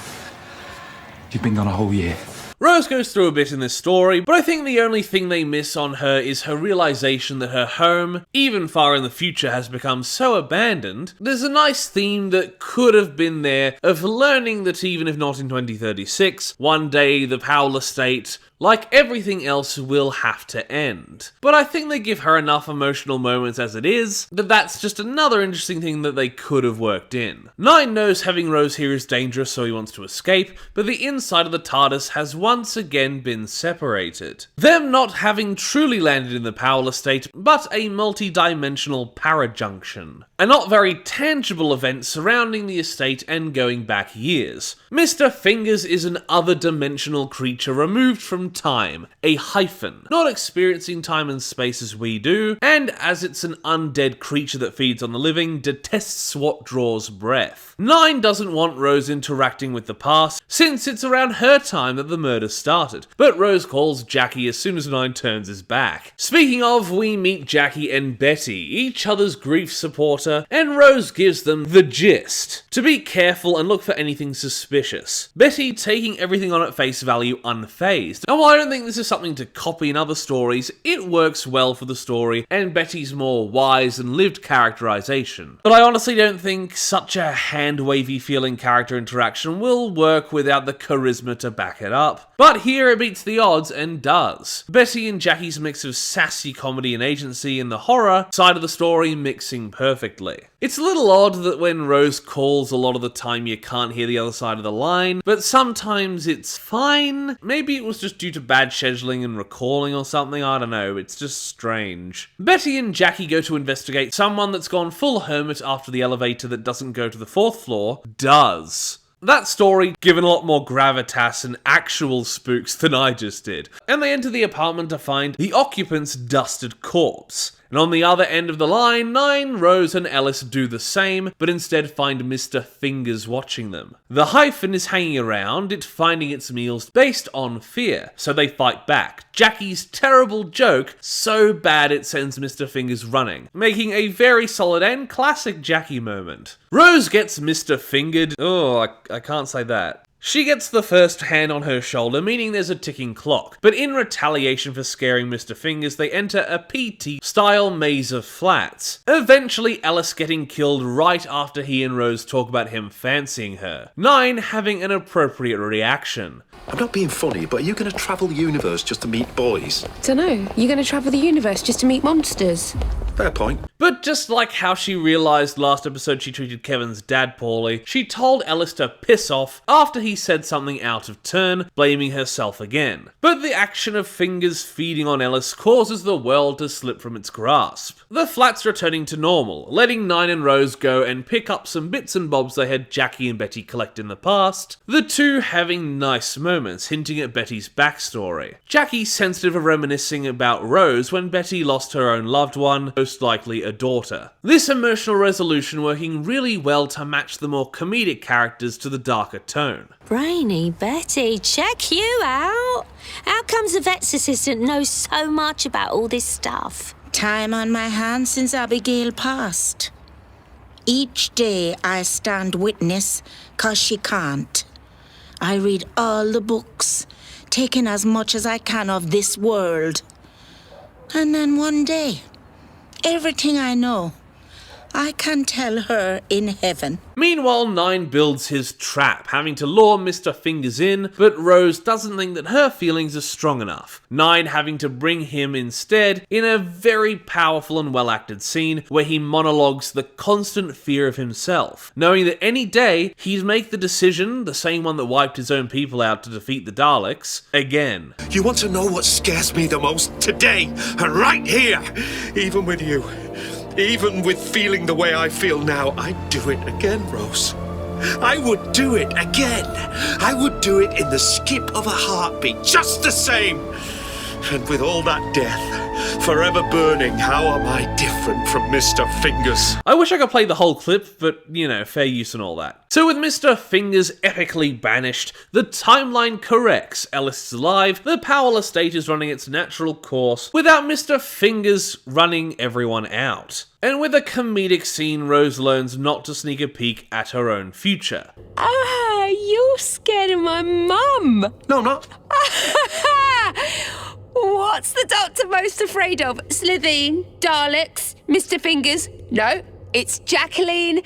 You've been gone a whole year. Rose goes through a bit in this story, but I think the only thing they miss on her is her realization that her home, even far in the future, has become so abandoned. There's a nice theme that could have been there of learning that even if not in 2036, one day the Powell estate, like everything else, will have to end. But I think they give her enough emotional moments as it is, that that's just another interesting thing that they could have worked in. Nine knows having Rose here is dangerous, so he wants to escape, but the inside of the TARDIS has once again been separated. Them not having truly landed in the Powell estate, but a multi-dimensional parajunction. A not very tangible event surrounding the estate and going back years. Mr. Fingers is an other-dimensional creature removed from time, a hyphen, not experiencing time and space as we do, and as it's an undead creature that feeds on the living, detests what draws breath. Nine doesn't want Rose interacting with the past, since it's around her time that the murder started, but Rose calls Jackie as soon as Nine turns his back. Speaking of, we meet Jackie and Betty, each other's grief supporter, and Rose gives them the gist. To be careful and look for anything suspicious. Betty taking everything on at face value unfazed. And while I don't think this is something to copy in other stories, it works well for the story and Betty's more wise and lived characterization. But I honestly don't think such a hand-wavy feeling character interaction will work without the charisma to back it up. But here it beats the odds and does. Betty and Jackie's mix of sassy comedy and agency and the horror side of the story mixing perfectly. It's a little odd that when Rose calls a lot of the time you can't hear the other side of the line, but sometimes it's fine. Maybe it was just due to bad scheduling and recalling or something, I don't know, it's just strange. Betty and Jackie go to investigate someone that's gone full hermit after the elevator that doesn't go to the 4th floor does. That story given a lot more gravitas and actual spooks than I just did. And they enter the apartment to find the occupant's dusted corpse. And on the other end of the line, Nine, Rose and Ellis do the same, but instead find Mr. Fingers watching them. The hyphen is hanging around, it finding its meals based on fear, so they fight back. Jackie's terrible joke, so bad it sends Mr. Fingers running, making a very solid and classic Jackie moment. Rose gets Mr. Fingered. Oh, I can't say that. She gets the first hand on her shoulder, meaning there's a ticking clock, but in retaliation for scaring Mr. Fingers, they enter a PT-style maze of flats. Eventually, Alice getting killed right after he and Rose talk about him fancying her. Nine having an appropriate reaction. I'm not being funny, but are you going to travel the universe just to meet boys? Dunno. You're going to travel the universe just to meet monsters? Fair point. But just like how she realised last episode she treated Kevin's dad poorly, she told Ellis to piss off after he said something out of turn, blaming herself again. But the action of Fingers feeding on Ellis causes the world to slip from its grasp. The flat's returning to normal, letting Nine and Rose go and pick up some bits and bobs they had Jackie and Betty collect in the past, the two having nice moments hinting at Betty's backstory. Jackie sensitive of reminiscing about Rose when Betty lost her own loved one, most likely a daughter. This emotional resolution working really well to match the more comedic characters to the darker tone. Brainy Betty, check you out. How comes the vet's assistant knows so much about all this stuff? Time on my hands since Abigail passed. Each day I stand witness, 'cause she can't. I read all the books, taking as much as I can of this world. And then one day, everything I know, I can tell her in heaven. Meanwhile, Nine builds his trap, having to lure Mr. Fingers in, but Rose doesn't think that her feelings are strong enough. Nine having to bring him instead in a very powerful and well-acted scene where he monologues the constant fear of himself, knowing that any day he'd make the decision, the same one that wiped his own people out to defeat the Daleks, again. You want to know what scares me the most? Today, and right here, even with you. Even with feeling the way I feel now, I'd do it again, Rose. I would do it again. I would do it in the skip of a heartbeat, just the same. And with all that death, forever burning, how am I different from Mr. Fingers? I wish I could play the whole clip, but, you know, fair use and all that. So with Mr. Fingers epically banished, the timeline corrects. Ellis is alive, the Powell estate is running its natural course, without Mr. Fingers running everyone out. And with a comedic scene, Rose learns not to sneak a peek at her own future. Ah, you're scared of my mum. No, I'm not. What's the doctor most afraid of? Slitheen, Daleks, Mr. Fingers? No, it's Jacqueline,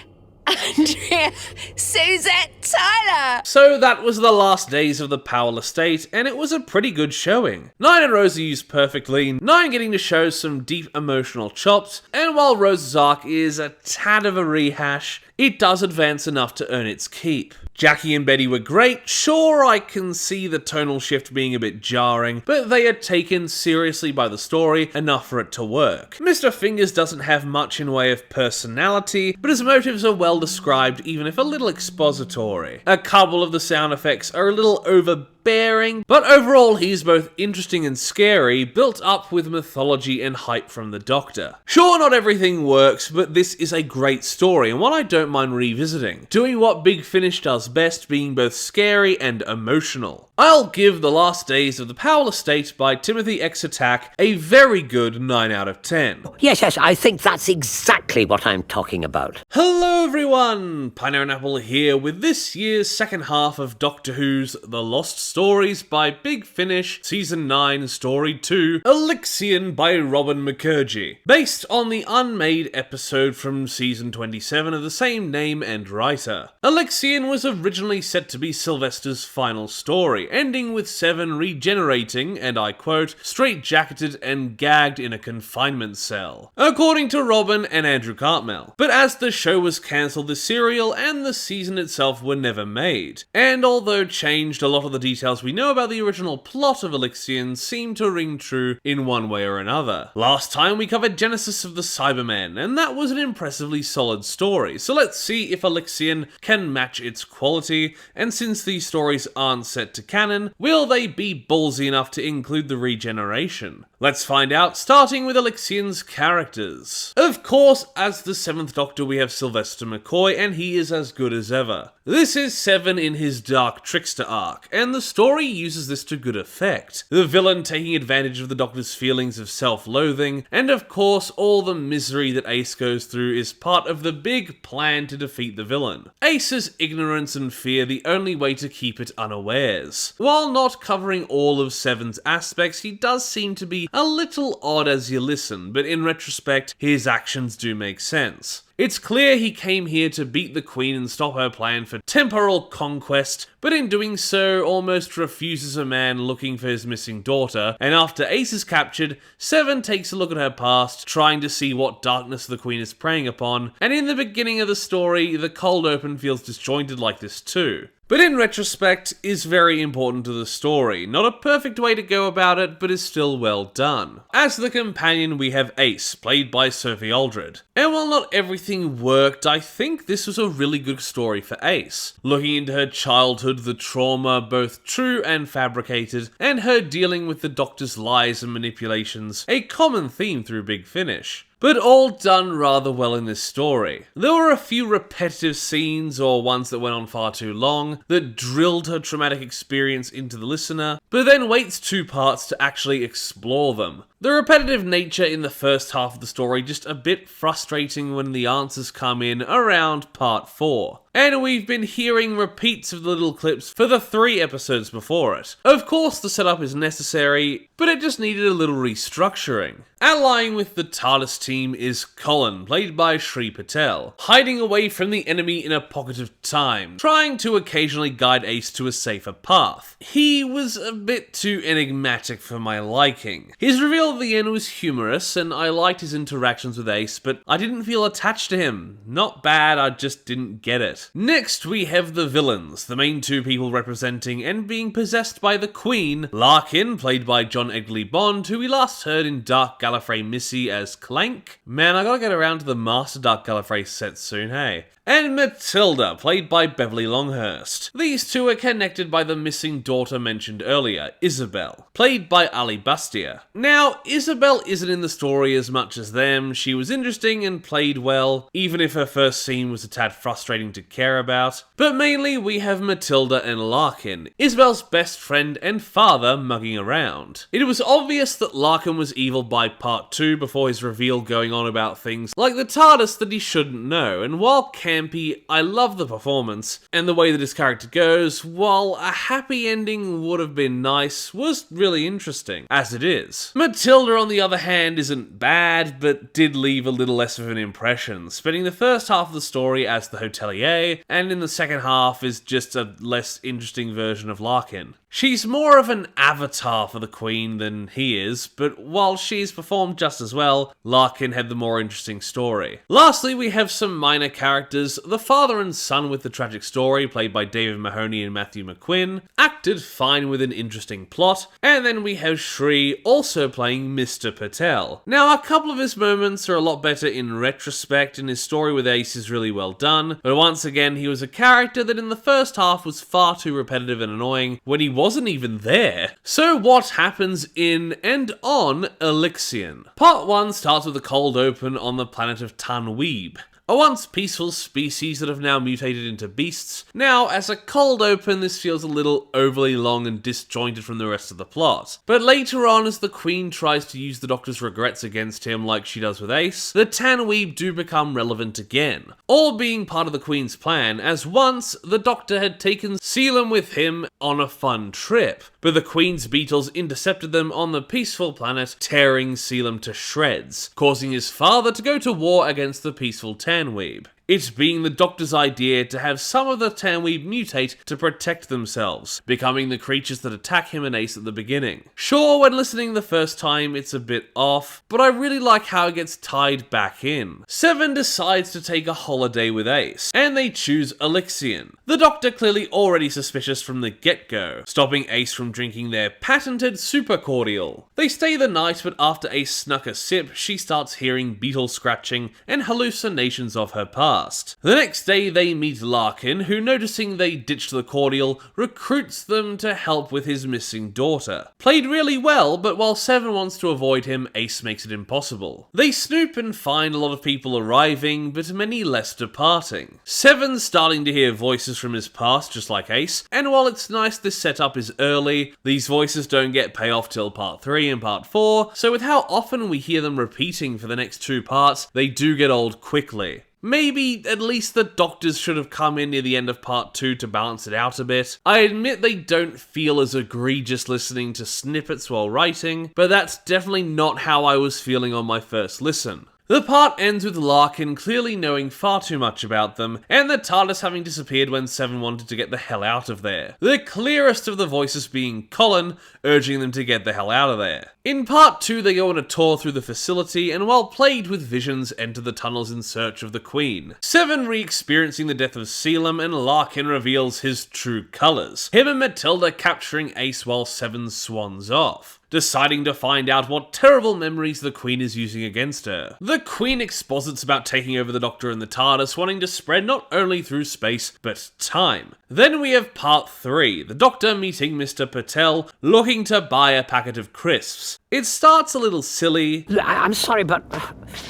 Andrea, Suzette Tyler. So that was the last days of the Powell estate, and it was a pretty good showing. Nine and Rose are used perfectly, Nine getting to show some deep emotional chops, and while Rose's arc is a tad of a rehash, it does advance enough to earn its keep. Jackie and Betty were great. Sure, I can see the tonal shift being a bit jarring, but they are taken seriously by the story enough for it to work. Mr. Fingers doesn't have much in way of personality, but his motives are well described, even if a little expository. A couple of the sound effects are a little overbearing, but overall he's both interesting and scary, built up with mythology and hype from the Doctor. Sure, not everything works, but this is a great story, and one I don't mind revisiting, doing what Big Finish does best, being both scary and emotional. I'll give The Last Days of the Powell Estate by Timothy X. Attack a very good 9 out of 10. Yes, I think that's exactly what I'm talking about. Hello everyone! Pineapple and Apple here with this year's second half of Doctor Who's The Lost Stories by Big Finish, Season 9, Story 2, Alixion by Robin McCurgy, based on the unmade episode from Season 27 of the same name and writer. Alixion was originally set to be Sylvester's final story, ending with Seven regenerating, and I quote, straight-jacketed and gagged in a confinement cell, according to Robin and Andrew Cartmel. But as the show was cancelled, the serial and the season itself were never made, and although changed, a lot of the details we know about the original plot of Alixion seem to ring true in one way or another. Last time we covered Genesis of the Cybermen, and that was an impressively solid story, so let's see if Alixion can match its quality, and since these stories aren't set to canon, will they be ballsy enough to include the regeneration? Let's find out, starting with Alixion's characters. Of course, as the 7th Doctor we have Sylvester McCoy, and he is as good as ever. This is Seven in his Dark Trickster arc, and the story uses this to good effect. The villain taking advantage of the Doctor's feelings of self-loathing, and of course all the misery that Ace goes through is part of the big plan to defeat the villain. Ace's ignorance and fear the only way to keep it unawares. While not covering all of Seven's aspects, he does seem to be a little odd as you listen, but in retrospect, his actions do make sense. It's clear he came here to beat the Queen and stop her plan for temporal conquest, but in doing so almost refuses a man looking for his missing daughter, and after Ace is captured, Seven takes a look at her past, trying to see what darkness the Queen is preying upon, and in the beginning of the story, the cold open feels disjointed like this too. But in retrospect, is very important to the story. Not a perfect way to go about it, but is still well done. As the companion, we have Ace, played by Sophie Aldred. And while not everything worked, I think this was a really good story for Ace. Looking into her childhood, the trauma, both true and fabricated, and her dealing with the Doctor's lies and manipulations, a common theme through Big Finish. But all done rather well in this story. There were a few repetitive scenes, or ones that went on far too long, that drilled her traumatic experience into the listener, but then waits 2 parts to actually explore them. The repetitive nature in the first half of the story just a bit frustrating when the answers come in around part 4. And we've been hearing repeats of the little clips for the 3 episodes before it. Of course the setup is necessary, but it just needed a little restructuring. Allying with the TARDIS team is Colin, played by Shri Patel, hiding away from the enemy in a pocket of time, trying to occasionally guide Ace to a safer path. He was a bit too enigmatic for my liking. His reveal at the end was humorous, and I liked his interactions with Ace, but I didn't feel attached to him. Not bad, I just didn't get it. Next we have the villains, the main 2 people representing and being possessed by the Queen, Larkin, played by John Egley Bond, who we last heard in Dark Gallifrey Missy as Clank. Man, I gotta get around to the Master Dark Gallifrey set soon, hey. And Matilda, played by Beverly Longhurst. These 2 are connected by the missing daughter mentioned earlier, Isabel, played by Ali Bastia. Now, Isabel isn't in the story as much as them. She was interesting and played well, even if her first scene was a tad frustrating to care about. But mainly we have Matilda and Larkin, Isabel's best friend and father, mugging around. It was obvious that Larkin was evil by part 2 before his reveal going on about things like the TARDIS that he shouldn't know, and while campy, I love the performance, and the way that his character goes, while a happy ending would have been nice, was really interesting, as it is. Matilda, on the other hand, isn't bad, but did leave a little less of an impression, spending the first half of the story as the hotelier, and in the second half is just a less interesting version of Larkin. She's more of an avatar for the Queen than he is, but while she's performed just as well, Larkin had the more interesting story. Lastly, we have some minor characters. The father and son with the tragic story, played by David Mahoney and Matthew McQuinn, acted fine with an interesting plot, and then we have Shri also playing Mr. Patel. Now, a couple of his moments are a lot better in retrospect, and his story with Ace is really well done, but once again, he was a character that in the first half was far too repetitive and annoying when he wasn't even there. So what happens in and on Alixion? Part 1 starts with a cold open on the planet of Tanweeb, a once peaceful species that have now mutated into beasts. Now, as a cold open, this feels a little overly long and disjointed from the rest of the plot. But later on, as the Queen tries to use the Doctor's regrets against him like she does with Ace, the Tanweeb do become relevant again, all being part of the Queen's plan, as once the Doctor had taken Selim with him on a fun trip, but the Queen's beetles intercepted them on the peaceful planet, tearing Selim to shreds, causing his father to go to war against the peaceful Tanweeb. It being the Doctor's idea to have some of the Tanweeb mutate to protect themselves, becoming the creatures that attack him and Ace at the beginning. Sure, when listening the first time it's a bit off, but I really like how it gets tied back in. Seven decides to take a holiday with Ace, and they choose Alixion. The Doctor clearly already suspicious from the get-go, stopping Ace from drinking their patented super cordial. They stay the night, but after Ace snuck a sip, she starts hearing beetle scratching and hallucinations of her past. The next day they meet Larkin, who, noticing they ditched the cordial, recruits them to help with his missing daughter. Played really well, but while Seven wants to avoid him, Ace makes it impossible. They snoop and find a lot of people arriving, but many less departing. Seven's starting to hear voices from his past, just like Ace, and while it's nice this setup is early, these voices don't get payoff till part 3 and part 4, so with how often we hear them repeating for the next 2 parts, they do get old quickly. Maybe at least the Doctors should have come in near the end of part 2 to balance it out a bit. I admit they don't feel as egregious listening to snippets while writing, but that's definitely not how I was feeling on my first listen. The part ends with Larkin clearly knowing far too much about them, and the TARDIS having disappeared when Seven wanted to get the hell out of there. The clearest of the voices being Colin, urging them to get the hell out of there. In part 2, they go on a tour through the facility, and while plagued with visions, enter the tunnels in search of the Queen. Seven re-experiencing the death of Selim, and Larkin reveals his true colours. Him and Matilda capturing Ace while Seven swans off, deciding to find out what terrible memories the Queen is using against her. The Queen exposits about taking over the Doctor and the TARDIS, wanting to spread not only through space, but time. Then we have part 3, the Doctor meeting Mr. Patel, looking to buy a packet of crisps. It starts a little silly. I'm sorry, but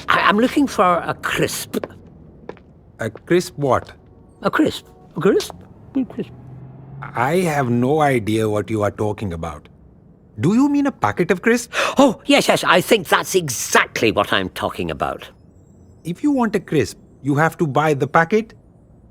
I'm looking for a crisp. A crisp what? A crisp. A crisp? A crisp. I have no idea what you are talking about. Do you mean a packet of crisps? Oh, yes, I think that's exactly what I'm talking about. If you want a crisp, you have to buy the packet.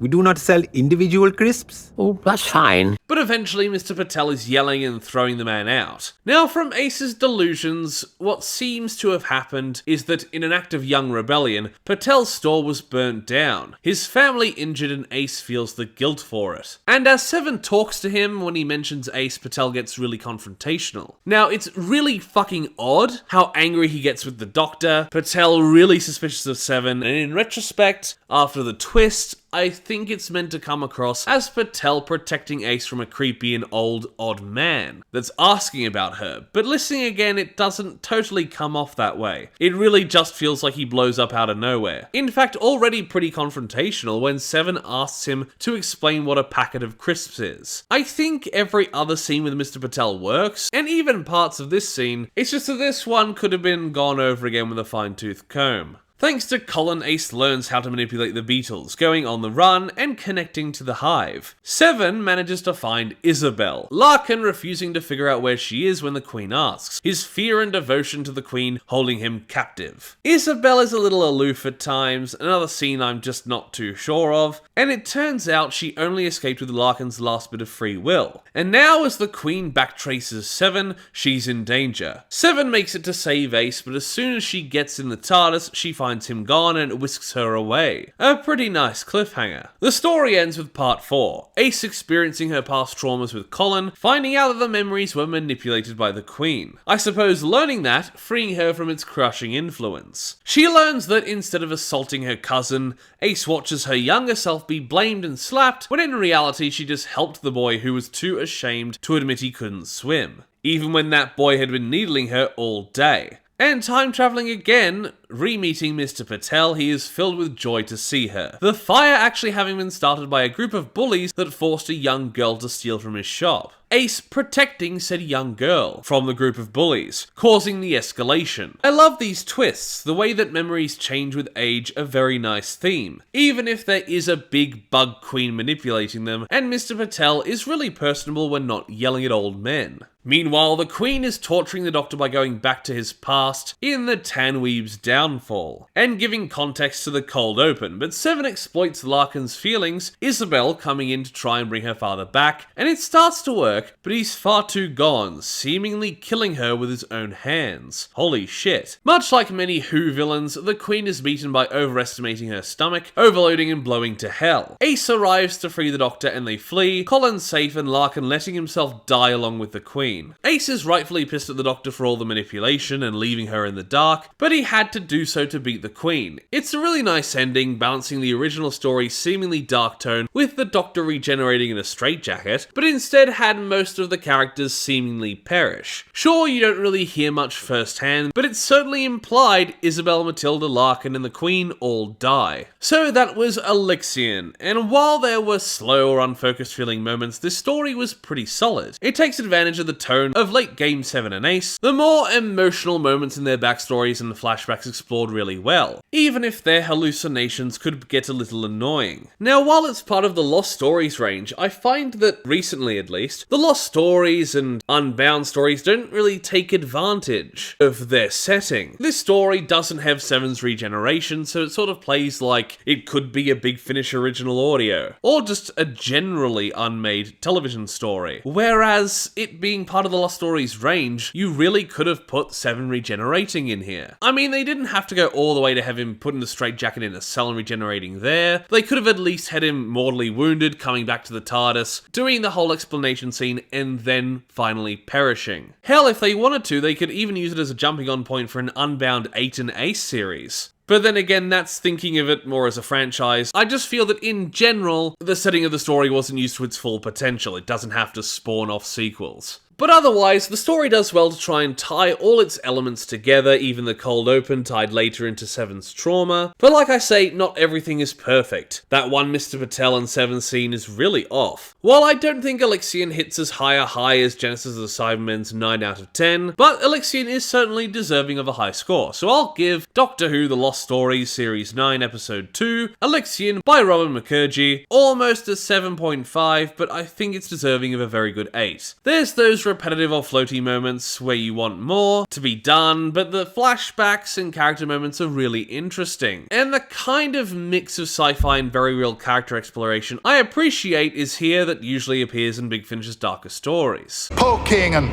We do not sell individual crisps. Oh, that's fine. But eventually Mr. Patel is yelling and throwing the man out. Now, from Ace's delusions, what seems to have happened is that in an act of young rebellion, Patel's store was burnt down, his family injured, and Ace feels the guilt for it. And as Seven talks to him, when he mentions Ace, Patel gets really confrontational. Now, it's really fucking odd how angry he gets with the Doctor, Patel really suspicious of Seven, and in retrospect, after the twist, I think it's meant to come across as Patel protecting Ace from a creepy and old, odd man that's asking about her, but listening again, it doesn't totally come off that way. It really just feels like he blows up out of nowhere. In fact, already pretty confrontational when Seven asks him to explain what a packet of crisps is. I think every other scene with Mr. Patel works, and even parts of this scene, it's just that this one could have been gone over again with a fine-tooth comb. Thanks to Colin, Ace learns how to manipulate the Beatles, going on the run and connecting to the Hive. Seven manages to find Isabel, Larkin refusing to figure out where she is when the Queen asks, his fear and devotion to the Queen holding him captive. Isabel is a little aloof at times, another scene I'm just not too sure of, and it turns out she only escaped with Larkin's last bit of free will. And now as the Queen backtraces Seven, she's in danger. Seven makes it to save Ace, but as soon as she gets in the TARDIS, she finds him gone and whisks her away. A pretty nice cliffhanger. The story ends with part 4, Ace experiencing her past traumas with Colin, finding out that the memories were manipulated by the Queen. I suppose learning that, freeing her from its crushing influence. She learns that instead of assaulting her cousin, Ace watches her younger self be blamed and slapped, when in reality she just helped the boy who was too ashamed to admit he couldn't swim, even when that boy had been needling her all day. And time travelling again, re-meeting Mr. Patel, he is filled with joy to see her. The fire actually having been started by a group of bullies that forced a young girl to steal from his shop. Ace protecting said young girl from the group of bullies, causing the escalation. I love these twists, the way that memories change with age, a very nice theme. Even if there is a big bug queen manipulating them, and Mr. Patel is really personable when not yelling at old men. Meanwhile, the Queen is torturing the Doctor by going back to his past in the Tanweeb's downfall, and giving context to the cold open, but Seven exploits Larkin's feelings, Isabel coming in to try and bring her father back, and it starts to work, but he's far too gone, seemingly killing her with his own hands. Holy shit. Much like many Who villains, the Queen is beaten by overestimating her stomach, overloading and blowing to hell. Ace arrives to free the Doctor and they flee, Colin's safe and Larkin letting himself die along with the Queen. Ace is rightfully pissed at the Doctor for all the manipulation and leaving her in the dark, but he had to do so to beat the Queen. It's a really nice ending, balancing the original story's seemingly dark tone with the Doctor regenerating in a straitjacket, but instead had most of the characters seemingly perish. Sure, you don't really hear much firsthand, but it's certainly implied Isabel, Matilda, Larkin, and the Queen all die. So that was Alixion, and while there were slow or unfocused feeling moments, this story was pretty solid. It takes advantage of the tone of late Game 7 and Ace, the more emotional moments in their backstories and flashbacks explored really well, even if their hallucinations could get a little annoying. Now, while it's part of the Lost Stories range, I find that, recently at least, the Lost Stories and Unbound stories don't really take advantage of their setting. This story doesn't have Seven's regeneration, so it sort of plays like it could be a Big Finish original audio, or just a generally unmade television story. Whereas, it being part of the Lost Stories range, you really could have put Seven regenerating in here. I mean, they didn't didn't have to go all the way to have him put in a straitjacket in a cell and regenerating there. They could have at least had him mortally wounded, coming back to the TARDIS, doing the whole explanation scene, and then finally perishing. Hell, if they wanted to, they could even use it as a jumping on point for an Unbound 8 and Ace series. But then again, that's thinking of it more as a franchise. I just feel that in general, the setting of the story wasn't used to its full potential. It doesn't have to spawn off sequels. But otherwise, the story does well to try and tie all its elements together, even the cold open tied later into Seven's trauma. But like I say, not everything is perfect. That one Mr. Patel and Seven scene is really off. While I don't think Alixion hits as high a high as Genesis of the Cybermen's 9 out of 10, but Alixion is certainly deserving of a high score, so I'll give Doctor Who The Lost Stories Series 9 Episode 2, Alixion by Robin McCurdy, almost a 7.5, but I think it's deserving of a very good 8. There's those repetitive or floaty moments where you want more to be done, but the flashbacks and character moments are really interesting. And the kind of mix of sci-fi and very real character exploration I appreciate is here that usually appears in Big Finish's darker stories. Poking and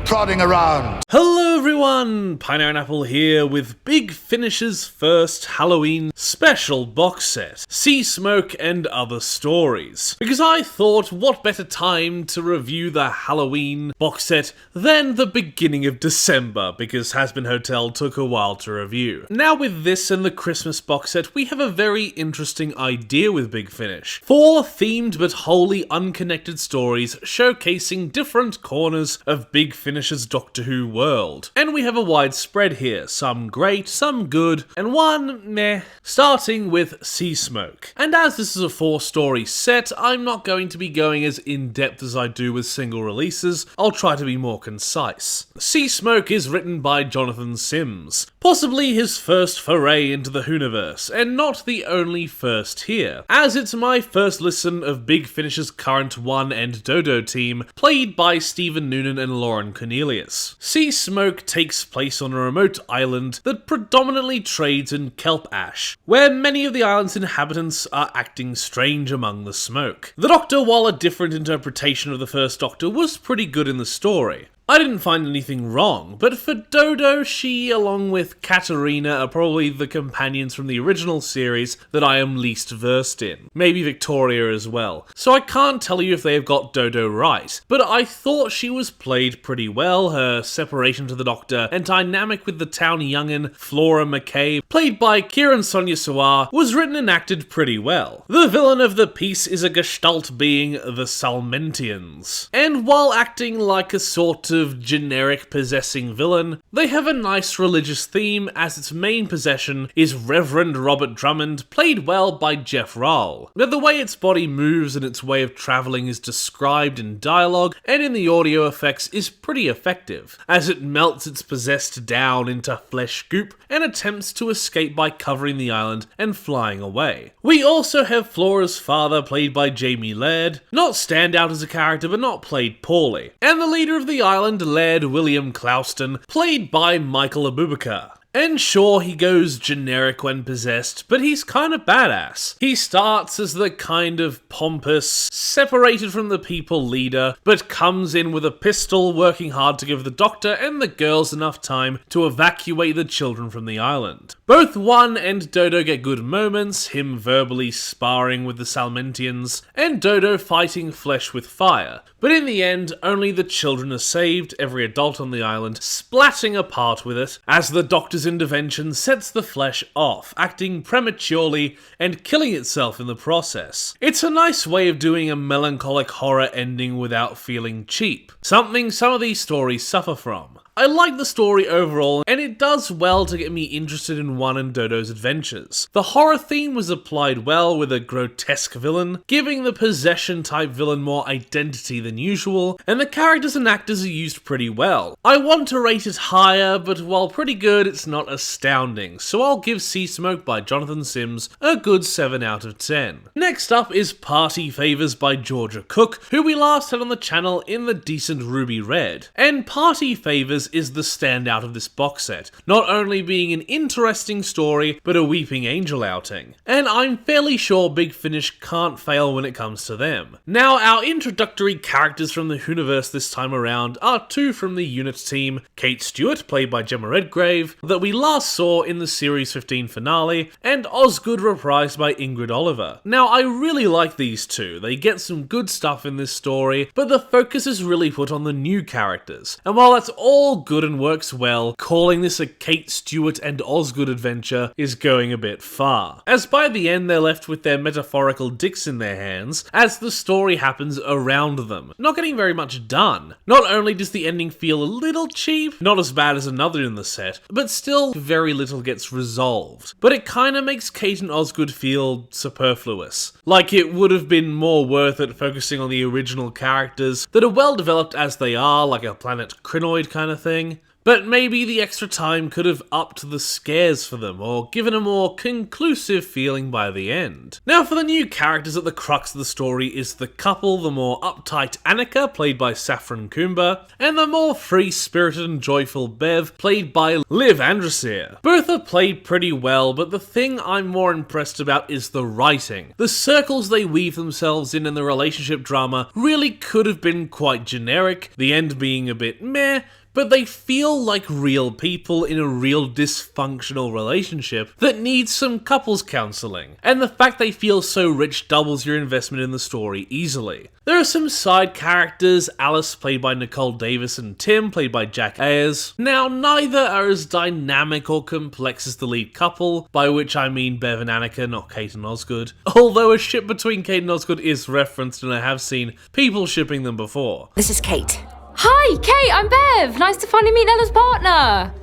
prodding around. Hello everyone, Pineapple here with Big Finish's first Halloween special box set, Sea Smoke and Other Stories. Because I thought, what better time to review the Halloween box set than the beginning of December, because Hazbin Hotel took a while to review. Now with this and the Christmas box set, we have a very interesting idea with Big Finish. 4 themed but wholly unconnected stories showcasing different corners of Big Finish's Doctor Who world. And we have a wide spread here, some great, some good, and one meh. Starting with Sea Smoke. And as this is a 4-story set, I'm not going to be going as in-depth as I do with single releases. I'll try to be more concise. Sea Smoke is written by Jonathan Sims, possibly his first foray into the Whoniverse, and not the only first here, as it's my first listen of Big Finish's current One and Dodo team, played by Stephen Noonan and Lauren Cornelius. Sea Smoke takes place on a remote island that predominantly trades in kelp ash, where many of the island's inhabitants are acting strange among the smoke. The Doctor, while a different interpretation of the first Doctor, was pretty good in the story. I didn't find anything wrong, but for Dodo, she, along with Katerina, are probably the companions from the original series that I am least versed in. Maybe Victoria as well. So I can't tell you if they have got Dodo right, but I thought she was played pretty well. Her separation to the Doctor and dynamic with the town young'un Flora McKay, played by Kieran Sonia Sawar, was written and acted pretty well. The villain of the piece is a gestalt being the Salmentians, and while acting like a sort of generic possessing villain, they have a nice religious theme, as its main possession is Reverend Robert Drummond, played well by Jeff Rowell. Now, the way its body moves and its way of travelling is described in dialogue and in the audio effects is pretty effective, as it melts its possessed down into flesh goop and attempts to escape by covering the island and flying away. We also have Flora's father, played by Jamie Laird, not stand out as a character but not played poorly, and the leader of the island, Laird William Clouston, played by Michael Abubakar. And sure, he goes generic when possessed, but he's kind of badass. He starts as the kind of pompous, separated from the people leader, but comes in with a pistol, working hard to give the Doctor and the girls enough time to evacuate the children from the island. Both One and Dodo get good moments, him verbally sparring with the Salmentians, and Dodo fighting flesh with fire. But in the end, only the children are saved, every adult on the island splatting apart with it, as the Doctor's intervention sets the flesh off, acting prematurely and killing itself in the process. It's a nice way of doing a melancholic horror ending without feeling cheap, something some of these stories suffer from. I like the story overall, and it does well to get me interested in One and Dodo's adventures. The horror theme was applied well with a grotesque villain, giving the possession-type villain more identity than usual, and the characters and actors are used pretty well. I want to rate it higher, but while pretty good, it's not astounding, so I'll give Sea Smoke by Jonathan Sims a good 7 out of 10. Next up is Party Favours by Georgia Cook, who we last had on the channel in the decent Ruby Red, and Party Favours Nightmares is the standout of this box set, not only being an interesting story, but a Weeping Angel outing. And I'm fairly sure Big Finish can't fail when it comes to them. Now, our introductory characters from the Whoniverse this time around are two from the unit team, Kate Stewart, played by Gemma Redgrave, that we last saw in the Series 15 finale, and Osgood, reprised by Ingrid Oliver. Now, I really like these two. They get some good stuff in this story, but the focus is really put on the new characters. And while that's all good and works well, calling this a Kate Stewart and Osgood adventure is going a bit far, as by the end they're left with their metaphorical dicks in their hands as the story happens around them, not getting very much done. Not only does the ending feel a little cheap, not as bad as another in the set, but still very little gets resolved. But it kinda makes Kate and Osgood feel superfluous. Like it would have been more worth it focusing on the original characters that are well developed as they are, like a planet Krynoid kind of thing. But maybe the extra time could have upped the scares for them, or given a more conclusive feeling by the end. Now for the new characters at the crux of the story is the couple, the more uptight Annika, played by Saffron Coomber, and the more free-spirited and joyful Bev, played by Liv Andressier. Both are played pretty well, but the thing I'm more impressed about is the writing. The circles they weave themselves in and the relationship drama really could have been quite generic, the end being a bit meh, but they feel like real people in a real dysfunctional relationship that needs some couples counselling, and the fact they feel so rich doubles your investment in the story easily. There are some side characters, Alice played by Nicole Davis and Tim played by Jack Ayers. Now neither are as dynamic or complex as the lead couple, by which I mean Bev and Annika, not Kate and Osgood, although a ship between Kate and Osgood is referenced and I have seen people shipping them before. This is Kate. Hi, Kate, I'm Bev. Nice to finally meet Ella's partner.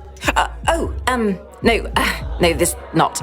No, this not.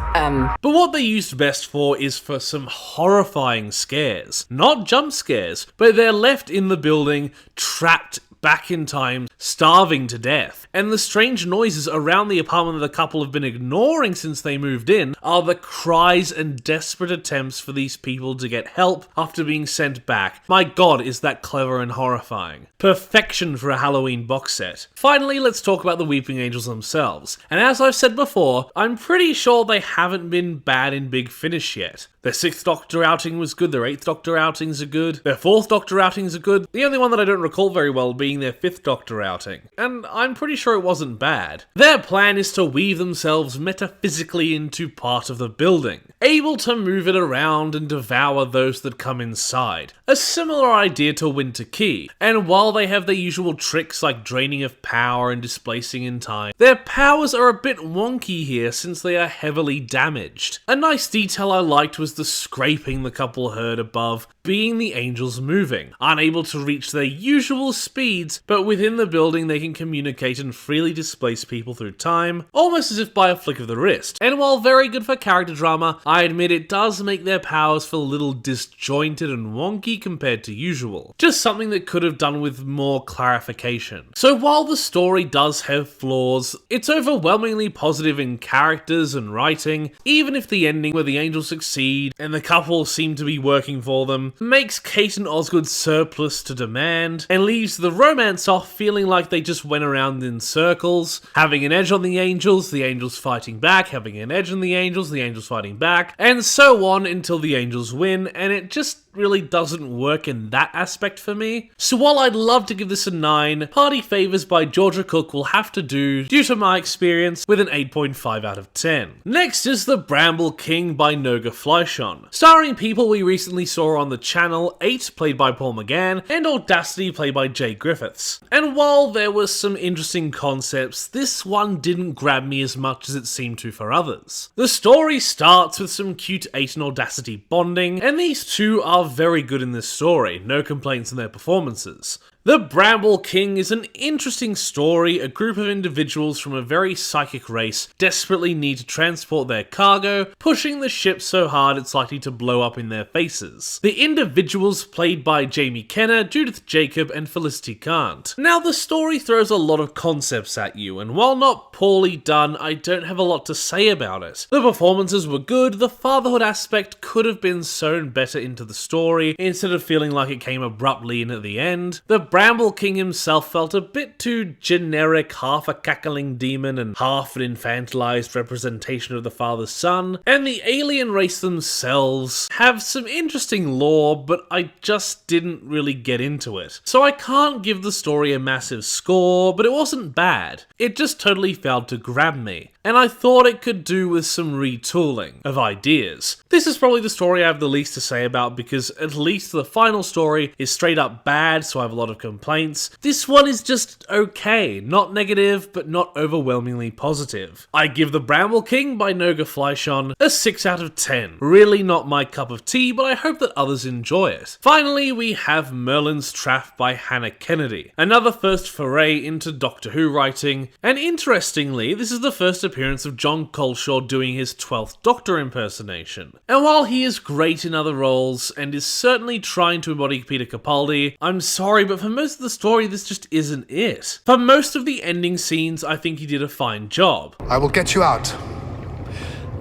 But what they used best for is for some horrifying scares. Not jump scares, but they're left in the building, trapped back in time, starving to death. And the strange noises around the apartment that the couple have been ignoring since they moved in are the cries and desperate attempts for these people to get help after being sent back. My god, is that clever and horrifying. Perfection for a Halloween box set. Finally, let's talk about the Weeping Angels themselves. And as I've said before, I'm pretty sure they haven't been bad in Big Finish yet. Their 6th Doctor outing was good, their 8th Doctor outings are good, their 4th Doctor outings are good, the only one that I don't recall very well being their 5th Doctor outing, and I'm pretty sure it wasn't bad. Their plan is to weave themselves metaphysically into part of the building, able to move it around and devour those that come inside. A similar idea to Winter Key, and while they have their usual tricks like draining of power and displacing in time, their powers are a bit wonky here since they are heavily damaged. A nice detail I liked was the scraping the couple heard above being the angels moving, unable to reach their usual speeds, but within the building they can communicate and freely displace people through time, almost as if by a flick of the wrist. And while very good for character drama, I admit it does make their powers feel a little disjointed and wonky compared to usual. Just something that could have done with more clarification. So while the story does have flaws, it's overwhelmingly positive in characters and writing, even if the ending where the angels succeed and the couple seem to be working for them makes Kate and Osgood surplus to demand, and leaves the romance off feeling like they just went around in circles, having an edge on the angels fighting back, having an edge on the angels fighting back, and so on until the angels win, and it just really doesn't work in that aspect for me. So while I'd love to give this a 9, Party Favors by Georgia Cook will have to do, due to my experience, with an 8.5 out of 10. Next is The Bramble King by Noga Fleischon, starring people we recently saw on the channel, 8 played by Paul McGann, and Audacity played by Jay Griffiths. And while there were some interesting concepts, this one didn't grab me as much as it seemed to for others. The story starts with some cute 8 and Audacity bonding, and these two are very good in this story, no complaints on their performances. The Bramble King is an interesting story. A group of individuals from a very psychic race desperately need to transport their cargo, pushing the ship so hard it's likely to blow up in their faces. The individuals played by Jamie Kenner, Judith Jacob, and Felicity Kant. Now the story throws a lot of concepts at you, and while not poorly done, I don't have a lot to say about it. The performances were good, the fatherhood aspect could have been sewn better into the story, instead of feeling like it came abruptly in at the end. The Bramble King himself felt a bit too generic, half a cackling demon and half an infantilized representation of the father's son, and the alien race themselves have some interesting lore, but I just didn't really get into it. So I can't give the story a massive score, but it wasn't bad. It just totally failed to grab me, and I thought it could do with some retooling of ideas. This is probably the story I have the least to say about because at least the final story is straight up bad, so I have a lot of complaints. This one is just okay, not negative, but not overwhelmingly positive. I give The Bramble King by Noga Fleischon a 6 out of 10. Really not my cup of tea, but I hope that others enjoy it. Finally, we have Merlin's Trap by Hannah Kennedy, another first foray into Doctor Who writing, and interestingly, this is the first appearance of John Coleshaw doing his 12th Doctor impersonation. And while he is great in other roles, and is certainly trying to embody Peter Capaldi, I'm sorry, but for most of the story, this just isn't it. For most of the ending scenes, I think he did a fine job. I will get you out.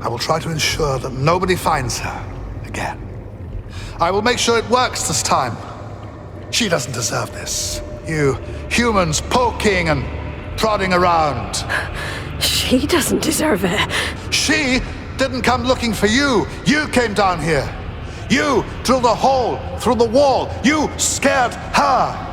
I will try to ensure that nobody finds her again. I will make sure it works this time. She doesn't deserve this. You humans poking and prodding around. She doesn't deserve it. She didn't come looking for you. You came down here. You drilled a hole through the wall. You scared her.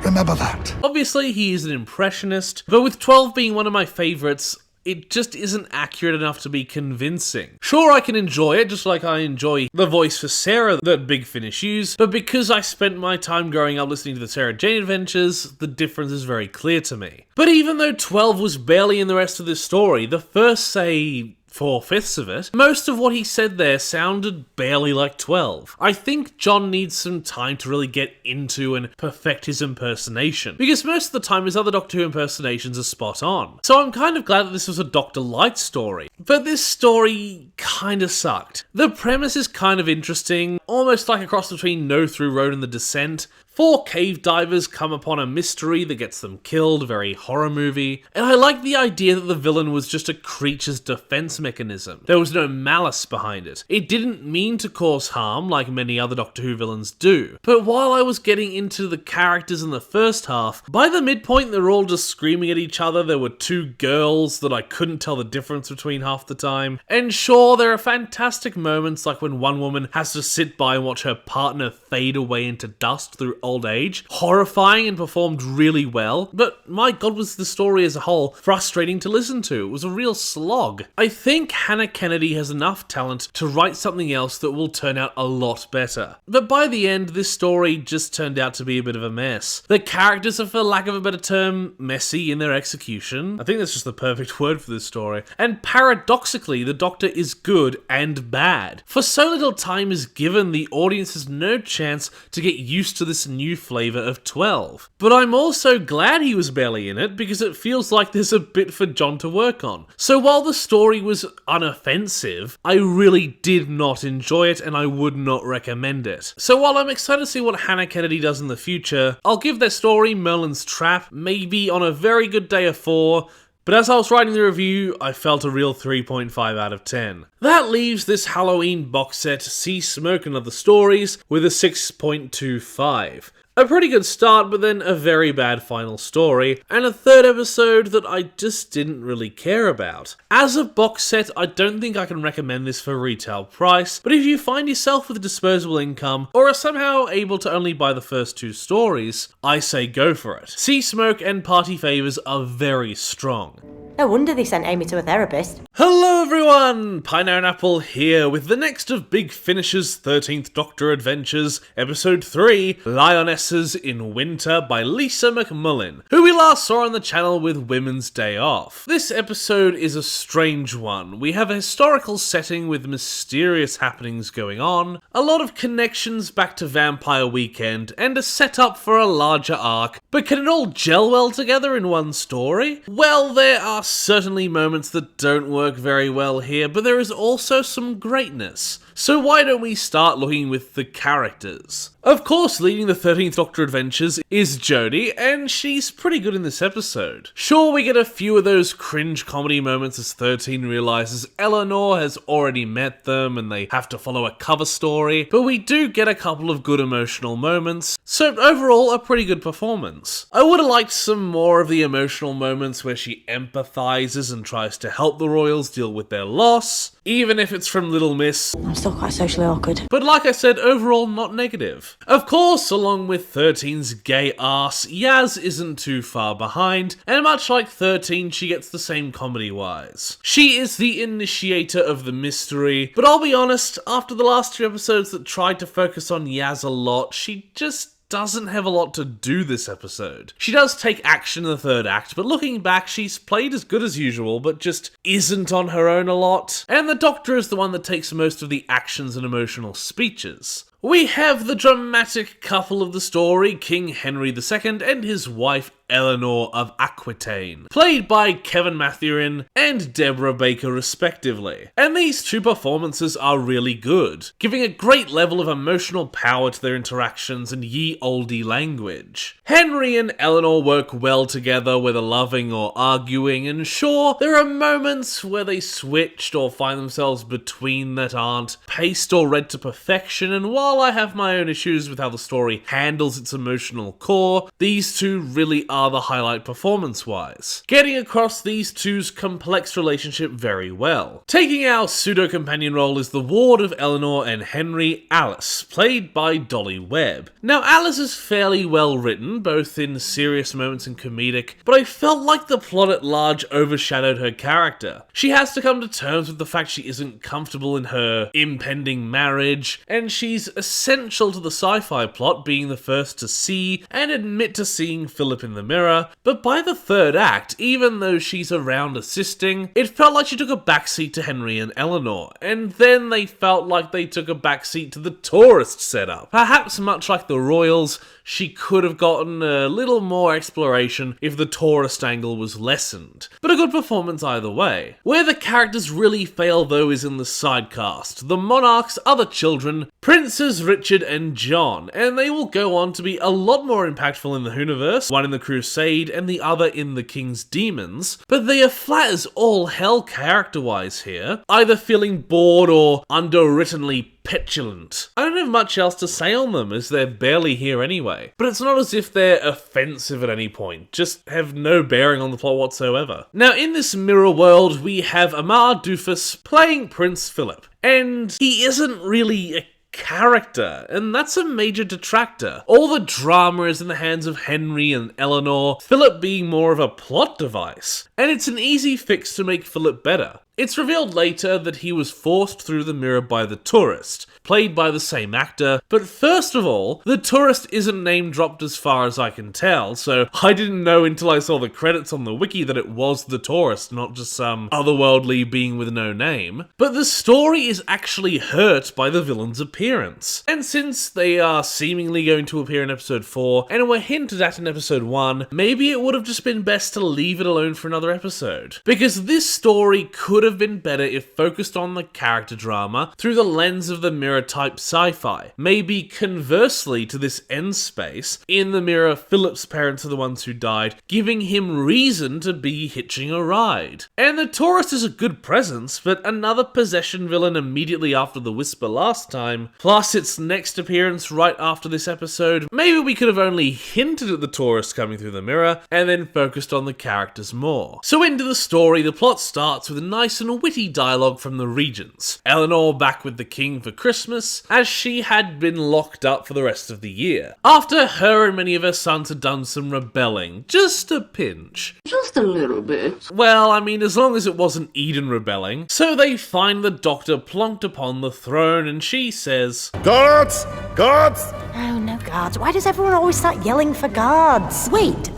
Remember that. Obviously, he is an impressionist, but with 12 being one of my favourites, it just isn't accurate enough to be convincing. Sure, I can enjoy it, just like I enjoy the voice for Sarah that Big Finish used, but because I spent my time growing up listening to the Sarah Jane Adventures, the difference is very clear to me. But even though 12 was barely in the rest of this story, the first, say, 4/5 of it, most of what he said there sounded barely like 12. I think John needs some time to really get into and perfect his impersonation, because most of the time his other Doctor Who impersonations are spot on. So I'm kind of glad that this was a Dr. Light story. But this story kinda sucked. The premise is kind of interesting, almost like a cross between No Through Road and The Descent. 4 cave divers come upon a mystery that gets them killed, very horror movie, and I like the idea that the villain was just a creature's defense mechanism. There was no malice behind it. It didn't mean to cause harm like many other Doctor Who villains do. But while I was getting into the characters in the first half, by the midpoint they're all just screaming at each other. There were 2 girls that I couldn't tell the difference between half the time. And sure, there are fantastic moments like when one woman has to sit by and watch her partner fade away into dust through old age. Horrifying and performed really well, but my god was the story as a whole frustrating to listen to. It was a real slog. I think Hannah Kennedy has enough talent to write something else that will turn out a lot better. But by the end, this story just turned out to be a bit of a mess. The characters are, for lack of a better term, messy in their execution. I think that's just the perfect word for this story. And paradoxically, the Doctor is good and bad. For so little time is given, the audience has no chance to get used to this new flavour of 12. But I'm also glad he was barely in it, because it feels like there's a bit for John to work on. So while the story was unoffensive, I really did not enjoy it, and I would not recommend it. So while I'm excited to see what Hannah Kennedy does in the future, I'll give their story, Merlin's Trap, maybe on a very good day a 4, but as I was writing the review, I felt a real 3.5 out of 10. That leaves this Halloween box set, See Smoke and Other Stories, with a 6.25. A pretty good start, but then a very bad final story, and a third episode that I just didn't really care about. As a box set, I don't think I can recommend this for retail price, but if you find yourself with disposable income, or are somehow able to only buy the first 2 stories, I say go for it. See Smoke and Party Favours are very strong. No wonder they sent Amy to a therapist. Hello everyone! Pineapple here with the next of Big Finish's 13th Doctor Adventures, Episode 3, Lionesses in Winter by Lisa McMullen, who we last saw on the channel with Women's Day Off. This episode is a strange one. We have a historical setting with mysterious happenings going on, a lot of connections back to Vampire Weekend, and a setup for a larger arc, but can it all gel well together in one story? Well, there are certainly moments that don't work very well here, but there is also some greatness. So why don't we start looking with the characters? Of course, leading the 13th Doctor adventures is Jodie, and she's pretty good in this episode. Sure, we get a few of those cringe comedy moments as 13 realizes Eleanor has already met them and they have to follow a cover story, but we do get a couple of good emotional moments, so overall a pretty good performance. I would have liked some more of the emotional moments where she empathizes and tries to help the Royals deal with their loss, even if it's from Little Miss. I'm still quite socially awkward. But like I said, overall not negative. Of course, along with 13's gay ass, Yaz isn't too far behind, and much like 13, she gets the same comedy-wise. She is the initiator of the mystery, but I'll be honest, after the last 2 episodes that tried to focus on Yaz a lot, she just doesn't have a lot to do this episode. She does take action in the 3rd act, but looking back, she's played as good as usual, but just isn't on her own a lot. And the Doctor is the one that takes most of the actions and emotional speeches. We have the dramatic couple of the story, King Henry II and his wife Eleanor of Aquitaine, played by Kevin Mathurin and Deborah Baker respectively. And these 2 performances are really good, giving a great level of emotional power to their interactions and ye olde language. Henry and Eleanor work well together, whether loving or arguing, and sure, there are moments where they switched or find themselves between that aren't paced or read to perfection, and while I have my own issues with how the story handles its emotional core, these 2 really are the highlight performance-wise, getting across these 2's complex relationship very well. Taking our pseudo-companion role is the ward of Eleanor and Henry, Alice, played by Dolly Webb. Now, Alice is fairly well written, both in serious moments and comedic, but I felt like the plot at large overshadowed her character. She has to come to terms with the fact she isn't comfortable in her impending marriage, and she's essential to the sci-fi plot, being the first to see and admit to seeing Philip in the mirror, but by the 3rd act, even though she's around assisting, it felt like she took a backseat to Henry and Eleanor, and then they felt like they took a backseat to the tourist setup. Perhaps much like the Royals, she could have gotten a little more exploration if the tourist angle was lessened, but a good performance either way. Where the characters really fail though is in the sidecast. The monarchs are the children, Princes Richard and John, and they will go on to be a lot more impactful in the Whoniverse, one in the Crusade and the other in the King's Demons, but they are flat as all hell character-wise here, either feeling bored or underwrittenly petulant. I don't have much else to say on them as they're barely here anyway, but it's not as if they're offensive at any point, just have no bearing on the plot whatsoever. Now in this mirror world we have Amar Doofus playing Prince Philip, and he isn't really a character, and that's a major detractor. All the drama is in the hands of Henry and Eleanor, Philip being more of a plot device, and it's an easy fix to make Philip better. It's revealed later that he was forced through the mirror by the tourist, played by the same actor, but first of all, the tourist isn't name dropped as far as I can tell, so I didn't know until I saw the credits on the wiki that it was the tourist, not just some otherworldly being with no name. But the story is actually hurt by the villain's appearance, and since they are seemingly going to appear in episode 4, and were hinted at in episode 1, maybe it would have just been best to leave it alone for another episode, because this story could have been better if focused on the character drama through the lens of the mirror type sci-fi. Maybe conversely to this end space, in the mirror Philip's parents are the ones who died, giving him reason to be hitching a ride. And the tourist is a good presence, but another possession villain immediately after the Whisper last time, plus its next appearance right after this episode, maybe we could have only hinted at the tourist coming through the mirror and then focused on the characters more. So into the story, the plot starts with a nice and witty dialogue from the regents. Eleanor back with the king for Christmas, as she had been locked up for the rest of the year, after her and many of her sons had done some rebelling. Just a pinch. Just a little bit. Well, I mean, as long as it wasn't Eden rebelling. So they find the Doctor plonked upon the throne, and she says, Guards! Guards! Oh, no guards. Why does everyone always start yelling for guards? Wait,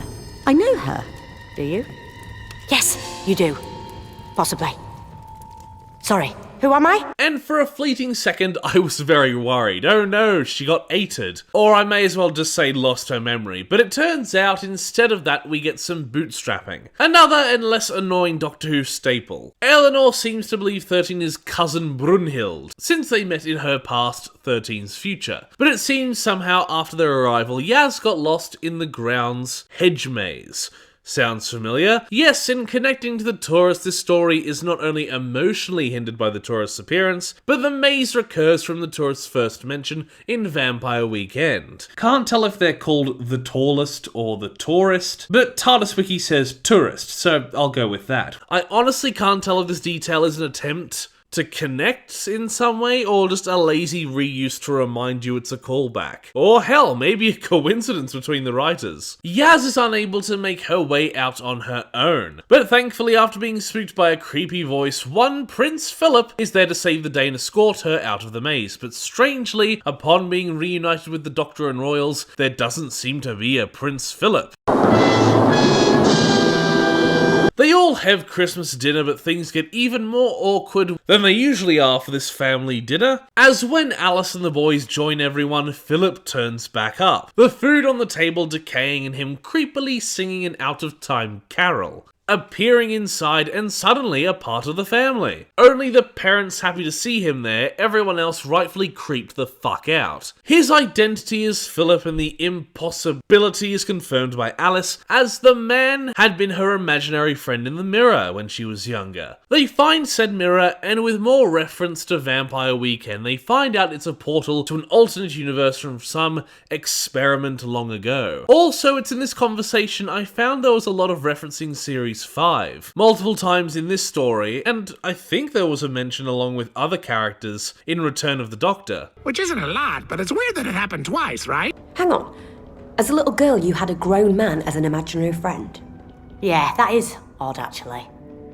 I know her. Do you? Yes, you do. Possibly. Sorry, Who am I? And for a fleeting second, I was very worried. Oh no, she got ated. Or I may as well just say lost her memory. But it turns out, instead of that, we get some bootstrapping. Another and less annoying Doctor Who staple. Eleanor seems to believe 13 is cousin Brunhild, since they met in her past, 13's future. But it seems somehow after their arrival, Yaz got lost in the grounds hedge maze. Sounds familiar? Yes, in connecting to the tourist, this story is not only emotionally hindered by the tourist's appearance, but the maze recurs from the tourist's first mention in Vampire Weekend. Can't tell if they're called the tallest or the tourist, but TARDIS Wiki says tourist, so I'll go with that. I honestly can't tell if this detail is an attempt to connect in some way, or just a lazy reuse to remind you it's a callback. Or hell, maybe a coincidence between the writers. Yaz is unable to make her way out on her own, but thankfully after being spooked by a creepy voice, one Prince Philip is there to save the day and escort her out of the maze. But strangely, upon being reunited with the Doctor and Royals, there doesn't seem to be a Prince Philip. They all have Christmas dinner, but things get even more awkward than they usually are for this family dinner, as when Alice and the boys join everyone, Philip turns back up, the food on the table decaying and him creepily singing an out-of-time carol, appearing inside and suddenly a part of the family. Only the parents happy to see him there, everyone else rightfully creeped the fuck out. His identity is Philip and the impossibility is confirmed by Alice, as the man had been her imaginary friend in the mirror when she was younger. They find said mirror, and with more reference to Vampire Weekend, they find out it's a portal to an alternate universe from some experiment long ago. Also, it's in this conversation I found there was a lot of referencing Series 5 multiple times in this story, and I think there was a mention along with other characters in Return of the Doctor. Which isn't a lot, but it's weird that it happened twice, right? Hang on. As a little girl, you had a grown man as an imaginary friend. Yeah, that is odd, actually.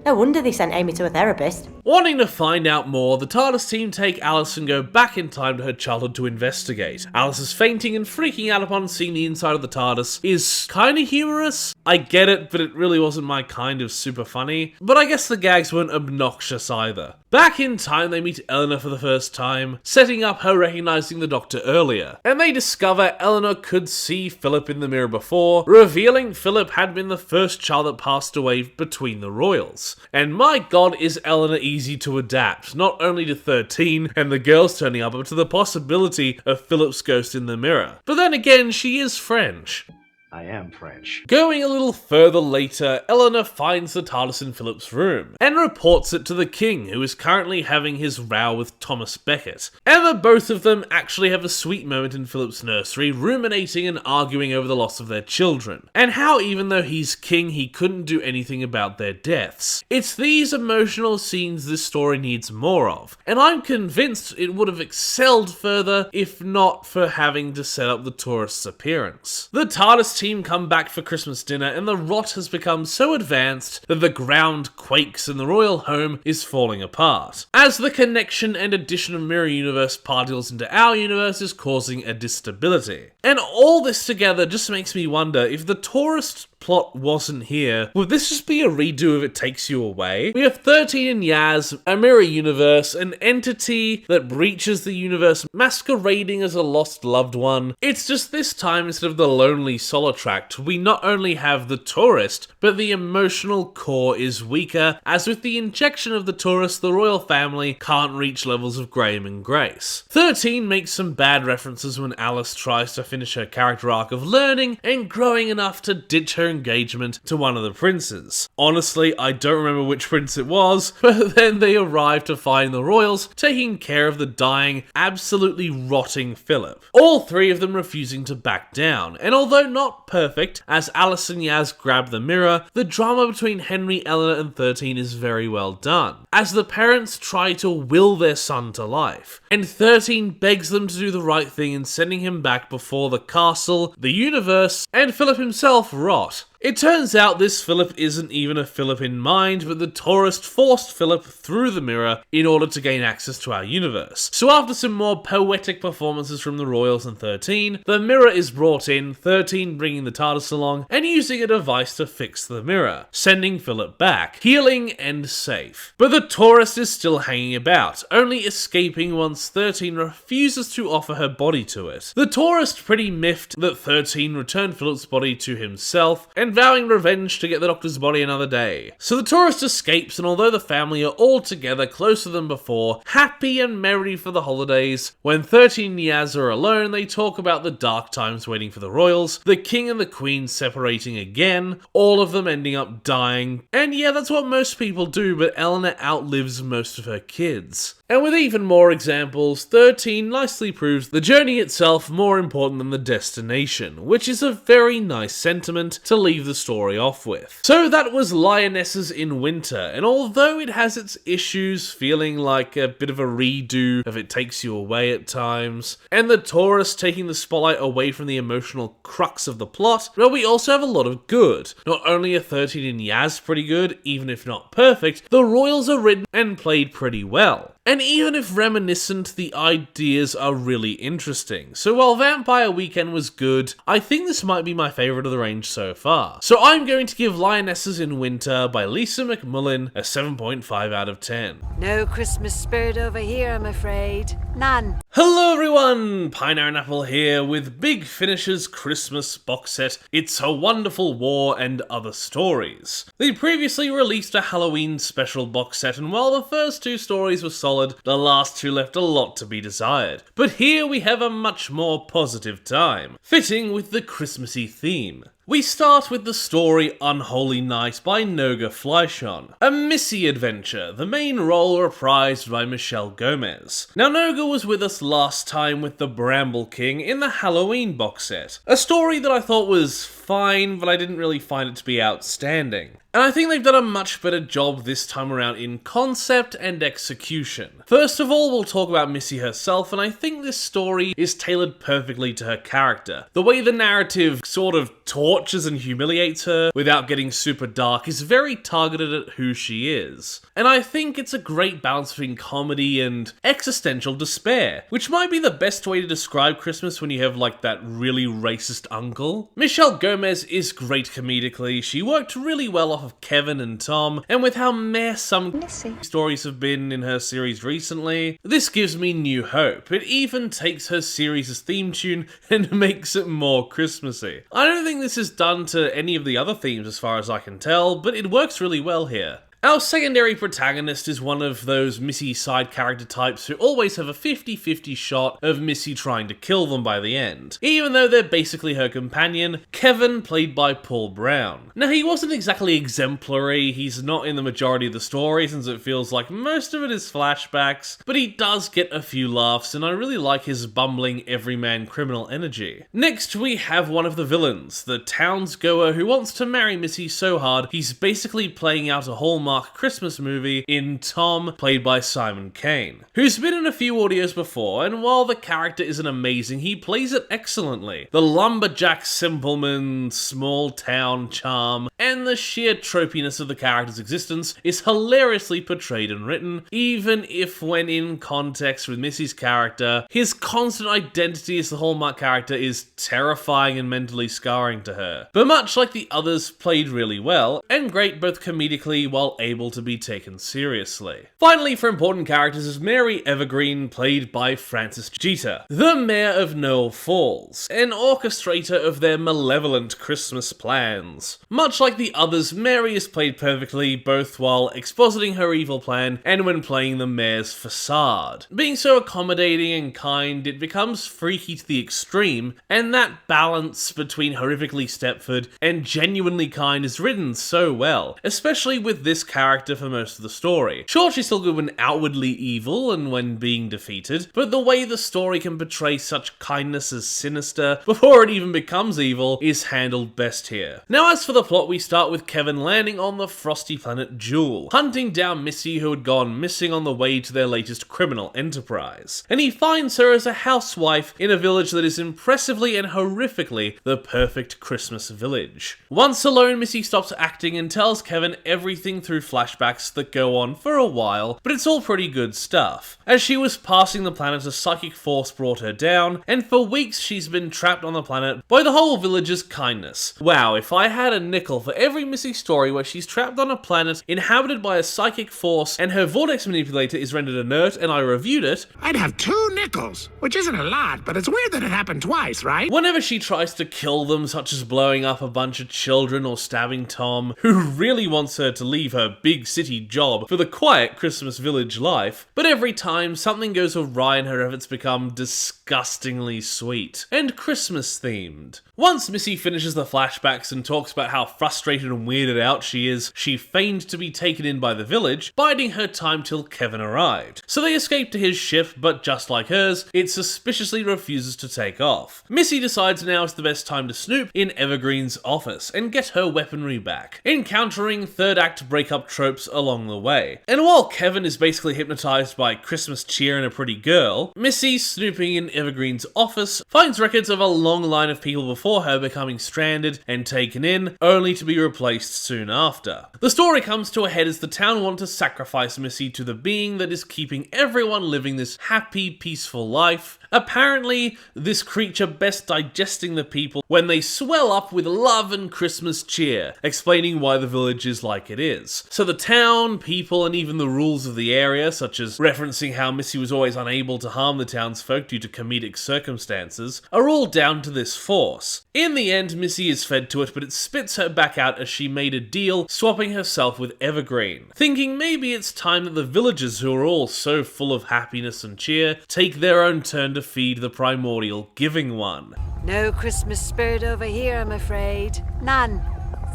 No wonder they sent Amy to a therapist. Wanting to find out more, the TARDIS team take Alice and go back in time to her childhood to investigate. Alice is fainting and freaking out upon seeing the inside of the TARDIS is kinda humorous. I get it, but it really wasn't my kind of super funny. But I guess the gags weren't obnoxious either. Back in time, they meet Eleanor for the first time, setting up her recognizing the Doctor earlier. And they discover Eleanor could see Philip in the mirror before, revealing Philip had been the first child that passed away between the Royals. And my god, is Eleanor easy to adapt, not only to 13 and the girls turning up, but to the possibility of Philip's ghost in the mirror. But then again, she is French. I am French. Going a little further later, Eleanor finds the TARDIS in Philip's room, and reports it to the King, who is currently having his row with Thomas Beckett. And the both of them actually have a sweet moment in Philip's nursery, ruminating and arguing over the loss of their children, and how even though he's king, he couldn't do anything about their deaths. It's these emotional scenes this story needs more of, and I'm convinced it would have excelled further if not for having to set up the tourist's appearance. The TARDIS team come back for Christmas dinner, and the rot has become so advanced that the ground quakes and the royal home is falling apart, as the connection and addition of mirror universe particles into our universe is causing a distability. And all this together just makes me wonder, if the tourist plot wasn't here, would this just be a redo of It Takes You Away? We have 13 and Yaz, a mirror universe, an entity that breaches the universe masquerading as a lost loved one. It's just this time, instead of the lonely Solitract, we not only have the tourist, but the emotional core is weaker, as with the injection of the tourist, the royal family can't reach levels of Graham and Grace. 13 makes some bad references when Alice tries to finish her character arc of learning and growing enough to ditch her engagement to one of the princes. Honestly, I don't remember which prince it was, but then they arrive to find the royals taking care of the dying, absolutely rotting Philip. All three of them refusing to back down, and although not perfect, as Alice and Yaz grab the mirror, the drama between Henry, Eleanor and 13 is very well done, as the parents try to will their son to life, and 13 begs them to do the right thing in sending him back before the castle, the universe, and Philip himself rot. It turns out this Philip isn't even a Philip in mind, but the tourist forced Philip through the mirror in order to gain access to our universe. So after some more poetic performances from the Royals and 13, the mirror is brought in, 13 bringing the TARDIS along, and using a device to fix the mirror, sending Philip back, healing and safe. But the tourist is still hanging about, only escaping once 13 refuses to offer her body to it. The tourist pretty miffed that 13 returned Philip's body to himself, and vowing revenge to get the Doctor's body another day. So the tourist escapes, and although the family are all together closer than before, happy and merry for the holidays, when 13 and Yaz are alone, they talk about the dark times waiting for the royals, the king and the queen separating again, all of them ending up dying, and yeah, that's what most people do, but Eleanor outlives most of her kids. And with even more examples, 13 nicely proves the journey itself more important than the destination, which is a very nice sentiment to leave the story off with. So that was Lionesses in Winter, and although it has its issues, feeling like a bit of a redo of It Takes You Away at times, and the tourist taking the spotlight away from the emotional crux of the plot, well, we also have a lot of good. Not only are 13 and Yaz pretty good, even if not perfect, the royals are written and played pretty well. And even if reminiscent, the ideas are really interesting. So while Vampire Weekend was good, I think this might be my favourite of the range so far. So I'm going to give Lionesses in Winter by Lisa McMullen a 7.5 out of 10. No Christmas spirit over here, I'm afraid. None. Hello everyone, Pineapple here with Big Finish's Christmas box set, It's a Wonderful War and Other Stories. They previously released a Halloween special box set, and while the first two stories were solid, the last two left a lot to be desired. But here we have a much more positive time, fitting with the Christmassy theme. We start with the story Unholy Night by Noga Fleischon, a Missy adventure, the main role reprised by Michelle Gomez. Now Noga was with us last time with the Bramble King in the Halloween box set, a story that I thought was fine, but I didn't really find it to be outstanding. And I think they've done a much better job this time around in concept and execution. First of all, we'll talk about Missy herself, and I think this story is tailored perfectly to her character. The way the narrative sort of tortures and humiliates her without getting super dark is very targeted at who she is. And I think it's a great balance between comedy and existential despair, which might be the best way to describe Christmas when you have like that really racist uncle. Michelle Gomez is great comedically. She worked really well off of Kevin and Tom, and with how meh some stories have been in her series recently, this gives me new hope. It even takes her series' theme tune and makes it more Christmassy. I don't think this is done to any of the other themes as far as I can tell, but it works really well here. Our secondary protagonist is one of those Missy side character types who always have a 50-50 shot of Missy trying to kill them by the end, even though they're basically her companion, Kevin, played by Paul Brown. Now, he wasn't exactly exemplary, he's not in the majority of the story since it feels like most of it is flashbacks, but he does get a few laughs, and I really like his bumbling everyman criminal energy. Next, we have one of the villains, the townsgoer who wants to marry Missy so hard he's basically playing out a Hallmark Christmas movie in Tom, played by Simon Kane, who's been in a few audios before, and while the character isn't amazing, he plays it excellently. The lumberjack simpleman, small town charm, and the sheer tropiness of the character's existence is hilariously portrayed and written, even if when in context with Missy's character, his constant identity as the Hallmark character is terrifying and mentally scarring to her. But much like the others, played really well, and great both comedically while able to be taken seriously. Finally, for important characters is Mary Evergreen, played by Frances Jeter, the mayor of Knoll Falls, an orchestrator of their malevolent Christmas plans. Much like the others, Mary is played perfectly, both while expositing her evil plan and when playing the mayor's facade. Being so accommodating and kind, it becomes freaky to the extreme, and that balance between horrifically Stepford and genuinely kind is written so well, especially with this character for most of the story. Sure, she's still good when outwardly evil and when being defeated, but the way the story can portray such kindness as sinister before it even becomes evil is handled best here. Now, as for the plot, we start start with Kevin landing on the frosty planet Jewel, hunting down Missy, who had gone missing on the way to their latest criminal enterprise. And he finds her as a housewife in a village that is impressively and horrifically the perfect Christmas village. Once alone, Missy stops acting and tells Kevin everything through flashbacks that go on for a while, but it's all pretty good stuff. As she was passing the planet, a psychic force brought her down, and for weeks she's been trapped on the planet by the whole village's kindness. Wow, if I had a nickel for every Missy story where she's trapped on a planet inhabited by a psychic force and her vortex manipulator is rendered inert and I reviewed it, I'd have 2 nickels, which isn't a lot, but it's weird that it happened twice, right? Whenever she tries to kill them, such as blowing up a bunch of children or stabbing Tom, who really wants her to leave her big city job for the quiet Christmas village life, but every time something goes awry and her efforts become disgustingly sweet and Christmas themed. Once Missy finishes the flashbacks and talks about how frustrated and weirded out she is, she feigned to be taken in by the village, biding her time till Kevin arrived. So they escape to his ship, but just like hers, it suspiciously refuses to take off. Missy decides now is the best time to snoop in Evergreen's office and get her weaponry back, encountering third act breakup tropes along the way. And while Kevin is basically hypnotized by Christmas cheer and a pretty girl, Missy, snooping in Evergreen's office, finds records of a long line of people before her becoming stranded and taken in, only to be replaced soon after. The story comes to a head as the town want to sacrifice Missy to the being that is keeping everyone living this happy, peaceful life. Apparently, this creature best digesting the people when they swell up with love and Christmas cheer, explaining why the village is like it is. So the town, people, and even the rules of the area, such as referencing how Missy was always unable to harm the townsfolk due to comedic circumstances, are all down to this force. In the end, Missy is fed to it, but it spits her back out as she made a deal, swapping herself with Evergreen, thinking maybe it's time that the villagers, who are all so full of happiness and cheer, take their own turn to feed the primordial giving one. No Christmas spirit over here, I'm afraid. None.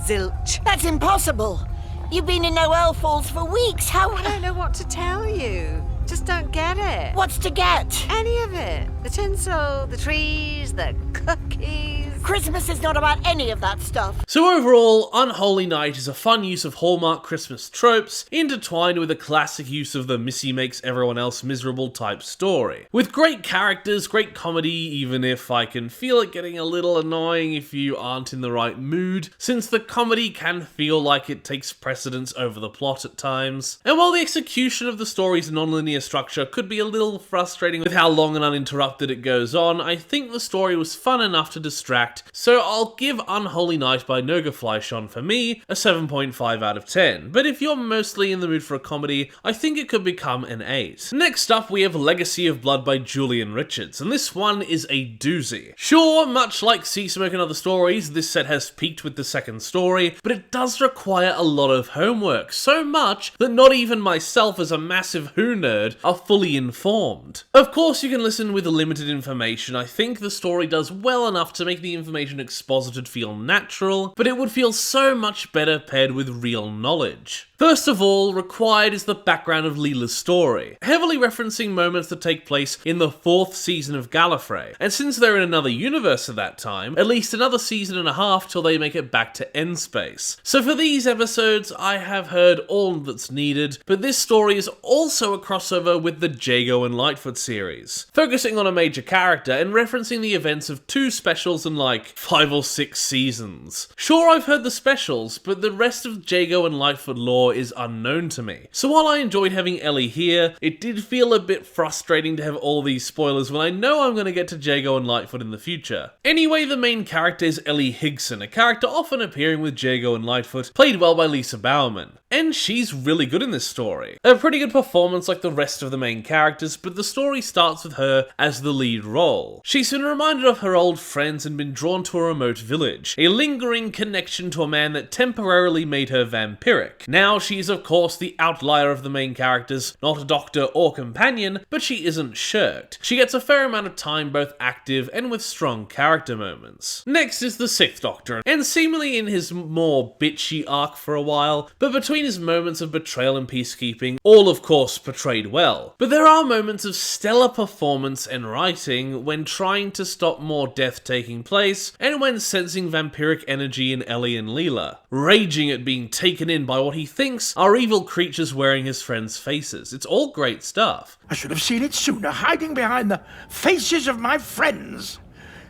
Zilch. That's impossible. You've been in Noel Falls for weeks. How... I don't know what to tell you. Just don't get it. What's to get? Any of it. The tinsel, the trees, the cookies. Christmas is not about any of that stuff. So overall, Unholy Night is a fun use of Hallmark Christmas tropes, intertwined with a classic use of the Missy makes everyone else miserable type story. With great characters, great comedy, even if I can feel it getting a little annoying if you aren't in the right mood, since the comedy can feel like it takes precedence over the plot at times. And while the execution of the story's non-linear structure could be a little frustrating with how long and uninterrupted it goes on, I think the story was fun enough to distract, so I'll give Unholy Night by Nogafleischon for me a 7.5 out of 10, but if you're mostly in the mood for a comedy, I think it could become an 8. Next up, we have Legacy of Blood by Julian Richards, and this one is a doozy. Sure, much like Sea Smoke and Other Stories, this set has peaked with the second story, but it does require a lot of homework, so much that not even myself as a massive Who nerd are fully informed. Of course, you can listen with limited information. I think the story does well enough to make the information exposited feel natural, but it would feel so much better paired with real knowledge. First of all, required is the background of Leela's story, heavily referencing moments that take place in the 4th season of Gallifrey, and since they're in another universe at that time, at least another season and a half till they make it back to N-Space. So for these episodes, I have heard all that's needed, but this story is also a crossover with the Jago and Lightfoot series, focusing on a major character and referencing the events of 2 specials in like 5 or 6 seasons. Sure, I've heard the specials, but the rest of Jago and Lightfoot lore is unknown to me. So while I enjoyed having Ellie here, it did feel a bit frustrating to have all these spoilers when I know I'm going to get to Jago and Lightfoot in the future. Anyway, the main character is Ellie Higson, a character often appearing with Jago and Lightfoot, played well by Lisa Bowerman. And she's really good in this story. A pretty good performance like the rest of the main characters, but the story starts with her as the lead role. She's been reminded of her old friends and been drawn to a remote village, a lingering connection to a man that temporarily made her vampiric. Now she's of course the outlier of the main characters, not a doctor or companion, but she isn't shirked. She gets a fair amount of time both active and with strong character moments. Next is the 6th Doctor, and seemingly in his more bitchy arc for a while, but between between his moments of betrayal and peacekeeping, all of course portrayed well. But there are moments of stellar performance and writing when trying to stop more death taking place, and when sensing vampiric energy in Ellie and Leela, raging at being taken in by what he thinks are evil creatures wearing his friends' faces. It's all great stuff. I should have seen it sooner, hiding behind the faces of my friends.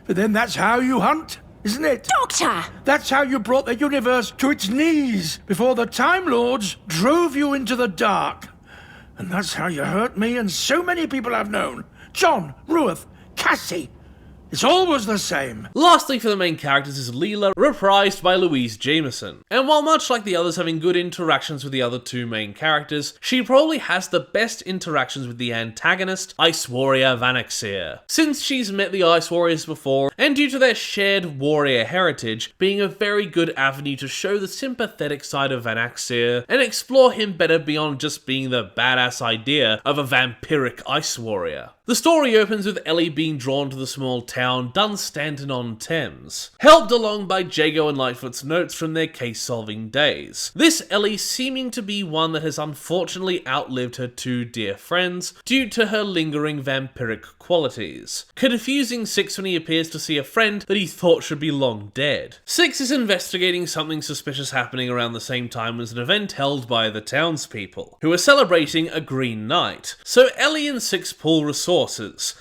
But then that's how you hunt, isn't it? Doctor! That's how you brought the universe to its knees before the Time Lords drove you into the dark. And that's how you hurt me and so many people I've known. John, Ruth, Cassie. It's always the same. Lastly for the main characters is Leela, reprised by Louise Jameson. And while much like the others having good interactions with the other two main characters, she probably has the best interactions with the antagonist, Ice Warrior Vanaxia. Since she's met the Ice Warriors before, and due to their shared warrior heritage, being a very good avenue to show the sympathetic side of Vanaxia, and explore him better beyond just being the badass idea of a vampiric Ice Warrior. The story opens with Ellie being drawn to the small town Dunstanton-on-Thames, helped along by Jago and Lightfoot's notes from their case-solving days. This Ellie seeming to be one that has unfortunately outlived her two dear friends due to her lingering vampiric qualities, confusing Six when he appears to see a friend that he thought should be long dead. Six is investigating something suspicious happening around the same time as an event held by the townspeople, who are celebrating a Green Night, so Ellie and Six pull resources,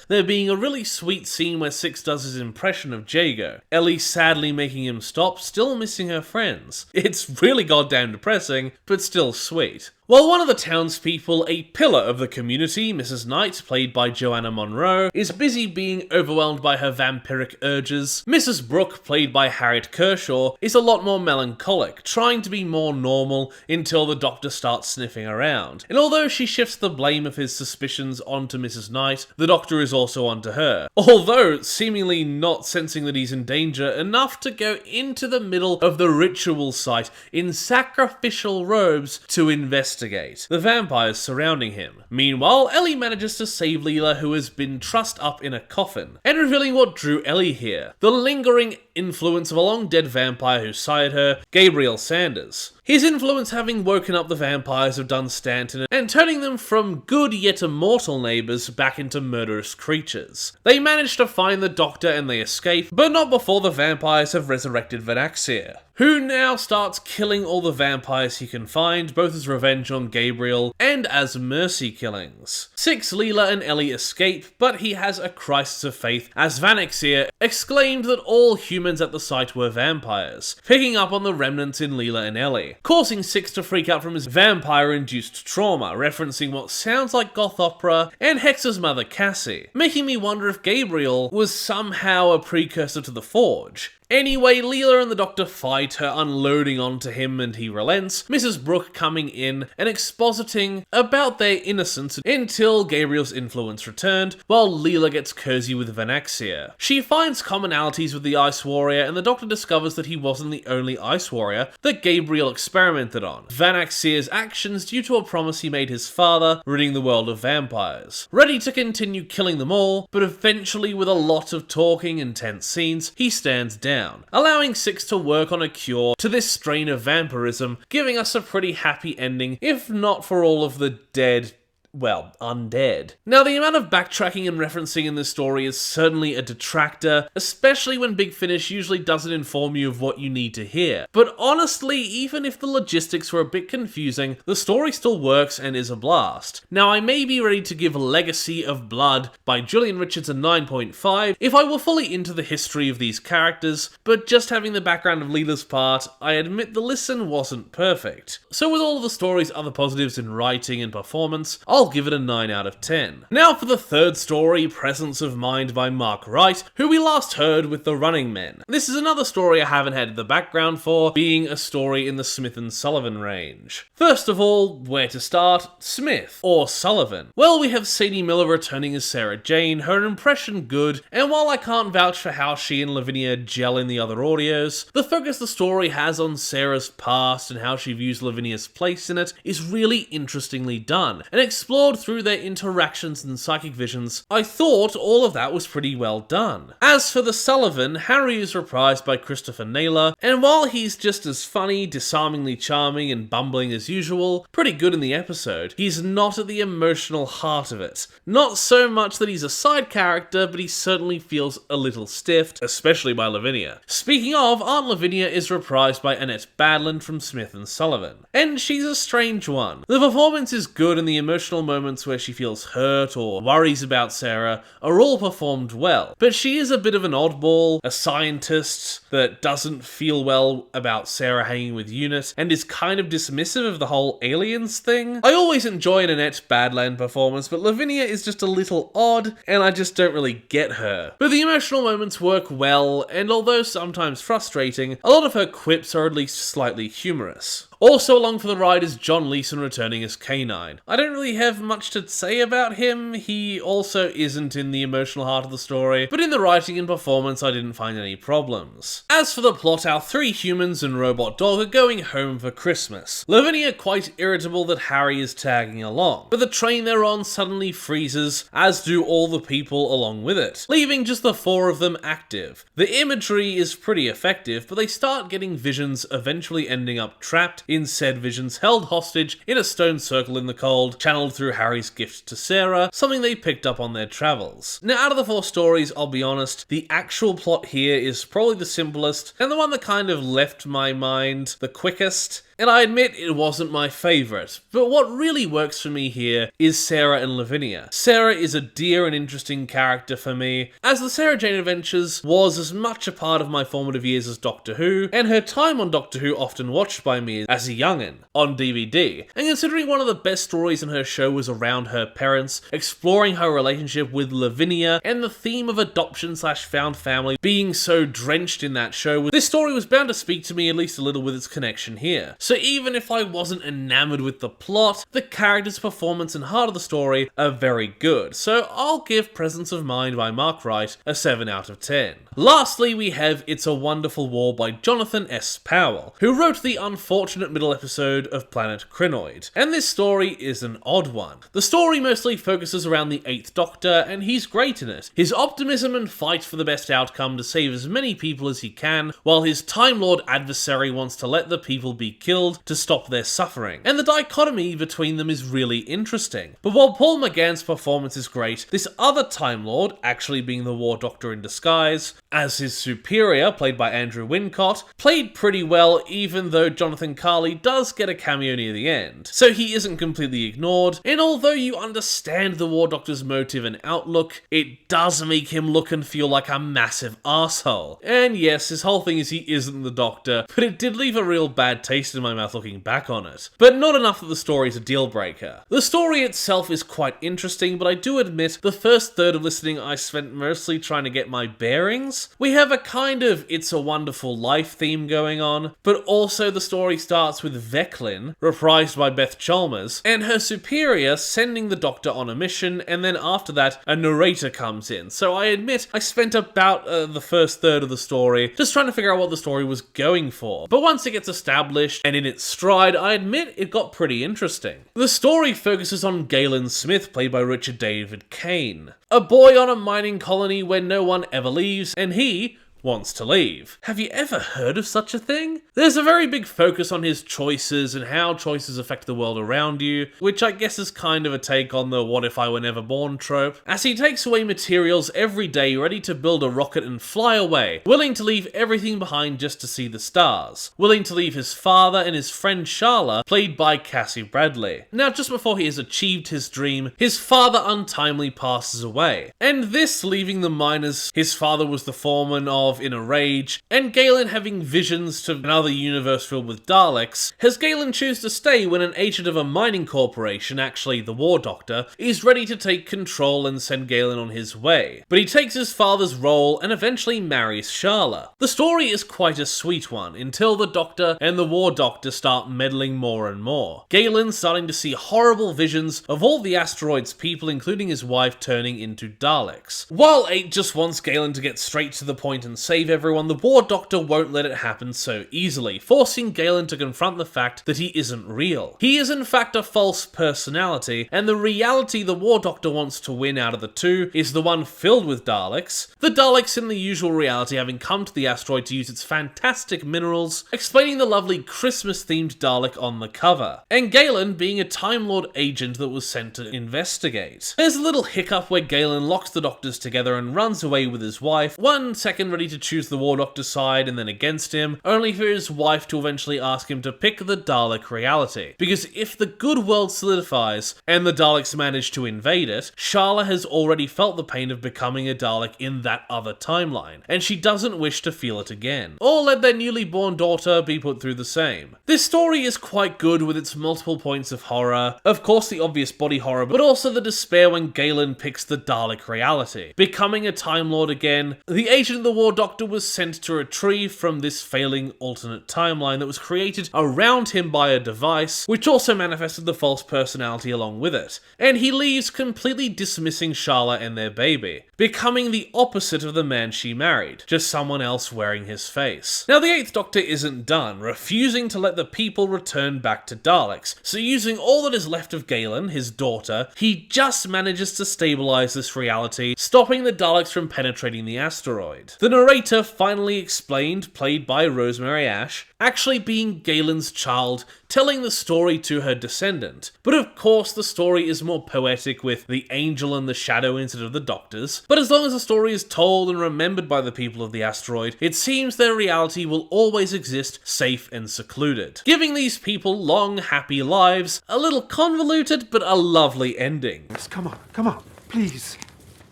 there being a really sweet scene where Six does his impression of Jago, Ellie sadly making him stop, still missing her friends. It's really goddamn depressing, but still sweet. While one of the townspeople, a pillar of the community, Mrs. Knight, played by Joanna Monroe, is busy being overwhelmed by her vampiric urges, Mrs. Brooke, played by Harriet Kershaw, is a lot more melancholic, trying to be more normal until the doctor starts sniffing around. And although she shifts the blame of his suspicions onto Mrs. Knight, the doctor is also onto her, although seemingly not sensing that he's in danger enough to go into the middle of the ritual site in sacrificial robes to investigate the vampires surrounding him. Meanwhile, Ellie manages to save Leela, who has been trussed up in a coffin, and revealing what drew Ellie here, the lingering influence of a long-dead vampire who sired her, Gabriel Sanders. His influence having woken up the vampires of Dunstanton and turning them from good yet immortal neighbours back into murderous creatures. They manage to find the doctor and they escape, but not before the vampires have resurrected Vanaxia, who now starts killing all the vampires he can find, both as revenge on Gabriel and as mercy killings. Six, Leela and Ellie escape, but he has a crisis of faith as Vanaxia exclaimed that all humans at the site were vampires, picking up on the remnants in Leela and Ellie, causing Six to freak out from his vampire-induced trauma, referencing what sounds like goth opera and Hex's mother Cassie, making me wonder if Gabriel was somehow a precursor to the Forge. Anyway, Leela and the doctor fight, her unloading onto him and he relents, Mrs. Brooke coming in and expositing about their innocence until Gabriel's influence returned, while Leela gets cozy with Vanaxia. She finds commonalities with the Ice Warrior and the doctor discovers that he wasn't the only Ice Warrior that Gabriel experimented on. Vanaxia's actions due to a promise he made his father, ridding the world of vampires. Ready to continue killing them all, but eventually with a lot of talking and tense scenes, he stands down, allowing Six to work on a cure to this strain of vampirism, giving us a pretty happy ending, if not for all of the dead, well, undead. Now, the amount of backtracking and referencing in this story is certainly a detractor, especially when Big Finish usually doesn't inform you of what you need to hear. But honestly, even if the logistics were a bit confusing, the story still works and is a blast. Now, I may be ready to give Legacy of Blood by Julian Richards a 9.5 if I were fully into the history of these characters, but just having the background of Leela's part, I admit the listen wasn't perfect. So with all of the story's other positives in writing and performance, I'll give it a 9 out of 10. Now for the third story, Presence of Mind by Mark Wright, who we last heard with The Running Men. This is another story I haven't had the background for, being a story in the Smith and Sullivan range. First of all, where to start? Smith, or Sullivan. Well, we have Sadie Miller returning as Sarah Jane, her impression good, and while I can't vouch for how she and Lavinia gel in the other audios, the focus the story has on Sarah's past and how she views Lavinia's place in it is really interestingly done, and explores explored through their interactions and psychic visions, I thought all of that was pretty well done. As for the Sullivan, Harry is reprised by Christopher Naylor, and while he's just as funny, disarmingly charming, and bumbling as usual, pretty good in the episode, he's not at the emotional heart of it. Not so much that he's a side character, but he certainly feels a little stiffed, especially by Lavinia. Speaking of, Aunt Lavinia is reprised by Annette Badland from Smith and Sullivan, and she's a strange one. The performance is good, and the emotional moments where she feels hurt or worries about Sarah are all performed well, but she is a bit of an oddball, a scientist that doesn't feel well about Sarah hanging with Unit, and is kind of dismissive of the whole aliens thing. I always enjoy an Annette Badland performance, but Lavinia is just a little odd, and I just don't really get her. But the emotional moments work well, and although sometimes frustrating, a lot of her quips are at least slightly humorous. Also along for the ride is John Leeson returning as K9. I don't really have much to say about him. He also isn't in the emotional heart of the story, but in the writing and performance I didn't find any problems. As for the plot, our 3 humans and robot dog are going home for Christmas. Lavinia quite irritable that Harry is tagging along, but the train they're on suddenly freezes, as do all the people along with it, leaving just the 4 of them active. The imagery is pretty effective, but they start getting visions, eventually ending up trapped in said visions, held hostage in a stone circle in the cold, channeled through Harry's gift to Sarah, something they picked up on their travels. Now, out of the 4 stories, I'll be honest, the actual plot here is probably the simplest, and the one that kind of left my mind the quickest. And I admit it wasn't my favourite, but what really works for me here is Sarah and Lavinia. Sarah is a dear and interesting character for me, as the Sarah Jane Adventures was as much a part of my formative years as Doctor Who, and her time on Doctor Who often watched by me as a young'un on DVD. And considering one of the best stories in her show was around her parents, exploring her relationship with Lavinia, and the theme of adoption/found family being so drenched in that show, this story was bound to speak to me at least a little with its connection here. So even if I wasn't enamored with the plot, the character's performance and heart of the story are very good, so I'll give Presence of Mind by Mark Wright a 7 out of 10. Lastly, we have It's a Wonderful War by Jonathan S. Powell, who wrote the unfortunate middle episode of Planet Krynoid, and this story is an odd one. The story mostly focuses around the 8th Doctor, and he's great in it. His optimism and fight for the best outcome to save as many people as he can, while his Time Lord adversary wants to let the people be killed to stop their suffering, and the dichotomy between them is really interesting. But while Paul McGann's performance is great, this other Time Lord, actually being the War Doctor in disguise, as his superior, played by Andrew Wincott, played pretty well, even though Jonathan Carley does get a cameo near the end. So he isn't completely ignored, and although you understand the War Doctor's motive and outlook, it does make him look and feel like a massive arsehole. And yes, his whole thing is he isn't the Doctor, but it did leave a real bad taste in my mouth looking back on it. But not enough that the story's a deal breaker. The story itself is quite interesting, but I do admit the first third of listening I spent mostly trying to get my bearings. We have a kind of It's a Wonderful Life theme going on, but also the story starts with Veclin, reprised by Beth Chalmers, and her superior sending the Doctor on a mission, and then after that a narrator comes in. So I admit I spent about the first third of the story just trying to figure out what the story was going for. But once it gets established and in its stride, I admit it got pretty interesting. The story focuses on Galen Smith, played by Richard David Kane, a boy on a mining colony where no one ever leaves, and he wants to leave. Have you ever heard of such a thing? There's a very big focus on his choices and how choices affect the world around you, which I guess is kind of a take on the what if I were never born trope, as he takes away materials every day ready to build a rocket and fly away, willing to leave everything behind just to see the stars, willing to leave his father and his friend Sharla, played by Cassie Bradley. Now, just before he has achieved his dream, his father untimely passes away, and this leaving the miners his father was the foreman of in a rage, and Galen having visions to another universe filled with Daleks, has Galen choose to stay when an agent of a mining corporation, actually the War Doctor, is ready to take control and send Galen on his way. But he takes his father's role and eventually marries Sharla. The story is quite a sweet one, until the Doctor and the War Doctor start meddling more and more. Galen starting to see horrible visions of all the asteroid's people, including his wife, turning into Daleks. While 8 just wants Galen to get straight to the point and and save everyone, the War Doctor won't let it happen so easily, forcing Galen to confront the fact that he isn't real. He is in fact a false personality, and the reality the War Doctor wants to win out of the two is the one filled with Daleks, the Daleks in the usual reality having come to the asteroid to use its fantastic minerals, explaining the lovely Christmas-themed Dalek on the cover, and Galen being a Time Lord agent that was sent to investigate. There's a little hiccup where Galen locks the Doctors together and runs away with his wife, 1 second ready to choose the War Doctor's side and then against him, only for his wife to eventually ask him to pick the Dalek reality. Because if the good world solidifies and the Daleks manage to invade it, Sharla has already felt the pain of becoming a Dalek in that other timeline, and she doesn't wish to feel it again, or let their newly born daughter be put through the same. This story is quite good with its multiple points of horror, of course the obvious body horror, but also the despair when Galen picks the Dalek reality. Becoming a Time Lord again, the agent of the War Doctor was sent to retrieve from this failing alternate timeline that was created around him by a device, which also manifested the false personality along with it, and he leaves completely dismissing Sharla and their baby, becoming the opposite of the man she married, just someone else wearing his face. Now the 8th Doctor isn't done, refusing to let the people return back to Daleks, so using all that is left of Galen, his daughter, he just manages to stabilize this reality, stopping the Daleks from penetrating the asteroid. The narrator finally explained, played by Rosemary Ash, actually being Galen's child, telling the story to her descendant. But of course the story is more poetic with the angel and the shadow instead of the Doctors, but as long as the story is told and remembered by the people of the asteroid, it seems their reality will always exist safe and secluded, giving these people long, happy lives, a little convoluted but a lovely ending. Yes, come on, please.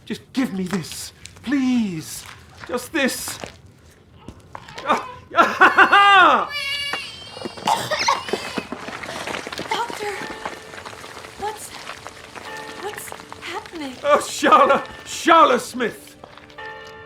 Just give me this, please. Just this. Doctor! What's happening? Oh, Sharla Smith.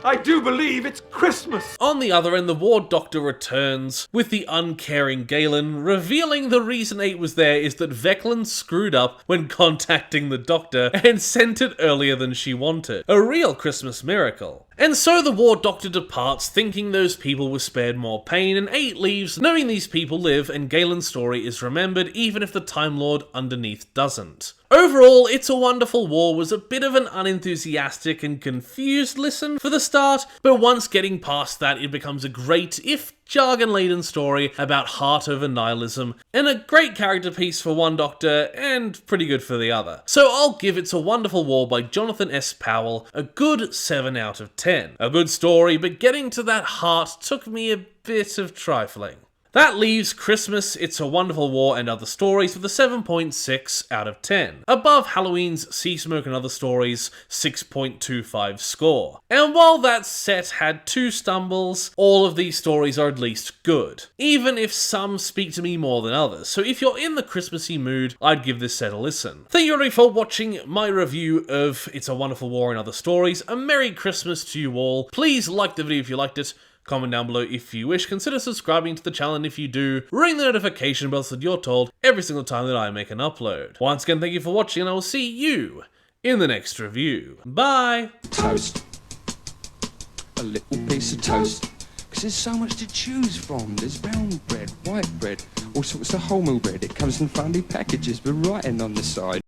I do believe it's Christmas! On the other end, the War Doctor returns, with the uncaring Galen, revealing the reason 8 was there is that Veclan screwed up when contacting the Doctor and sent it earlier than she wanted. A real Christmas miracle. And so the War Doctor departs, thinking those people were spared more pain, and 8 leaves, knowing these people live, and Galen's story is remembered, even if the Time Lord underneath doesn't. Overall, It's a Wonderful War was a bit of an unenthusiastic and confused listen for the start, but once getting past that, it becomes a great, if jargon-laden story about heart over nihilism, and a great character piece for one Doctor, and pretty good for the other. So I'll give It's a Wonderful War by Jonathan S. Powell a good 7 out of 10. A good story, but getting to that heart took me a bit of trifling. That leaves Christmas, It's a Wonderful War and Other Stories with a 7.6 out of 10, above Halloween's Sea Smoke and Other Stories 6.25 score. And while that set had 2 stumbles, all of these stories are at least good, even if some speak to me more than others, so if you're in the Christmassy mood, I'd give this set a listen. Thank you everybody for watching my review of It's a Wonderful War and Other Stories. A Merry Christmas to you all. Please like the video if you liked it. Comment down below if you wish, consider subscribing to the channel, and if you do, ring the notification bell so that you're told every single time that I make an upload. Once again, thank you for watching, and I will see you in the next review. Bye! Toast. A little piece of toast. Because there's so much to choose from. There's brown bread, white bread, all sorts of wholemeal bread. It comes in funny packages with writing on the side.